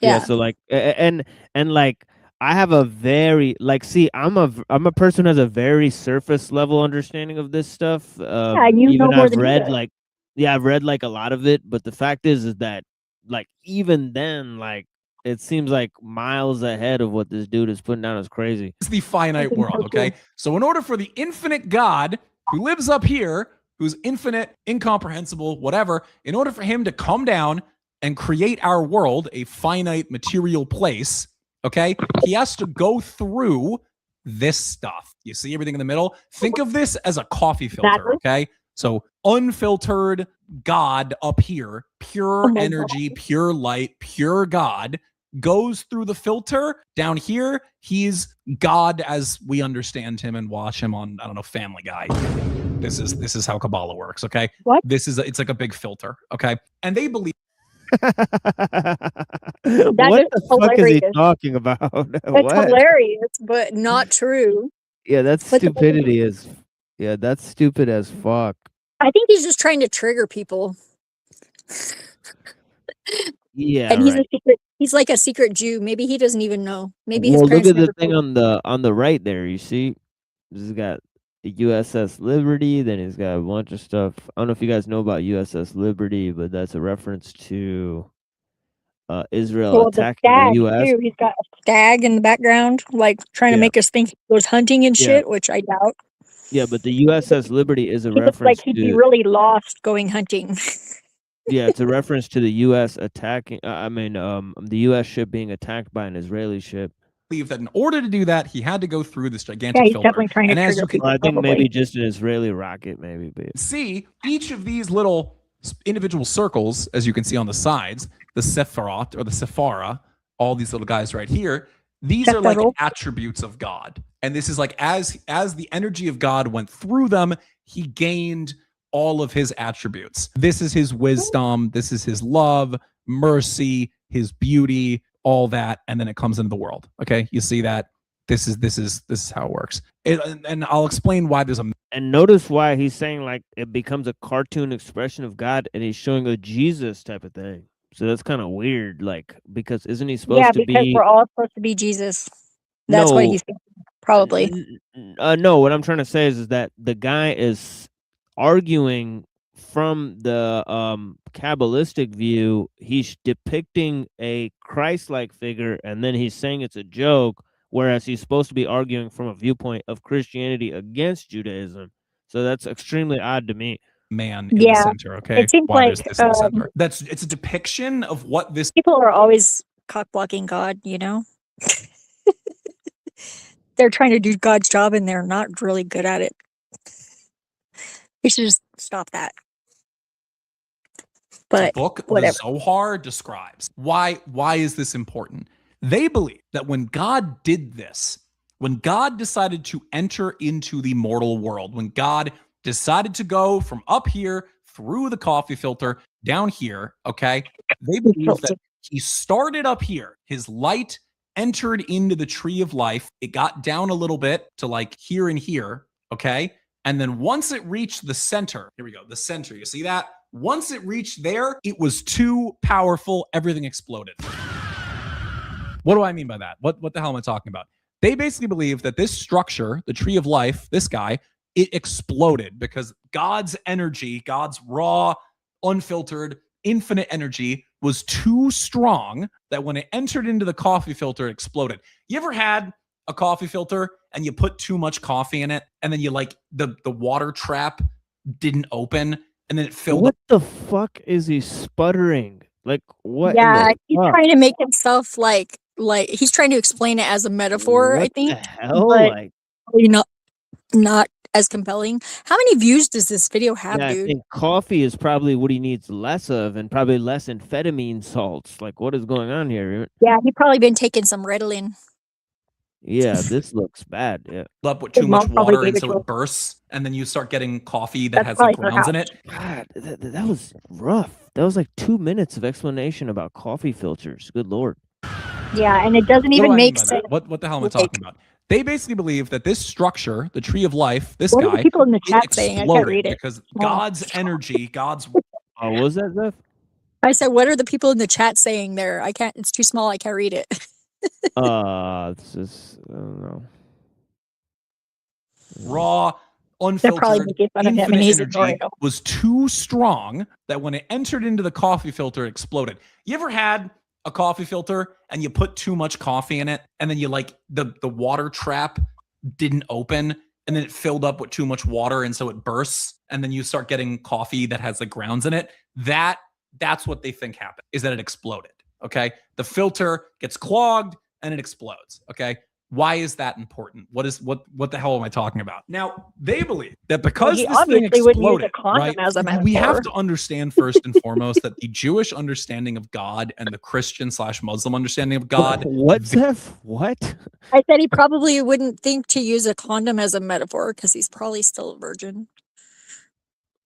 Yeah. Yeah. So like, and like, I have a very see, I'm a person who has a very surface level understanding of this stuff. Yeah, you know Even more I've than me read do. like, yeah, I've read like a lot of it, but the fact is that like even then, like it seems like miles ahead of what this dude is putting down is crazy. It's the finite world, okay? So in order for the infinite God who lives up here, who's infinite, incomprehensible, whatever, in order for him to come down and create our world, a finite material place, okay, he has to go through this stuff. You see everything in the middle? Think of this as a coffee filter, okay? So unfiltered God up here, pure energy, pure light, pure God, goes through the filter. Down here, he's God as we understand him and watch him on, I don't know, Family Guy. This is how Kabbalah works, okay? What? It's like a big filter, okay? And they believe What is the fuck is he hilarious. talking about? It's What? hilarious, but not true. Yeah, that's But the- stupidity is. Yeah, that's stupid as fuck. I think he's just trying to trigger people. Yeah, And he's right. he's like a secret Jew. Maybe he doesn't even know. Maybe his Well, look parents at the never thing told him. on the right there. You see, this has got the USS Liberty. Then he's got a bunch of stuff. I don't know if you guys know about USS Liberty, but that's a reference to Israel Well, the attacking the stag U.S. too. He's got a stag in the background, like trying to Yeah, make us think he goes hunting and yeah, shit, which I doubt. yeah. But the USS Liberty is a He looks like reference he'd be to. really lost going hunting. Yeah, it's a reference to the U.S. attacking. The U.S. ship being attacked by an Israeli ship. that in order to do that, he had to go through this Yeah, gigantic he's filter. definitely trying to And as trigger you can people. Well, I think Probably. maybe just an Israeli rocket, maybe. But see, each of these little individual circles, as you can see on the sides, the Sephiroth or the Sephara, all these little guys right here, these are like attributes of God. And this is like as the energy of God went through them, he gained all of his attributes. This is his wisdom, this is his love, mercy, his beauty, all that, and then it comes into the world. Okay, you see that? This is how it works. And I'll explain why there's a. And notice why he's saying like it becomes a cartoon expression of God, and he's showing a Jesus type of thing. So that's kind of weird, like because isn't he supposed to because be? we're all supposed to be Jesus. That's what No, he's thinking, probably. No. What I'm trying to say is that the guy is arguing from the Kabbalistic view. He's depicting a Christ-like figure, and then he's saying it's a joke. Whereas he's supposed to be arguing from a viewpoint of Christianity against Judaism. So that's extremely odd to me. Man in the center, okay? It seems Why like there's this in the center. It's a depiction of what this people are always cock blocking God, you know? They're trying to do God's job and they're not really good at it. We should just stop that. But book, whatever. the Zohar, describes. Why is this important? They believe that when God did this, when God decided to enter into the mortal world, when God decided to go from up here through the coffee filter down here, okay, they believe that he started up here. His light entered into the tree of life. It got down a little bit to like here and here, okay? And then once it reached the center, here we go, the center, you see that? Once it reached there, it was too powerful. Everything exploded. What do I mean by that? What the hell am I talking about? They basically believe that this structure, the tree of life, this guy, it exploded because God's energy, God's raw, unfiltered, infinite energy was too strong that when it entered into the coffee filter, it exploded. You ever had a coffee filter and you put too much coffee in it and then you like the water trap didn't open and then it filled What up? the fuck is he sputtering? Like what? Yeah, he's fuck? trying to make himself like he's trying to explain it as a metaphor, I What think. the hell? But Like probably not as compelling. How many views does this video have, yeah, I dude? think coffee is probably what he needs less of, and probably less amphetamine salts. Like what is going on here? Yeah, he probably been taking some Ritalin. Yeah, this looks bad. Yeah. Up with too much water and so it bursts, and then you start getting coffee that has like grounds in it. God, that was rough. That was like 2 minutes of explanation about coffee filters. Good Lord. Yeah, and it doesn't What even do I mean make by sense. that? What the hell am I talking about? They basically believe that this structure, the tree of life, this What are the guy, people in the it chat saying? I can't exploded read it. because Oh. God's energy, God's. Oh, what was that, Zeph? I said, what are the people in the chat saying there? I can't. It's too small. I can't read it. This is I don't know. Raw, They're probably unfiltered, making fun of him, and infinite he's energy ignoring them. was too strong that when it entered into the coffee filter, it exploded. You ever had a coffee filter and you put too much coffee in it, and then you like the water trap didn't open, and then it filled up with too much water, and so it bursts, and then you start getting coffee that has like grounds in it? That's what they think happened, is that it exploded. Okay, the filter gets clogged and it explodes. Okay, why is that important? What the hell am I talking about? Now, they believe that because he this thing obviously wouldn't use a exploded, condom right, as a we have metaphor. to understand first and foremost that the Jewish understanding of God and the Christian/Muslim understanding of God. What, Zeph? What? I said he probably wouldn't think to use a condom as a metaphor because he's probably still a virgin.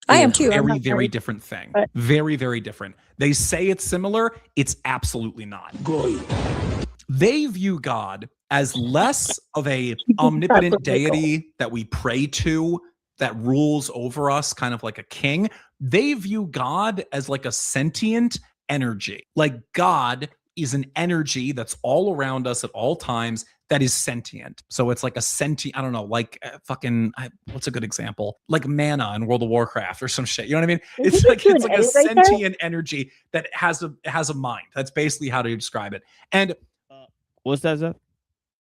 I am too. I'm Very, not very married, different thing. but- Very, very different. They say it's similar. It's absolutely not. They view God as less of a omnipotent deity that we pray to, that rules over us, kind of like a king. They view God as like a sentient energy. Like God is an energy that's all around us at all times that is sentient. So it's like a sentient, I don't know, like what's a good example? Like mana in World of Warcraft or some shit. You know what I mean? It's like a sentient energy that has a mind. That's basically how to describe it. And what's that, Zeph?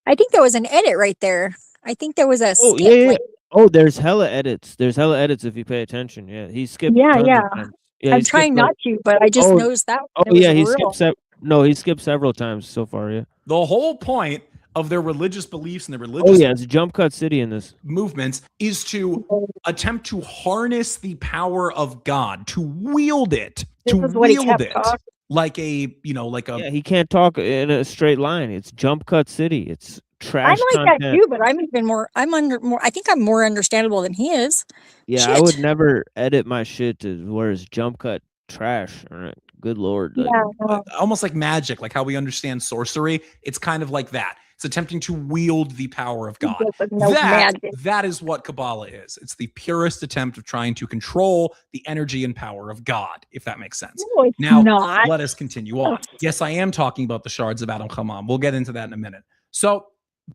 I think there was an edit right there. I think there was a Oh, skip. yeah. Like, Oh, there's hella edits. There's hella edits if you pay attention. Yeah, he skipped. yeah, tons yeah. of times. Yeah, I'm he skipped, trying like- not to, but I just noticed that. Oh, it was yeah, he real. skipped. No, he skipped several times so far. Yeah. the whole point of their religious beliefs and their Oh religious yeah, it's Jump Cut City in this. movements is to attempt to harness the power of God, to wield it, This is what he kept talking. like a, like a. Yeah, he can't talk in a straight line. It's Jump Cut City. It's trash I'm like content. that too, but I'm even more. I think I'm more understandable than he is. Yeah, Shit. I would never edit my shit to where it's Jump Cut trash. All right, good lord. Like, Almost like magic, like how we understand sorcery. It's kind of like that. It's attempting to wield the power of God. That is what Kabbalah is. It's the purest attempt of trying to control the energy and power of God, if that makes sense. No, it's Now, not. let us continue on. Yes, I am talking about the shards of Adam Hammam. We'll get into that in a minute. So,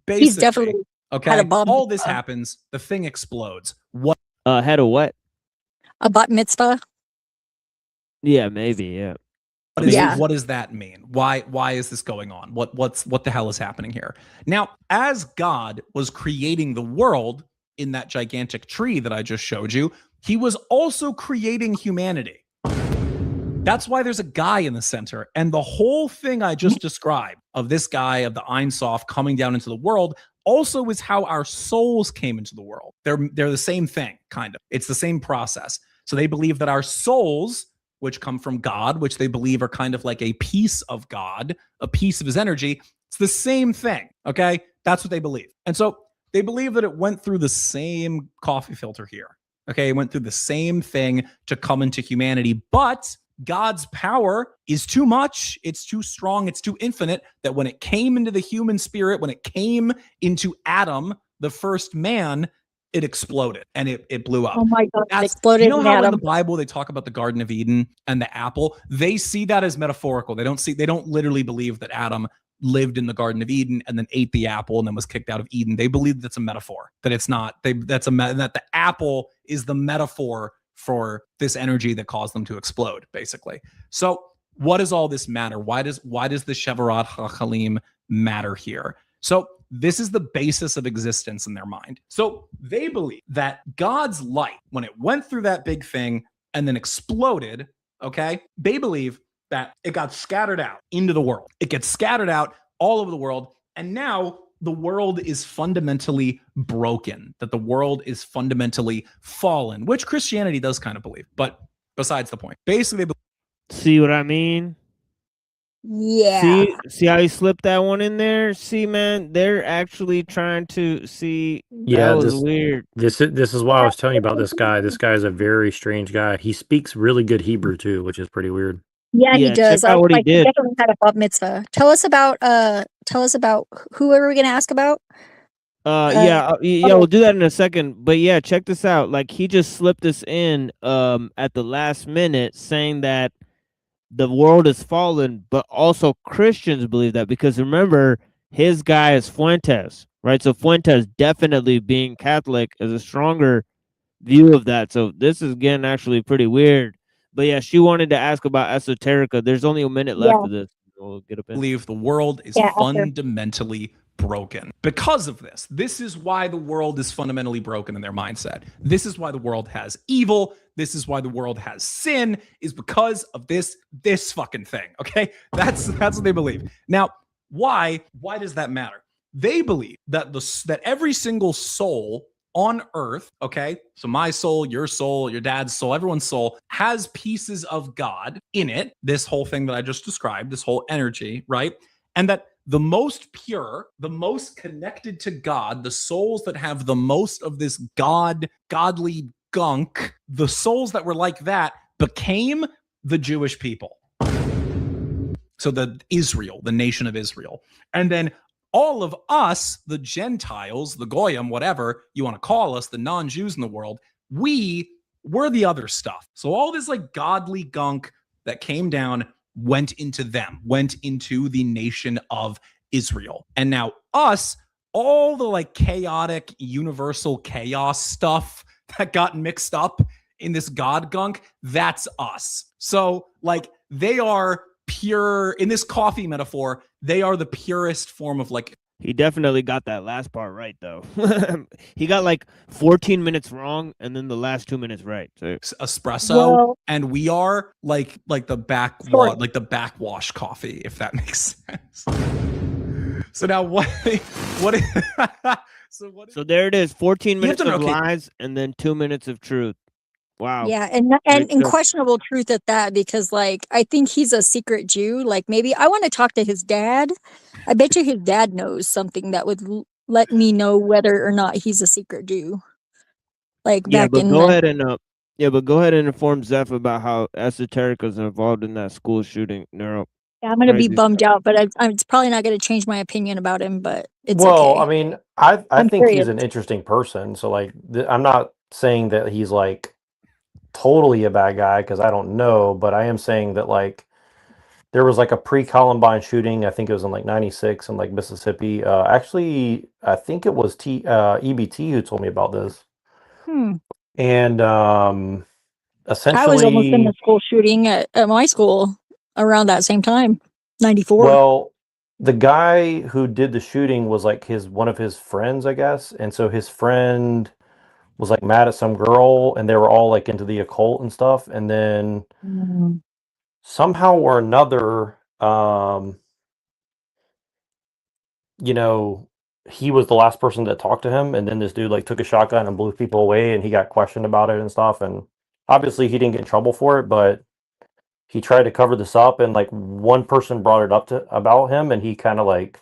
basically, He's definitely okay, had a bomb. all this happens. The thing explodes. What? had a what? A bat mitzvah. Yeah, maybe. Yeah. What does that mean? Why is this going on? What the hell is happening here? Now, as God was creating the world in that gigantic tree that I just showed you, he was also creating humanity. That's why there's a guy in the center. And the whole thing I just described of this guy, of the Ein Sof coming down into the world, also is how our souls came into the world. They're the same thing, kind of. It's the same process. So they believe that our souls, which come from God, which they believe are kind of like a piece of God, a piece of his energy, it's the same thing, okay? That's what they believe. And so they believe that it went through the same coffee filter here, okay? It went through the same thing to come into humanity, but God's power is too much, it's too strong, it's too infinite, that when it came into the human spirit, when it came into Adam, the first man, it exploded and it blew up. Oh my God, it exploded. You know in how in Adam. the Bible they talk about the Garden of Eden and the apple? They see that as metaphorical. They don't literally believe that Adam lived in the Garden of Eden and then ate the apple and then was kicked out of Eden. They believe that's a metaphor, that it's not. That the apple is the metaphor for this energy that caused them to explode, basically. So what does all this matter? Why does the Shevarat HaChalim matter here? So this is the basis of existence in their mind. So they believe that God's light, when it went through that big thing and then exploded, okay, they believe that it got scattered out into the world. It gets scattered out all over the world. And now the world is fundamentally broken, that the world is fundamentally fallen, which Christianity does kind of believe. But besides the point, basically, they believe. See what I mean? Yeah. See how he slipped that one in there? See, man, they're actually trying to see. Yeah, That was weird. This is why I was telling you about this guy. This guy is a very strange guy. He speaks really good Hebrew too, which is pretty weird. Yeah, he Yeah, check does. I out was what he like, he did. definitely had a bat mitzvah. Tell us about who are we gonna ask about? We'll do that in a second. But yeah, check this out. Like he just slipped this in at the last minute saying that the world is fallen, but also Christians believe that because remember, his guy is Fuentes, right? So Fuentes definitely being Catholic is a stronger view of that. So this is getting actually pretty weird. But yeah, she wanted to ask about esoterica. There's only a minute left Yeah. of this. We'll get up in. Believe the world is Yeah, after. fundamentally broken. Because of this, this is why the world is fundamentally broken in their mindset. This is why the world has evil. This is why the world has sin, is because of this fucking thing. Okay? That's what they believe. Now, why does that matter? They believe that that every single soul on earth, okay, so my soul, your dad's soul, everyone's soul has pieces of God in it. This whole thing that I just described, this whole energy, right? And that the most pure, the most connected to God, the souls that have the most of this godly gunk, the souls that were like that became the Jewish people. So the nation of Israel. And then all of us, the Gentiles, the Goyim, whatever you want to call us, the non-Jews in the world, we're the other stuff. So all this like godly gunk that came down went into the nation of Israel. And now us, all the like chaotic universal chaos stuff that got mixed up in this god gunk, that's us. So like they are pure, in this coffee metaphor, they are the purest form of like. He definitely got that last part right though. He got like 14 minutes wrong and then the last 2 minutes right. So Espresso, and we are like the backwash coffee, if that makes sense. So now what So there it is, 14 minutes to know, of okay. lies and then 2 minutes of truth. Wow. Yeah, and questionable truth at that, because like I think he's a secret Jew. Like maybe I want to talk to his dad. I bet you his dad knows something that would let me know whether or not he's a secret Jew. Like Yeah, back but in go the ahead and inform Zeph about how esoterica is involved in that school shooting. Neuro. Yeah, I'm gonna be Crazy bummed stuff. out, but it's probably not gonna change my opinion about him. But it's Well, okay. I mean, I I'm think he's curious. an interesting person. So like, I'm not saying that he's like totally a bad guy because I don't know, but I am saying that like there was like a pre-Columbine shooting. I think it was in like '96 in like Mississippi. Actually, I think it was EBT who told me about this. And I was almost in essentially, the school shooting at my school around that same time, 94. well, the guy who did the shooting was like one of his friends, I guess. And so his friend was like mad at some girl and they were all like into the occult and stuff. And then somehow or another, he was the last person that talked to him. And then this dude like took a shotgun and blew people away and he got questioned about it and stuff. And obviously he didn't get in trouble for it, but he tried to cover this up and like one person brought it up about him and he kind of like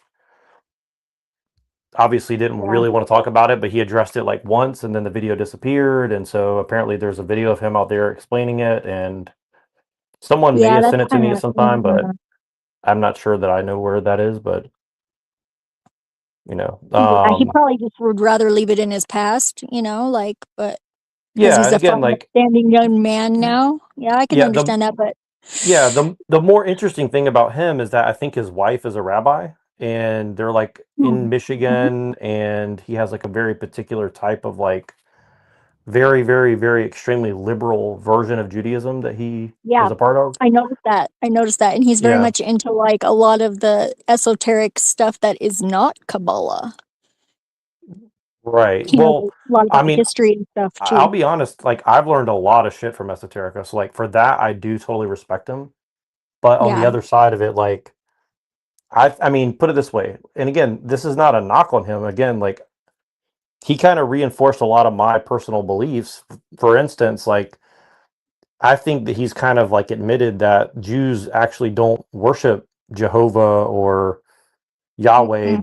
obviously didn't really want to talk about it, but he addressed it like once and then the video disappeared. And so apparently there's a video of him out there explaining it and someone may have that's sent it to me kind at some time, but I'm not sure that I know where that is, but he probably just would rather leave it in his past, like, but yeah, he's and a again, fine, like, upstanding young man now. Yeah, I can yeah, understand that, but the more interesting thing about him is that I think his wife is a rabbi and they're like in Michigan and he has like a very particular type of like very, very, very extremely liberal version of Judaism that he yeah, is a part of. I noticed that, and he's very Yeah. much into like a lot of the esoteric stuff that is not Kabbalah. Right. You know, Well, a lot I about mean, history and stuff too. I'll be honest, like I've learned a lot of shit from esoterica. So like for that, I do totally respect him. But on the Yeah. other side of it, like I mean, put it this way, and again, this is not a knock on him. Again, like he kind of reinforced a lot of my personal beliefs. For instance, like I think that he's kind of like admitted that Jews actually don't worship Jehovah or Yahweh,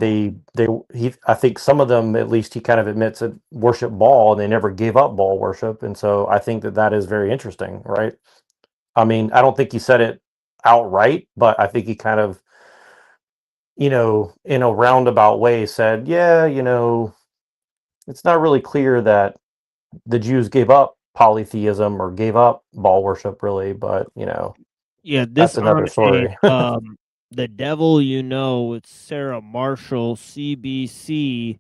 I think some of them, at least he kind of admits, that worship Baal and they never gave up Baal worship. And so I think that is very interesting, right? I mean, I don't think he said it outright, but I think he kind of, in a roundabout way said, yeah, it's not really clear that the Jews gave up polytheism or gave up Baal worship, really, but Yeah, that's this another on story. The Devil You Know with Sarah Marshall, CBC.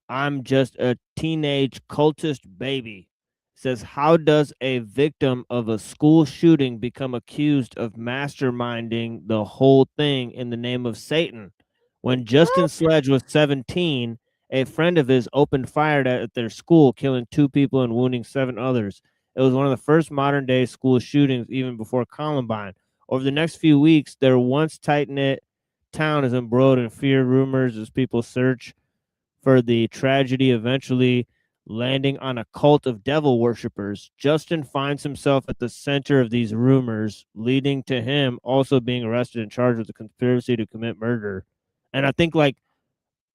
I'm just a teenage cultist baby. Says, how does a victim of a school shooting become accused of masterminding the whole thing in the name of Satan? When Justin Sledge was 17, a friend of his opened fire at their school, killing 2 people and wounding 7 others. It was one of the first modern day school shootings, even before Columbine. Over the next few weeks, their once tight-knit town is embroiled in fear rumors as people search for the tragedy, eventually landing on a cult of devil worshippers. Justin finds himself at the center of these rumors, leading to him also being arrested and charged with a conspiracy to commit murder. And I think like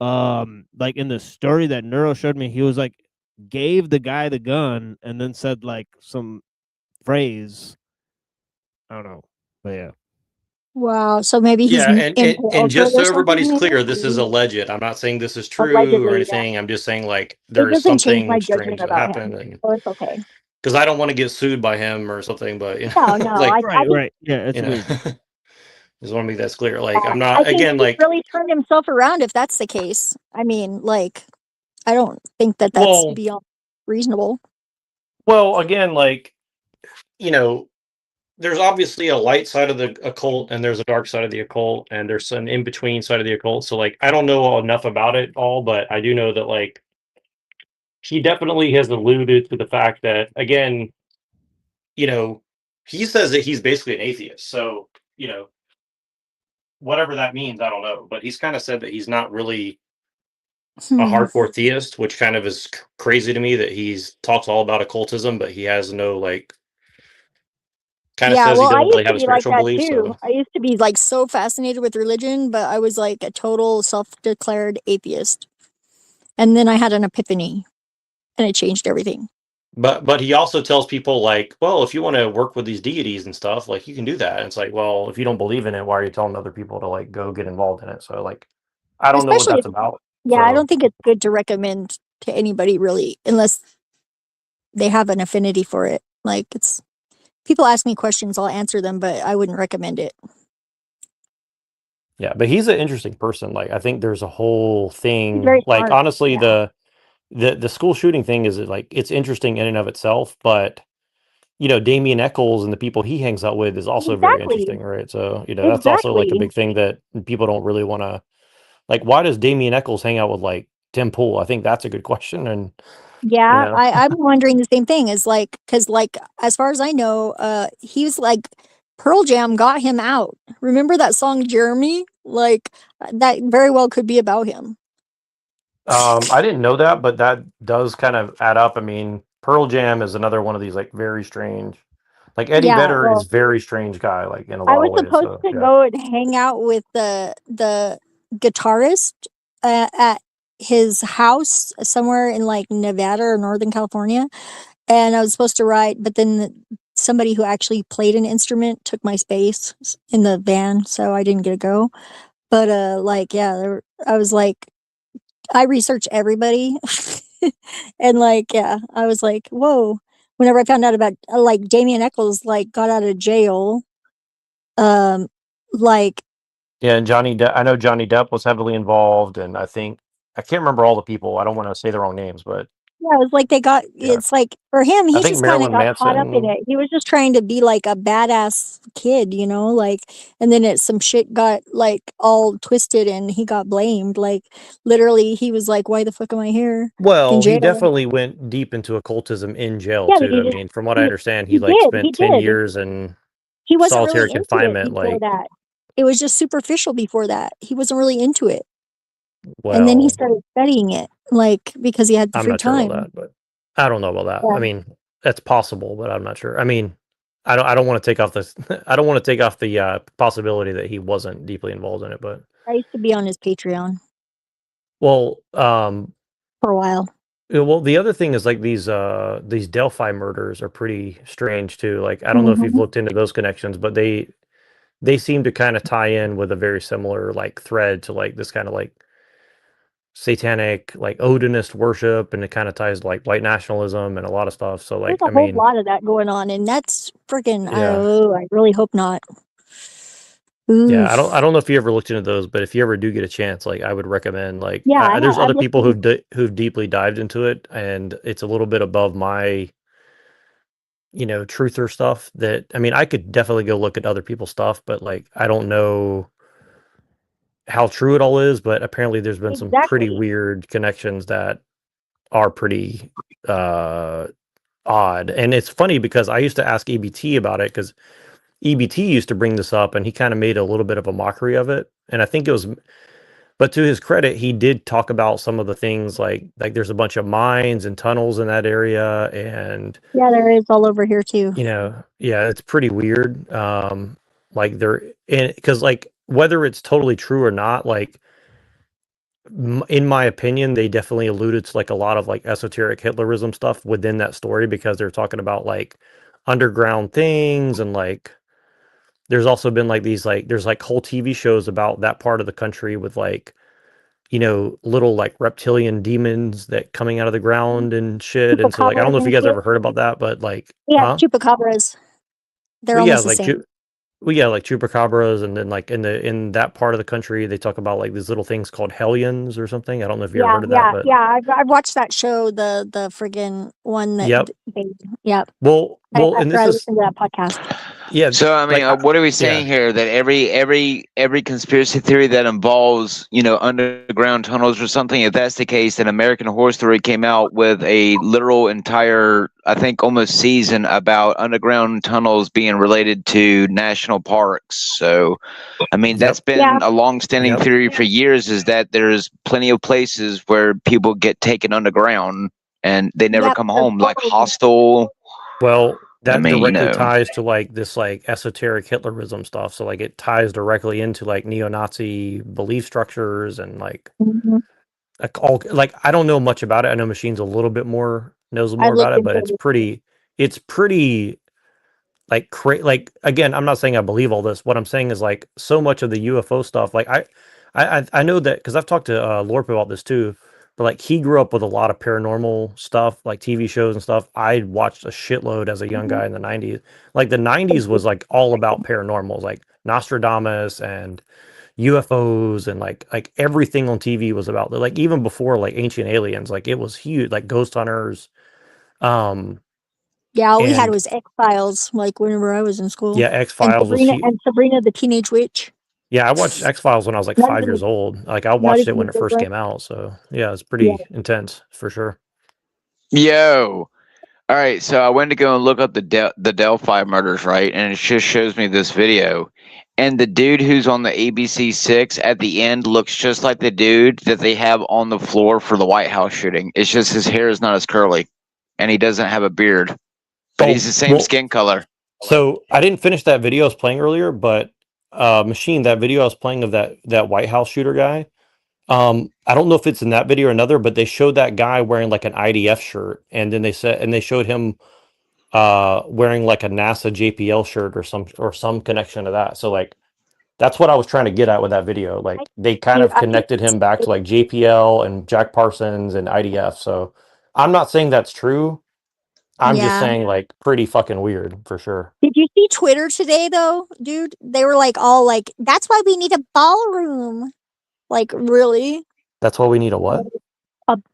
in the story that Neuro showed me, he was like gave the guy the gun and then said like some phrase. I don't know. But yeah. Wow. So maybe he's Yeah, and into just so or something. everybody's Maybe? clear, this is alleged. I'm not saying this is true or Allegedly, yeah. anything. I'm just saying like It there is doesn't change something my judgment strange that about happened, him, and so it's okay. because I don't want to get sued by him or something, but No, no, like I think, Yeah, it's weird. just want to make that clear. Like I'm I not think again he's like really turned himself around if that's the case. I mean, like, I don't think that that's well, beyond reasonable. again, like there's obviously a light side of the occult and there's a dark side of the occult and there's an in between side of the occult. So like I don't know enough about it all, but I do know that like he definitely has alluded to the fact that again, he says that he's basically an atheist. So, whatever that means, I don't know. But he's kind of said that he's not really a hardcore theist, which kind of is crazy to me that he's talks all about occultism, but he has no like kind of Yeah, says he well, I doesn't really used to have a be like spiritual that belief. too. So I used to be like so fascinated with religion, but I was like a total self-declared atheist. And then I had an epiphany and it changed everything. but he also tells people like, well, if you want to work with these deities and stuff, like you can do that. And it's like, well, if you don't believe in it, why are you telling other people to like go get involved in it? So like I don't know what Especially that's if, about. yeah, I So don't think it's good to recommend to anybody really unless they have an affinity for it. Like it's people ask me questions, I'll answer them, but I wouldn't recommend it. yeah, but he's an interesting person. Like I think there's a whole He's thing. very Like smart. honestly, Yeah. the school shooting thing is like it's interesting in and of itself, but Damien Eccles and the people he hangs out with is also very Exactly. interesting, right? So that's also like a Exactly. big thing that people don't really want to like. Why does Damien Eccles hang out with like Tim Pool? I think that's a good question, and Yeah, I'm wondering the same thing is like because like as far as I know, he was like Pearl Jam got him out. Remember that song Jeremy? Like that very well could be about him. I didn't know that, but that does kind of add up. I mean, Pearl Jam is another one of these like very strange. Like Eddie Yeah, Vedder is well, very strange guy, like in a I lot was of ways. supposed So to yeah. go and hang out with the guitarist at his house somewhere in like Nevada or Northern California, and I was supposed to ride, but then somebody who actually played an instrument took my space in the van, so I didn't get to go. But like yeah, I was like I researched everybody, and like yeah, I was like whoa. Whenever I found out about like Damien Eccles like got out of jail, um, like Yeah, and Johnny Depp, I know Johnny Depp was heavily involved, and I think I can't remember all the people. I don't want to say the wrong names, but yeah, it was like they got yeah, it's like for him, I he think just kind of Marilyn got caught up in Manson. it. He was just trying to be like a badass kid, you know, like and then some shit got like all twisted and he got blamed. Like literally he was like, why the fuck am I here in Well, he jail? definitely went deep into occultism in jail Yeah, but too. I mean, from what I understand, he like he spent 10 did. years in He wasn't really solitary into it confinement. before Like, that. It was just superficial before that. He wasn't really into it. And then he well, started studying it, like because he had the I'm free not sure about time. that, but I don't know about that. Yeah. I mean, that's possible, but I'm not sure. I mean, I don't want to take off this. I don't want to take off the possibility that he wasn't deeply involved in it, but I used to be on his Patreon well, for a while. well, the other thing is like these Delphi murders are pretty strange too. Like I don't know if you've looked into those connections, but they seem to kind of tie in with a very similar like thread to like this kind of like satanic like Odinist worship, and it kind of ties to, like white nationalism and a lot of stuff. So There's like a I whole mean, lot of that going on, and that's freaking. yeah. Oh, I really hope not. Yeah, Oof. I don't know if you ever looked into those, but if you ever do get a chance, like I would recommend like Yeah, there's I've other looked people into. who've deeply dived into it, and it's a little bit above my truther stuff. That I mean, I could definitely go look at other people's stuff, but like I don't know how true it all is. But apparently, there's been some pretty Exactly. weird connections that are pretty odd, and it's funny because I used to ask EBT about it because EBT used to bring this up, and he kind of made a little bit of a mockery of it, and I think it was. But to his credit, he did talk about some of the things like there's a bunch of mines and tunnels in that area, and Yeah, there is all over here too. yeah, it's pretty weird. Like they're because like whether it's totally true or not, like in my opinion, they definitely alluded to like a lot of like esoteric Hitlerism stuff within that story because they're talking about like underground things and like there's also been like these like there's like whole TV shows about that part of the country with like little like reptilian demons that coming out of the ground and shit. And so like, I don't Chupacabras know if you and guys shit. ever heard about that, but like, Yeah, huh? chupacabras. They're Well, yeah, almost the like, same. well, yeah, like chupacabras. And then like in that part of the country, they talk about like these little things called hellions or something. I don't know if you ever Yeah, heard of that, yeah, but yeah. I've watched that show, the friggin' one that yep. they. Yep. Well, and After this I is, listened to that podcast. yeah. So I mean, Like, what are we saying yeah. here? That every conspiracy theory that involves underground tunnels or something, if that's the case, then American Horror Story came out with a literal entire, I think, almost season about underground tunnels being related to national parks. So, I mean, that's been a long-standing theory for years. Is that there's plenty of places where people get taken underground and they never come home, like Hostel. Well, that I mean, directly ties to like this like esoteric Hitlerism stuff. So like it ties directly into like neo-Nazi belief structures and like all like I don't know much about it. I know Machine's a little bit more knows I more about looked it, but into it's pretty like like again, I'm not saying I believe all this. What I'm saying is like so much of the UFO stuff. Like I know that because I've talked to Lorp about this too. But like he grew up with a lot of paranormal stuff, like TV shows and stuff. I watched a shitload as a young guy in the '90s. Like the '90s was like all about paranormals, like Nostradamus and UFOs and like everything on TV was about like even before like Ancient Aliens, like it was huge, like Ghost Hunters. Yeah, all we had And was X Files, like whenever I was in school. yeah, X Files was huge. And Sabrina the Teenage Witch. Yeah, I watched X Files when I was like Not 5 even years old. Like I not watched it even when a it good first one. came out. So yeah, it's Yeah. pretty intense for sure. Yo. All right, so I went to go and look up the Delphi murders, right? And it just shows me this video. And the dude who's on the ABC6 at the end looks just like the dude that they have on the floor for the White House shooting. It's just his hair is not as curly. And he doesn't have a beard. But he's the same skin color. So I didn't finish that video I was playing earlier, but Machine, that video I was playing of that White House shooter guy. I don't know if it's in that video or another, but they showed that guy wearing like an IDF shirt, and then they showed him wearing like a NASA JPL shirt or some connection to that. So like that's what I was trying to get at with that video. Like they kind of connected him back to like JPL and Jack Parsons and IDF. So I'm not saying that's true. I'm just Yeah. saying like pretty fucking weird for sure. Did you see Twitter today though, dude? They were like all like, that's why we need a ballroom. Like, really? That's why we need a what?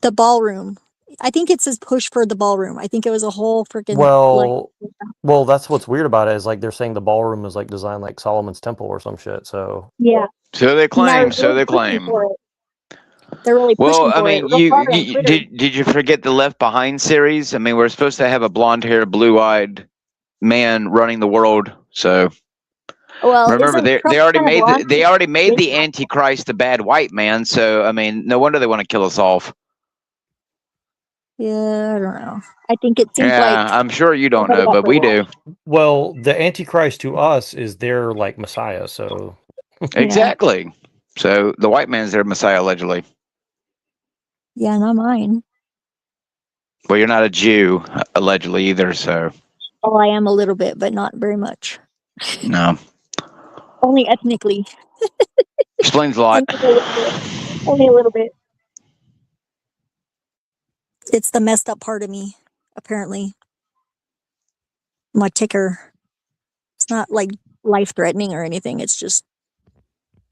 The ballroom. I think it says push for the ballroom. I think it was a whole freaking Well, that's what's weird about it is like they're saying the ballroom is like designed like Solomon's temple or some shit. So yeah. So they claim. They're So they pushing claim. for it. They're really Well, pushing I for mean, it. Real hard on Twitter. did you forget the Left Behind series? I mean, we're supposed to have a blonde-haired, blue-eyed man running the world. So Well, remember, isn't they Trump already kind of made blonde? they already made the Antichrist a bad white man. So I mean, no wonder they want to kill us off. Yeah, I don't know. I think it seems Yeah, like I'm sure you don't somebody know, got but we do. Well, the Antichrist to us is their like Messiah. So Exactly. So the white man's their Messiah, allegedly. Yeah, not mine. Well, you're not a Jew, allegedly either. So Oh, I am a little bit, but not very much. no, Only ethnically. explains a lot. Only a little bit. It's the messed up part of me, apparently. My ticker. It's not like life threatening or anything. It's just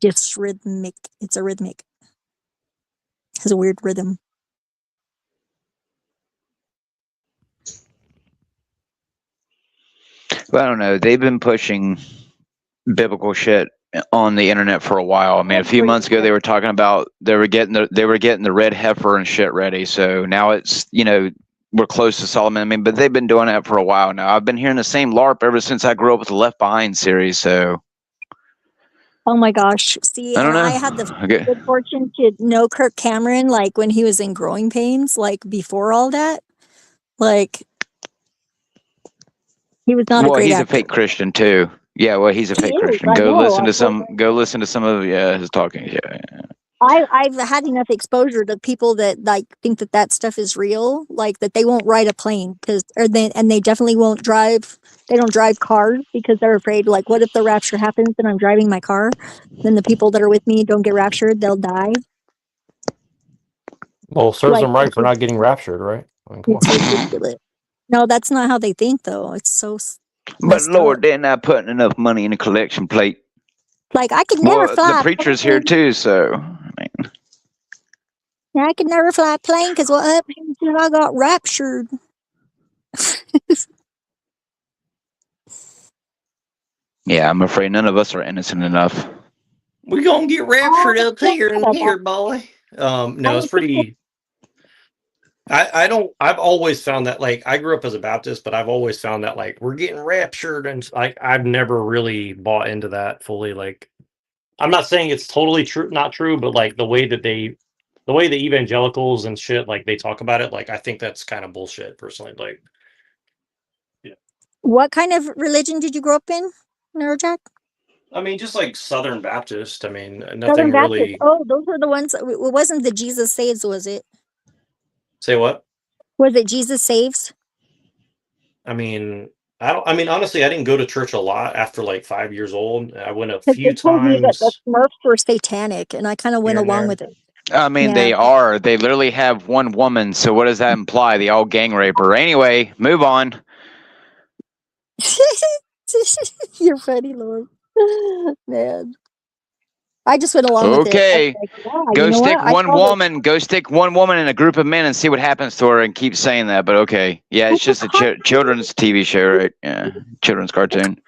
dysrhythmic. It's a rhythmic. It has a weird rhythm. Well, I don't know. They've been pushing biblical shit on the internet for a while. I mean, a few months ago they were talking about they were getting the red heifer and shit ready. So now it's we're close to Solomon. I mean, but they've been doing that for a while now. I've been hearing the same LARP ever since I grew up with the Left Behind series. So Oh my gosh. See, I don't and I know. had the Okay. good fortune to know Kirk Cameron like when he was in Growing Pains, like before all that. Like he was not a Well, great he's a actor. fake Christian too. Yeah, well, he's a He fake is, Christian. I Go know. listen to some. Go listen to some of his talking. Yeah. I've had enough exposure to people that like think that that stuff is real, like that they won't ride a plane and they definitely won't drive. They don't drive cars because they're afraid. Like, what if the rapture happens and I'm driving my car? Then the people that are with me don't get raptured; they'll die. well, serves Like, them right for not getting raptured, right? I mean, come it's on. ridiculous. No, that's not how they think, though. It's so But messed Lord, up. they're not putting enough money in the collection plate. Like, I could never Well, fly the a preacher's here plane. too, so Yeah, I could never fly a plane because what happened if I got raptured? yeah, I'm afraid none of us are innocent enough. We're gonna get raptured up here and here, boy. No, it's pretty. I've always found that like I grew up as a Baptist, but I've always found that like we're getting raptured, and like I've never really bought into that fully. Like, I'm not saying it's totally true, not true, but like the way the evangelicals and shit, like they talk about it, like I think that's kind of bullshit personally. Like, What kind of religion did you grow up in, Neurojack? I mean, just like Southern Baptist. I mean, Southern nothing Baptist. really. Oh, those were the ones. It wasn't the Jesus Saves, was it? Say what? Was it Jesus Saves? I mean, I don't. I mean, honestly, I didn't go to church a lot after like 5 years old. I went a Because they few told me that the times Smurfs were satanic, and I kind of went here and along there. with it. I mean, Yeah. they are. They literally have one woman. So what does that imply? They all gang rape her. Anyway, move on. You're funny, Lord. Man. I just went along with it. I was Okay, like, yeah, go you know stick what? I one saw this. woman. Go stick one woman in a group of men and see what happens to her. And keep saying that, but okay. Yeah, it's just a children's TV show, right? Yeah, children's cartoon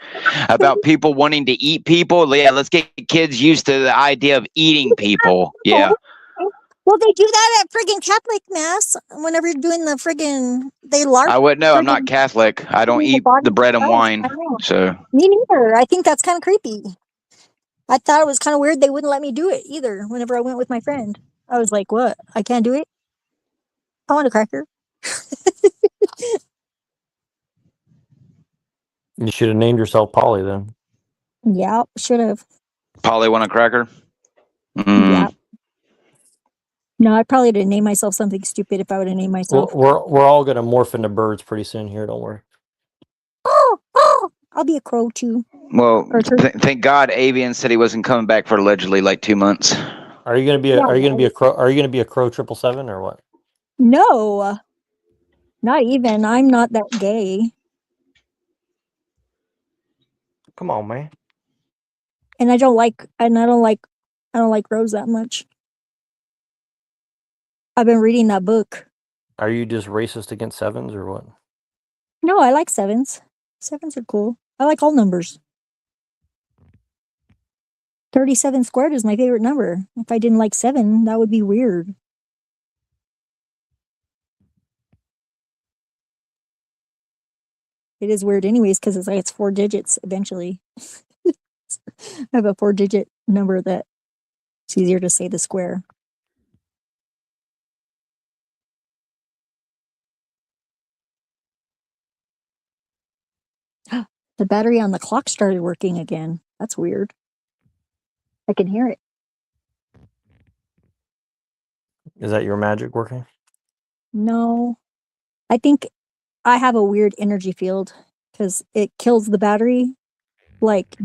about people wanting to eat people. Yeah, let's get kids used to the idea of eating people. Yeah. Well, they do that at friggin' Catholic Mass whenever you're doing the friggin' they LARP. I would know. I'm not friggin' Catholic. I don't eating the eat body the of bread and Christ. wine. I know. So Me neither. I think that's kind of creepy. I thought it was kind of weird they wouldn't let me do it either whenever I went with my friend. I was like, what? I can't do it? I want a cracker. You should have named yourself Polly then. Yeah, should have. Polly want a cracker? Yeah. No, I probably didn't name myself something stupid if I would have named myself. We're all gonna morph into birds pretty soon here. Don't worry. Oh, I'll be a crow too. Well, thank God Avian said he wasn't coming back for allegedly like 2 months. Are you gonna be a crow? Are you gonna be a crow 777 or what? No, not even. I'm not that gay. Come on, man. And I don't like Rose that much. I've been reading that book. Are you just racist against sevens or what? No, I like sevens. Sevens are cool. I like all numbers. 37 squared is my favorite number. If I didn't like 7, that would be weird. It is weird anyways because it's 4 digits eventually. I have a 4-digit number that it's easier to say the square. The battery on the clock started working again. That's weird. I can hear it. Is that your magic working? No, I think I have a weird energy field because it kills the battery, like,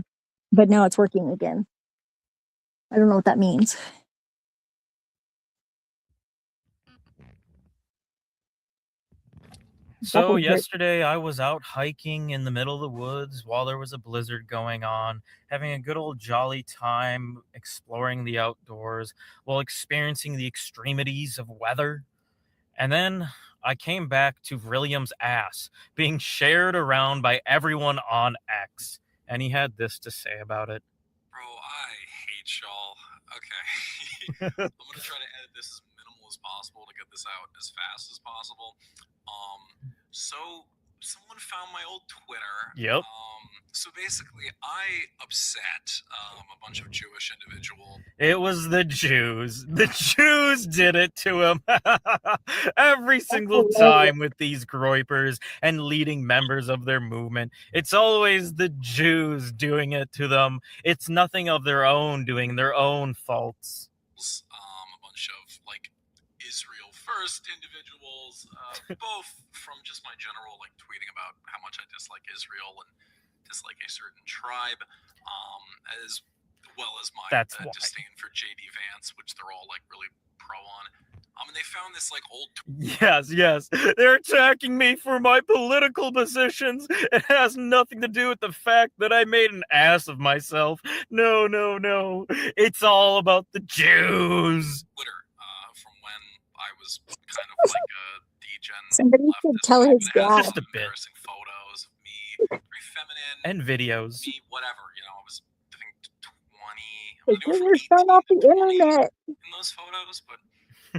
but now it's working again. I don't know what that means. So yesterday I was out hiking in the middle of the woods while there was a blizzard going on, having a good old jolly time exploring the outdoors while experiencing the extremities of weather. And then I came back to William's ass being shared around by everyone on X. And he had this to say about it. Bro, I hate y'all. Okay. I'm gonna try to edit this as minimal as possible to get this out as fast as possible. So someone found my old Twitter. Yep. So basically, I upset a bunch of Jewish individuals. It was the Jews. The Jews did it to him every single time with these groypers and leading members of their movement. It's always the Jews doing it to them. It's nothing of their own doing their own faults. A bunch of like Israel first individuals, both from just my general like tweeting about how much I dislike Israel and dislike a certain tribe, as well as my disdain for JD Vance, which they're all like really pro on. And they found this like old. Yes. They're attacking me for my political positions. It has nothing to do with the fact that I made an ass of myself. No. It's all about the Jews. Twitter from when I was kind of like a degen. Somebody should tell his dad. Just a bit. Embarrassing photos of me, very feminine. And videos. Me, whatever. You know, I was I think 20. You're showing off the internet. In those photos, but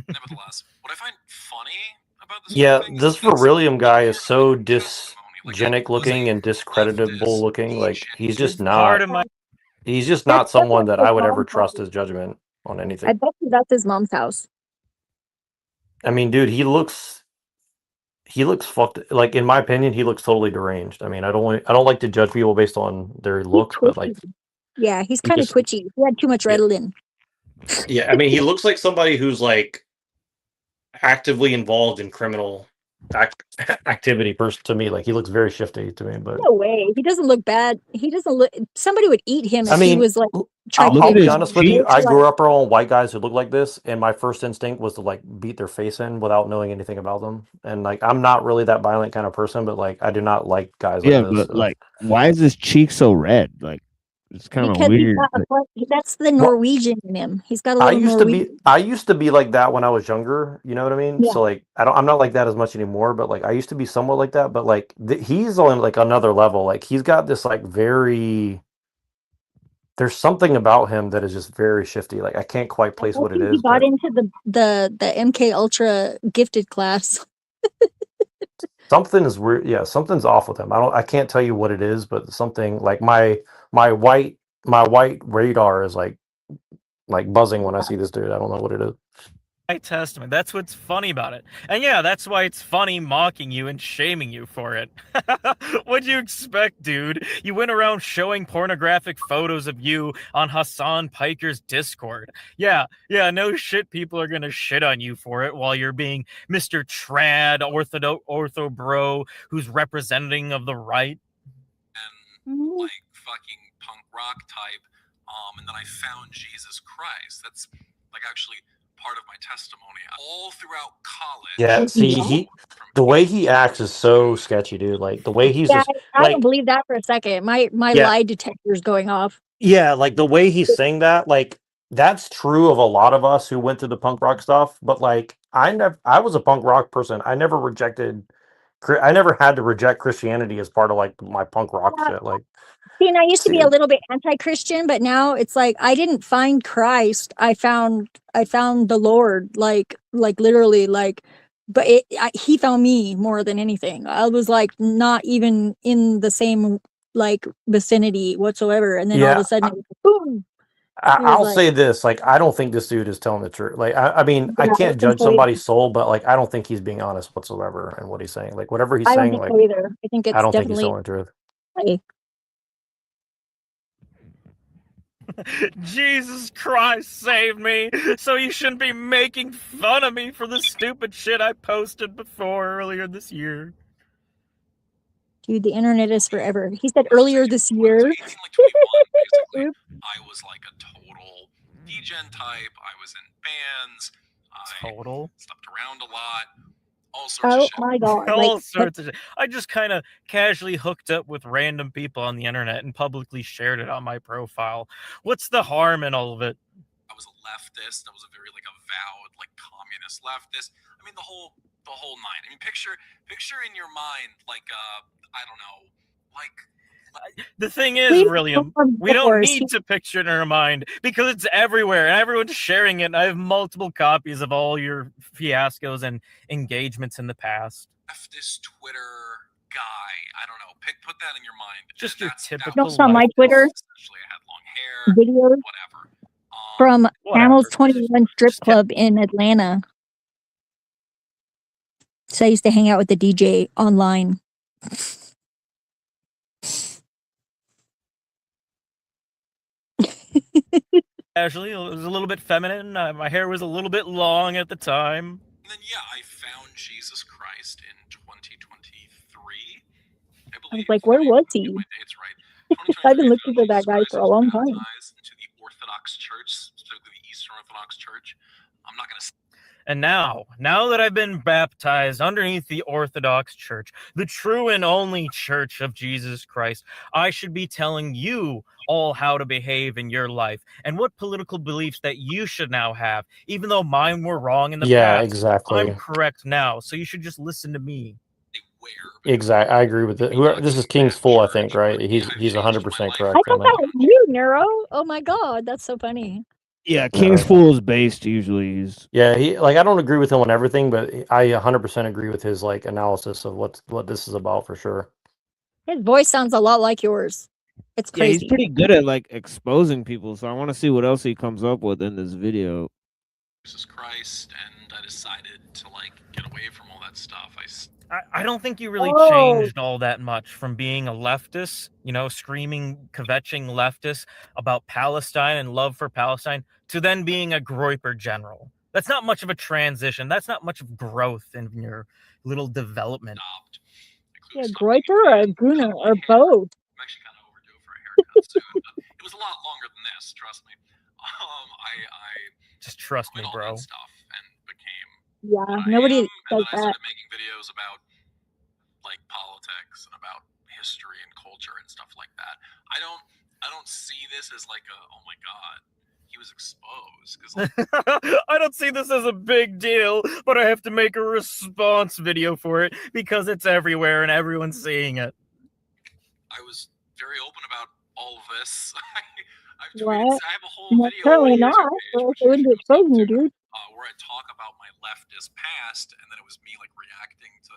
nevertheless, what I find funny about this. Yeah, this Beryllium guy is so dysgenic looking and discreditable looking. Like he's just not. He's just not someone that I would ever trust his judgment on anything. I bet you that's his mom's house. I mean, dude, he looks fucked. Like in my opinion, he looks totally deranged. I mean, I don't like to judge people based on their look, but like, yeah, he's kind of twitchy. He had too much Ritalin. Yeah, I mean, he looks like somebody who's like actively involved in criminal activity. To me, like he looks very shifty to me. But no way, he doesn't look bad. He doesn't look. Somebody would eat him if he was like. I'll be honest with you. I grew up around white guys who look like this, and my first instinct was to like beat their face in without knowing anything about them. And like, I'm not really that violent kind of person, but like, I do not like guys like this. Yeah, but like, why is his cheek so red? Like, it's kind of weird. That's the Norwegian in him. He's got a little Norwegian. I used to be like that when I was younger. You know what I mean? Yeah. So like, I'm not like that as much anymore. But like, I used to be somewhat like that. But like, he's on like another level. Like, he's got this like very. There's something about him that is just very shifty. Like I can't quite place what it is. He got into the MK Ultra gifted class. Something is weird. Yeah, something's off with him. I can't tell you what it is, but something like my white radar is like buzzing when I see this dude. I don't know what it is. Testament. That's what's funny about it. And yeah, that's why it's funny mocking you and shaming you for it. What'd you expect, dude? You went around showing pornographic photos of you on Hassan Piker's Discord. Yeah, no shit, people are gonna shit on you for it while you're being Mr. Trad ortho bro who's representing of the right. And like fucking punk rock type. And then I found Jesus Christ. That's like actually part of my testimony all throughout college. Yeah, see, the way he acts is so sketchy, dude. Like the way he's just I don't believe that for a second. My lie detector's going off. Yeah, like the way he's saying that, like that's true of a lot of us who went through the punk rock stuff. But like I was a punk rock person. I never had to reject Christianity as part of like my punk rock shit. Like, see, and I used to be a little bit anti-Christian, but now it's like I didn't find Christ. I found the Lord, like literally, like. But he found me more than anything. I was like not even in the same like vicinity whatsoever, and then all of a sudden, boom. I'll say this: like, I don't think this dude is telling the truth. Like, I mean, I can't judge somebody's soul, but like, I don't think he's being honest whatsoever in what he's saying. Like, whatever he's saying, like, either. I think it's I don't think definitely he's telling the truth. Jesus Christ saved me, so you shouldn't be making fun of me for the stupid shit I posted before earlier this year. Dude, the internet is forever. He said earlier this year. 18, like 21, I was like a total degen type. I was in bands. I slept around a lot. All sorts of shit. My God. All sorts of shit. I just kind of casually hooked up with random people on the internet and publicly shared it on my profile. What's the harm in all of it? I was a leftist. I was a very like avowed like communist leftist. I mean the whole nine. I mean picture in your mind like I don't know like. The thing is, William, we don't need to picture it in our mind because it's everywhere and everyone's sharing it. And I have multiple copies of all your fiascos and engagements in the past. Leftist Twitter guy. I don't know. Put that in your mind. Just your typical. Don't saw my Twitter Essentially, I had long hair. videos Whatever. From Camels 21 strip club in Atlanta. So I used to hang out with the DJ online. Casually, it was a little bit feminine. My hair was a little bit long at the time. And then I found Jesus Christ in 2023. I was like, where was he? I've been looking for that guy for a long time. To the Orthodox Church, specifically the Eastern Orthodox Church. I'm not going to. And now that I've been baptized underneath the Orthodox Church, the true and only Church of Jesus Christ, I should be telling you all how to behave in your life and what political beliefs that you should now have, even though mine were wrong in the past. Yeah, exactly. I'm correct now, so you should just listen to me. Exactly, I agree with it. This is King's Full, I think, right? He's 100% correct. I thought that was you, Nero. Oh my God, that's so funny. Yeah, King's Fool is based usually. Yeah, I don't agree with him on everything, but I 100% agree with his like analysis of what this is about for sure. His voice sounds a lot like yours. It's crazy. Yeah, he's pretty good at like exposing people, so I want to see what else he comes up with in this video. Jesus Christ, and I decided to like get away from all that stuff. I don't think you really changed all that much from being a leftist, screaming, kvetching leftist about Palestine and love for Palestine to then being a Groyper general. That's not much of a transition. That's not much of growth in your little development. Yeah, Groyper or Guna or both. I'm actually kind of overdue for a haircut soon. It was a lot longer than this, trust me. I just trust me, bro. All that stuff and became nobody and does then I that. started making videos about like politics and about history and culture and stuff like that. I don't see this as like a oh my God, he was exposed because like, I don't see this as a big deal, but I have to make a response video for it because it's everywhere and everyone's seeing it. I was very open about all of this. I've What? tweeted. I have a whole video. Apparently not. Or else they wouldn't be exposing you, dude. Where I talk about my leftist past, and then it was me like reacting to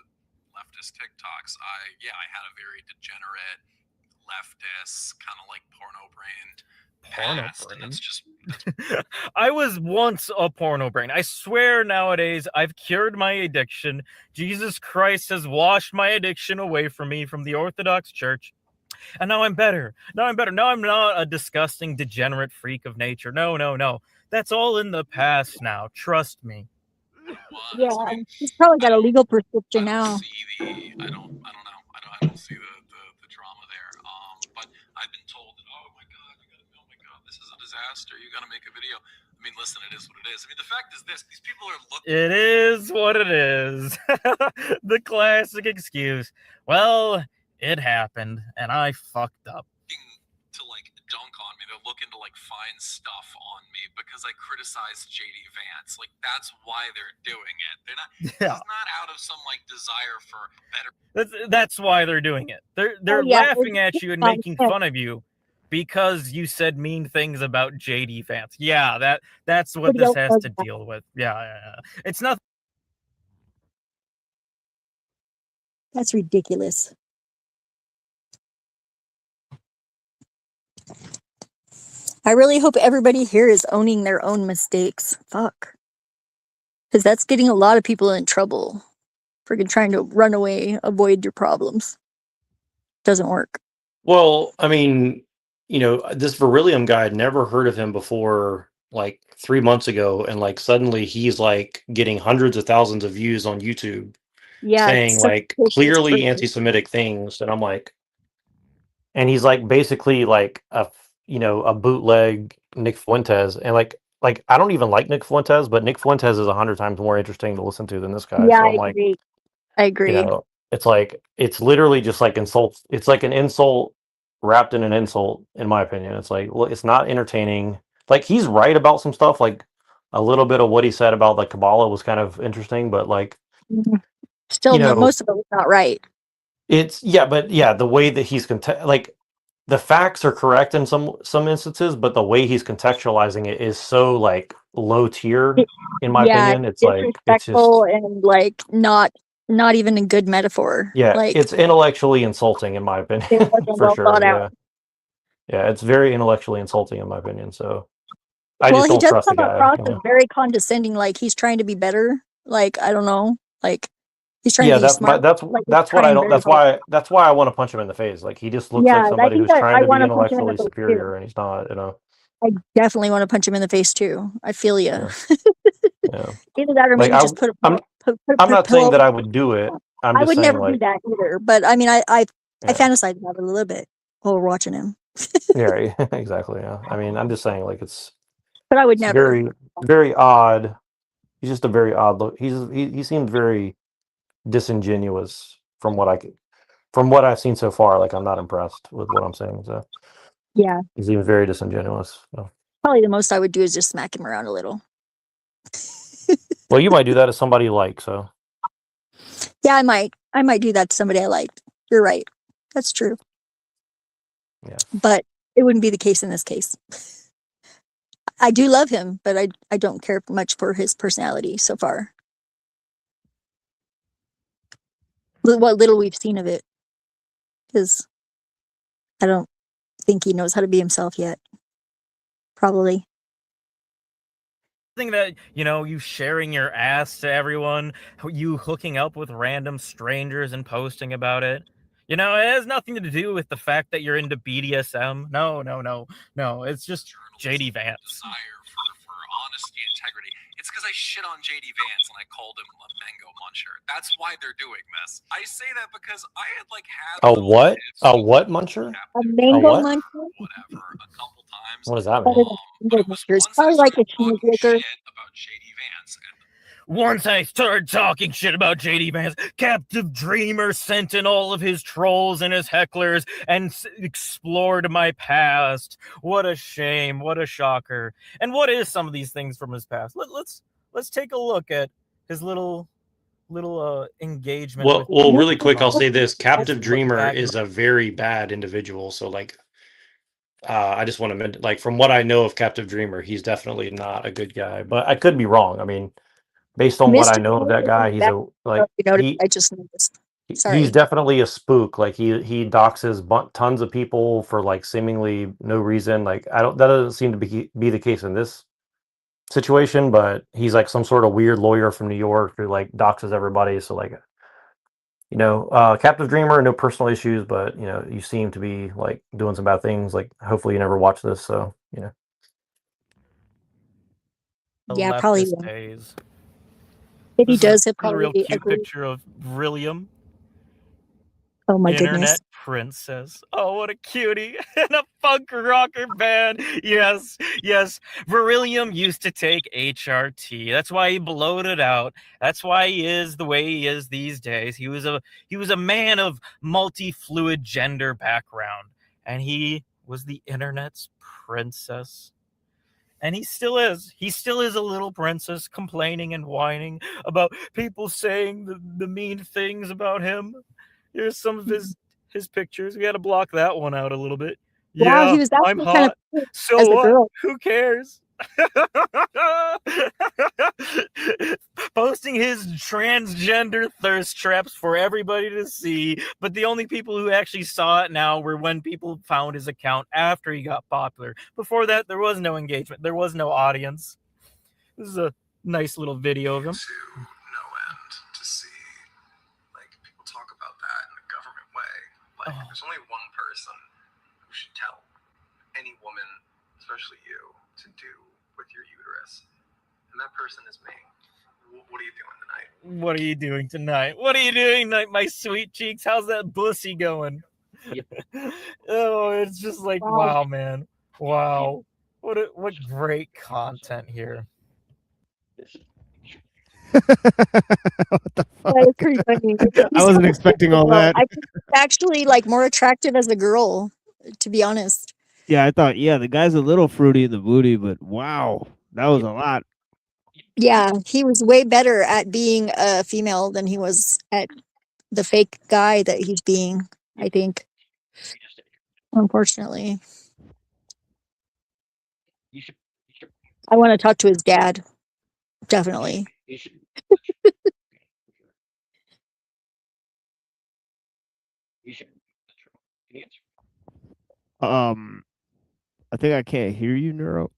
leftist TikToks. I had a very degenerate leftist kind of like porno brained past, and that's just. I was once a porno brain. I swear nowadays I've cured my addiction. Jesus Christ has washed my addiction away from me from the Orthodox Church. And now I'm better. Now I'm not a disgusting, degenerate freak of nature. No. That's all in the past now. Trust me. Yeah, he's probably got a legal prescription now. I don't know. I don't see the drama there. But I've been told that, oh my God, this is a disaster. You got to make a video. I mean, listen, it is what it is. I mean, the fact is this: these people are looking. It is what it is. The classic excuse. Well, it happened, and I fucked up. To like dunk on me, they're looking to like find stuff on me because I criticized JD Vance. Like that's why they're doing it. They're not. Yeah. It's not out of some like desire for better. That's why they're doing it. They're laughing at you and making fun of you because you said mean things about JD Vance. Yeah, that's what this has to deal with. Yeah. It's nothing. That's ridiculous. I really hope everybody here is owning their own mistakes. Fuck. Because that's getting a lot of people in trouble. Freaking trying to run away, avoid your problems. Doesn't work. Well, I mean, this Beryllium guy, I'd never heard of him before, like 3 months ago, and like suddenly he's like getting hundreds of thousands of views on YouTube Yeah, it's saying like suspicious. clearly anti-Semitic things, and I'm like, and he's like basically like a bootleg Nick Fuentes, and like I don't even like Nick Fuentes, but Nick Fuentes is 100 times more interesting to listen to than this guy. Yeah, So I I'm like, agree. I agree. it's like it's literally just like insults. It's like an insult wrapped in an insult, in my opinion. It's like, well, it's not entertaining. Like he's right about some stuff. Like a little bit of what he said about like Kabbalah was kind of interesting, but like Mhm. Still, you know, most of it was not right. it's but the way that he's like the facts are correct in some instances, but the way he's contextualizing it is so like low tier, in my Yeah, opinion. It's like it's disrespectful just and like not even a good metaphor. Like it's intellectually insulting, in my opinion, it wasn't for well thought sure. out. Yeah, it's very intellectually insulting, in my opinion. So I Well, just he don't does trust the come guy. across as very condescending, like he's trying to be better. Like I don't know, like he's trying to Yeah, be smart. Like he's that's what I trying don't. very hard. That's why I want to punch him in the face. Like he just looks like Yeah, I somebody think who's that trying I to be want to punch him in the intellectually face superior, too. and he's not. I definitely want to punch him in the face too. I feel you. Yeah. Yeah. Either that or Like maybe just put I'm a not saying pillow. that I would do it. I'm I just would saying never do like that either. But I mean, I yeah, fantasize about it a little bit while we're watching him. yeah, exactly. Yeah. I mean, I'm just saying like But I would it's never. very odd. He's just a very odd look. He seemed very disingenuous from what I've seen so far. Like I'm not impressed with what I'm saying. So Yeah, he seems very disingenuous. So. probably the most I would do is just smack him around a little. Well, you might do that to somebody you like. So Yeah, I might. I might do that to somebody I liked. You're right. That's true. Yeah. But it wouldn't be the case in this case. I do love him, but I don't care much for his personality so far. What little we've seen of it, because I don't think he knows how to be himself yet. Probably. Thing that you sharing your ass to everyone, you hooking up with random strangers and posting about it. It has nothing to do with the fact that you're into BDSM. No. It's just JD Vance. Desire for honesty, integrity. It's because I shit on JD Vance and I called him a mango muncher. That's why they're doing this. I say that because I had a what? A what muncher? A mango what? muncher? whatever a couple times. What does that Better mean? than mango munchers. Probably like a cheeseburger. About JD Vance. Once I started talking shit about JD Vance, Captive Dreamer sent in all of his trolls and his hecklers and explored my past. What a shame. What a shocker. And what is some of these things from his past? Let's take a look at his little engagement. Well, really quick, I'll say this: Captive Dreamer is a very bad individual. So, like, I just want to mention, like, from what I know of Captive Dreamer, he's definitely not a good guy. But I could be wrong. I mean, based on what I know of that guy, he's I just noticed. Sorry. he's definitely a spook. Like he doxes tons of people for like seemingly no reason. Like that doesn't seem to be the case in this situation, but he's like some sort of weird lawyer from New York who like doxes everybody. So like, Captive Dreamer, no personal issues, but you seem to be like doing some bad things. Like hopefully you never watch this. So Yeah, probably leftist won't. days. If he This does, is he'll a real probably cute agree. picture of Beryllium. Oh my Internet goodness. princess. Oh, what a cutie. And a punk rocker band. Yes. Beryllium used to take HRT. That's why he blowed it out. That's why he is the way he is these days. He was a man of multi-fluid gender background. And he was the internet's princess. And he still is. He still is a little princess complaining and whining about people saying the mean things about him. Here's some of his pictures. We got to block that one out a little bit. Wow, Yeah, he was I'm actually kind of hot. cute So as a what? girl. Who cares? Posting his transgender thirst traps for everybody to see, but the only people who actually saw it now were when people found his account after he got popular. Before that, there was no engagement. There was no audience. This is a nice little video of him. To no end to see people talk about that in a government way. There's only one person who should tell. person as me. What are you doing tonight? What are you doing tonight? What are you doing tonight, my sweet cheeks? How's that bussy going? Oh, it's just like, wow, man. Wow. What great content here. That is pretty funny. I wasn't expecting all that. I think he's actually like more attractive as a girl, to be honest. Yeah, I thought, the guy's a little fruity in the booty, but wow, that was a lot. Yeah, he was way better at being a female than he was at the fake guy that he's being, I think. Unfortunately. I want to talk to his dad. Definitely. I think I can't hear you, Neuro.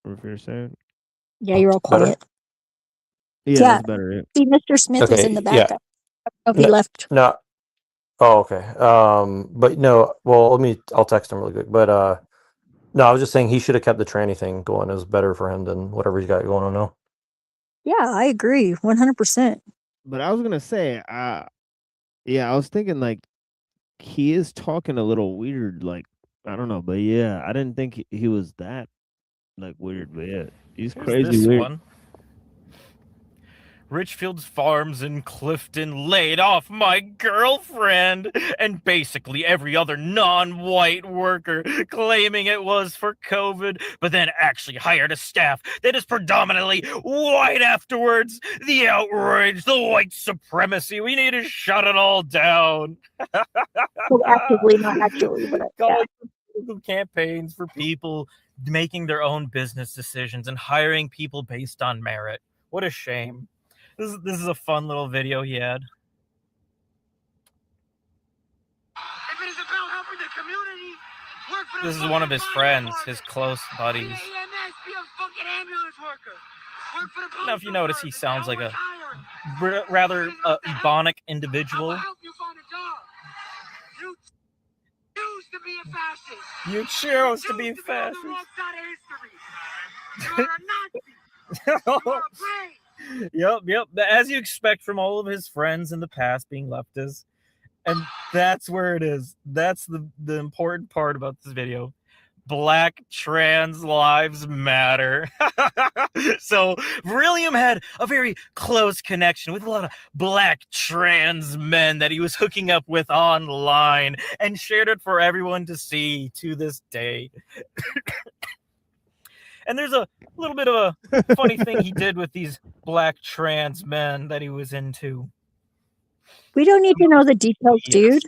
Or if you're saying. Yeah, you're all Better? quiet. Yeah, Yeah. that's better. Yeah. See, Mr. Smith was in the back. Yeah. I don't know if he left. No. Oh, okay. But no. Well, I'll text him really quick. But no, I was just saying he should have kept the tranny thing going. It was better for him than whatever he's got going on now. Yeah, I agree. 100%. But I was gonna say, I was thinking like he is talking a little weird, like I don't know, but yeah, I didn't think he was that like weird, but yeah, he's Here's crazy this weird. one. Richfield's Farms in Clifton laid off my girlfriend and basically every other non-white worker, claiming it was for COVID, but then actually hired a staff that is predominantly white afterwards. The outrage, the white supremacy, we need to shut it all down. Well, actively, not actually, but yeah. Calling for political campaigns for people making their own business decisions and hiring people based on merit. What a shame. This is a fun little video he had. This is one of his friends, his close buddies. Now, if you notice, he sounds like a rather ebonic individual. You choose to be a fascist. Yep. As you expect from all of his friends in the past being leftists. And that's where it is. That's the important part about this video. Black trans lives matter. So William had a very close connection with a lot of black trans men that he was hooking up with online and shared it for everyone to see to this day. And there's a little bit of a funny thing he did with these black trans men that he was into. We don't need to know the details, dude.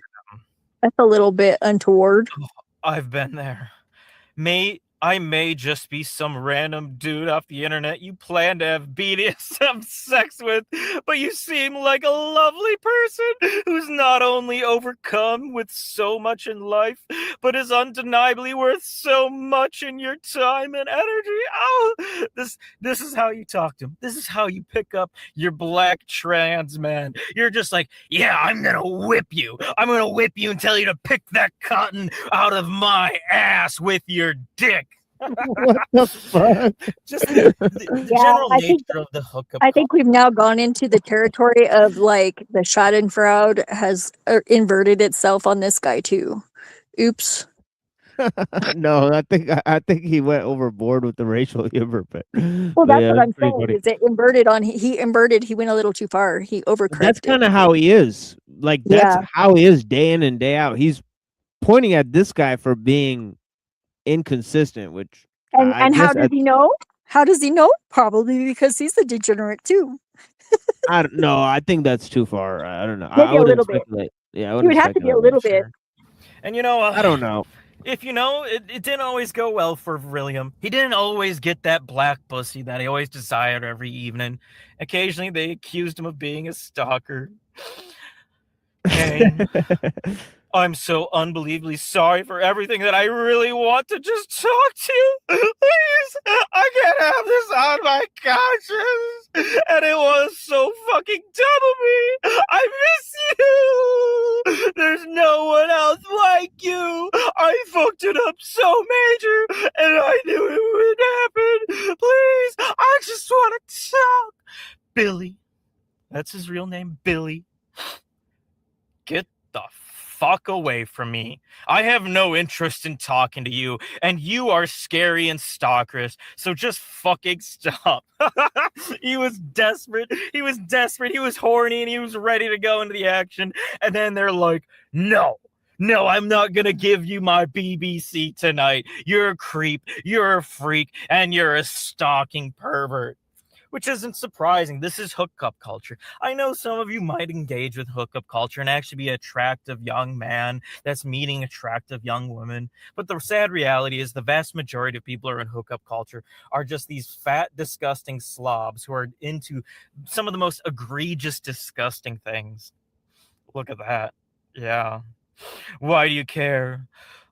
That's a little bit untoward. I've been there. I may just be some random dude off the internet you plan to have BDSM sex with, but you seem like a lovely person who's not only overcome with so much in life, but is undeniably worth so much in your time and energy. Oh, this is how you talk to him. This is how you pick up your black trans man. You're just like, yeah, I'm gonna whip you. I'm gonna whip you and tell you to pick that cotton out of my ass with your dick. What the fuck? Just the general nature of the hookup. I think we've now gone into the territory of like the Schadenfreude has inverted itself on this guy too. Oops. No, I think he went overboard with the racial humor, but Well, that's what I'm saying. funny. Is it inverted on? He inverted. He went a little too far. He overcorrected. That's kind of how he is. Like that's Yeah. how he is day in and day out. He's pointing at this guy for being inconsistent, which And how does he know? How does he know? Probably because he's a degenerate too. I don't know. I think that's too far. I don't know. Maybe I a wouldn't little bit. speculate. Yeah, I It wouldn't would have to be a speculate little much. bit. And you know, I don't know. If you know, it didn't always go well for William. He didn't always get that black pussy that he always desired every evening. Occasionally, they accused him of being a stalker. Kane, I'm so unbelievably sorry for everything that I really want to just talk to you. Please, I can't have this on my conscience. And it was so fucking dumb of me. I miss you. There's no one else like you. I fucked it up so major, and I knew it would happen. Please, I just want to talk. Billy. That's his real name, Billy. Get the fuck away from me. I have no interest in talking to you, and you are scary and stalkerish, so just fucking stop. He was desperate. He was desperate. He was horny, and he was ready to go into the action. And then they're like, no, I'm not going to give you my BBC tonight. You're a creep, you're a freak, and you're a stalking pervert. Which isn't surprising. This is hookup culture. I know some of you might engage with hookup culture and actually be an attractive young man that's meeting attractive young women. But the sad reality is the vast majority of people who are in hookup culture are just these fat, disgusting slobs who are into some of the most egregious, disgusting things. Look at that. Yeah. Why do you care?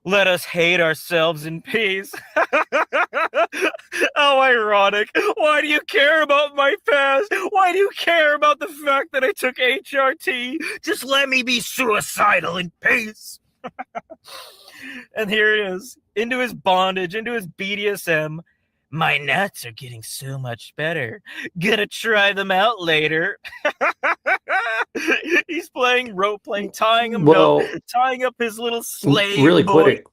Let us hate ourselves in peace. How ironic. Why do you care about my past? Why do you care about the fact that I took HRT? Just let me be suicidal in peace. And here it is, into his bondage, into his BDSM. My nuts are getting so much better. Gonna try them out later. He's playing rope playing, tying up his little slave Really boy. quick.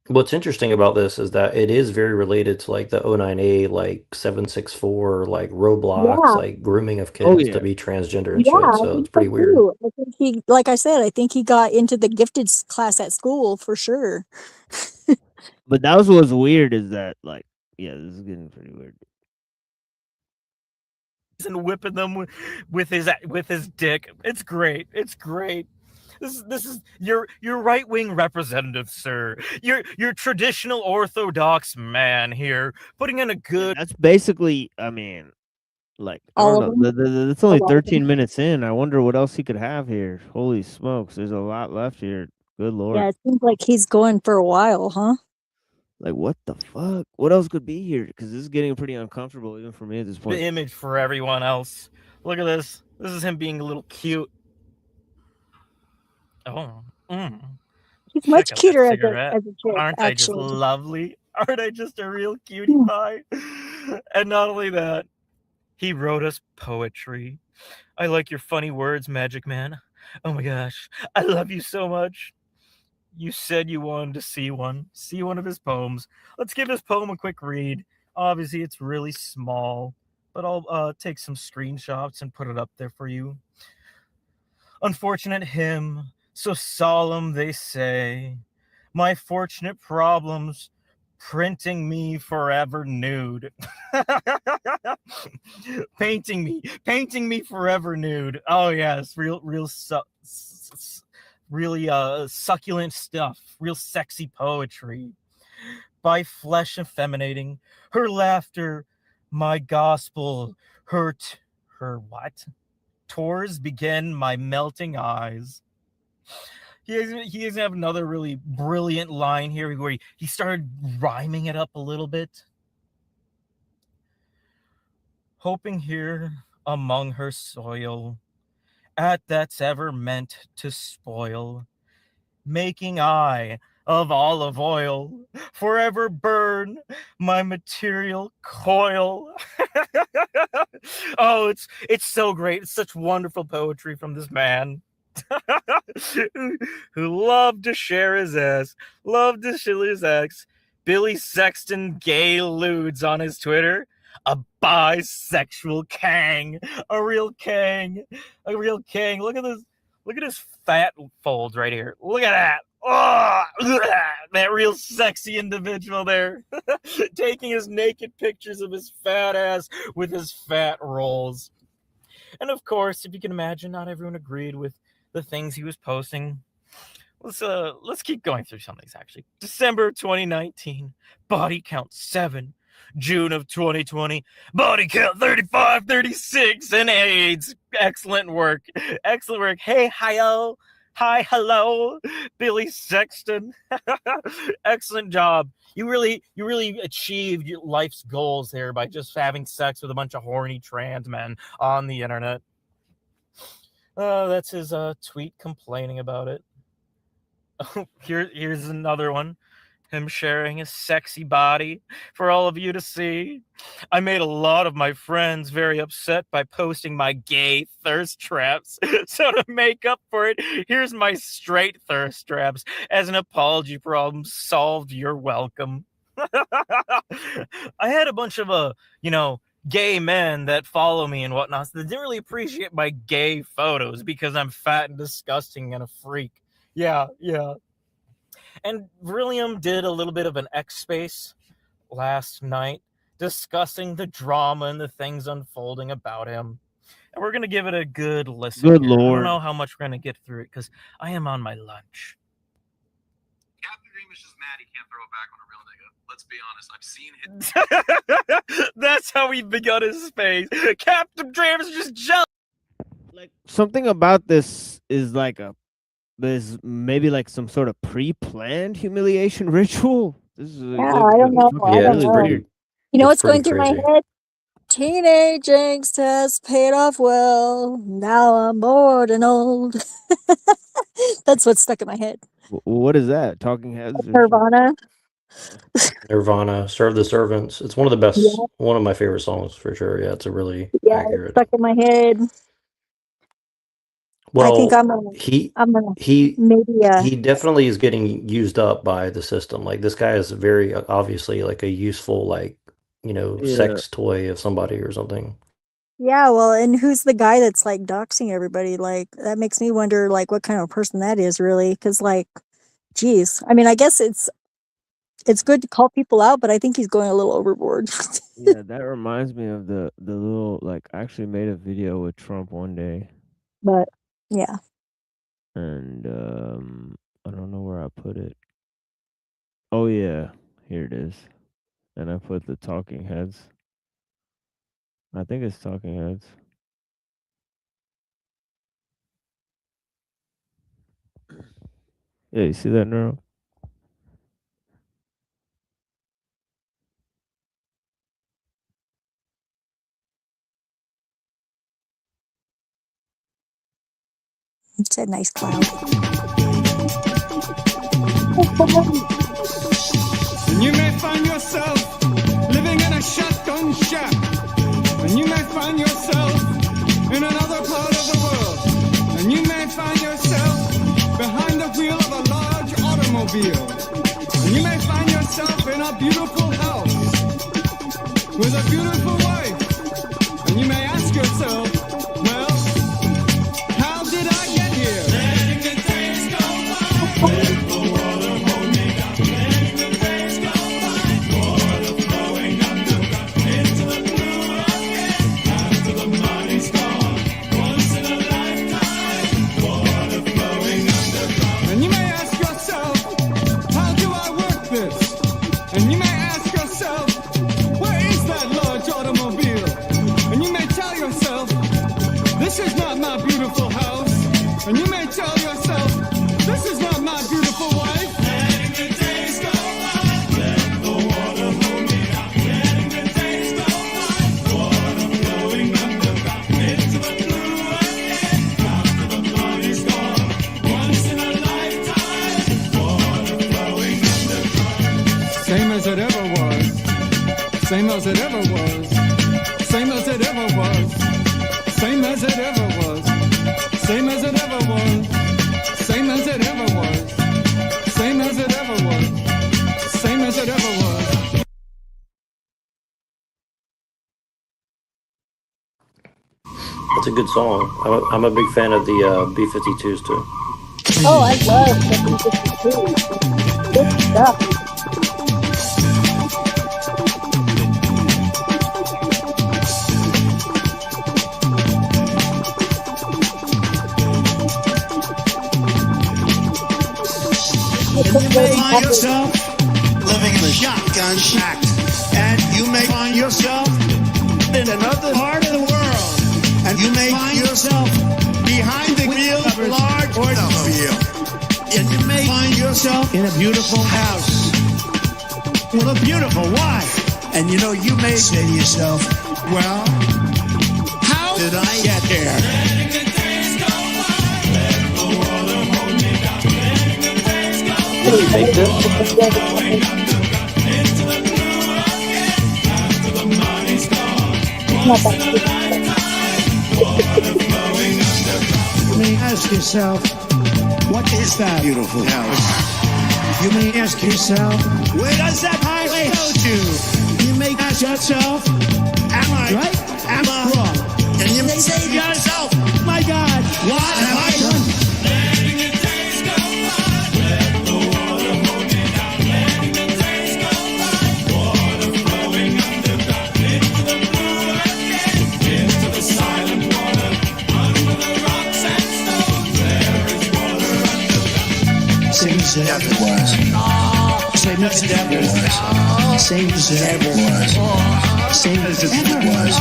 What's interesting about this is that it is very related to like the 09A, like 764, like Roblox, Yeah. like grooming of kids to be transgender and Yeah, shit. I So think it's pretty so weird. too. I think he, like I said, I think he got into the gifted class at school for sure. But that was what's weird is that, like, yeah, this is getting pretty weird. And whipping them with his dick. It's great. It's great. This is your right wing representative, sir. Your traditional orthodox man here, putting in a good. That's basically, I mean, like, I All don't of know. them? It's only A lot of them. 13 minutes in. I wonder what else he could have here. Holy smokes, there's a lot left here. Good lord. Yeah, it seems like he's going for a while, huh? Like, what the fuck? What else could be here? Because this is getting pretty uncomfortable even for me at this point. The image for everyone else. Look at this. This is him being a little cute. Oh, He's much check out cuter that as cigarette. a chick, Aren't I just actually. lovely? Aren't I just a real cutie pie? And not only that, he wrote us poetry. I like your funny words, Magic Man. Oh my gosh, I love you so much. You said you wanted to see one of his poems. Let's give this poem a quick read. Obviously, it's really small, but I'll take some screenshots and put it up there for you. Unfortunate hymn, so solemn they say, my fortunate problems printing me forever nude. painting me forever nude. Oh yes, really succulent stuff, real sexy poetry. By flesh effeminating, her laughter, my gospel, her what? Tours begin my melting eyes. He doesn't have another really brilliant line here where he started rhyming it up a little bit. Hoping here among her soil, at that's ever meant to spoil, making I of olive oil forever burn my material coil. Oh, it's so great. It's such wonderful poetry from this man. Who loved to share his ass, loved to share his ex. Billy Sexton gay lewds on his Twitter. A bisexual Kang, a real Kang. Look at his fat folds right here. Look at that. Oh, that real sexy individual there, taking his naked pictures of his fat ass with his fat rolls. And of course, if you can imagine, not everyone agreed with the things he was posting. Let's keep going through some of these, actually. December 2019, body count 7. June of 2020, body count 35, 36, and AIDS. Excellent work. Hey, hi-yo. Hi, hello, Billy Sexton. Excellent job. You really achieved your life's goals there by just having sex with a bunch of horny trans men on the internet. That's his tweet complaining about it. Here's another one. Him sharing his sexy body for all of you to see. I made a lot of my friends very upset by posting my gay thirst traps. So to make up for it, here's my straight thirst traps. As an apology problem solved, you're welcome. I had a bunch of gay men that follow me and whatnot, so they didn't really appreciate my gay photos because I'm fat and disgusting and a freak. Yeah. And William did a little bit of an X-Space last night discussing the drama and the things unfolding about him. And we're going to give it a good listen. Good here. I Lord. don't know how much we're going to get through it because I am on my lunch. Captain Dream is just mad he can't throw it back on a real nigga. Let's be honest. I've seen hit. That's how he begun his phase. Captain Dream is just jealous. Like something about this is like there's maybe like some sort of pre-planned humiliation ritual. This is Yeah, I don't know. I don't know. You know what's going through my head? Teenage angst has paid off well. Now I'm bored and old. That's what's stuck in my head. What is that? Talking Heads? Nirvana. Nirvana, Serve the Servants. It's one of the best, Yeah. one of my favorite songs for sure. Yeah, it's a really Yeah, it's accurate. stuck in my head. Well, I think I'm gonna he maybe he definitely is getting used up by the system. Like this guy is very obviously like a useful sex toy of somebody or something. yeah, well, and who's the guy that's like doxing everybody? Like that makes me wonder like what kind of person that is really, because like, geez, I mean, I guess it's good to call people out, but I think he's going a little overboard. Yeah, that reminds me of the little like I actually made a video with Trump one day. But yeah. And I don't know where I put it. Oh yeah, here it is. And I put the Talking Heads. I think it's Talking Heads. Yeah, you see that, Neuro? It's a nice cloud. And you may find yourself living in a shotgun shack. And you may find yourself in another part of the world. And you may find yourself behind the wheel of a large automobile. And you may find yourself in a beautiful house with a beautiful wife. And you may ask yourself, well, how did I get here? Letting the days go by. Let the water hold me down. Letting the days go by. Water flowing underground into the blue again. After the money's gone. Once in a lifetime. Water flowing underground. And you may ask yourself, how do I work this? And you may ask yourself, where is that large automobile? And you may tell yourself, this is not my beautiful house. And you may tell yourself, this is not my beautiful wife. Letting the days go by. Let the water hold me down. Letting the days go by. Water flowing underground into the blue again. After the money's gone. Once in a lifetime. Water flowing underground. Same as it ever was. Same as it ever was. Same as it ever was. Same as it ever was. Same as it ever was. Same as it ever was. Same as it ever was. Same as it ever was. It's a good song. I'm a big fan of the B-52s too. Oh, I love the B-52. Good stuff. You may find yourself living in a shotgun shack, and you may find yourself in another part of the world, and you may find yourself behind the wheel of a large automobile. And you may find yourself in a beautiful house with a beautiful wife. And you know, you may say to yourself, well, how did I get here? Did you make this? You may ask yourself, what is that beautiful house? You may ask yourself, where does that highway go to? You may ask yourself, am I right? Am I wrong? And you may say to yourself, my God, what have I done? Same as it ever was. Same as it ever was. Same as it ever was. Same as it ever was.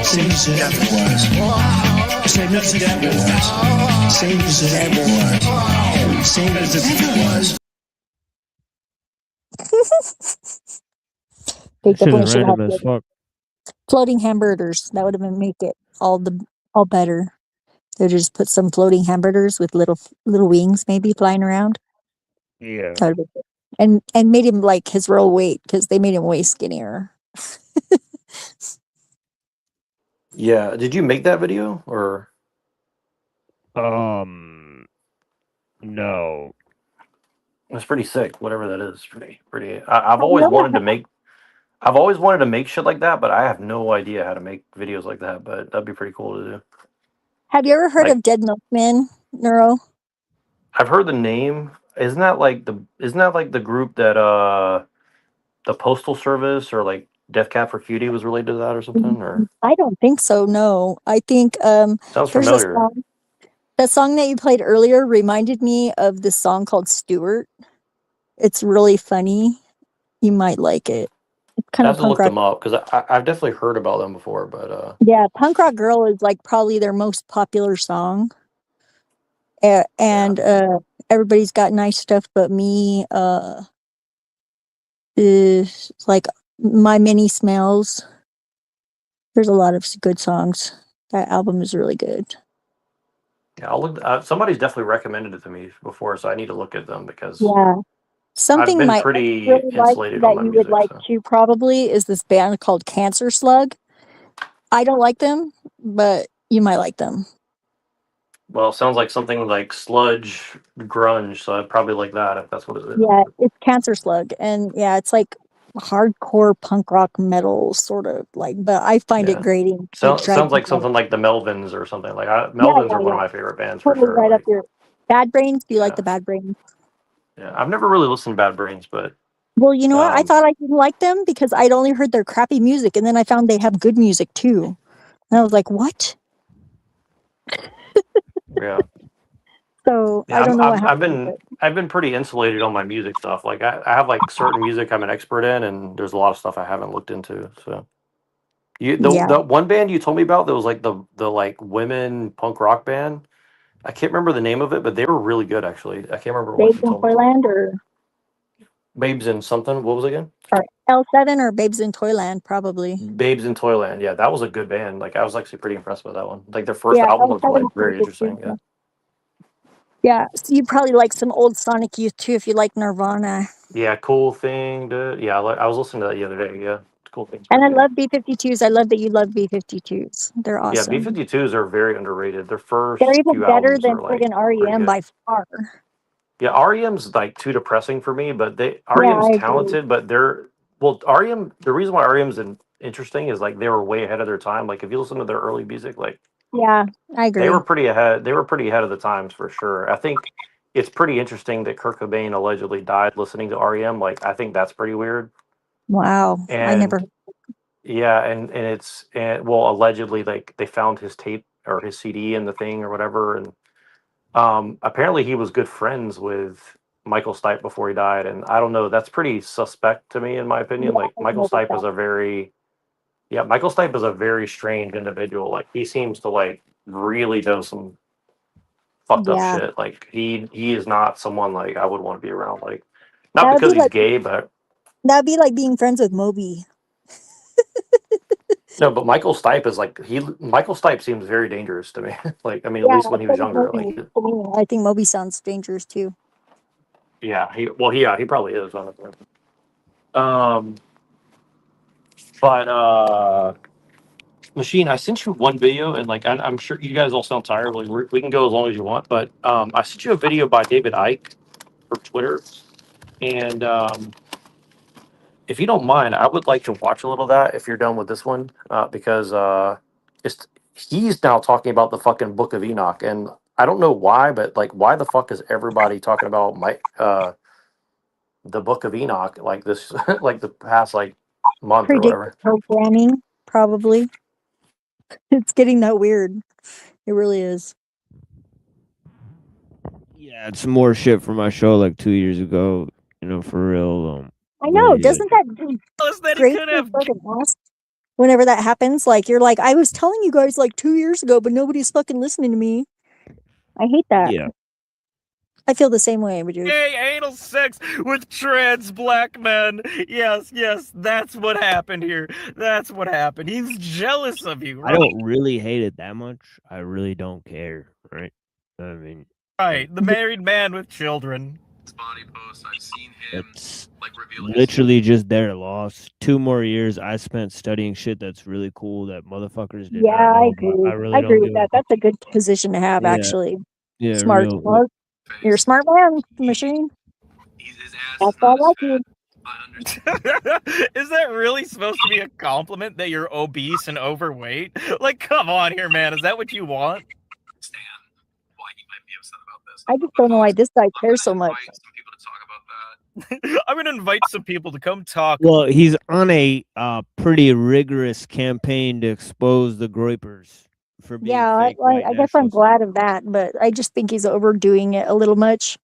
Same as it ever was. Same as it ever was. Same as it ever was. Same as it ever was. They That shit definitely is should have random as fuck. floating hamburgers. That would have make it all better. They just put some floating hamburgers with little wings maybe flying around. Yeah. That would've been good. And made him like his real weight because they made him way skinnier. Yeah. Did you make that video or? No. It's pretty sick. Whatever that is, pretty. I've Have you always ever wanted to had- make. I've always wanted to make shit like that, but I have no idea how to make videos like that. But that'd be pretty cool to do. Have you ever heard Like, of Dead Milkmen, Neuro? I've heard the name. Isn't that like the group that the Postal Service or like Death Cab for Cutie was related to that or something? Or I don't think so. No, I think sounds there's a familiar. song. That song that you played earlier reminded me of this song called Stewart. It's really funny. You might like it. It's I kind have of to punk look rock. them up because I've definitely heard about them before. But Yeah, Punk Rock Girl is like probably their most popular song. And Everybody's Got Nice Stuff But Me. Is like My Mini Smells. There's a lot of good songs. That album is really good. yeah, I'll look. Somebody's definitely recommended it to me before, so I need to look at them because Yeah. I've Something been my ex pretty really liked insulated on that my you would music. like So. too probably is this band called Cancer Slug. I don't like them, but you might like them. Well, it sounds like something like sludge grunge, so I'd probably like that if that's what it is. Yeah, it's Cancer Slug, and yeah, it's like hardcore punk rock metal sort of like, but I find it Yeah. grating. It Sounds drives me like nuts. something like the Melvins or something like. Yeah, Melvins yeah, are one of yeah. my favorite bands for Totally sure. right up Like, your Bad Brains. Do you like yeah, the Bad Brains? yeah. I've never really listened to Bad Brains, but Well, you know what? I um, thought I didn't like them because I'd only heard their crappy music, and then I found they have good music too. And I was like, what? yeah. So Yeah, I don't know what I've happened. been pretty insulated on my music stuff. Like I have like certain music I'm an expert in, and there's a lot of stuff I haven't looked into. So Yeah. the one band you told me about that was like the like women punk rock band. I can't remember the name of it, but they were really good actually. I can't remember what Babes you in told me. Toyland or Babes in something. What was it again? L7 or Babes in Toyland, probably. Babes in Toyland. Yeah, that was a good band. Like I was actually pretty impressed with that one. Like their first Yeah, album was L7 like is very pretty good interesting. too. Yeah. Yeah, so you probably like some old Sonic Youth too if you like Nirvana. Yeah, cool thing. Yeah, I was listening to that the other day. Yeah, cool thing. And I love B-52s. I love that you love B-52s. They're Yeah, awesome. B-52s are very underrated. Their They're first even few better albums than are like friggin' pretty REM good. by far. Yeah, REM's like too depressing for me, but Yeah, REM's I agree. talented, but REM. The reason why REM's interesting is like they were way ahead of their time. Like if you listen to their early music, like Yeah, I they were agree. pretty ahead. They were pretty ahead of the times for sure. I think it's pretty interesting that Kurt Cobain allegedly died listening to REM. Like I think that's pretty weird. Wow, I never. And yeah, and well, allegedly like they found his tape or his CD in the thing or whatever, and apparently he was good friends with Michael Stipe before he died, and I don't know. That's pretty suspect to me, in my opinion. Yeah, Like I know about that. Michael Stipe is a very strange individual. Like he seems to like really know some fucked up Yeah. shit. Like he is not someone like I would want to be around. Like not That would because be he's like gay, but that'd be like being friends with Moby. no. But Michael Stipe is like Michael Stipe seems very dangerous to me. Like I mean, at Yeah, least when he was so does younger. Moby. Like To me, I think Moby sounds dangerous too. yeah, he probably is. Honestly. Um, but Machine, I sent you one video, and like I'm sure you guys all sound tired. Like we can go as long as you want, but I sent you a video by David Icke for Twitter, and if you don't mind, I would like to watch a little of that if you're done with this one, because it's he's now talking about the fucking Book of Enoch, and I don't know why, but like, why the fuck is everybody talking about the Book of Enoch like this, like the past like month or Predictive whatever? programming, probably. It's getting that weird. It really is. Yeah, it's more shit from my show like 2 years ago. You know, for real. I But know. yeah. Doesn't that That he great could to have fucking ask whenever that happens? Like you're like, I was telling you guys like 2 years ago, but nobody's fucking listening to me. I hate that. Yeah. I feel the same way, dude. gay anal sex with trans black men. Yes, that's what happened here. That's what happened. He's jealous of you, I right? don't really hate it that much. I really don't care, right? I mean, Right, the married man with children. Body posts, I've seen him it's like reveal his literally just their loss. 2 more years I spent studying shit that's really cool that motherfuckers did Yeah, not I know agree. about. I I really agree don't with give a that. That's a good position to have, Yeah. actually. Yeah, Smart. real. Well, you're a smart man, Machine. That's why I like you. Is that really supposed to be a compliment that you're obese and overweight? Like, come on here, man. Is that what you want? I just don't know why this guy cares so much. I'm gonna invite some people to come talk. Well, he's on a pretty rigorous campaign to expose the Groypers for being Yeah, fake white I guess I'm nationalists. glad of that, but I just think he's overdoing it a little much.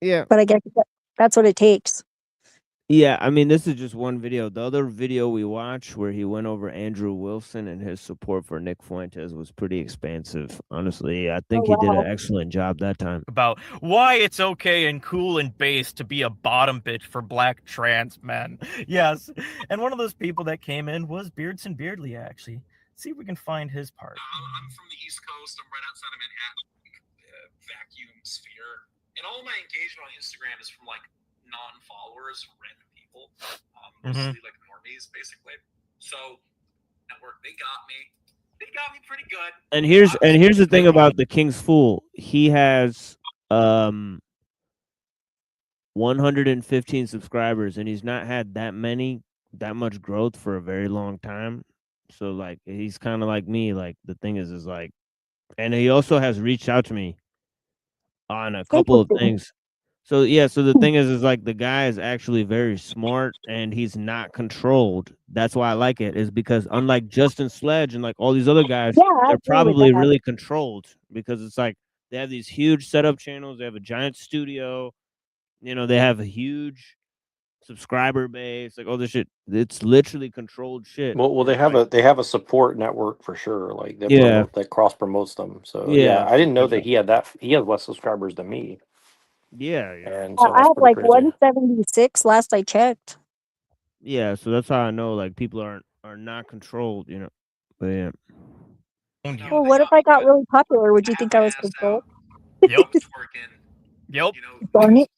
Yeah. But I guess that's what it takes. Yeah, I mean, this is just one video. The other video we watched where he went over Andrew Wilson and his support for Nick Fuentes was pretty expansive. Honestly, I think he did an excellent job that time. About why it's okay and cool and base to be a bottom bitch for black trans men. Yes. And one of those people that came in was Beardson Beardley, actually. See if we can find his part. I'm from the East Coast. I'm right outside of Manhattan, vacuum sphere. And all my engagement on Instagram is from like non-followers, random people, mostly like normies, basically. So, network, they got me. They got me pretty good. And here's the thing about the King's Fool. He has 115 subscribers, and he's not had that much growth for a very long time. So like he's kind of like me. Like the thing is like, and he also has reached out to me on a couple of things. So yeah, so the thing is like the guy is actually very smart and he's not controlled. That's why I like it, is because unlike Justin Sledge and like all these other guys, they're probably really controlled because it's like they have these huge setup channels, they have a giant studio, you know, they have a huge subscriber base, like all this shit. It's literally controlled shit. Well, they have a support network for sure. Like that cross promotes them. So yeah, I didn't know that he had less subscribers than me. Yeah. And so I that's have pretty like crazy. 176 last I checked. Yeah, so that's how I know like people are not controlled, you know. But yeah. Well, what if I got really popular? Would you think I was controlled? Yep. Yep. Darn it.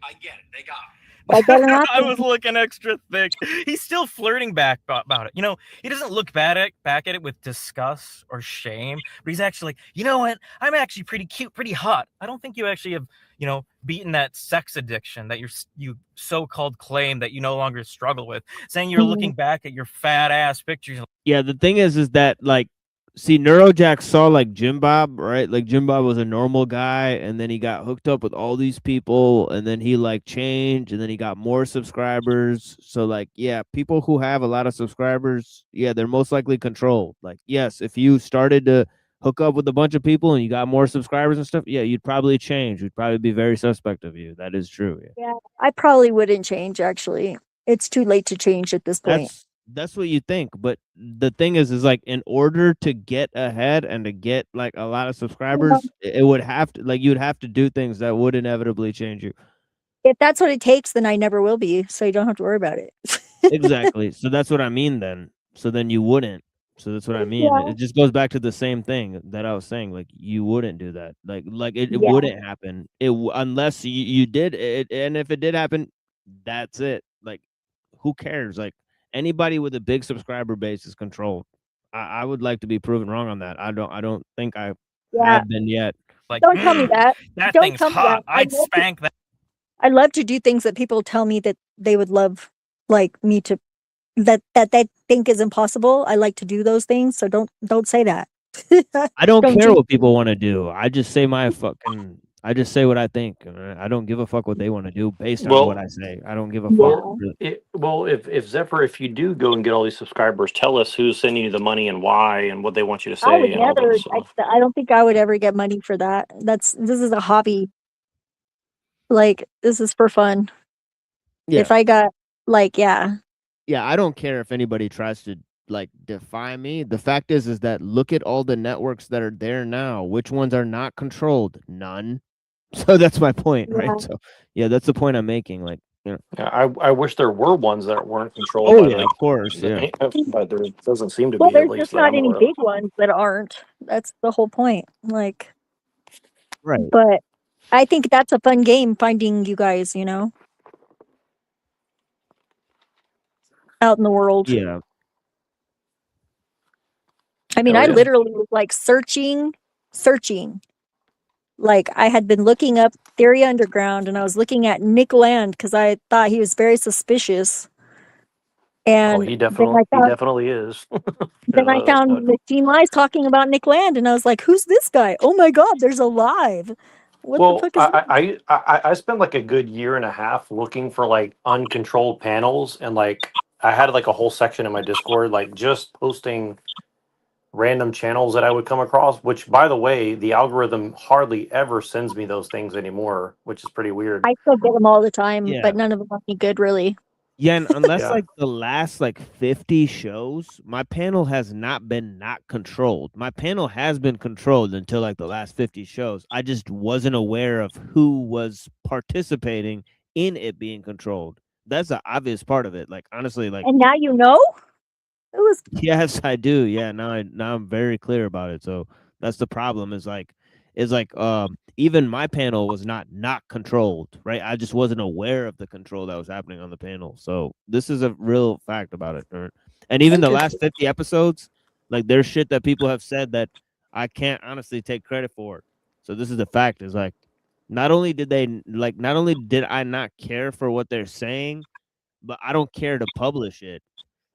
I get it. They got me. I better not. I was looking extra thick. He's still flirting back about it. You know, he doesn't look back at it with disgust or shame, but he's actually like, you know what? I'm actually pretty cute, pretty hot. I don't think you actually have, you know, beaten that sex addiction that you so-called claim that you no longer struggle with. Saying you're looking back at your fat ass pictures. Yeah, the thing is that like, see, Neurojack saw like Jim Bob, right? Like Jim Bob was a normal guy, and then he got hooked up with all these people, and then he like changed, and then he got more subscribers. So like, yeah, people who have a lot of subscribers, yeah, they're most likely controlled. Like, yes, if you started to hook up with a bunch of people and you got more subscribers and stuff, yeah, you'd probably change. We'd probably be very suspect of you. That is true. Yeah, I probably wouldn't change. Actually, it's too late to change at this point. That's what you think, but the thing is like in order to get ahead and to get like a lot of subscribers, it would have to like you'd have to do things that would inevitably change you. If that's what it takes, then I never will be, so you don't have to worry about it. Exactly. So that's what I mean then. So then you wouldn't. So that's what I mean. Yeah. It just goes back to the same thing that I was saying. Like you wouldn't do that. Like it Yeah. wouldn't happen. Unless you did it, and if it did happen, that's it. Like who cares? Like anybody with a big subscriber base is controlled. I would like to be proven wrong on that. I don't think I Yeah. have been yet. Like, Don't tell me that. that Don't thing's tell me hot. that. I'd spank that. I love to do things that people tell me that they would love, like me to, that they think is impossible. I like to do those things, so don't say that. I don't care jinx what people me. want to do. I just say I just say what I think. I don't give a fuck what they want to do based on what Well, I say. I don't give a fuck. well, really. if Zephyr, if you do go and get all these subscribers, tell us who's sending you the money and why and what they want you to I would say and all that never. stuff. I don't think I would ever get money for that. This is a hobby. Like this is for fun. Yeah. If I got yeah. Yeah, I don't care if anybody tries to like defy me. The fact is that look at all the networks that are there now. Which ones are not controlled? None. So that's my point, right? Yeah. So yeah, that's the point I'm making. Like, you know. Yeah, I wish there were ones that weren't controlled Oh by yeah, of course, yeah. but there doesn't seem to Well, be, at there's least just that not I'm any aware of. big ones that aren't. That's the whole point. Like, right. But I think that's a fun game finding you guys, out in the world. Yeah. I mean, Hell I yeah. literally was like searching. Like I had been looking up Theory Underground and I was looking at Nick Land because I thought he was very suspicious. Oh, And he then I found definitely is. then I found Machine Lies talking about Nick Land and I was like, who's this guy? Oh my god, there's a live. What the Well, fuck is this? I spent like a good year and a half looking for like uncontrolled panels, and like I had like a whole section in my Discord, like just posting random channels that I would come across. Which, by the way, the algorithm hardly ever sends me those things anymore, which is pretty weird. I still get them all the time, Yeah. but none of them are any good really. Yeah, and unless Yeah. like the last like 50 shows, my panel has not been not controlled. My panel has been controlled until like the last 50 shows. I just wasn't aware of who was participating in it being controlled. That's the obvious part of it. Like honestly, like And now you know? It was yes, I do. Yeah, now I'm very clear about it. So that's the problem. Is like even my panel was not controlled, right? I just wasn't aware of the control that was happening on the panel. So this is a real fact about it. Right? And even the last 50 episodes, like there's shit that people have said that I can't honestly take credit for. So this is the fact. Is like not only did I not care for what they're saying, but I don't care to publish it.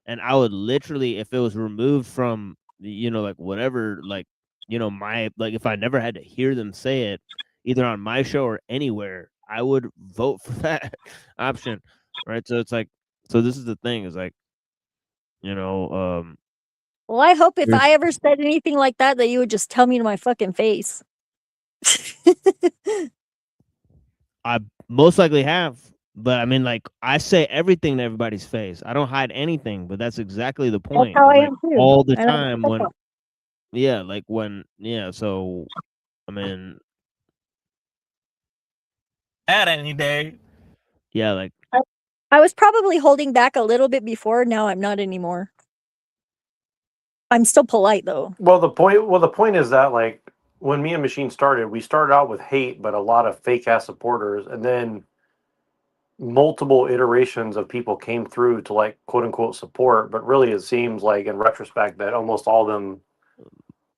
And I would literally, if it was removed from, like whatever, like, my, like if I never had to hear them say it, either on my show or anywhere, I would vote for that option, right? So it's like, so this is the thing, is like, well, I hope if I ever said anything like that you would just tell me to my fucking face. I most likely have. But I mean, like, I say everything to everybody's face. I don't hide anything, but that's exactly the point. That's how I Like, am too. all the And I time respect when, so, I mean, At any day. yeah, like, I was probably holding back a little bit before. Now I'm not anymore. I'm still polite though. Well, the point is that like when me and Machine started, we started out with hate, but a lot of fake ass supporters, and then multiple iterations of people came through to like quote unquote support. But really, it seems like in retrospect that almost all of them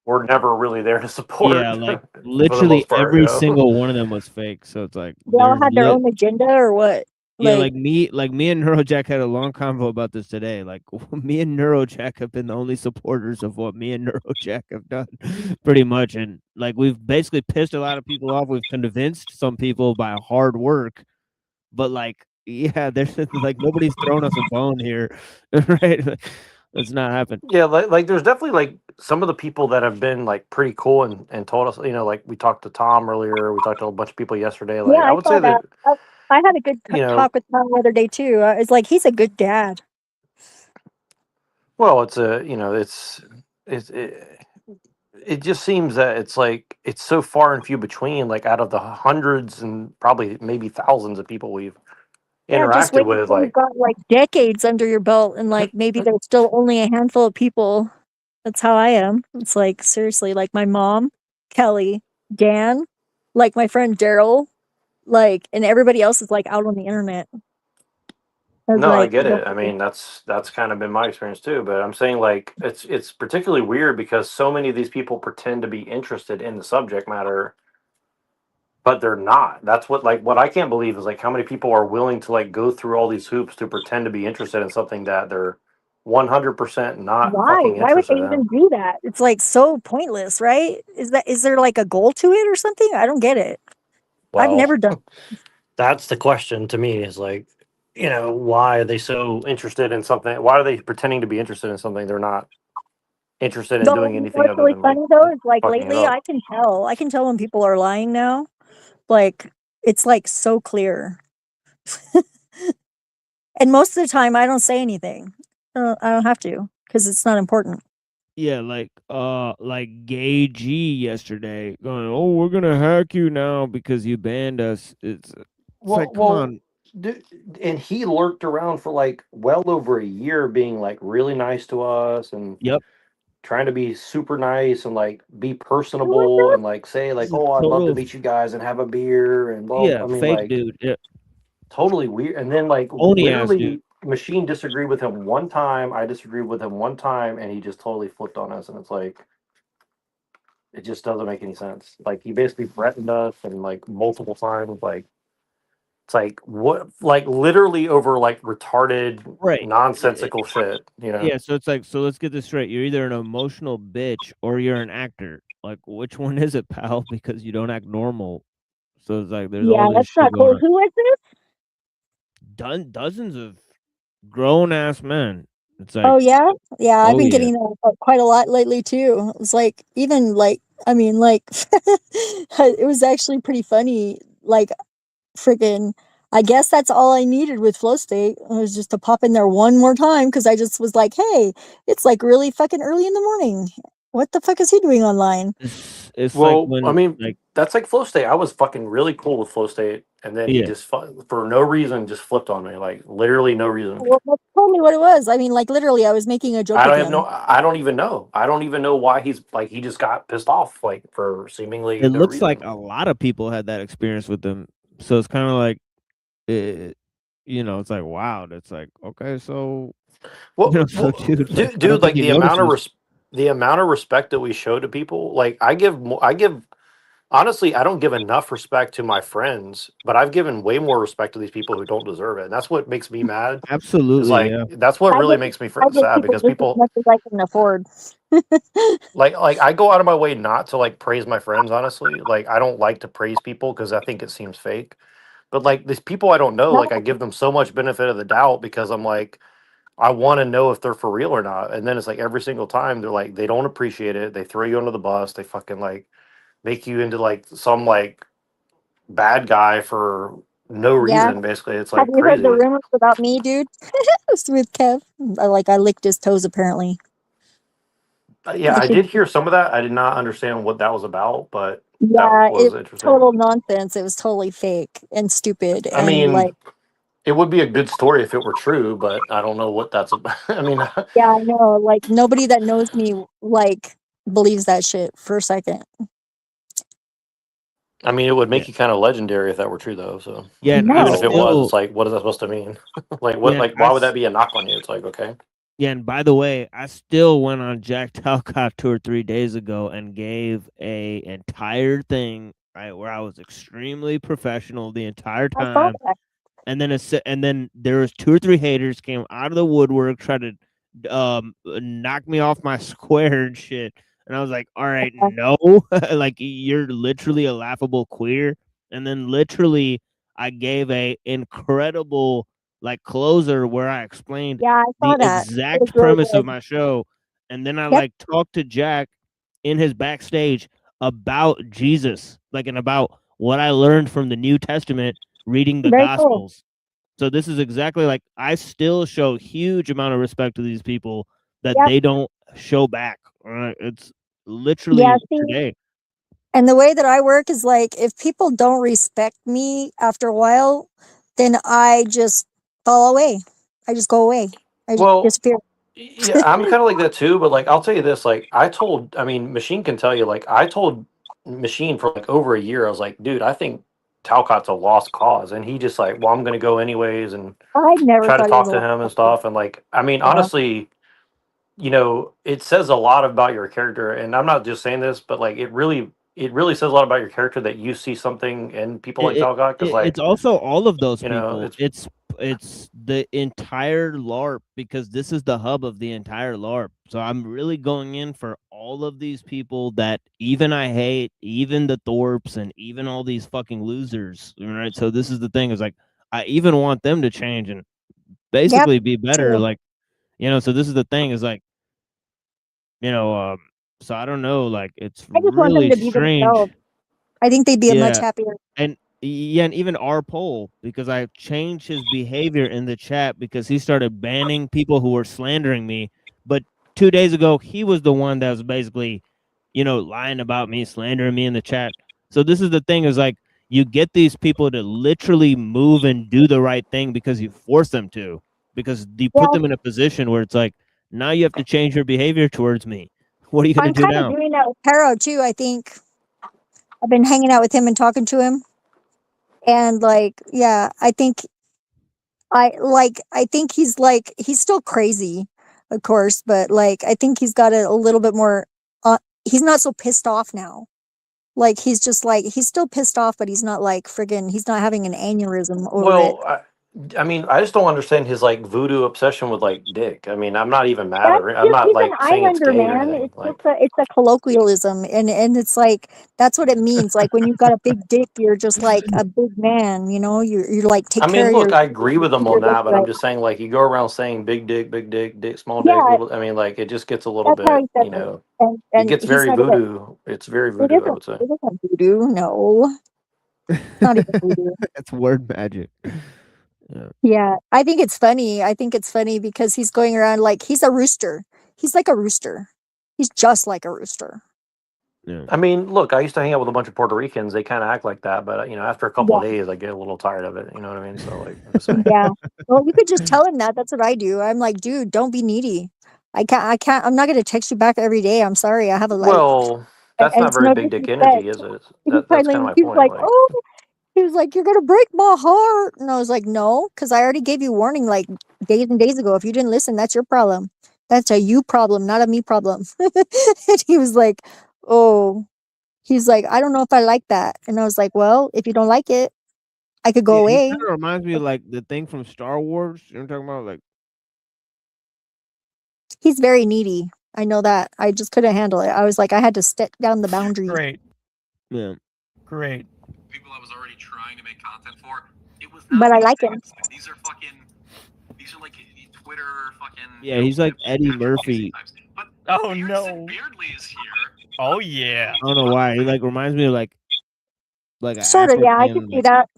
were never really there to support. yeah, like for the literally most part, every single one of them was fake. So it's like They all there's had their own agenda or what? yeah, like me and Neurojack had a long convo about this today. Like me and Neurojack have been the only supporters of what me and Neurojack have done, pretty much. And like we've basically pissed a lot of people off. We've convinced some people by hard work, but like yeah, there's like nobody's thrown us a bone here, right? That's not happened. Yeah, like there's definitely like some of the people that have been like pretty cool and told us, like we talked to Tom earlier, we talked to a bunch of people yesterday. Like yeah, I would say that I had a good talk with Tom the other day too. It's like he's a good dad. Well, it's a it just seems that it's like it's so far and few between. Like out of the hundreds and probably maybe thousands of people we've Yeah, just interacted wait with, until you've like got like decades under your belt and like maybe there's still only a handful of people. That's how I am. It's like seriously, like my mom, Kelly, Dan, like my friend Daryl, like and everybody else is like out on the internet. I was no, I like, get it. I mean, that's kind of been my experience too. But I'm saying like it's particularly weird because so many of these people pretend to be interested in the subject matter, but they're not. That's what I can't believe is like how many people are willing to like go through all these hoops to pretend to be interested in something that they're 100% not why? fucking Why would they interested in. even do that? It's like so pointless, right? Is there like a goal to it or something? I don't get it. I've Well, never done. that's the question to me is like, why are they so interested in something? Why are they pretending to be interested in something they're not interested in No, doing you know anything what's other really than like funny though is like fucking it lately up? I can tell. I can tell when people are lying now. Like it's like so clear. And most of the time I don't say anything. I don't have to because it's not important. Yeah, like Gay G yesterday going, "Oh, we're gonna hack you now because you banned us." It's like, come on. And he lurked around for like well over a year, being like really nice to us and Yep. trying to be super nice and like be Who was personable that? and like say like, He's a oh, I'd love to total, meet you guys and have a beer and well, yeah, I mean fake like dude. Yeah, totally weird. And then like phony ass dude. literally Machine disagreed with him one time, I disagreed with him one time, and he just totally flipped on us. And it's like it just doesn't make any sense. Like he basically threatened us and like multiple times, like it's like what like literally over like retarded Right. nonsensical shit, you know? Yeah, so it's like, so let's get this straight. You're either an emotional bitch or you're an actor. Like, which one is it, pal? Because you don't act normal. So it's like there's Yeah, all this that's shit not going cool. on. Who was this? Dozens of grown ass men. It's like, Oh yeah, yeah. I've oh been yeah. getting quite a lot lately too. It's like even like I mean like it was actually pretty funny. Like freaking, I guess that's all I needed with Flow State was just to pop in there one more time because I just was like, hey, it's like really fucking early in the morning. What the fuck is he doing online? It's like Well, I when mean, like that's like Flow State. I was fucking really cool with Flow State, and then he yeah. just for no reason just flipped on me, like literally no reason. Well, told me what it was. I mean, like literally, I was making a joke I with don't have him. no. I don't even know. I don't even know why he's like he just got pissed off like for seemingly It no looks like reason. a lot of people had that experience with them. So it's kind of like, it, it's like wow. It's like okay, so so dude, like I don't Dude, think like he notices. the amount of respect that we show to people, like I give honestly, I don't give enough respect to my friends, but I've given way more respect to these people who don't deserve it, and that's what makes me mad. Is Absolutely, like yeah. that's what really makes me I give sad people because just as people much as I can afford. like I go out of my way not to like praise my friends. Honestly, like I don't like to praise people because I think it seems fake. But like these people I don't know, No, like I give them so much benefit of the doubt because I'm like I want to know if they're for real or not. And then it's like every single time they're like they don't appreciate it. They throw you under the bus. They fucking like make you into like some like bad guy for no yeah. reason. Basically, it's Have like you heard the crazy. rumors about me, dude? It's with Kev. I licked his toes apparently. Yeah, I I think did hear some of that. I did not understand what that was about, but that yeah, was it's interesting. total nonsense. It was totally fake and stupid I and mean, like it would be a good story if it were true, but I don't know what that's about. I mean, yeah, I know. Like nobody that knows me like believes that shit for a second. it would Yeah. make you kind of legendary if that were true, though. So, Yeah, and I even if it was, it's still like, what is that supposed to mean? Like, yeah, what? Like, why would that be a knock on you? It's like, okay, yeah, and by the way, I still went on Jack Talcott 2 or 3 days ago and gave a entire thing, right, where I was extremely professional the entire I saw time. that. And then there was 2 or 3 haters came out of the woodwork, tried to knock me off my square and shit. And I was like, all right, no, like you're literally a laughable queer. And then literally I gave a incredible like closer where I explained Yeah, I saw the that. It was exact really premise of good. my show. And then I Yep. like talked to Jack in his backstage about Jesus, like and about what I learned from the New Testament reading the Very cool. Gospels. So this is exactly like I still show huge amount of respect to these people that Yep. they don't show back. It's literally Yeah, see, today. and the way that I work is like if people don't respect me after a while, then I just fall away. I just go away. I just Well, disappear. yeah, I'm kind of like that too. But like, I'll tell you this: like, I mean, Machine can tell you. Like, I told Machine for like over a year. I was like, dude, I think Talcott's a lost cause, and he just like, well, I'm gonna go anyways, and I never try to thought he was talk a to lot. him and stuff. And like, I mean, Yeah. honestly, you know, it says a lot about your character. And I'm not just saying this, but like, it really says a lot about your character that you see something in people like Talcott. Because like, It's also all of those you know, people. It's the entire LARP, because this is the hub of the entire LARP. So I'm really going in for all of these people that even I hate, even the Thorpes and even all these fucking losers. Right. So this is the thing, is like I even want them to change and basically be better. true. Like, you know, so this is the thing, is like, you know, so I don't know, like it's I just want them really to be strange. themselves. I think they'd be much Yeah. happier. And yeah, and even our poll, because I changed his behavior in the chat because he started banning people who were slandering me. But 2 days ago, he was the one that was basically, you know, lying about me, slandering me in the chat. So this is the thing, is like you get these people to literally move and do the right thing because you force them to, because you put them in a position where it's like, now you have to change your behavior towards me. What are you going to I'm do kind of now? doing that with Taro too. I think I've been hanging out with him and talking to him, and like, yeah, I think he's still crazy, of course, but like I think he's got a little bit more. He's not so pissed off now. Like he's just like he's still pissed off, but he's not like friggin'. He's not having an aneurysm over it. well, I mean, I just don't understand his like voodoo obsession with like dick. I mean, I'm not even mad That's or I'm just not he's an like saying it's islander, gay or man. anything. It's just Like, it's a colloquialism, and it's like that's what it means. Like when you've got a big dick, you're just like a big man. You know, you're like I take care mean, of look, I agree with him your on dick that, but I'm right. just saying, like, you go around saying big dick, small dick, Yeah, little. I mean, like, it just gets a little that's how he bit, says you it, know, it and gets he very said it. voodoo. It's very voodoo, I would say. It isn't voodoo. No, not even voodoo. That's word magic. Yeah. Yeah, I think it's funny. I think it's funny because he's going around like he's a rooster. He's like a rooster. He's just like a rooster. Yeah. I mean, look, I used to hang out with a bunch of Puerto Ricans. They kind of act like that, but you know, after a couple Yeah. of days, I get a little tired of it. You know what I mean? So, like, I'm just saying. Yeah. Well, you could just tell him that. That's what I do. I'm like, dude, don't be needy. I'm not going to text you back every day. I'm sorry. I have a life. Well, that's And not it's very no big dick energy, disrespect. is it? He That's kind of my he was point. like, Like, oh, he was like, you're going to break my heart. And I was like, no, because I already gave you warning like days and days ago. If you didn't listen, that's your problem. That's a you problem, not a me problem. And he was like, oh, he's like, I don't know if I like that. And I was like, well, if you don't like it, I could go Yeah, he away. kind of reminds me of like the thing from Star Wars. You know what I'm talking about? Like, He's very needy. I know that. I just couldn't handle it. I was like, I had to step down the boundary. Great. yeah. Great. People I was already trying to make content for, it was But I like him. these are like Twitter fucking. Yeah, he's like Eddie Murphy. Oh no. Beardley is here. Oh yeah. I don't know why. He like reminds me of like a Sort of, yeah, I can African, see like, that.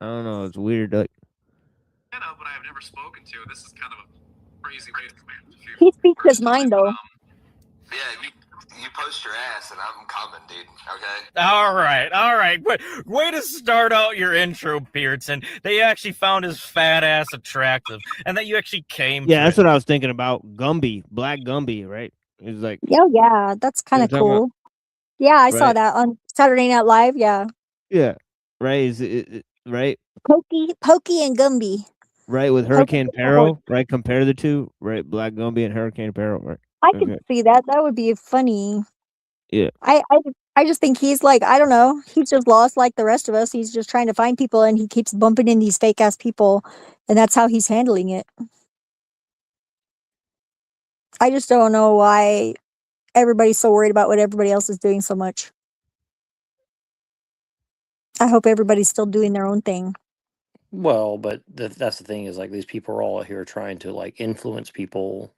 I don't know. It's weird. Like, But I have never spoken to. This is kind of a crazy way to He speaks his mind, though. Yeah, you post your ass and I'm coming, dude. Okay. All right. Way to start out your intro, Pearson. That you actually found his fat ass attractive, and that you actually came. yeah, to that's it. what I was thinking about. Gumby, Black Gumby, right? He's like, Oh, yeah, that's kind of talking about- cool. Yeah, I saw Right. that on Saturday Night Live. Yeah, yeah, right. Is it right? Pokey and Gumby. Right, with Pokey Hurricane and Peril, right? Compare the two, right? Black Gumby and Hurricane Peril, right? I Okay. could see that. That would be funny. Yeah. I just think he's like, I don't know. He's just lost like the rest of us. He's just trying to find people, and he keeps bumping in these fake ass people, and that's how he's handling it. I just don't know why everybody's so worried about what everybody else is doing so much. I hope everybody's still doing their own thing. well, but that's the thing is like these people are all here trying to like influence people,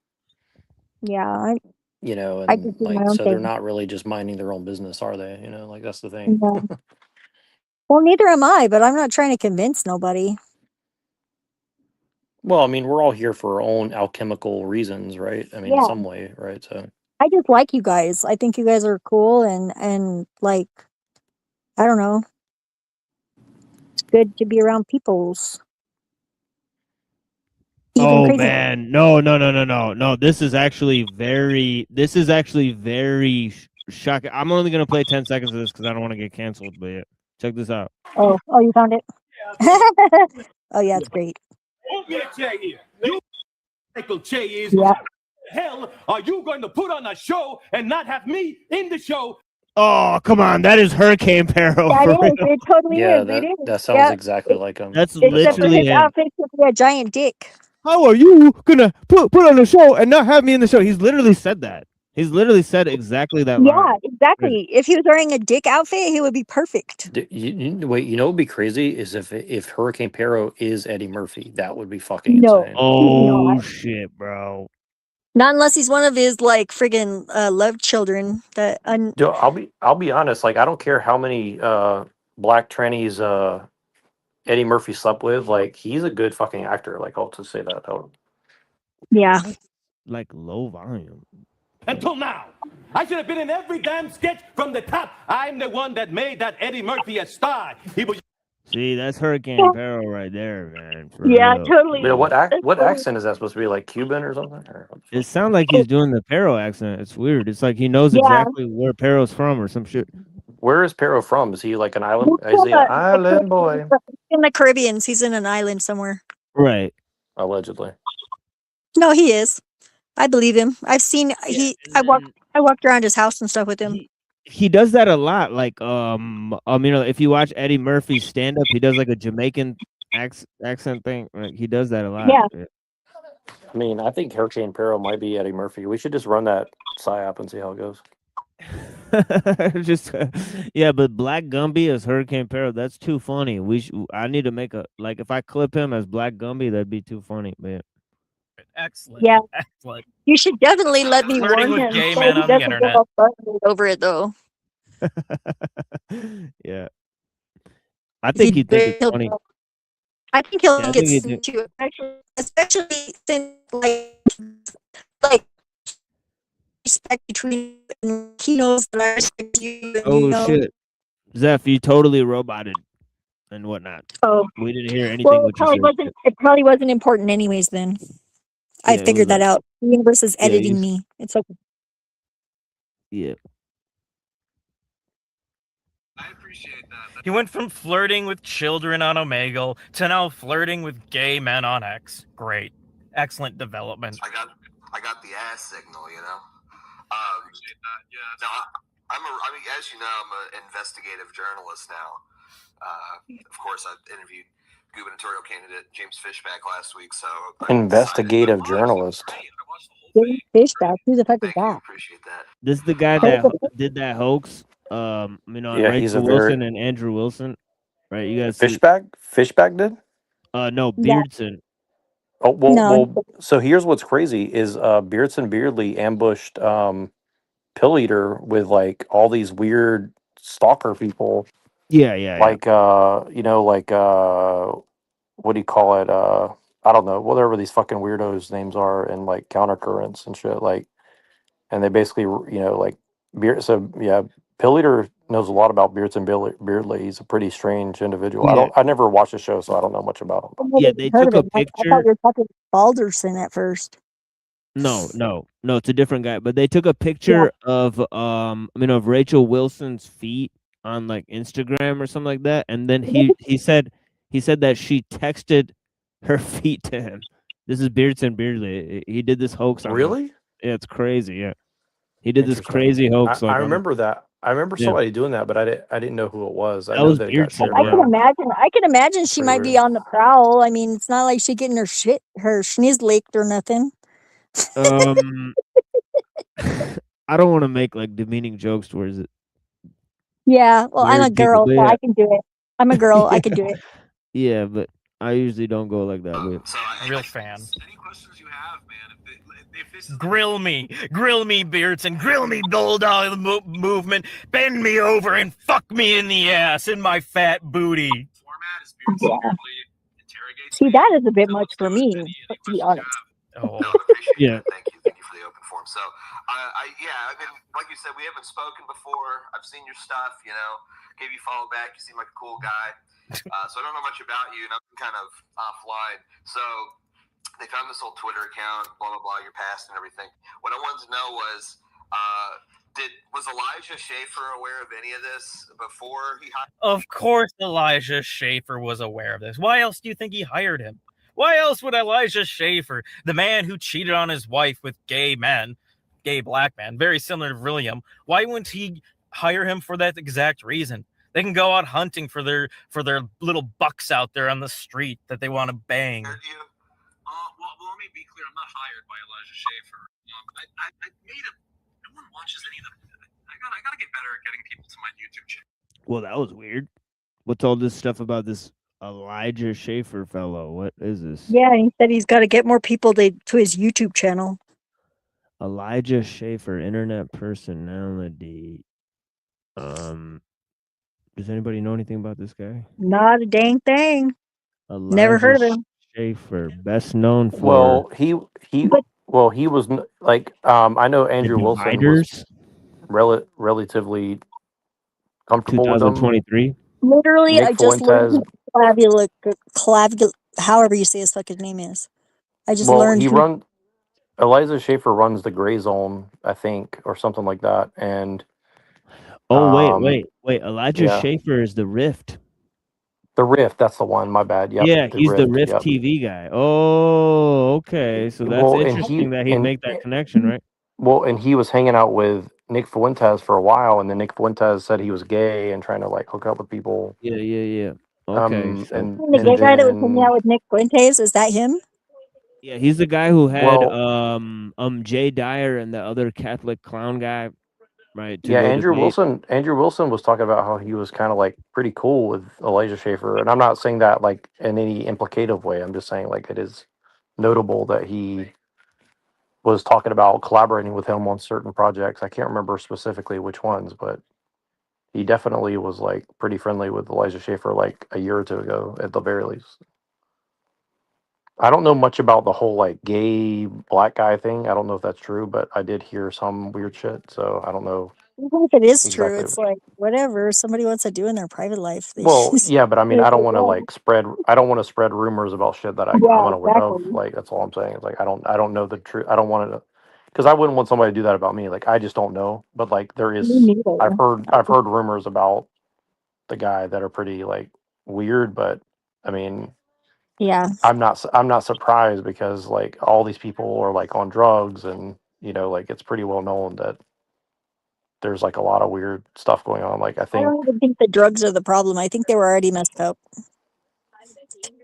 Yeah, you know, I and just do my like own so they're thing. not really just minding their own business, are they? You know, like that's the thing. No. Well, neither am I, but I'm not trying to convince nobody. Well, I mean, we're all here for our own alchemical reasons, right? I mean, in Yeah. some way, right? So I just like you guys. I think you guys are cool and like I don't know. It's good to be around peoples. Even Oh crazy. man, no. This is actually very shocking. I'm only gonna play 10 seconds of this because I don't want to get canceled. But yeah, check this out. Oh, you found it. Oh yeah, it's great. Hold me a chair here. You Michael Che is Yeah. hell are you going to put on a show and not have me in the show? Oh come on, that is Hurricane Peril. That for is. real. It totally yeah, is. It is. that sounds Yeah. exactly like him. That's Except for literally his him. outfit should be a giant dick. How are you gonna put on a show and not have me in the show? He's literally said that. He's literally said exactly that Yeah, line. exactly. If he was wearing a dick outfit, he would be perfect. Wait, you know what would be crazy is if Hurricane Pero is Eddie Murphy, that would be fucking No. insane. Oh shit, bro. Not unless he's one of his like friggin' love children that Dude, I'll be honest. Like, I don't care how many black trannies Eddie Murphy slept with. Like, he's a good fucking actor. Like, I'll just say that. yeah. Like low volume. Until now. I should have been in every damn sketch from the top. I'm the one that made that Eddie Murphy a star. He was See, that's Hurricane Peril right there, man. For Yeah, real. totally. Yeah, what accent is that supposed to be? Like Cuban or something? Or It sounds like he's doing the Peril accent. It's weird. It's like he knows Yeah. exactly where Peril's from or some shit. where is Pero from? Is he like an island? Is he an island boy? In the Caribbean, he's in an island somewhere. Right. Allegedly. No, he is. I believe him. I've seen I walked around his house and stuff with him. He does that a lot. Like if you watch Eddie Murphy's stand up, he does like a Jamaican accent thing. Like he does that a lot. Yeah. I mean, I think Hurricane Pero might be Eddie Murphy. We should just run that psyop and see how it goes. Just yeah, but Black Gumby as Hurricane Peril, that's too funny. I need to make if I clip him as Black Gumby, that'd be too funny, man. Excellent. Yeah. Excellent. You should definitely let me Flirting warn with him gay so men he on the doesn't internet. get all butthurt over it though. Yeah. I think he'd think it's funny. I think he'll Yeah, I think think it's he'd too, especially since like respect between he knows that I respect you. And, Oh you know, shit. Zeph, you totally roboted and whatnot. Oh. We didn't hear anything Well, what you said. it probably wasn't important anyways then. I Yeah, it figured was that out. The universe is Yeah, editing you- me. It's okay. Yeah. He went from flirting with children on Omegle to now flirting with gay men on X. Great. Excellent development. I got the ass signal, you know. No, I mean, as you know, I'm an investigative journalist now. Of course, I interviewed gubernatorial candidate James Fishback last week, so Investigative journalist. Fishback. Who the fuck is that? appreciate that. This is the guy that did that hoax. On Yeah, he's Rachel a very- Wilson and Andrew Wilson. Right, you guys see Fishback did? no, Yeah. Beardson. Oh well, No. so here's what's crazy is Beardson Beardley ambushed Pill Eater with like all these weird stalker people. Yeah. Like what do you call it? I don't know, whatever these fucking weirdos names are, and like countercurrents and shit. Like, and they basically Pill Eater knows a lot about Beardson Beardley. He's a pretty strange individual. Yeah. I never watched the show, so I don't know much about him. Yeah, they Heard took of a it. I picture. thought you were talking Balderson at first. No, it's a different guy. But they took a picture of Rachel Wilson's feet on like Instagram or something like that, and then he said that she texted her feet to him. This is Beardson Beardley. He did this hoax on her. Really? Yeah, it's crazy. Yeah, he did this Interesting. crazy hoax. I remember that. I remember Yeah. somebody doing that, but I didn't know who it was. I That know was that it got Beardson, shared I can around. imagine. I can imagine she Pretty might be weird. on the prowl. I mean, it's not like she getting her schniz licked or nothing. I don't want to make like demeaning jokes towards it. Yeah. Well, I'm a Weird people, girl, but so yeah. I can do it. I'm a girl. I can do it. Yeah, but I usually don't go like that. But Real fan. Grill me, Beardson, grill me, Bulldog movement, bend me over and fuck me in the ass in my fat booty. Format is Beardson Beardley See, that is a bit much for me, to be honest. Oh. No, I appreciate Yeah. that. Thank you for the open forum. So, I mean, like you said, we haven't spoken before. I've seen your stuff. You know, gave you a follow back. You seem like a cool guy. So I don't know much about you, and I'm kind of offline. So they found this old Twitter account, blah blah blah, your past and everything. What I wanted to know was, was Elijah Schaefer aware of any of this before he hired? Of course, Elijah Schaefer was aware of this. Why else do you think he hired him? Why else would Elijah Schaefer, the man who cheated on his wife with gay black men, very similar to William, why wouldn't he hire him for that exact reason? They can go out hunting for their little bucks out there on the street that they want to bang. Well, let me be clear. I'm not hired by Elijah Schaefer. I made a. No one watches any of them. I gotta get better at getting people to my YouTube channel. Well, that was weird. What's all this stuff about this Elijah Schaefer fellow? What is this? Yeah, he said he's got to get more people to his YouTube channel. Elijah Schaefer, internet personality. Does anybody know anything about this guy? Not a dang thing. Elijah Never heard of him. Schaefer, best known for Well, he was like I know Andrew Wilson was relatively comfortable with him. 2023. Literally, Nick I just learned Fuentes. however you say his fucking name is. I just Well, learned who. Eliza Schaefer runs the Gray Zone, I think, or something like that. And Oh, wait. Elijah yeah. Schaefer is the Rift. The Rift, that's the one. My bad. Yep, Yeah, he's the Rift yep. TV guy. Oh, okay. So that's interesting that he'd make that connection, right? Well, and he was hanging out with Nick Fuentes for a while, and then Nick Fuentes said he was gay and trying to like hook up with people. Yeah. Okay. And the gay guy that was hanging out with Nick Fuentes, is that him? Yeah, he's the guy who had Jay Dyer and the other Catholic clown guy, right? Andrew Wilson was talking about how he was kind of like pretty cool with Elijah Schaefer, and I'm not saying that like in any implicative way. I'm just saying like it is notable that he was talking about collaborating with him on certain projects. I can't remember specifically which ones, but he definitely was like pretty friendly with Elijah Schaefer like a year or two ago at the very least. I don't know much about the whole like gay black guy thing. I don't know if that's true, but I did hear some weird shit, so I don't know. Even if it is true, it's like whatever somebody wants to do in their private life. Well, yeah, but I mean, I don't want to like spread. I don't want to spread rumors about shit that I'm unaware of. Like that's all I'm saying. It's like I don't know the truth. I don't want to, because I wouldn't want somebody to do that about me. Like I just don't know. But like there is, I've heard rumors about the guy that are pretty like weird. But I mean, yeah, I'm not surprised because like all these people are like on drugs, and you know, like it's pretty well known that there's like a lot of weird stuff going on. Like I don't even think the drugs are the problem. I think they were already messed up.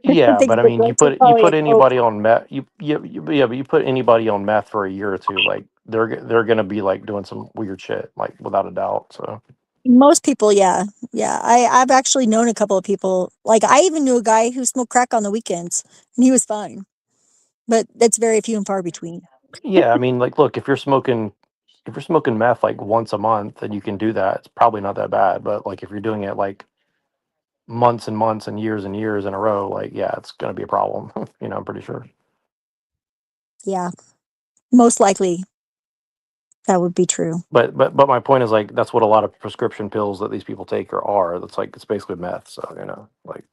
Yeah, but I mean, you put anybody on meth. But you put anybody on meth for a year or two, like they're gonna be like doing some weird shit, like without a doubt. So most people, yeah. I've actually known a couple of people. Like I even knew a guy who smoked crack on the weekends, and he was fine. But that's very few and far between. Yeah, I mean, like, look, if you're smoking meth like once a month, and you can do that, it's probably not that bad. But like if you're doing it like months and months and years in a row, like yeah, it's gonna be a problem. You know, I'm pretty sure. Yeah, most likely that would be true. But my point is like that's what a lot of prescription pills that these people take are. That's like it's basically meth. So you know, like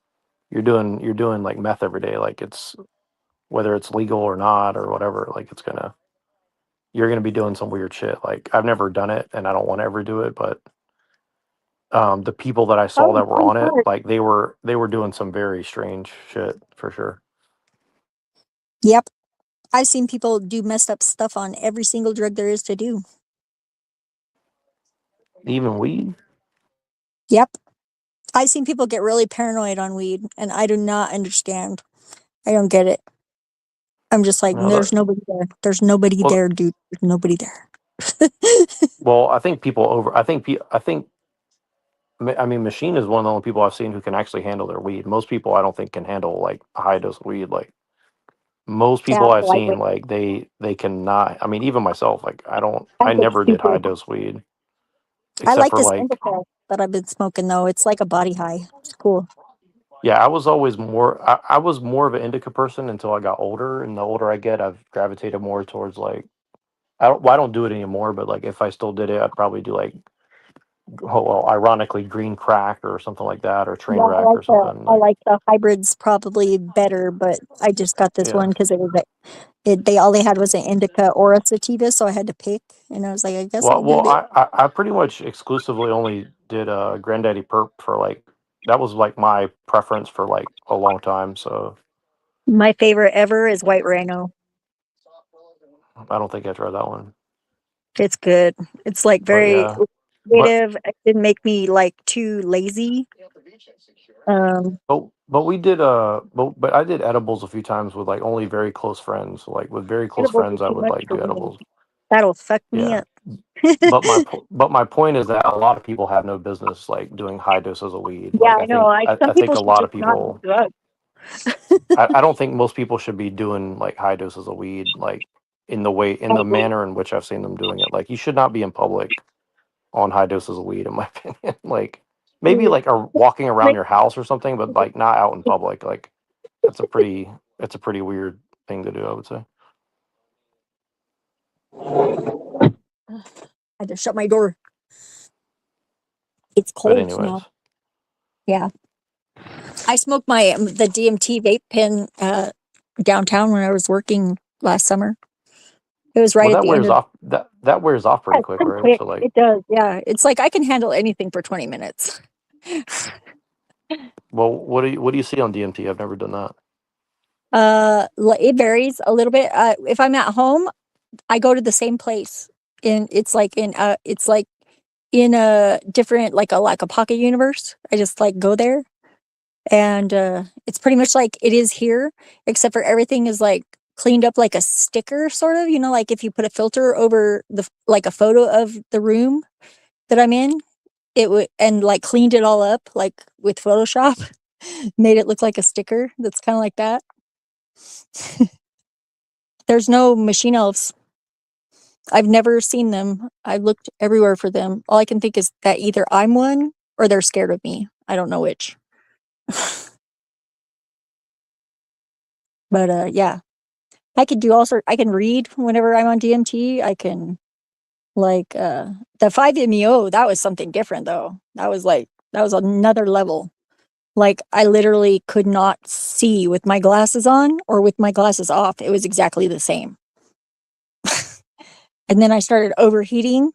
you're doing like meth every day. Like it's whether it's legal or not or whatever. Like you're gonna be doing some weird shit. Like I've never done it and I don't want to ever do it, but the people that I saw that were on it, like they were doing some very strange shit for sure. Yep. I've seen people do messed up stuff on every single drug there is to do. Even weed? Yep. I've seen people get really paranoid on weed, and I do not understand. I don't get it. I'm just like, there's nobody there. There's nobody there, dude. There's nobody there. Well, I think I mean, Machine is one of the only people I've seen who can actually handle their weed. Most people I don't think can handle like a high dose of weed. Like most people I've seen, like they cannot. I mean, even myself, like I never did high dose weed. I like this indica that I've been smoking though. It's like a body high. It's cool. Yeah, I was always more. I was more of an indica person until I got older, and the older I get, I've gravitated more towards like I don't do it anymore, but like if I still did it, I'd probably do like well, ironically, green crack or something like that, or train Yeah, wreck or something I like. like the hybrids probably better, but I just got this one Yeah. because they all they had was an indica or a sativa, so I had to pick, and I was like, I guess I'll do Well, it. I pretty much exclusively only did Granddaddy Perp for like that was like my preference for like a long time. So My favorite ever is White Rhino. I don't think I tried that one. It's good. It's like But very yeah, but creative. It didn't make me like too lazy. but we did but I did edibles a few times with like only very close friends. Like with very close Edibles are friends, I too would much like for do me. edibles. That'll fuck me Yeah. up. But my point is that a lot of people have no business like doing high doses of weed. Yeah, Like I know. Some I people think a should lot just of not do people drugs. I don't think most people should be doing like high doses of weed like in the manner in which I've seen them doing it. Like you should not be in public on high doses of weed, in my opinion. Like maybe like walking around your house or something, but like not out in public. Like that's a pretty weird thing to do, I would say. I had to shut my door. It's But cold anyways, now. Yeah. I smoked the DMT vape pen downtown when I was working last summer. It was right well at the end of that wears off yeah, pretty it's quick, pretty right? quick. So like, It does. Yeah. It's like I can handle anything for 20 minutes. well, what do you see on DMT? I've never done that. It varies a little bit. If I'm at home, I go to the same place. It's like in a different like a pocket universe. I just like go there, and it's pretty much like it is here, except for everything is like cleaned up like a sticker, sort of. Like if you put a filter over like a photo of the room that I'm in, it would and like cleaned it all up like with Photoshop, made it look like a sticker. That's kind of like that. There's no machine elves. I've never seen them. I've looked everywhere for them. All I can think is that either I'm one or they're scared of me. I don't know which. But yeah, I could do I can read whenever I'm on DMT. I can the 5-MeO, that was something different though. That was another level. Like I literally could not see with my glasses on or with my glasses off. It was exactly the same. And then I started overheating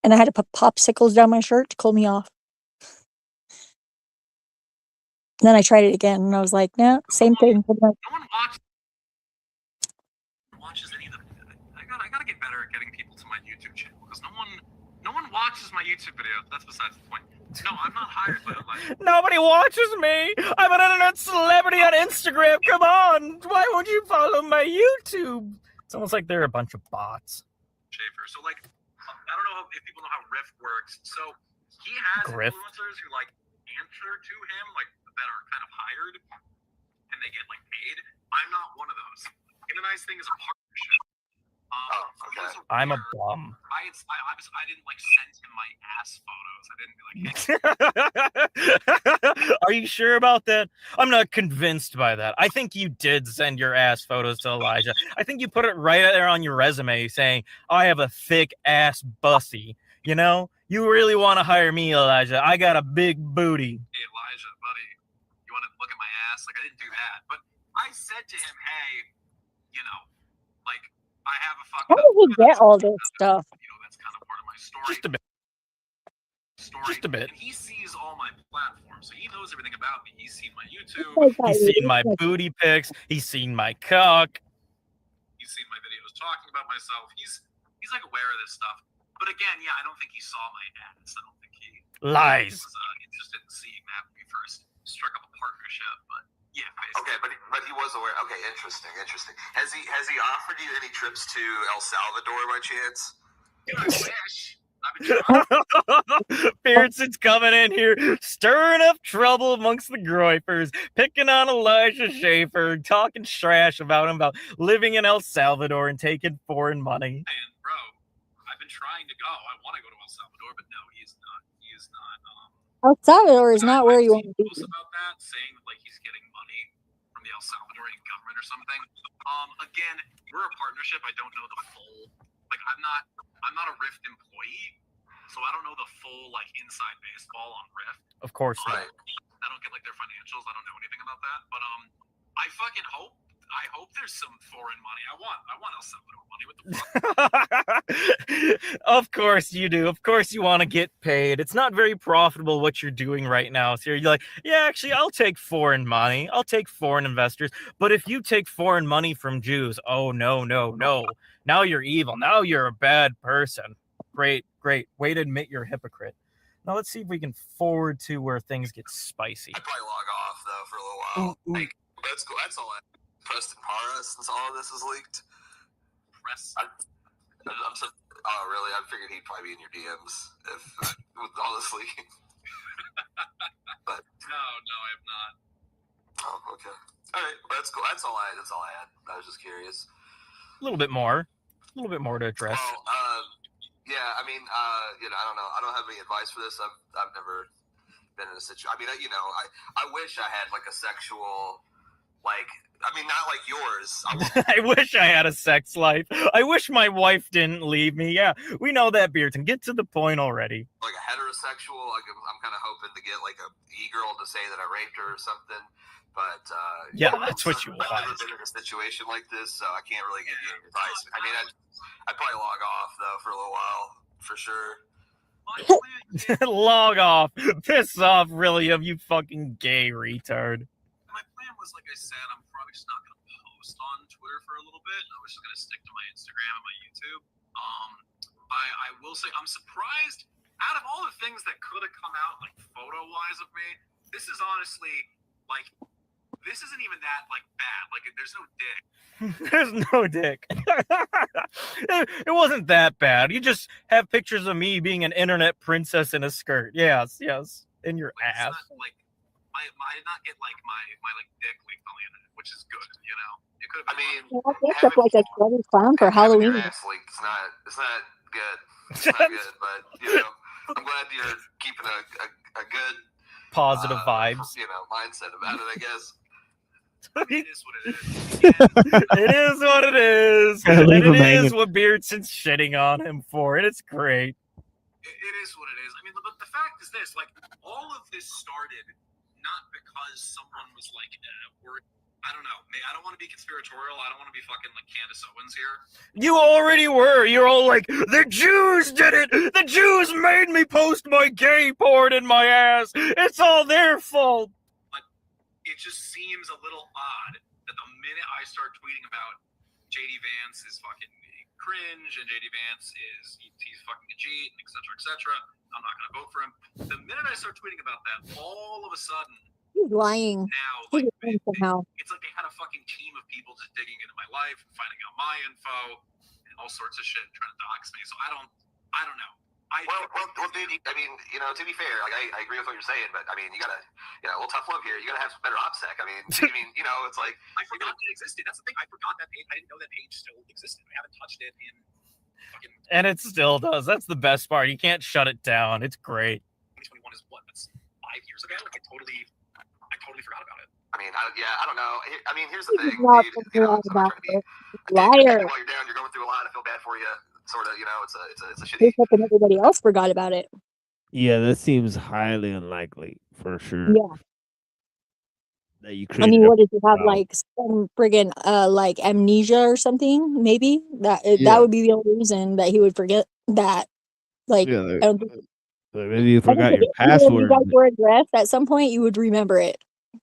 and I had to put popsicles down my shirt to cool me off. And then I tried it again and I was like, no, same thing. No one watches any of the. I gotta get better at getting people to my YouTube channel because no one watches my YouTube videos. That's besides the point. No, I'm not hired by Elijah. Nobody watches me. I'm an internet celebrity on Instagram. Come on. Why would you follow my YouTube? It's almost like they're a bunch of bots. Schaefer. So like, I don't know if people know how Rift works. So he has influencers who like answer to him, like that are kind of hired, and they get like paid. I'm not one of those. And the nice thing is a partnership. I'm a bum. I didn't like send him my ass photos. I didn't be like, hey. Are you sure about that? I'm not convinced by that. I think you did send your ass photos to Elijah. I think you put it right there on your resume saying, I have a thick ass bussy. You know? You really want to hire me, Elijah. I got a big booty. Hey, Elijah, buddy, you want to look at my ass? Like, I didn't do that. But I said to him, hey, you know, like, I have a fucking... How did he get all this stuff? You know, that's kind of part of my story. Just a bit. Just a bit. And he sees all my platforms, so he knows everything about me. He's seen my YouTube. He's seen my booty pics. He's seen my cock. He's seen my videos talking about myself. He's like aware of this stuff. But again, yeah, I don't think he saw my ads. I don't think he Lies. was interested in seeing that when we first struck up a partnership. But yeah, basically. Okay, but he was aware. Okay, interesting. Has he offered you any trips to El Salvador by chance? Dude, I wish. Pearson's coming in here, stirring up trouble amongst the Groypers, picking on Elijah Schaefer, talking trash about him, about living in El Salvador and taking foreign money. And bro, I've been trying to go. I want to go to El Salvador, but no, he is not. El Salvador is not where you want to be. About that, saying that like he's getting money from the El Salvadorian government or something. Again, we're a partnership. I don't know the full. Like, I'm not a Rift employee, so I don't know the full like inside baseball on Rift. Of course, right. I don't get like their financials. I don't know anything about that. But I fucking hope. I hope there's some foreign money. I want El Salvador money. What the fuck? Of course you do. Of course you want to get paid. It's not very profitable what you're doing right now. So you're like, yeah, actually, I'll take foreign money. I'll take foreign investors. But if you take foreign money from Jews, oh, no. Now you're evil. Now you're a bad person. Great. Way to admit you're a hypocrite. Now let's see if we can forward to where things get spicy. I'd probably log off, though, for a little while. Like, that's cool. That's all I Preston Para, since all of this is leaked. Oh, really? I figured he'd probably be in your DMs if with all this leaking. But no, I have not. Oh, okay. All right, well, that's cool. That's all I had. I was just curious. A little bit more to address. Well, yeah. I mean, I don't know. I don't have any advice for this. I've never been in a situation. I mean, I wish I had like a sexual, like. I mean, not like yours. I wish I had a sex life. I wish my wife didn't leave me. Yeah, we know that, Beerton. Get to the point already. Like a heterosexual, like I'm kind of hoping to get like a e-girl to say that I raped her or something. But yeah, that's what you want. I've never been in a situation like this, so I can't really give you any advice. I mean, I'd probably log off though for a little while, for sure. Log off. Piss off, William, you fucking gay retard. My plan was, like I said, I'm probably just not going to post on Twitter for a little bit. I was just going to stick to my Instagram and my YouTube. I will say I'm surprised. Out of all the things that could have come out, like photo-wise of me, this is honestly like this isn't even that like bad. Like there's no dick. There's no dick. It wasn't that bad. You just have pictures of me being an internet princess in a skirt. Yes, in your like, ass. It's not, like I did not get like my like dick leaked on the internet, which is good. You know, it could. I mean, I dressed up like a scrubby clown for Halloween. Ass leaked. It's not good. It's not good. But you know, I'm glad you're keeping a good positive vibes. You know, mindset about it. I guess. It is what it is. It is what it is. And it is what Beardson's shitting on him for. And it's great. It is what it is. I mean, but the fact is this: like, all of this started not because someone was like, I don't know. I don't want to be conspiratorial. I don't want to be fucking like Candace Owens here. You already were. You're all like, the Jews did it. The Jews made me post my gay porn in my ass. It's all their fault. But it just seems a little odd that the minute I start tweeting about JD Vance is fucking cringe and JD Vance is he's fucking a cheat and et cetera, I'm not going to vote for him. The minute I start tweeting about that, all of a sudden, he's lying. Now, like, somehow. It's like they had a fucking team of people just digging into my life, finding out my info, and all sorts of shit, trying to dox me. So I don't know. Well, dude. I mean, you know, to be fair, like I agree with what you're saying, but I mean, you gotta, a little tough love here. You gotta have some better OPSEC. I mean, you know, it's like I forgot it existed. That's the thing. I forgot that page. I didn't know that page still existed. I haven't touched it in. And it still does. That's the best part. You can't shut it down. It's great. 2021 is what? That's 5 years ago. I totally forgot about it. I mean, I don't know. I mean, here's the thing. Liar. While you're down, you're going through a lot. I feel bad for you. Sort of, you know, it's a shitty. And everybody else forgot about it. Yeah, that seems highly unlikely for sure. Yeah. That you I mean, what did you have, like some friggin' like amnesia or something? Maybe that would be the only reason that he would forget that. Like, yeah, I don't think, maybe you forgot your if password. you guys were addressed at some point, you would remember it.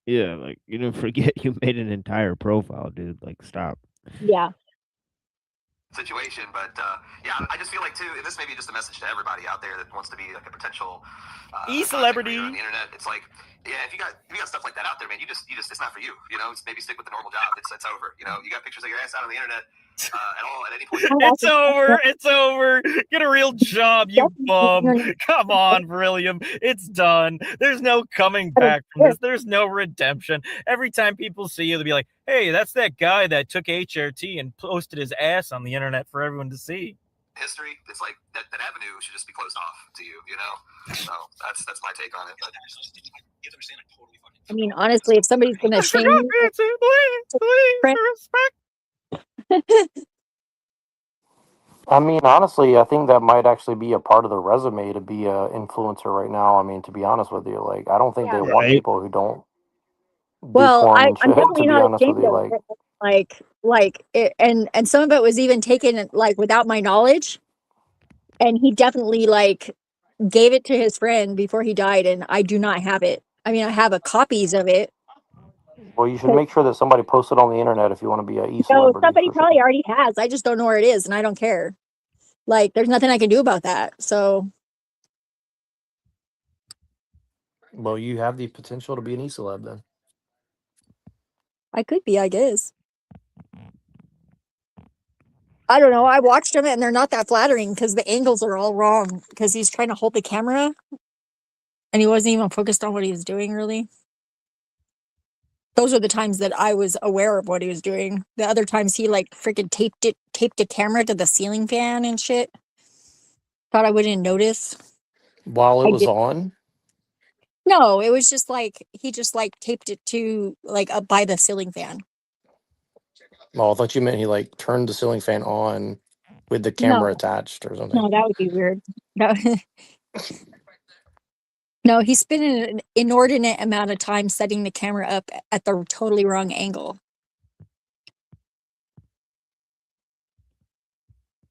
Yeah, like you didn't forget you made an entire profile, dude. Like, stop. Yeah. Situation, but yeah, I just feel like too, and this may be just a message to everybody out there that wants to be like a potential e-celebrity on the internet. It's like, yeah, if you got stuff like that out there, man, you just it's not for you. You know, maybe stick with the normal job. It's over. You know, you got pictures of your ass out on the internet at any point. It's over. It's over. Get a real job, you bum. Come on, William. It's done. There's no coming back from this. There's no redemption. Every time people see you, they'll be like, hey, that's that guy that took HRT and posted his ass on the internet for everyone to see. history, it's like that avenue should just be closed off to you, you know? So that's my take on it. But I mean, honestly, if somebody's gonna shame you, I mean, honestly, I think that might actually be a part of the resume to be a influencer right now. I mean, to be honest with you, like, I don't think they want Right. people who don't do well, porn and I'm shit. To definitely be not honest with ashamed you, of like, it. Like it, and some of it was even taken like without my knowledge, and he definitely like gave it to his friend before he died, and I do not have it. I mean, I have a copies of it. well, you should make sure that somebody posts it on the internet if you want to be a So e-celebrity somebody for sure. probably already has. I just don't know where it is, and I don't care. Like, there's nothing I can do about that. So Well, you have the potential to be an e-celeb then. I could be, I guess. I don't know. I watched them, and they're not that flattering because the angles are all wrong. Because he's trying to hold the camera, and he wasn't even focused on what he was doing. Really, those are the times that I was aware of what he was doing. The other times he like freaking taped a camera to the ceiling fan and shit. Thought I wouldn't notice. While it I was did. on, No, it was just like he just like taped it to like up by the ceiling fan. well, I thought you meant he like turned the ceiling fan on with the No, camera attached or something. no, that would be weird. No, no, he spent an inordinate amount of time setting the camera up at the totally wrong angle.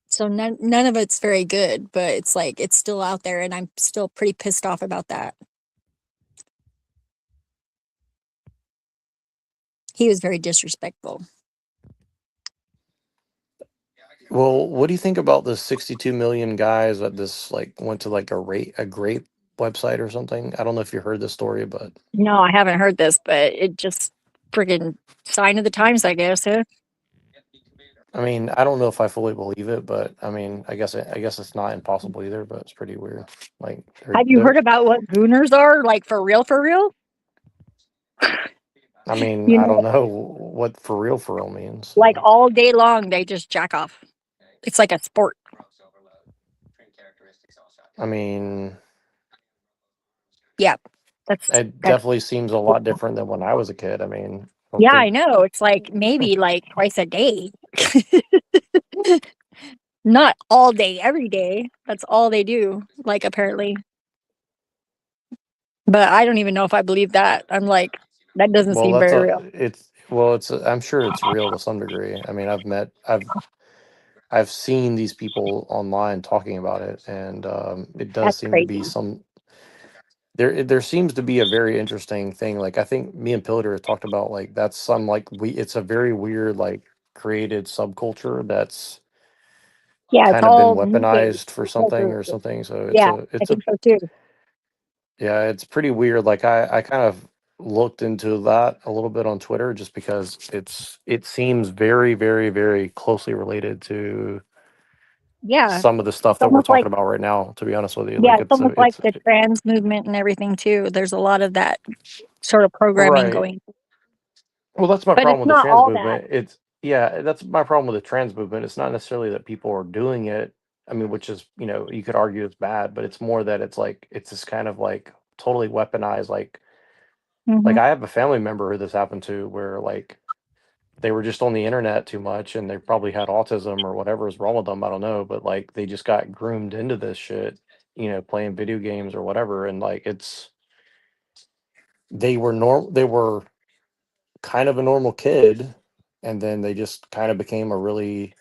So none of it's very good, but it's like it's still out there, and I'm still pretty pissed off about that. He was very disrespectful. Well, what do you think about the 62 million guys that this like went to like a grape website or something? I don't know if you heard the story, but No, I haven't heard this, but it just friggin' sign of the times, I guess. Huh? I mean, I don't know if I fully believe it, but I mean, I guess it's not impossible either, but it's pretty weird. Like Have you heard about what gooners are? Like for real, for real? I mean, You I know, don't know what for real means. like all day long, they just jack off. It's like a sport. I mean, Yeah, that's it definitely seems a lot different than when I was a kid. I mean, I don't yeah, I think know. It's like maybe like twice a day. Not all day, every day. That's all they do, like apparently. But I don't even know if I believe that. I'm like, that doesn't well, seem that's very a real. it's well, it's a, I'm sure it's real to some degree. I mean, I've seen these people online talking about it, and it does That's seem to be crazy. some there seems to be a very interesting thing. Like I think me and Pillager have talked about like that's some like it's a very weird like created subculture that's Yeah, it's kind of been all muted. weaponized for something or something. So Yeah, I it's a think so too. yeah, it's pretty weird. Like I kind of looked into that a little bit on Twitter just because it seems very closely related to Yeah, some of the stuff it's that we're almost talking like about right now, to be honest with you. yeah, Like it's almost like it's the trans movement and everything too. There's a lot of that sort of programming right. going. Well, that's my But problem it's with the not trans all that. movement. It's yeah, that's my problem with the trans movement. It's not necessarily that people are doing it. I mean, which is, you could argue it's bad, but it's more that it's like it's this kind of like totally weaponized like Hmm. I have a family member who this happened to where like they were just on the internet too much and they probably had autism or whatever is wrong with them. I don't know, but like they just got groomed into this shit, playing video games or whatever. And like they were kind of a normal kid, and then they just kind of became a really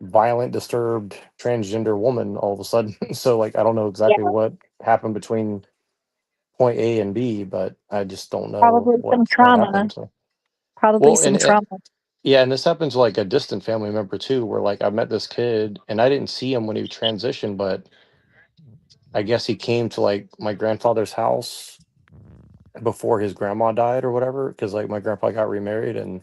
violent, disturbed transgender woman all of a sudden. So like I don't know Yeah, exactly what happened between point A and B, but I just don't know probably some what trauma. happened. So Probably well, some trauma. yeah, and this happens to like a distant family member too, where like I met this kid and I didn't see him when he transitioned, but I guess he came to like my grandfather's house before his grandma died or whatever, because like my grandpa got remarried and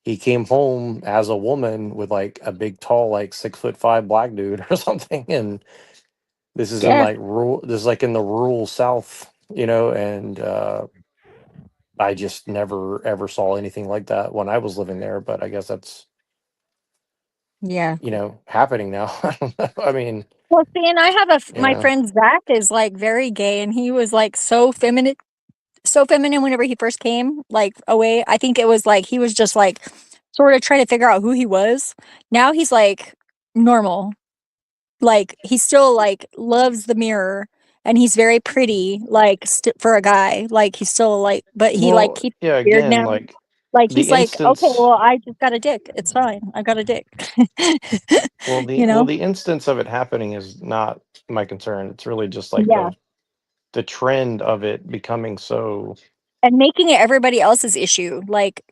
he came home as a woman with like a big tall like 6'5" black dude or something. And this is in Yeah, like this is like in the rural south, and I just never ever saw anything like that when I was living there, but I guess that's Yeah. happening now. I don't know. I mean, Well, see, and I have my yeah. friend Zach is like very gay, and he was like so feminine whenever he first came like away. I think it was like he was just like sort of trying to figure out who he was. Now he's like normal. Like he still like loves the mirror, and he's very pretty like for a guy. Like he's still like, but he like Well, keeps yeah. his beard Again, now. like Like the he's like, okay, instance. well, I just got a dick. It's fine. I got a dick. Well, You know? the instance of it happening is not my concern. It's really just like Yeah. the trend of it becoming so. And making it everybody else's issue. Like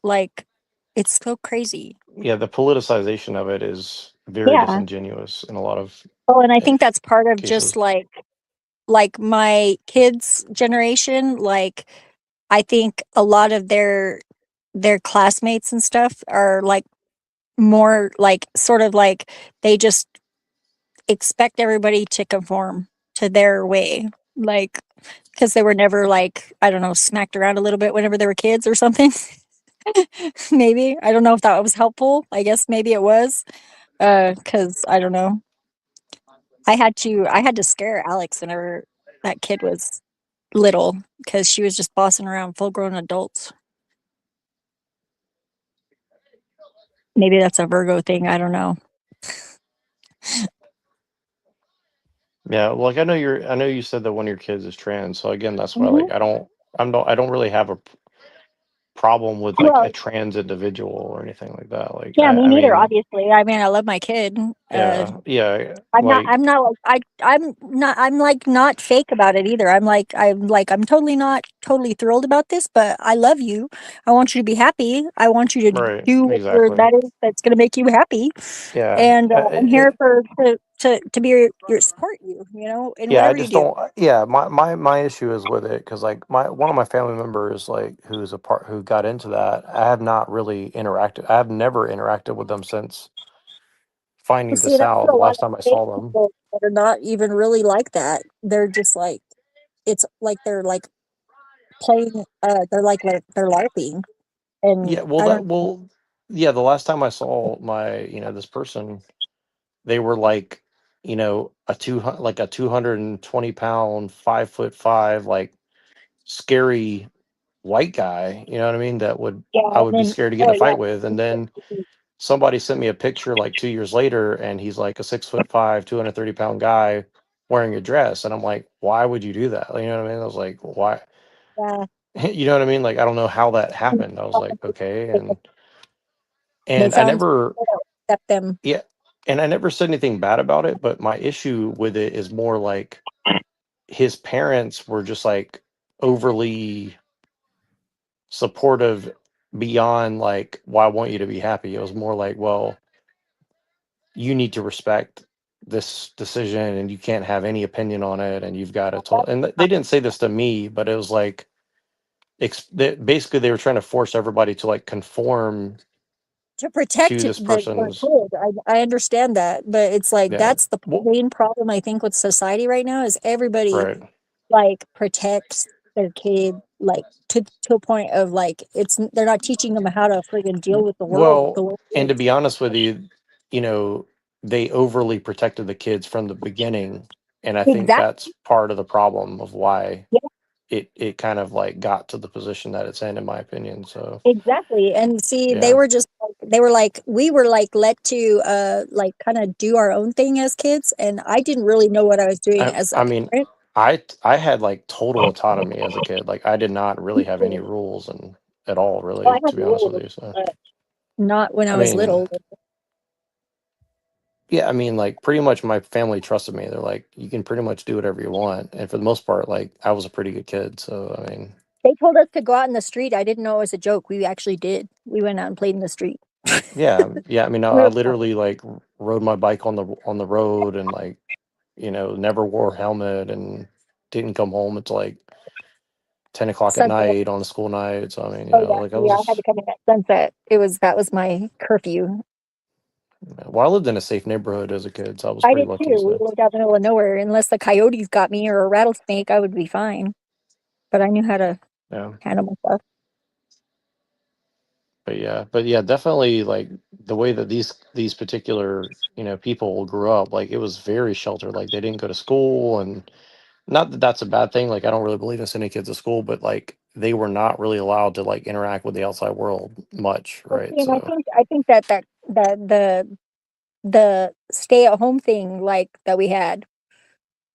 it's so crazy. Yeah, the politicization of it is very Yeah. disingenuous in a lot of Oh, and I think that's part of just cases. like my kids' generation. Like I think a lot of their classmates and stuff are like more like sort of like they just expect everybody to conform to their way. Like because they were never like, I don't know, smacked around a little bit whenever they were kids or something. Maybe. I don't know if that was helpful. I guess maybe it was. Cause I don't know. I had to scare Alex whenever that kid was little because she was just bossing around full grown adults. Maybe that's a Virgo thing. I don't know. Yeah, like I know you said that one of your kids is trans. So again, that's why Mhm. like I don't really have a problem with like a Well, trans individual or anything like that. Like yeah, me I neither, mean, obviously. I mean, I love my kid. yeah, I'm not like I'm not like I'm like not fake about it either. I'm totally not totally thrilled about this, but I love you. I want you to be happy. I want you to right, do whatever exactly. that is that's going to make you happy. Yeah. And I'm here to be your support you, in Yeah, I whatever you just do. don't. Yeah, my issue is with it because like my one of my family members like who got into that. I have not really interacted. I have never interacted with them since Well, finding see, this that's out what the a lot last of time I fake saw them. people that are not even really like that. They're just like it's like they're like playing. They're LARPing, and Yeah, well I don't. yeah, the last time I saw this person, they were like, a 220 pound, 5'5", like scary white guy, you know what I mean? Yeah, I and would be then scared to get in oh a fight yeah, with. And then somebody sent me a picture like 2 years later, and he's like a 6'5", 230 pound guy wearing a dress. And I'm like, why would you do that? You know what I mean? I was like, why? yeah. You know what I mean? Like, I don't know how that happened. I was like, okay. They And I found never, they don't accept them. yeah. And I never said anything bad about it, but my issue with it is more like his parents were just like overly supportive beyond like, well, I want you to be happy. It was more like, well, you need to respect this decision and you can't have any opinion on it and you've got to and they didn't say this to me, but it was like basically they were trying to force everybody to like conform To protect to this their person's. kid. I understand that, but it's like Yeah. that's the main problem I think with society right now is everybody Right. like protects their kid like to a point of like they're not teaching them how to friggin' deal with the world the Well, way it and to is. be honest with you, you know, they overly protected the kids from the beginning, and I think that's Exactly. part of the problem of why Yeah. it kind of like got to the position that it's in my opinion. So Exactly. And see, they yeah, were just they were like we were like let to like kind of do our own thing as kids, and I didn't really know what I was doing as a I mean, parent. I had like total autonomy as a kid. Like I did not really have any Well, rules and at all, I really, had to be honest with rules, you. So but not when I I was mean, little. yeah, I mean, like pretty much my family trusted me. They're like, you can pretty much do whatever you want, and for the most part, like I was a pretty good kid. So I mean. They told us to go out in the street. I didn't know it was a joke. We actually did. We went out and played in the street. Yeah, yeah. I mean, We I were fun. literally like rode my bike on the road and like never wore a helmet and didn't come home until like 10 o'clock at Sunset. night on a school night. So I mean, Oh yeah, like I yeah. I had was to come in at sunset. That was my curfew. well, I lived in a safe neighborhood as a kid, so I was I pretty did lucky. too. We So lived out in the middle of nowhere. Unless the coyotes got me or a rattlesnake, I would be fine. But I knew how to yeah, handle myself. but yeah, definitely like the way that these particular people grew up, like it was very sheltered. Like they didn't go to school, and not that that's a bad thing. Like I don't really believe in sending kids to school, but like they were not really allowed to like interact with the outside world much, Well, right? see, and So I think that the stay at home thing like that we had,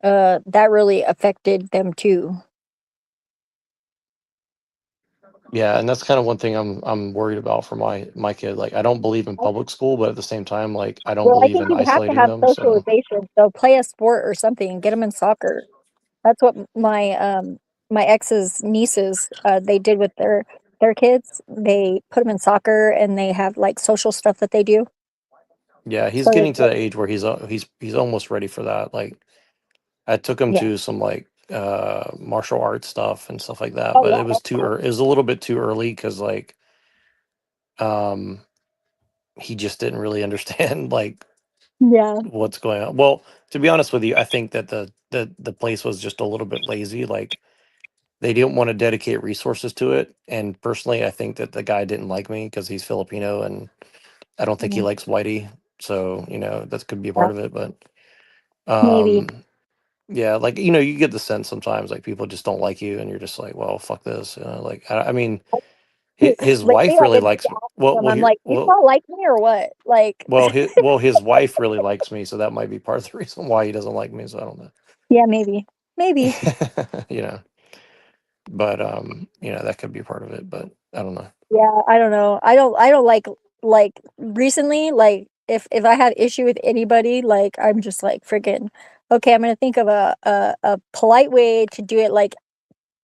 that really affected them too. yeah, and that's kind of one thing I'm worried about for my kid. Like I don't believe in public school, but at the same time, like I don't Well, I believe think in you have to isolating have them. So socialization. So play a sport or something. Get them in soccer. That's what my ex's nieces they did with their kids. They put them in soccer, and they have like social stuff that they do. yeah, he's So getting to that age where he's almost ready for that. Like I took him yeah. to some like martial arts stuff and stuff like that, Oh but yeah, it was that's too cool. it was a little bit too early because like um he just didn't really understand like Yeah. what's going on. Well, to be honest with you, I think that the place was just a little bit lazy. Like they didn't want to dedicate resources to it. And personally, I think that the guy didn't like me because he's Filipino, and I don't think he Mhm. likes whitey. So that could be a Yeah. part of it. But Maybe. yeah, like you get the sense sometimes like people just don't like you, and you're just like, well, fuck this. Like I mean, his Lately, wife I've really been likes me. asking Well, them. well, I'm here, like, "You well, don't like me or what?" Like, his wife really likes me, so that might be part of the reason why he doesn't like me. So I don't know. yeah, maybe, maybe. you know, but that could be part of it. But I don't know. Yeah, I don't know. I don't like recently, like if I have issue with anybody, like I'm just like freaking okay, I'm gonna think of a polite way to do it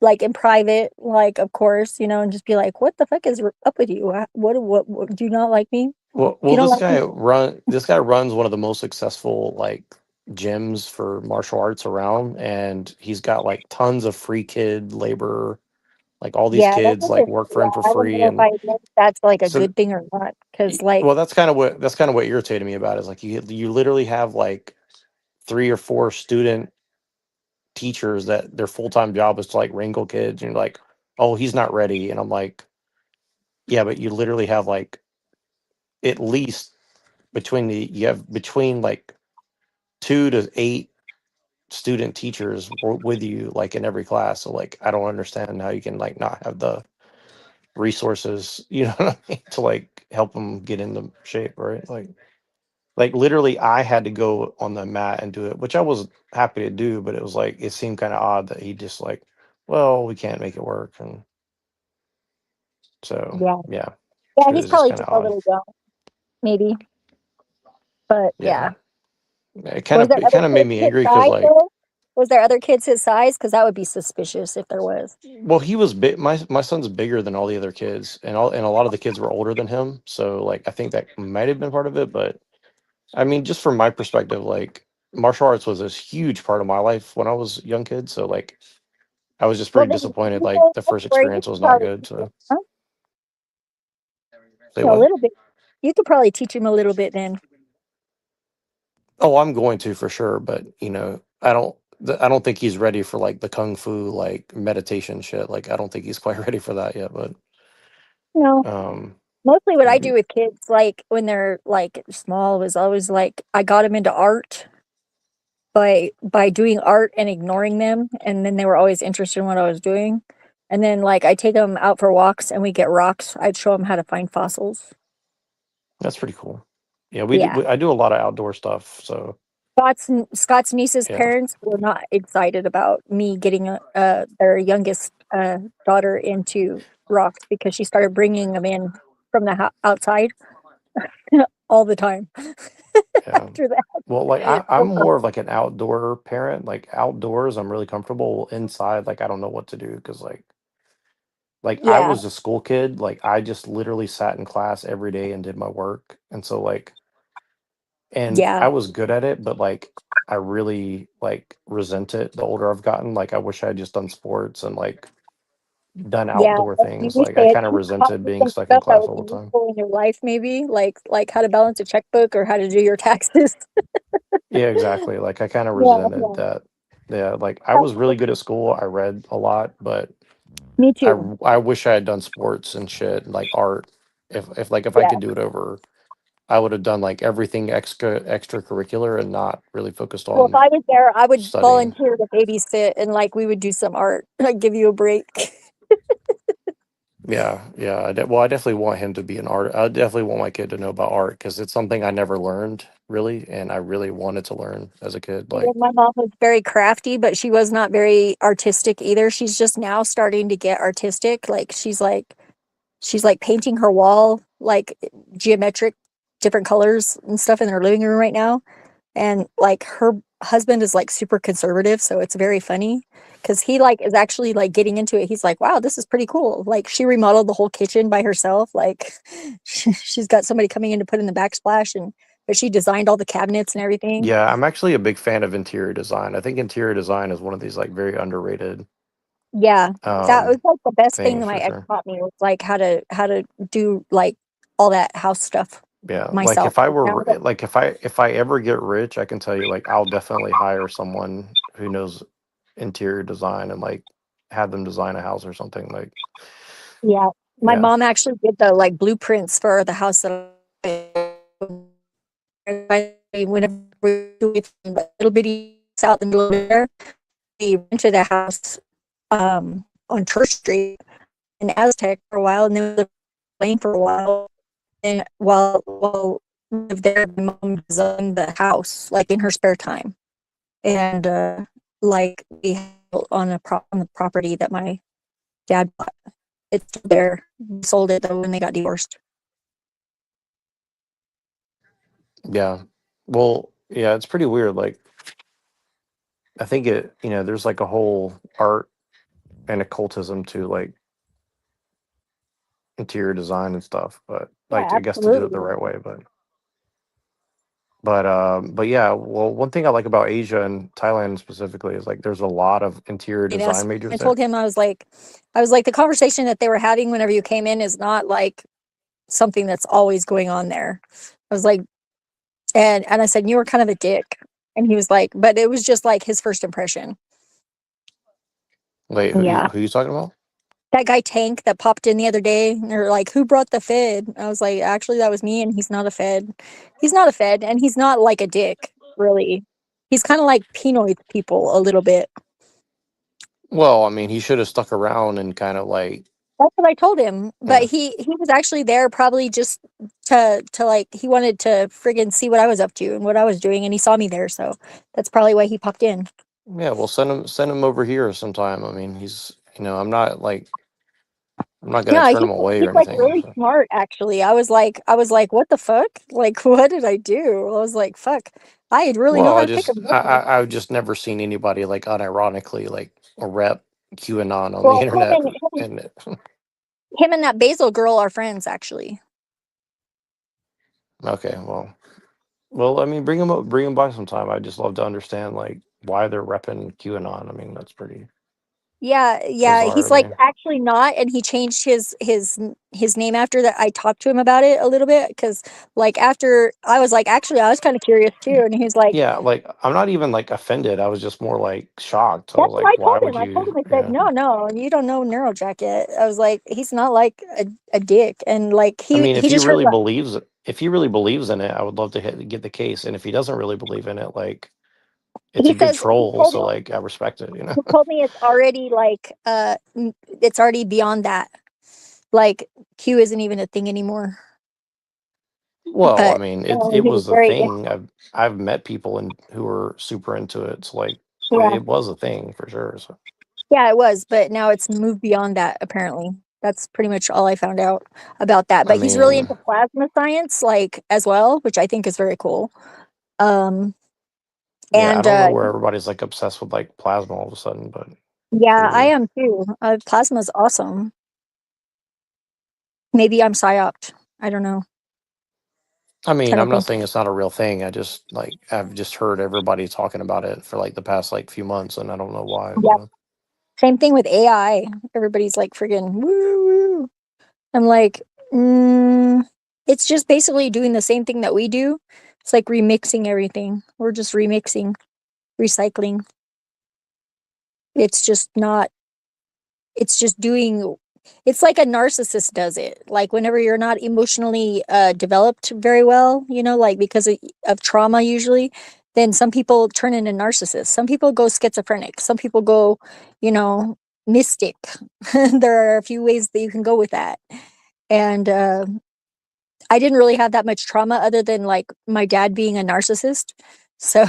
like in private, like of course, and just be like, what the fuck is up with you? What do you not like me? If Well, you don't like me, this guy runs one of the most successful like gyms for martial arts around, and he's got like tons of free kid labor. Like all these yeah, that's kids what like work for yeah, him for I don't free, know if and that's like a so good thing or not. Cause like, well, that's kind of what irritated me about it. Is like you literally have like 3 or 4 student teachers that their full time job is to like wrangle kids, and you're like, oh, he's not ready, and I'm like, yeah, but you literally have like at least you have between like 2 to 8 student teachers with you like in every class. So like I don't understand how you can like not have the resources, what I mean, to like help them get into shape, right? Like literally I had to go on the mat and do it, which I was happy to do, but it was like it seemed kind of odd that he just like, well, we can't make it work. And so yeah, yeah, yeah, it he's was just probably kind just of a odd. little young, maybe, but Yeah. yeah. It Was there it other kind of made kids me his angry because size like, though? Was there other kids his size? Because that would be suspicious if there was. well, he was big. My son's bigger than all the other kids, and a lot of the kids were older than him. So like I think that might have been part of it. But I mean, just from my perspective, like martial arts was a huge part of my life when I was a young kid. So like I was just Well, pretty then disappointed. you Like know, the that's first where you experience could was not probably good. teach him, So huh? say A what? little bit. You could probably teach him a little bit then. Oh, I'm going to for sure. But I don't think he's ready for like the kung fu like meditation shit. Like I don't think he's quite ready for that yet. But No. um, Mostly what I do mhm. with kids, like when they're like small, was always like I got them into art by doing art and ignoring them, and then they were always interested in what I was doing. And then like I take them out for walks and we get rocks. I'd show them how to find fossils. That's pretty cool. Yeah, Yeah. I do a lot of outdoor stuff. So Scott's niece's yeah. parents were not excited about me getting their youngest daughter into rocks because she started bringing them in from the outside all the time Yeah. after that. Well, like I'm more of like an outdoor parent. Like outdoors, I'm really comfortable. Inside, like I don't know what to do because like I Yeah, was a school kid. Like I just literally sat in class every day and did my work. And so like and yeah, I was good at it, but like I really like resent it the older I've gotten. Like I wish I had just done sports and like done yeah. outdoor Like you things. wish Like I they had kind of taught resented you being some stuck in stuff that class would all be the time. useful in your life, maybe like how to balance a checkbook or how to do your taxes. Yeah, exactly. Like I kind of Yeah, resented yeah. that. Yeah, like I was really good at school. I read a lot, but Me too. I wish I had done sports and shit, like art if I could do it over, I would have done like everything extracurricular and not really focused Well, if on I was there, I would studying. volunteer to babysit and like we would do some art. Like give you a break. Yeah, yeah. Well, I definitely want him to be an art. I definitely want my kid to know about art because it's something I never learned really, and I really wanted to learn as a kid. Yeah, Like, my mom was very crafty, but she was not very artistic either. She's just now starting to get artistic. Like she's like painting her wall like geometric different colors and stuff in her living room right now. And like her husband is like super conservative, so it's very funny because he like is actually like getting into it. He's like, wow, this is pretty cool. Like she remodeled the whole kitchen by herself. Like she's got somebody coming in to put in the backsplash, and but she designed all the cabinets and everything. yeah, I'm actually a big fan of interior design. I think interior design is one of these like very underrated Yeah, that was like the best thing things that my for ex sure. taught me was like how to do like all that house stuff Yeah, like myself. if I Like, now were that- like if I ever get rich, I can tell you like I'll definitely hire someone who knows interior design and like have them design a house or something. Like, yeah, my yeah, mom actually did the like blueprints for the house that whenever we do it from the little bitty south in the middle there, we rented a house on Church Street in Aztec for a while, and then we lived in Lane for a while. And while we lived there, my mom designed the house like in her spare time, and like we had on on the property that my dad bought. It's still there. We sold it though when they got divorced. yeah. Well, yeah, it's pretty weird. Like, I think there's like a whole art and occultism to like interior design and stuff, but Yeah, like I guess to do it the absolutely. right way, but yeah, well, one thing I like about Asia and Thailand specifically is like there's a lot of interior Yes, design I majors there. told him I was like the conversation that they were having whenever you came in is not like something that's always going on there. I was like, and I said you were kind of a dick, and he was like, but it was just like his first impression. Wait, Yeah, who you talking about? that guy Tank that popped in the other day, and they're like, who brought the Fed? I was like, actually, that was me, and he's not a Fed. He's not a Fed, and he's not like a dick, really. He's kind of like Pinoy people a little bit. Well, I mean, he should have stuck around and kind of like, That's what I told him, but yeah, he was actually there probably just to like he wanted to friggin' see what I was up to and what I was doing, and he saw me there, so that's probably why he popped in. yeah. Well, send him over here sometime. I mean, I'm not gonna Yeah, turn him away or he's like anything. really So. smart actually. I was like, what the fuck? Like, what did I do? I was like, fuck, I really know Well, how to pick a brain. I've just never seen anybody like unironically like a rep QAnon on the Well, internet, and him and that Basil girl are friends actually. okay, well, I mean, bring him by sometime. I just love to understand like why they're repping QAnon. I mean, that's pretty Yeah, yeah, bizarre he's to like me. actually not, and he changed his name after that. I talked to him about it a little bit because, like, after I was like, actually, I was kind of curious too, and he's like, Yeah, like I'm not even like offended. I was just more like shocked. I was that's what like, I why told would him. I told you? him, I said, Yeah. no, no, you don't know Neurojack yet. I was like, he's not like a dick, and like I mean, he just heard about. if he really believes in it, I would love to get the case. And if he doesn't really believe in it, like it's a He good says he troll, told so me like I respect it, you know. he told me it's already like it's already beyond that. Like Q isn't even a thing anymore. Well, I But mean, he it was was a very thing. I've met people who were super into it. So like yeah. it was a thing for sure. So Yeah, it was, but now it's moved beyond that, apparently. That's pretty much all I found out about that. I But he's really mean, into plasma science, like as well, which I think is very cool. Um, yeah, I and don't know where everybody's like obsessed with like plasma all of a sudden, but yeah, pretty I weird. am too. Plasma's awesome. Maybe I'm psyoped. I don't know. I mean, Trying to I'm not think. saying it's not a real thing. I've just heard everybody talking about it for like the past like few months, and I don't know why. Yeah. Same thing with AI. Everybody's like friggin' woo woo. I'm like, it's just basically doing the same thing that we do. It's like remixing everything. We're just remixing, recycling. It's just not, it's just doing it's like a narcissist does it. Like whenever you're not emotionally developed very well, like because of trauma usually, then some people turn into narcissists. Some people go schizophrenic. Some people go, mystic. There are a few ways that you can go with that. And I didn't really have that much trauma other than like my dad being a narcissist. So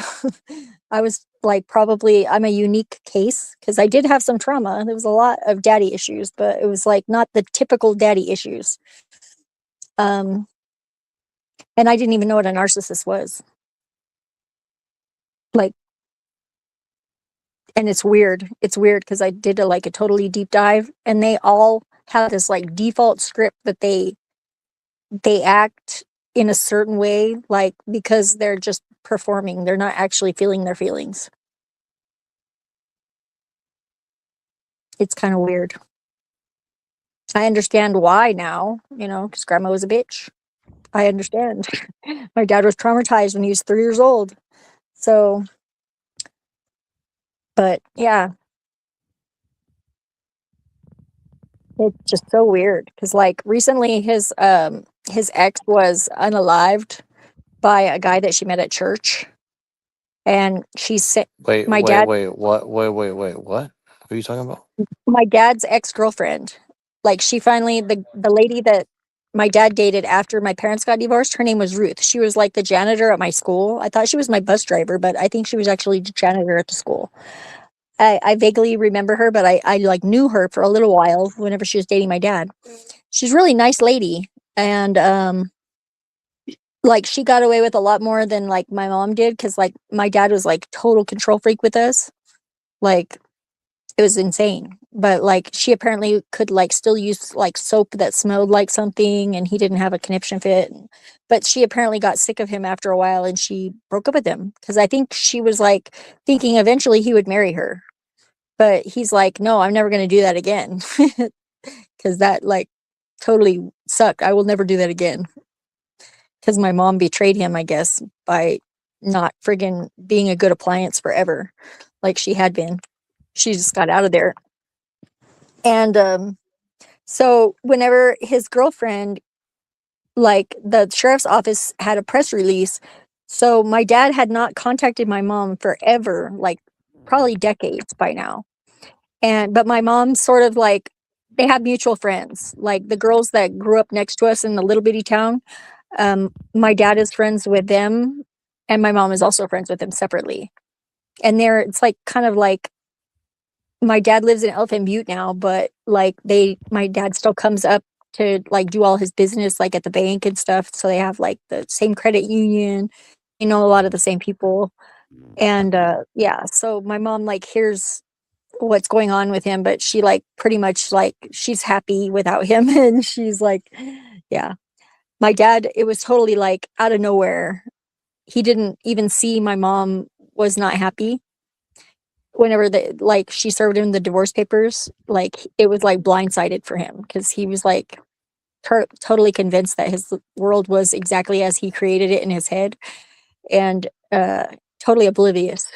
I was like, probably I'm a unique case because I did have some trauma. There was a lot of daddy issues, but it was like not the typical daddy issues. And I didn't even know what a narcissist was. Like, and it's weird. It's weird because I did a totally deep dive, and they all have this like default script that they act in a certain way, like because they're just performing. They're not actually feeling their feelings. It's kind of weird. I understand why now, because grandma was a bitch. I understand. My dad was traumatized when he was 3 years old. So, but yeah, it's just so weird because like recently his ex was unalived by a guy that she met at church, and she said, Wait, my wait, dad, wait, what? Wait, what? What are you talking about? my dad's ex-girlfriend, like she finally, the lady that my dad dated after my parents got divorced, her name was Ruth. She was like the janitor at my school. I thought she was my bus driver, but I think she was actually the janitor at the school. I vaguely remember her, but I like knew her for a little while whenever she was dating my dad. She's a really nice lady, and like she got away with a lot more than like my mom did, because like my dad was like total control freak with us. Like it was insane. But like she apparently could like still use like soap that smelled like something, and he didn't have a conniption fit. But she apparently got sick of him after a while, and she broke up with him because I think she was like thinking eventually he would marry her. But he's like, no, I'm never going to do that again. Because that like totally sucked. I will never do that again. Because my mom betrayed him, I guess, by not friggin' being a good appliance forever, like she had been. She just got out of there. And so whenever his girlfriend, like the sheriff's office had a press release, so my dad had not contacted my mom forever, like probably decades by now. But my mom sort of like, they have mutual friends, like the girls that grew up next to us in the little bitty town. My dad is friends with them, and my mom is also friends with them separately. And it's like kind of like, my dad lives in Elephant Butte now, but like my dad still comes up to like do all his business like at the bank and stuff. So they have like the same credit union, a lot of the same people. And yeah, so my mom like hears what's going on with him, but she like pretty much like she's happy without him. And she's like, yeah. My dad, it was totally like out of nowhere. He didn't even see my mom was not happy whenever like she served him the divorce papers. Like it was like blindsided for him because he was like totally convinced that his world was exactly as he created it in his head, and totally oblivious.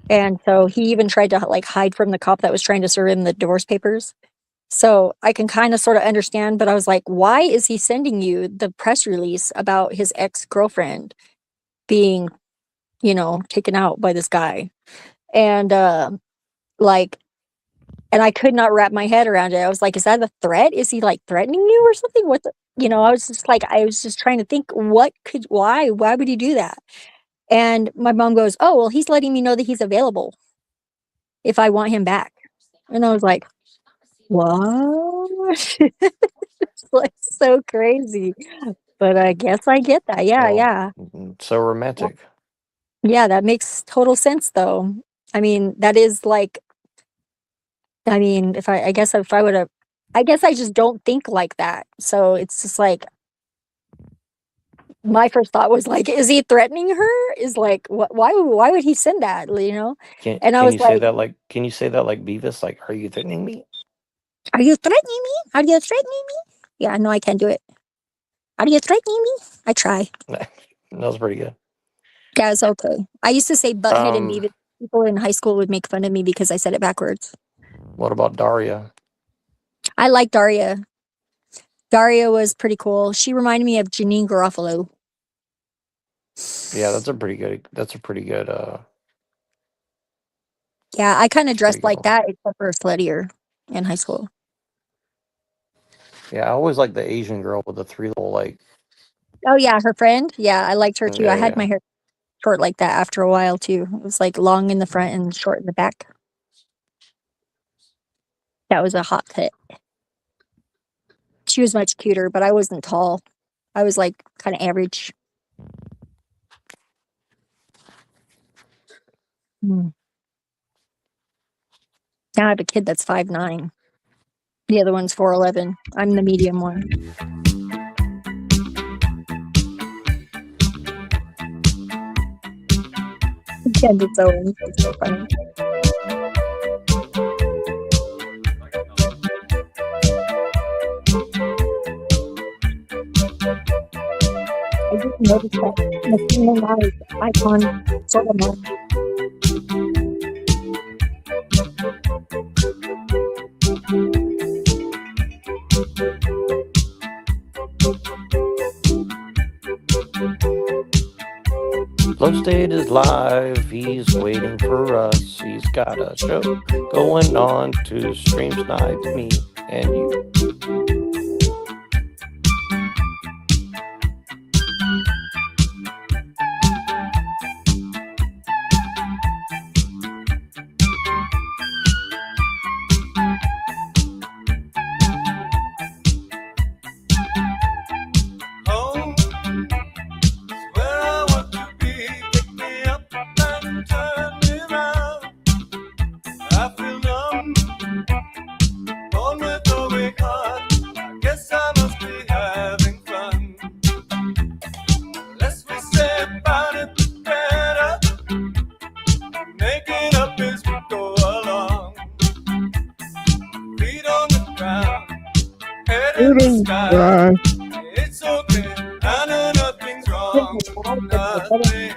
And so he even tried to like hide from the cop that was trying to serve him the divorce papers. So I can kind of sort of understand, but I was like, why is he sending you the press release about his ex-girlfriend being, taken out by this guy? And like, and I could not wrap my head around it. I was like, is that a threat? Is he like threatening you or something? What the, I was just like, I was just trying to think, why would he do that? And my mom goes, oh, well, he's letting me know that he's available if I want him back. And I was like, what? It's like so crazy. But I guess I get that. Yeah, Well, yeah. so romantic. Yeah, that makes total sense though. I mean, that is like, I mean, I guess if I would have, I guess I just don't think like that. So it's just like, my first thought was like, is he threatening her? Is like, why would he send that? Can And I can was you say like, that like can you say that like Beavis? Like, are you threatening me? are you threatening me? Are you threatening me? Yeah, no, I can't do it. Are you threatening me? I try. That was pretty good. Yeah, it's okay. I used to say butthead and Um, Beavis. People in high school would make fun of me because I said it backwards. what about Daria? I like Daria. Daria was pretty cool. She reminded me of Janine Garofalo. Yeah, that's a pretty good. Yeah, I kind of dressed pretty good like one. that, except for sluttier in high school. Yeah, I always like the Asian girl with the 3 little like. Oh yeah, her friend. Yeah, I liked her too. I had my Yeah. hair short like that after a while too. It was like long in the front and short in the back. That was a hot cut. She was much cuter, but I wasn't tall. I was like kind of average. Hmm. Now I have a kid that's 5'9". The other one's 4'11". I'm the medium one. Kendra Owens is so funny. I didn't notice that Machine Knife icon sort of much. Flow State is live. He's waiting for us. He's got a show going on to stream Snipes, me, and you. Home is where I want to be. Pick me up and turn me round. I feel numb, born with a weak heart. I guess I must be having fun. The less we say about it, the better. Make it up as we go along. Feet on the ground, head in the sky. It's okay, I know nothing's wrong. Nothing.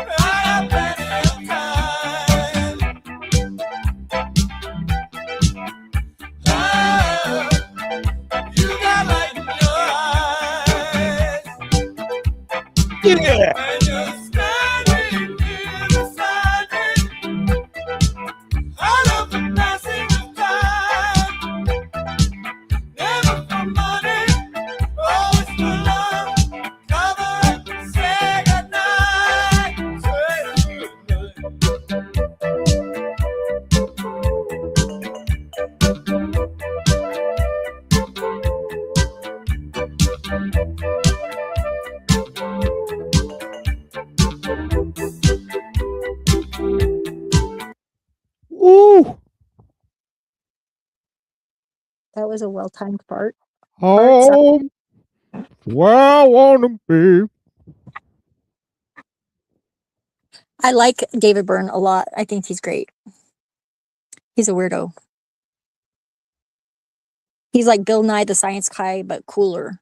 I have plenty of time. You got light in your eyes. Yeah. And you're standing here beside me. I love the passing of time. Never for money, always for love. Cover up and say goodnight. Say goodnight. Ooh. That was a well-timed fart. Home. Where I wanna be. I like David Byrne a lot. I think he's great. He's a weirdo. He's like Bill Nye the Science Guy, but cooler.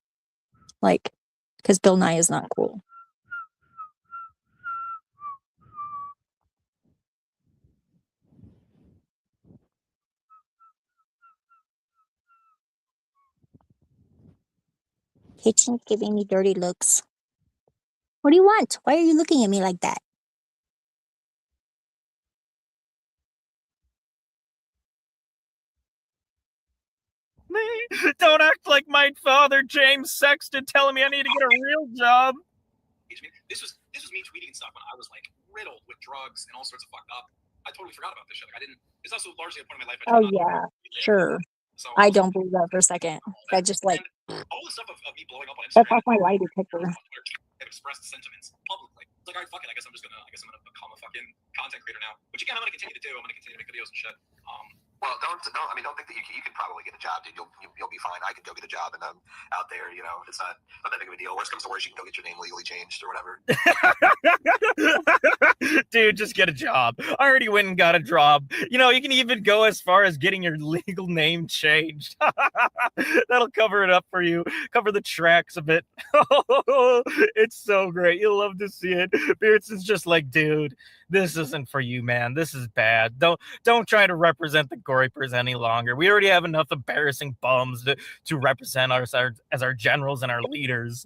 Like, because Bill Nye is not cool. Kitchen's giving me dirty looks. What do you want? Why are you looking at me like that? Don't act like my father, James Sexton, telling me I need to get a real job. This was me tweeting and stuff when I was like riddled with drugs and all sorts of fucked up. I totally forgot about this shit. Like I didn't. It's also largely a point in my life. Oh yeah, sure. I don't believe that for a second. That just like All the stuff of me blowing up on that's Instagram off my lie detector. have expressed sentiments publicly. It's like, all right, fuck it. I guess I'm gonna become a fucking content creator now. Which again, I'm gonna continue to do. I'm gonna continue to make videos and shit. Well, don't think that you could probably get a job, dude. You'll be fine. I could go get a job, and I'm out there. You know, it's not that big of a deal. Worst comes to worst, you can go get your name legally changed or whatever. Dude, just get a job. I already went and got a job. You know, you can even go as far as getting your legal name changed. That'll cover it up for you, cover the tracks a bit. It's so great. You'll love to see it. Beardson's just like, dude, this isn't for you, man. This is bad. Don't try to represent the Gorypers any longer. We already have enough embarrassing bums to represent us as our generals and our leaders.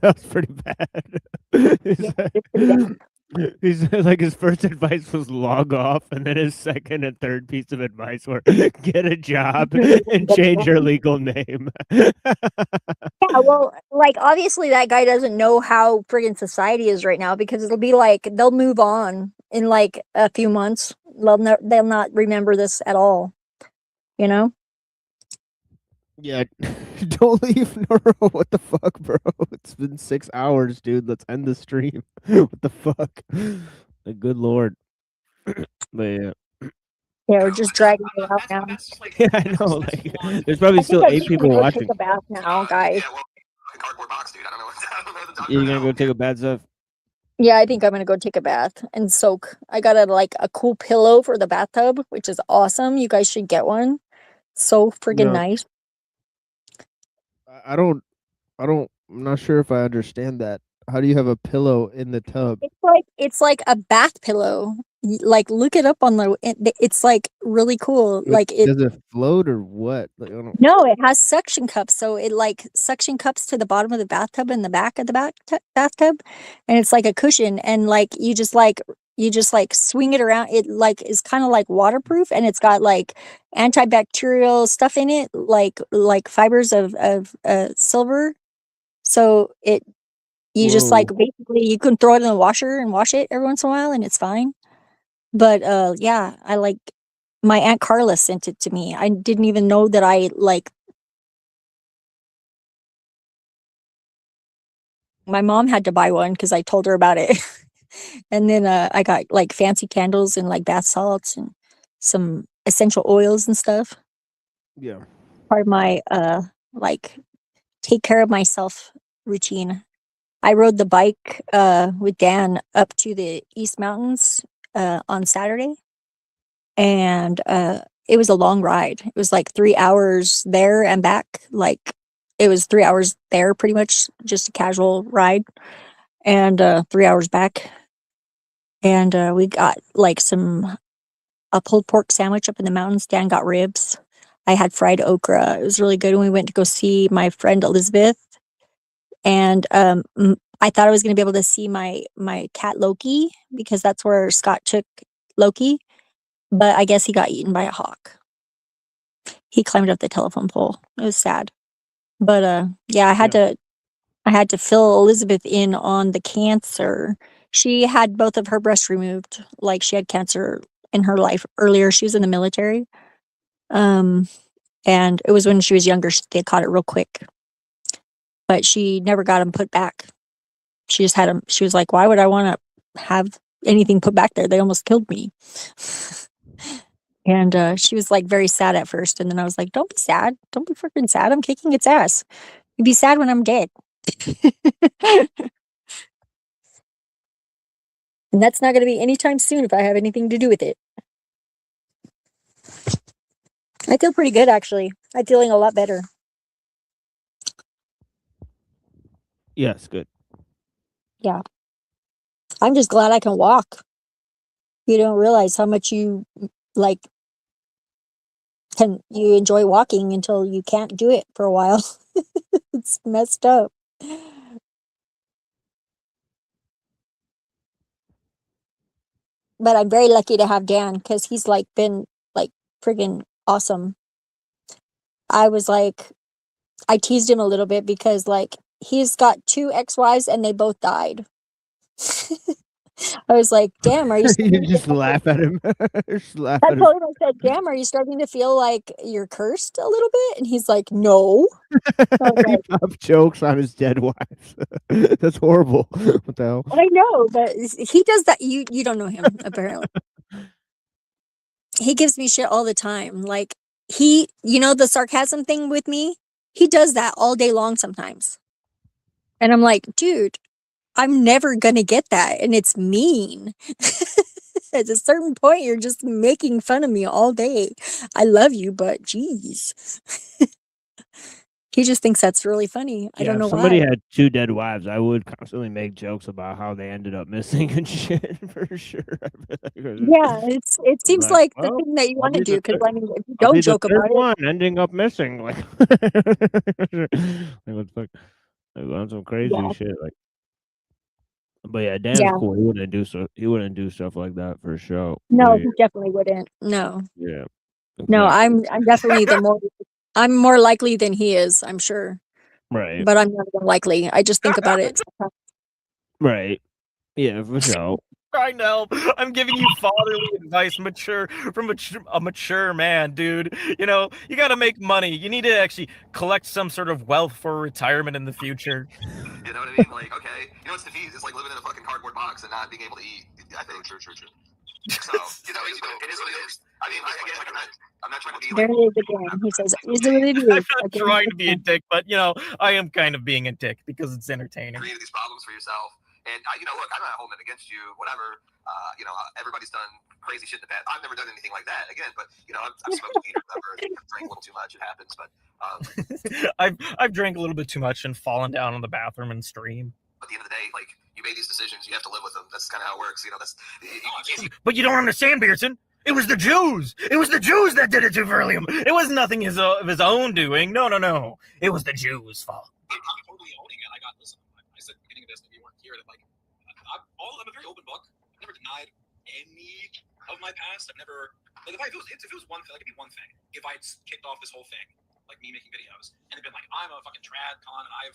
That's pretty bad. He's like, his first advice was log off, and then his second and third piece of advice were get a job and change your legal name. Yeah, well, like obviously that guy doesn't know how friggin' society is right now, because it'll be like they'll move on in like a few months. They'll not remember this at all. You know? Yeah, don't leave, Noro. What the fuck, bro? It's been 6 hours, dude. Let's end the stream. What the fuck? The good lord. But yeah. Yeah, we're just dragging it out now. Yeah, I know. Like, there's probably still 8 people watching. Take a bath now, guys. You're gonna go take a bath, Zeph? Yeah, I think I'm gonna go take a bath and soak. I got a cool pillow for the bathtub, which is awesome. You guys should get one. So friggin' nice. I'm not sure if I understand that. How do you have a pillow in the tub? It's like a bath pillow. Like, look it up on it's like really cool. Like it. Does it float or what? Like, I don't... No, it has suction cups. So it like suction cups to the bottom of the bathtub and the back of the bathtub, and it's like a cushion. And like you just like swing it around. It like is kind of like waterproof, and it's got like antibacterial stuff in it, like fibers of silver. So you just like basically you can throw it in the washer and wash it every once in a while, and it's fine. But yeah, I like. My Aunt Carla sent it to me. I didn't even know that I like. My mom had to buy one because I told her about it. And then I got like fancy candles and like bath salts and some essential oils and stuff. Yeah. Part of my like take care of myself routine. I rode the bike with Dan up to the East Mountains on Saturday. And it was a long ride. It was like 3 hours there and back. Like it was 3 hours there, pretty much just a casual ride, and 3 hours back. And we got like a pulled pork sandwich up in the mountains. Dan got ribs. I had fried okra. It was really good. And we went to go see my friend Elizabeth. And I thought I was going to be able to see my cat Loki, because that's where Scott took Loki. But I guess he got eaten by a hawk. He climbed up the telephone pole. It was sad. But yeah, I had to fill Elizabeth in on the cancer. She had both of her breasts removed. Like, she had cancer in her life earlier. She was in the military. And it was when she was younger. They caught it real quick. But she never got them put back. She just had them. She was like, why would I want to have anything put back there? They almost killed me. And she was like very sad at first. And then I was like, don't be sad. Don't be freaking sad. I'm kicking its ass. You'd be sad when I'm dead. And that's not going to be anytime soon if I have anything to do with it. I feel pretty good, actually. I'm feeling a lot better. Yes, good. Yeah. I'm just glad I can walk. You don't realize how much you like you enjoy walking until you can't do it for a while. It's messed up. But I'm very lucky to have Dan, because he's like been like friggin' awesome. I was like, I teased him a little bit because like he's got 2 ex-wives and they both died. I was like, damn, are you You just laugh at him. Just laugh I at him. told him, I said, damn, are you starting to feel like you're cursed a little bit? And he's like, no. He popped jokes on his dead wife. That's horrible. What the hell? I know, but he does that. You don't know him, apparently. He gives me shit all the time. Like, the sarcasm thing with me, he does that all day long sometimes. And I'm like, dude, I'm never gonna get that, and it's mean. At a certain point, you're just making fun of me all day. I love you, but geez. He just thinks that's really funny. I Yeah, don't if know somebody why. had 2 dead wives, I would constantly make jokes about how they ended up missing and shit for sure. Yeah, it I'm seems like, like the well, thing that you I'll want to be do, the because third. I mean, if you I'll be don't the joke third about it, one ending up missing. Like, what the fuck? Like, on some crazy yeah, shit. Like, but yeah, Dan's yeah. cool. He wouldn't do so. He wouldn't do stuff like that for sure. But No, yeah, he definitely wouldn't. No, yeah, no, exactly. I'm definitely I'm more likely than he is, I'm sure, Right, but I'm not even likely. I just think about it. right. Yeah, for sure. I know. I'm giving you fatherly advice, a mature man, dude. You know, you got to make money. You need to actually collect some sort of wealth for retirement in the future. You know what I mean? Like, okay, you know what's defeat? It's like living in a fucking cardboard box and not being able to eat. I think. True. So, you know, it is what it is. I mean, again, like, I'm not trying to be There like. it is again. He says, "Is what it I'm is." not Again, trying to be a dick, but you know, I am kind of being a dick because it's entertaining. Created these problems for yourself, and you know, look, I'm not holding it against you. Whatever. You know, everybody's done crazy shit in the past. I've never done anything like that. Again, but you know, I've smoked weed or whatever. I've drank a little too much. It happens, but. I've drank a little bit too much and fallen down in the bathroom and stream. At the end of the day, like, you made these decisions, you have to live with them. That's kind of how it works. You know, But you don't understand, Pearson. It was the Jews. It was the Jews that did it to Verlium. It was nothing of his own doing. No. It was the Jews' fault. I'm totally owning it. I said at the beginning of this, maybe you weren't here, that like, I'm a very open book. I've never denied any of my past. I've never, like, if it was one thing, like, it'd be one thing. If I'd kicked off this whole thing, like me making videos, and it'd been like, I'm a fucking trad con, and I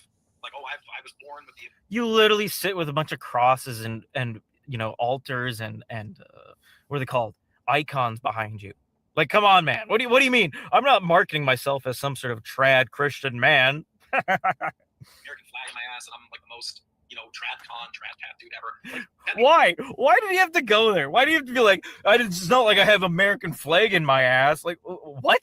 was born with the. You literally sit with a bunch of crosses and you know, altars and what are they called? Icons behind you. Like, come on, man. What do you mean? I'm not marketing myself as some sort of trad Christian man. American flag in my ass, and I'm like the most, you know, trad cat dude ever. Like, Why? Why did you have to go there? Why do you have to be like, it's not like I have American flag in my ass? Like, what?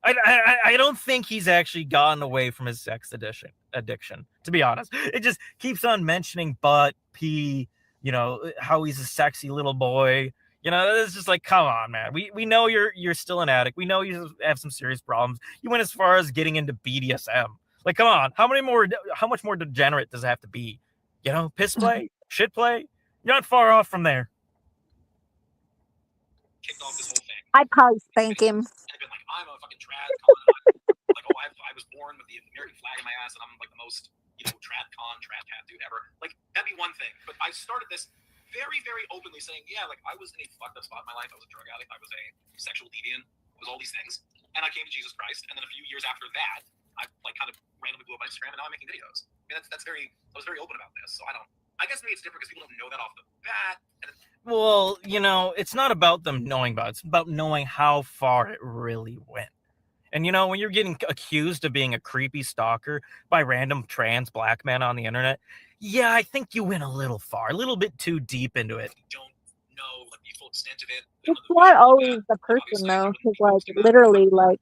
I don't think he's actually gotten away from his sex addiction, to be honest. It just keeps on mentioning butt, pee, you know, how he's a sexy little boy. You know, it's just like, come on, man. We know you're still an addict. We know you have some serious problems. You went as far as getting into BDSM. Like, come on. How much more degenerate does it have to be? You know, piss play, shit play. You're not far off from there. Kicked off this whole thing. I'd probably spank him. And been like, I'm a fucking trad con. Like, I was born with the American flag in my ass, and I'm like the most, you know, trad cat dude ever. Like, that'd be one thing. But I started this very, very openly saying, yeah, like, I was in a fucked up spot in my life. I was a drug addict. I was a sexual deviant. I was all these things. And I came to Jesus Christ. And then a few years after that, I like kind of randomly blew up my Instagram, and now I'm making videos. I mean, I was very open about this. So I guess maybe it's different because people don't know that off the bat. Well, you know, it's not about them knowing about it. It's about knowing how far it really went. And, you know, when you're getting accused of being a creepy stalker by random trans black men on the internet, yeah, I think you went a little far, a little bit too deep into it. Don't know like the full extent of it. It's not always the person though, because like literally, like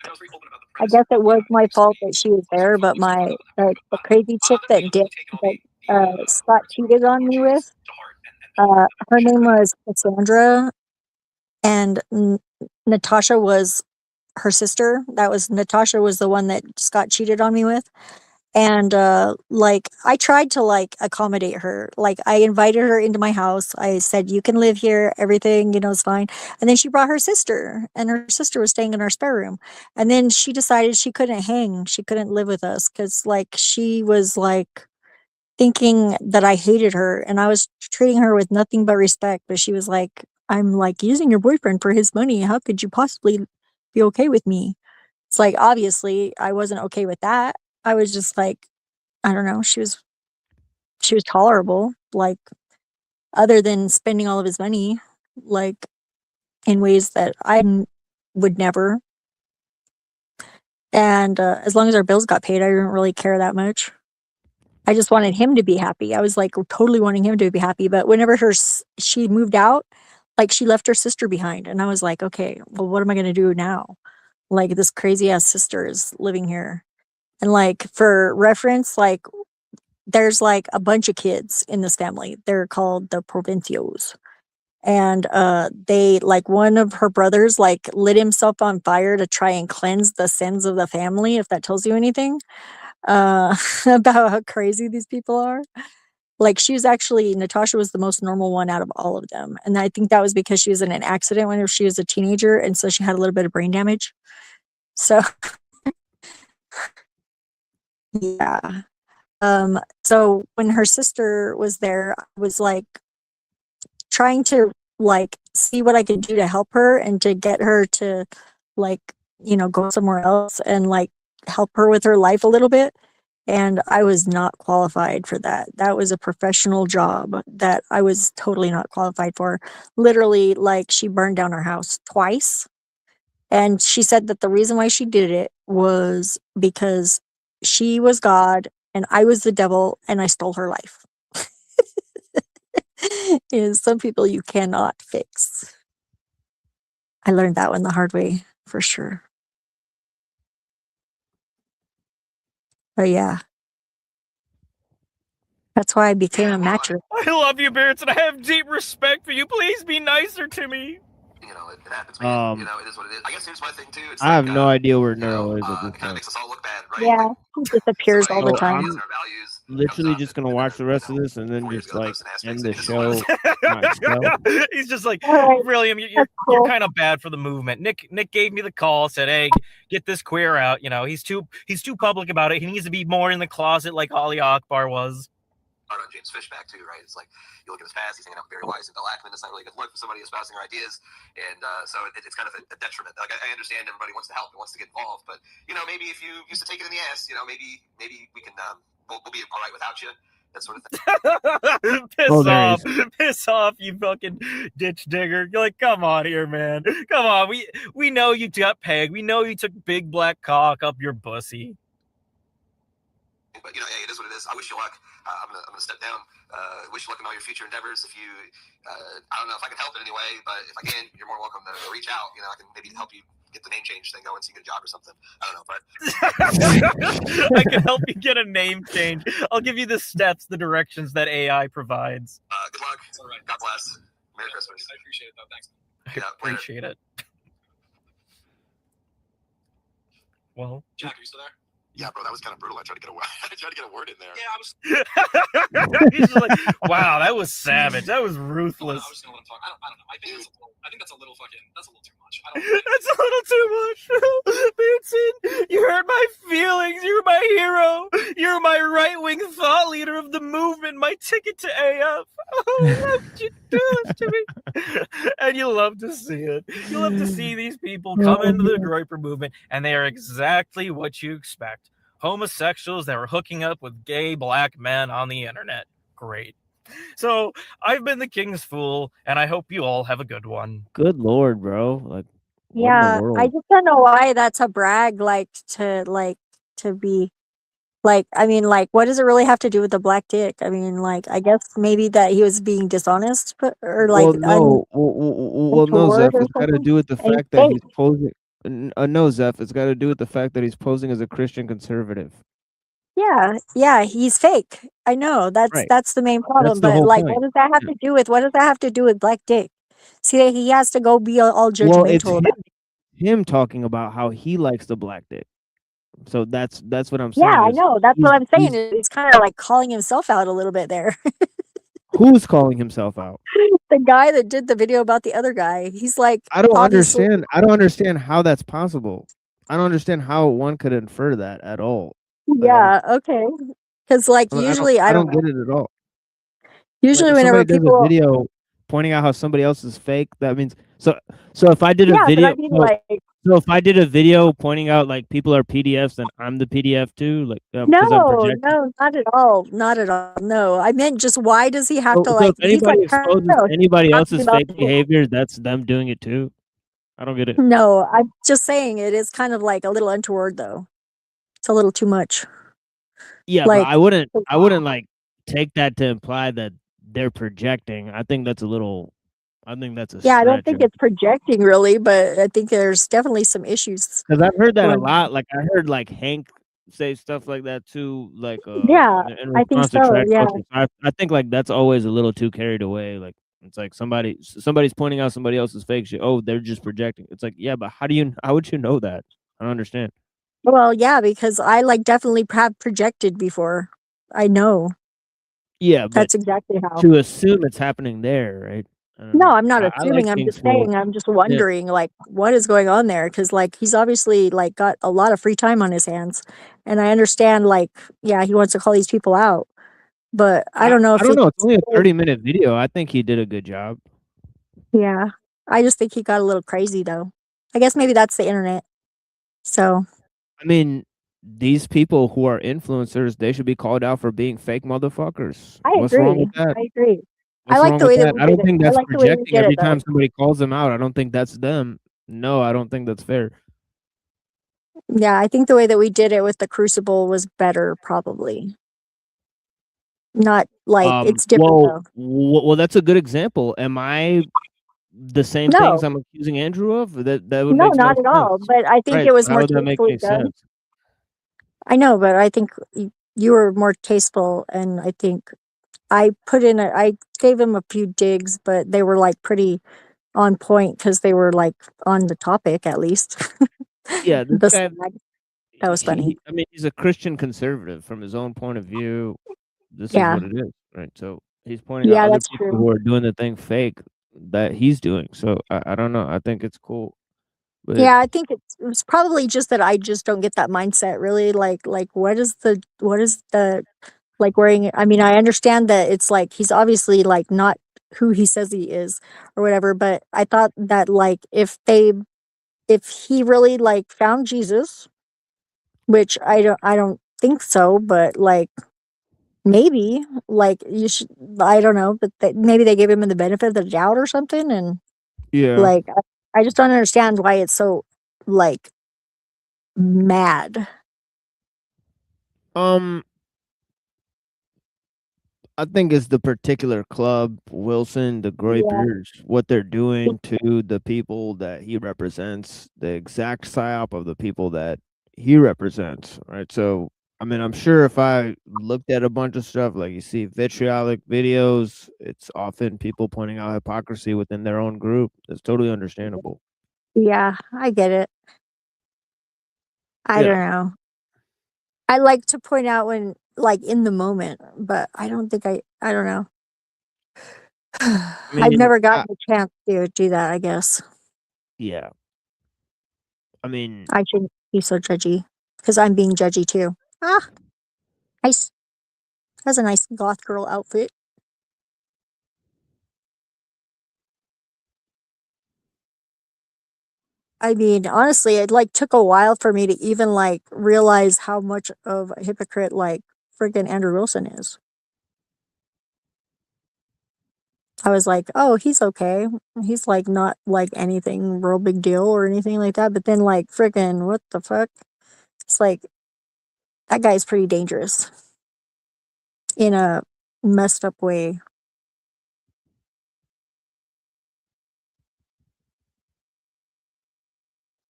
I guess it was my fault that she was there, but the crazy chick that Scott cheated on me with, her name was Cassandra, and Natasha was her sister. Natasha was the one that Scott cheated on me with. And like I tried to like accommodate her. Like I invited her into my house. I said, "You can live here, everything, you know, is fine." And then she brought her sister, and her sister was staying in our spare room. And then she decided she couldn't live with us because like she was like thinking that I hated her, and I was treating her with nothing but respect. But she was like, "I'm like using your boyfriend for his money. How could you possibly be okay with me?" It's like obviously I wasn't okay with that. I was just like, I don't know, she was tolerable, like other than spending all of his money, like in ways that would never. And as long as our bills got paid, I didn't really care that much. I just wanted him to be happy. I was like totally wanting him to be happy. But whenever she moved out, like she left her sister behind, and I was like, okay, well, what am I gonna do now? Like this crazy ass sister is living here. And like for reference, like there's like a bunch of kids in this family. They're called the Provincios. And they like one of her brothers like lit himself on fire to try and cleanse the sins of the family, if that tells you anything about how crazy these people are. Like Natasha was the most normal one out of all of them. And I think that was because she was in an accident when she was a teenager. And so she had a little bit of brain damage. So, yeah. So when her sister was there, I was like trying to like see what I could do to help her and to get her to like, go somewhere else and like help her with her life a little bit. And I was not qualified for that. That was a professional job that I was totally not qualified for. Literally, like she burned down our house twice. And she said that the reason why she did it was because she was God and I was the devil and I stole her life. Some people you cannot fix. I learned that one the hard way for sure. But yeah. That's why I became a matcher. I love you, Barrett, and I have deep respect for you. Please be nicer to me. It happens, man. It is what it is. I guess here's my thing too. It's I have no idea where Neuro is at this it kind of point. makes us all look bad, right? Yeah, he disappears all the So time. I'm literally just gonna watch the rest of this and then just like end the show myself. He's just like, right. William, you're kind of bad for the movement. Nick gave me the call, said, hey, get this queer out. He's too public about it. He needs to be more in the closet like Ali Akbar was. On James Fishback too, right? It's like you look at his past; he's hanging out with Barry Weiss and Bill Ackman. It's not really a good look for somebody espousing her ideas, and so it's kind of a detriment. Like I understand everybody wants to help and wants to get involved, but maybe if you used to take it in the ass, maybe we can we'll be all right without you. That sort of thing. Piss off, you fucking ditch digger. You're like, come on here, man. Come on, we know you got pegged. We know you took big black cock up your pussy. But hey, it is what it is. I wish you luck. I'm gonna step down. Wish you luck in all your future endeavors. If you, I don't know if I can help in any way, but if I can, you're more welcome to reach out. I can maybe help you get the name change thing going, so you get a job or something. I don't know, but I can help you get a name change. I'll give you the steps, the directions that AI provides. Good luck. All right. God bless. Merry Christmas. I appreciate it, though. Thanks. I appreciate it. Well, Jack, are you still there? Yeah, bro, that was kind of brutal. I tried to get a word in there. Yeah, I was. He's just like, wow, that was savage. That was ruthless. I was gonna let him talk. I don't know. I think that's a little too much. That's a little too much. Vincent, you hurt my feelings. You're my hero. You're my right-wing thought leader of the movement. My ticket to AF. Oh, how could you do this to me? And you love to see it. You love to see these people come into the Groyper movement, and they are exactly what you expect. Homosexuals that were hooking up with gay black men on the internet. Great. So I've been the King's Fool, and I hope you all have a good one. Good Lord, bro. Like, yeah, I just don't know why that's a brag, to be like, I mean, like, what does it really have to do with the black dick? I mean, like, I guess maybe that he was being dishonest, or like, no, Zeph, it's got to do with the fact that he's posing. No, Zeph, it's got to do with the fact that he's posing as a Christian conservative. Yeah, he's fake. I know that's the main problem. But like, what does that have to do with? What does that have to do with black dick? See, he has to go be all judgmental. Well, it's him talking about how he likes the black dick. So that's what I'm saying. Yeah, I know. That's what I'm saying. He's kind of like calling himself out a little bit there. Who's calling himself out? The guy that did the video about the other guy. He's like, I don't understand. I don't understand how that's possible. I don't understand how one could infer that at all. Yeah. Okay. Because like usually I don't get it at all. Usually, like, whenever people does a video pointing out how somebody else is fake, that means so if I did a video, I mean, so if I did a video pointing out like people are PDFs, then I'm the PDF too. Like no, not at all, not at all. No, I meant just why does he have to like? If anybody exposes anybody else's fake people. behavior, that's them doing it too. I don't get it. No, I'm just saying it is kind of like a little untoward though. It's a little too much. Yeah, like, but I wouldn't like take that to imply that they're projecting. I think that's a I stretch. don't think it's projecting really, but I think there's definitely some issues. Because I've heard that a lot. Like I heard like Hank say stuff like that too, like Yeah, in I think response to so. trash Yeah. culture. I think like that's always a little too carried away. Like it's like somebody's pointing out somebody else's fake shit. Oh, they're just projecting. It's like, yeah, but how would you know that? I don't understand. Well, yeah, because I like definitely have projected before. I know. Yeah, but That's exactly how. to assume it's happening there, right? I don't No, know. I'm not I like assuming. I'm being just told. saying. I'm just Yeah. wondering, like, what is going on there? Because, like, he's obviously like got a lot of free time on his hands, and I understand, like, yeah, he wants to call these people out, but I don't know I if don't know. It's it's. only a 30-minute video. I think he did a good job. Yeah, I just think he got a little crazy, though. I guess maybe that's the internet. So I mean, these people who are influencers, they should be called out for being fake motherfuckers. I What's wrong agree. with that? I agree. I What's like wrong the with way that that? we I did don't it. think I that's like the way we projecting did it, every though. time somebody calls them out. I don't think that's them. No, I don't think that's fair. Yeah, I think the way that we did it with the Crucible was better, probably. Not like it's different though. Well, that's a good example. Am I the same things No, I'm accusing Andrew of? That would no, make no not at all. sense. But I think Right. it was How more would that make tastefully any done. sense? I know, but I think you were more tasteful, and I think I gave him a few digs, but they were like pretty on point because they were like on the topic at least. Yeah, this The guy, slag, that was funny. I mean, he's a Christian conservative from his own point of view. This is Yeah, what it is, right? So he's pointing out yeah, other that's people true. who are doing the thing fake that he's doing. So I don't know. I think it's cool. But Yeah, I think it's probably just that I just don't get that mindset really. Like what is the like wearing I mean, I understand that it's like he's obviously like not who he says he is or whatever, but I thought that like if he really like found Jesus, which I don't think so, but like maybe like you should I don't know, but maybe they gave him the benefit of the doubt or something and yeah. like I just don't understand why it's so like mad. Um, I think it's the particular club, Wilson, the Yeah. Grapers, what they're doing to the people that he represents, the exact psyop of the people that he represents, right? So, I mean, I'm sure if I looked at a bunch of stuff, like you see vitriolic videos, it's often people pointing out hypocrisy within their own group. It's totally understandable. Yeah, I get it. I Yeah. don't know. I like to point out when like in the moment, but I don't know. I I've mean, never gotten the chance to do that, I guess. yeah. I mean, I shouldn't be so judgy because I'm being judgy too. Ah, nice. That's a nice goth girl outfit. I mean, honestly, it like took a while for me to even like realize how much of a hypocrite like freaking Andrew Wilson is. I was like, "Oh, he's okay. He's like not like anything real big deal or anything like that." But then like freaking what the fuck? It's like that guy's pretty dangerous in a messed up way.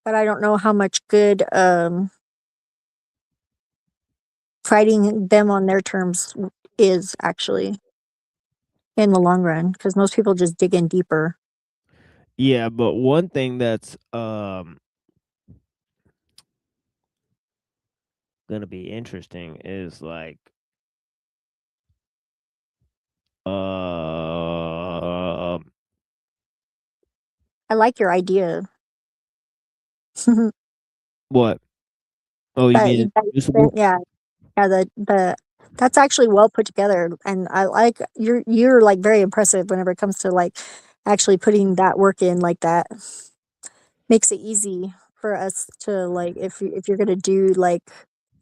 But I don't know how much good fighting them on their terms is actually in the long run because most people just dig in deeper. yeah, but one thing that's gonna be interesting is like I like your idea. what? Oh, you That, mean that Crucible? yeah, yeah, the that's actually well put together, and I like you're like very impressive whenever it comes to like actually putting that work in like that. Makes it easy for us to like if you're gonna do like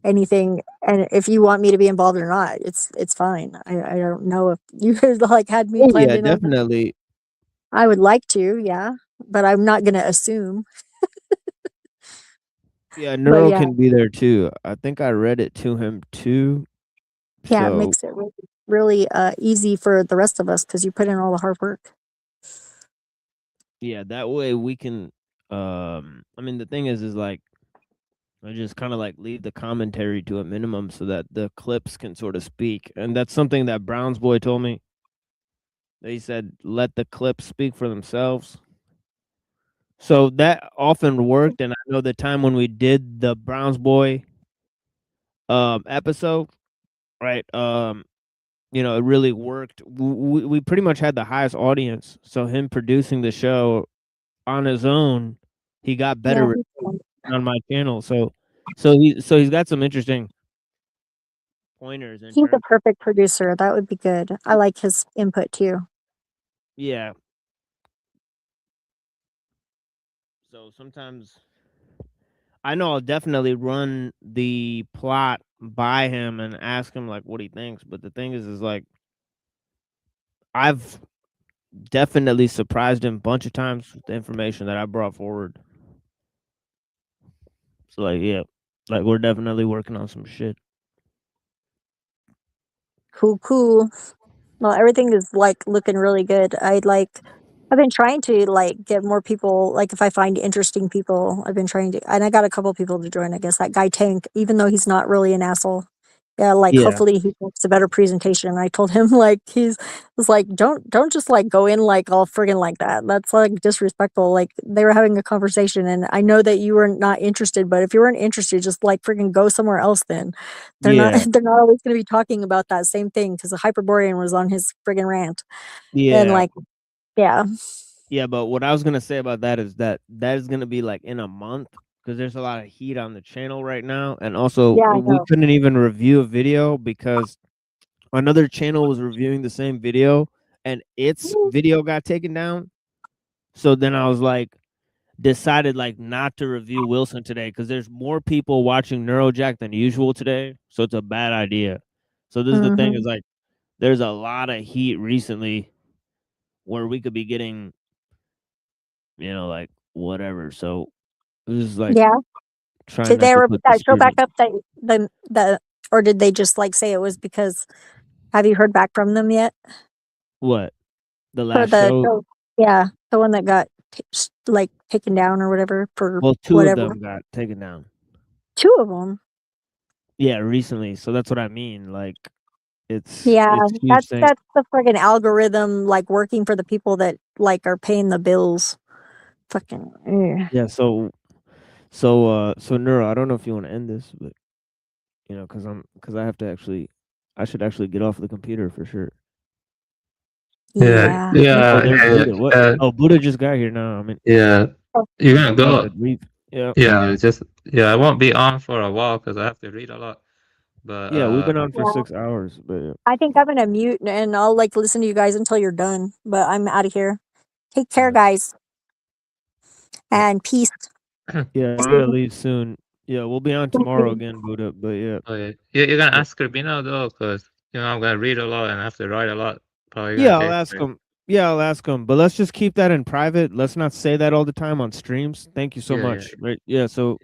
anything, and if you want me to be involved or not, it's fine. I don't know if you like had me Oh planned yeah, in on that. definitely. I would like to, yeah, but I'm not gonna assume. Yeah, But Neuro yeah, can be there too. I think I read it to him too. yeah, it So makes it really easy for the rest of us because you put in all the hard work. yeah, that way we can I mean the thing is like I just kind of like leave the commentary to a minimum so that the clips can sort of speak. And that's something that Brown's boy told me. They said, let the clips speak for themselves. So that often worked. And I know the time when we did the Browns boy episode, right? You know, it really worked. We pretty much had the highest audience. So him producing the show on his own, he got Yeah, better on my channel. So he's got some interesting pointers in he's a terms. perfect producer. That would be good. I like his input too. Yeah. So sometimes I know I'll definitely run the plot by him and ask him like what he thinks. But the thing is like I've definitely surprised him a bunch of times with the information that I brought forward. So like yeah, like we're definitely working on some shit. Cool. Well, everything is like looking really good. I've been trying to like get more people. Like if I find interesting people, I've been trying to, and I got a couple people to join. I guess that guy Tank, even though he's not really an asshole. Yeah, like Yeah. hopefully he makes a better presentation. I told him like he's was like don't just like go in like all friggin' like that. That's like disrespectful. Like they were having a conversation, and I know that you were not interested, but if you weren't interested, just like friggin' go somewhere else. Then they're not Yeah. they're not always going to be talking about that same thing because the Hyperborean was on his friggin' rant, and Yeah. like yeah. Yeah, but what I was gonna say about that is that is gonna be like in a month because there's a lot of heat on the channel right now, and also Yeah, I we know. couldn't even review a video because another channel was reviewing the same video and its video got taken down. So then I was like, decided like not to review Wilson today because there's more people watching Neurojack than usual today, so it's a bad idea. So this is the thing is Mhm. like, there's a lot of heat recently where we could be getting like whatever. So this is like Yeah. trying Did not they to ever put put the that show back spirit. up that the or did they just like say it was because have you heard back from them yet? What? The For last the show? show, yeah, the one that got like taken down or whatever for Well, two of whatever. them got taken down. 2 of them. Yeah, recently. So that's what I mean. Like Yeah, it's a huge thing. that's the friggin' algorithm like working for the people that like are paying the bills. Fucking Yeah, so Neuro, I don't know if you want to end this, but because I should actually get off the computer for sure. Yeah, Yeah. Oh, yeah, there's yeah, Buddha. What? yeah, Oh, Buddha just got here now. I mean, yeah. You're gonna about go. to leave. Yeah. Yeah, I won't be on for a while because I have to read a lot. But Yeah, we've been on for Yeah. 6 hours, but yeah. I think I'm gonna mute and I'll like listen to you guys until you're done. But I'm out of here. Take care, guys. And peace. Yeah, I'm gonna leave soon. Yeah, we'll be on tomorrow again, Buddha. But yeah. Oh yeah, you're gonna Yeah. ask Rubino though, because I'm gonna read a lot and I have to write a lot. Probably gonna Yeah, I'll take. ask him. Yeah, I'll ask him. But let's just keep that in private. Let's not say that all the time on streams. Thank you so Yeah, much. Right? Yeah, so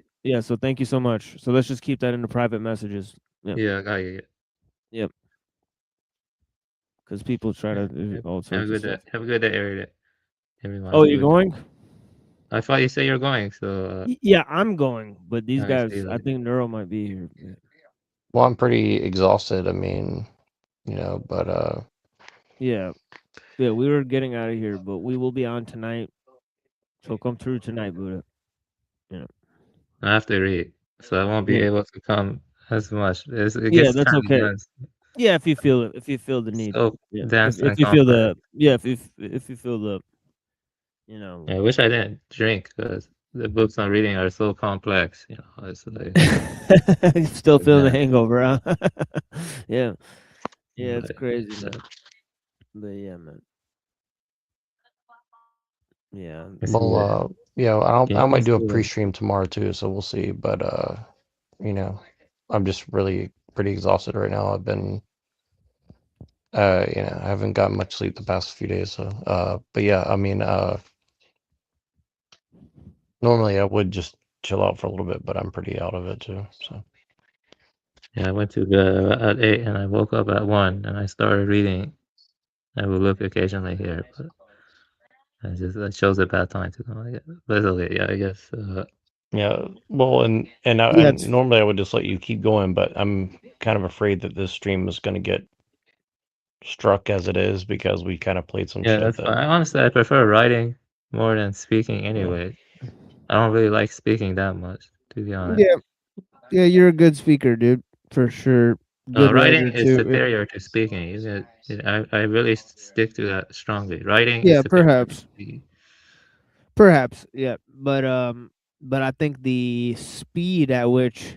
thank you so much. So let's just keep that in the private messages. Yeah. yeah, I got you. Yep. Because people try to do all Have a sorts of good day. stuff. Have a good day, everyone. Oh, you're going? I thought you said you're going, so. Yeah, I'm going. But these I see guys, you I later. think Neuro might be here. Yeah. Well, I'm pretty exhausted. I mean, but Yeah. Yeah, we were getting out of here, but we will be on tonight. So come through tonight, Buddha. Yeah. I have to read, so I won't be Yeah. able to come as much. It Yeah, gets that's kind of okay. dense. Yeah, if you feel it, if you feel the need. So Yeah. dense If and you feel complex. if you feel the I wish I didn't drink because the books I'm reading are so complex. It's like. Still feeling the Yeah. hangover, huh? Yeah. Yeah, it's But, crazy, man. But yeah, man. Yeah. I might let's do a do that. pre-stream tomorrow too, so we'll see. But I'm just really pretty exhausted right now. I've been I haven't gotten much sleep the past few days, so but yeah, I mean normally I would just chill out for a little bit, but I'm pretty out of it too. So Yeah, I went to bed at 8 and I woke up at 1 and I started reading. I will look occasionally here, but I chose a bad time to come. But it's okay. Yeah, I guess. Yeah. Well, and normally I would just let you keep going, but I'm kind of afraid that this stream is going to get struck as it is because we kind of played some Yeah, shit that's that. fine. Honestly, I prefer writing more than speaking anyway. I don't really like speaking that much, to be honest. Yeah, you're a good speaker, dude, for sure. Good Writing writer is too. superior to speaking. I really stick to that strongly. Writing is Yeah, superior to perhaps. speaking. Perhaps, yeah. But I think the speed at which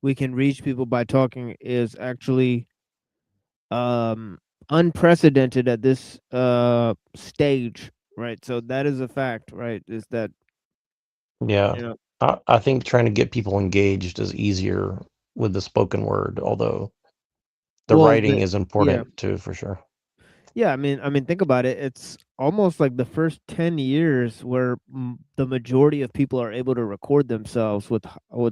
we can reach people by talking is actually unprecedented at this stage, right? So that is a fact, right? Is that Yeah. you know I think trying to get people engaged is easier with the spoken word, although the writing is important too, for sure. Yeah, I mean, think about it. It's almost like the first 10 years where the majority of people are able to record themselves with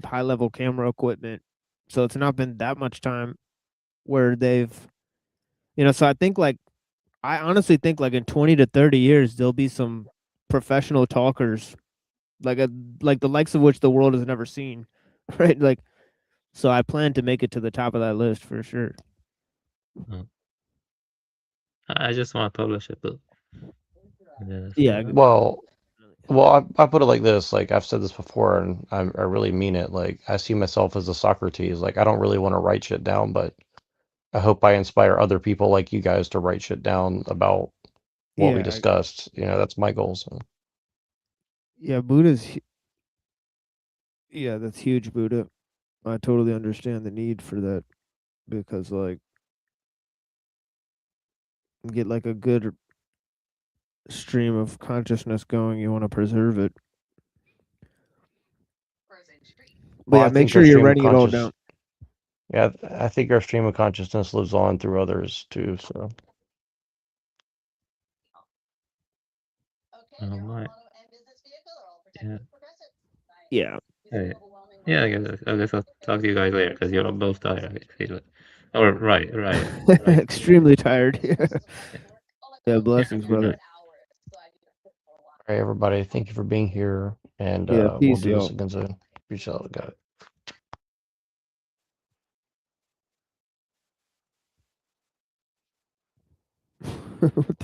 high level camera equipment. So it's not been that much time where so I think like I honestly think like in 20 to 30 years there'll be some professional talkers like the likes of which the world has never seen, right? Like so I plan to make it to the top of that list for sure. I just want to publish a book. Yeah. Well, I put it like this. Like I've said this before, and I really mean it. Like I see myself as a Socrates. Like I don't really want to write shit down, but I hope I inspire other people like you guys to write shit down about what we Yeah. discussed. That's my goal. So. Yeah, yeah, that's huge, Buddha. I totally understand the need for that because like get like a good stream of consciousness going, you want to preserve it. But Well, yeah, I make think sure our you're stream of writing it all down. Yeah, I think our stream of consciousness lives on through others too. So. Oh my. Yeah. Yeah. Hey. Yeah, I guess I'll talk to you guys later because you're both tired. I feel it. Or right. Extremely tired. Yeah, blessings, brother. All right, everybody. Thank you for being here, and Yeah, we'll peace, do this y'all. again soon. Peace out, guys. What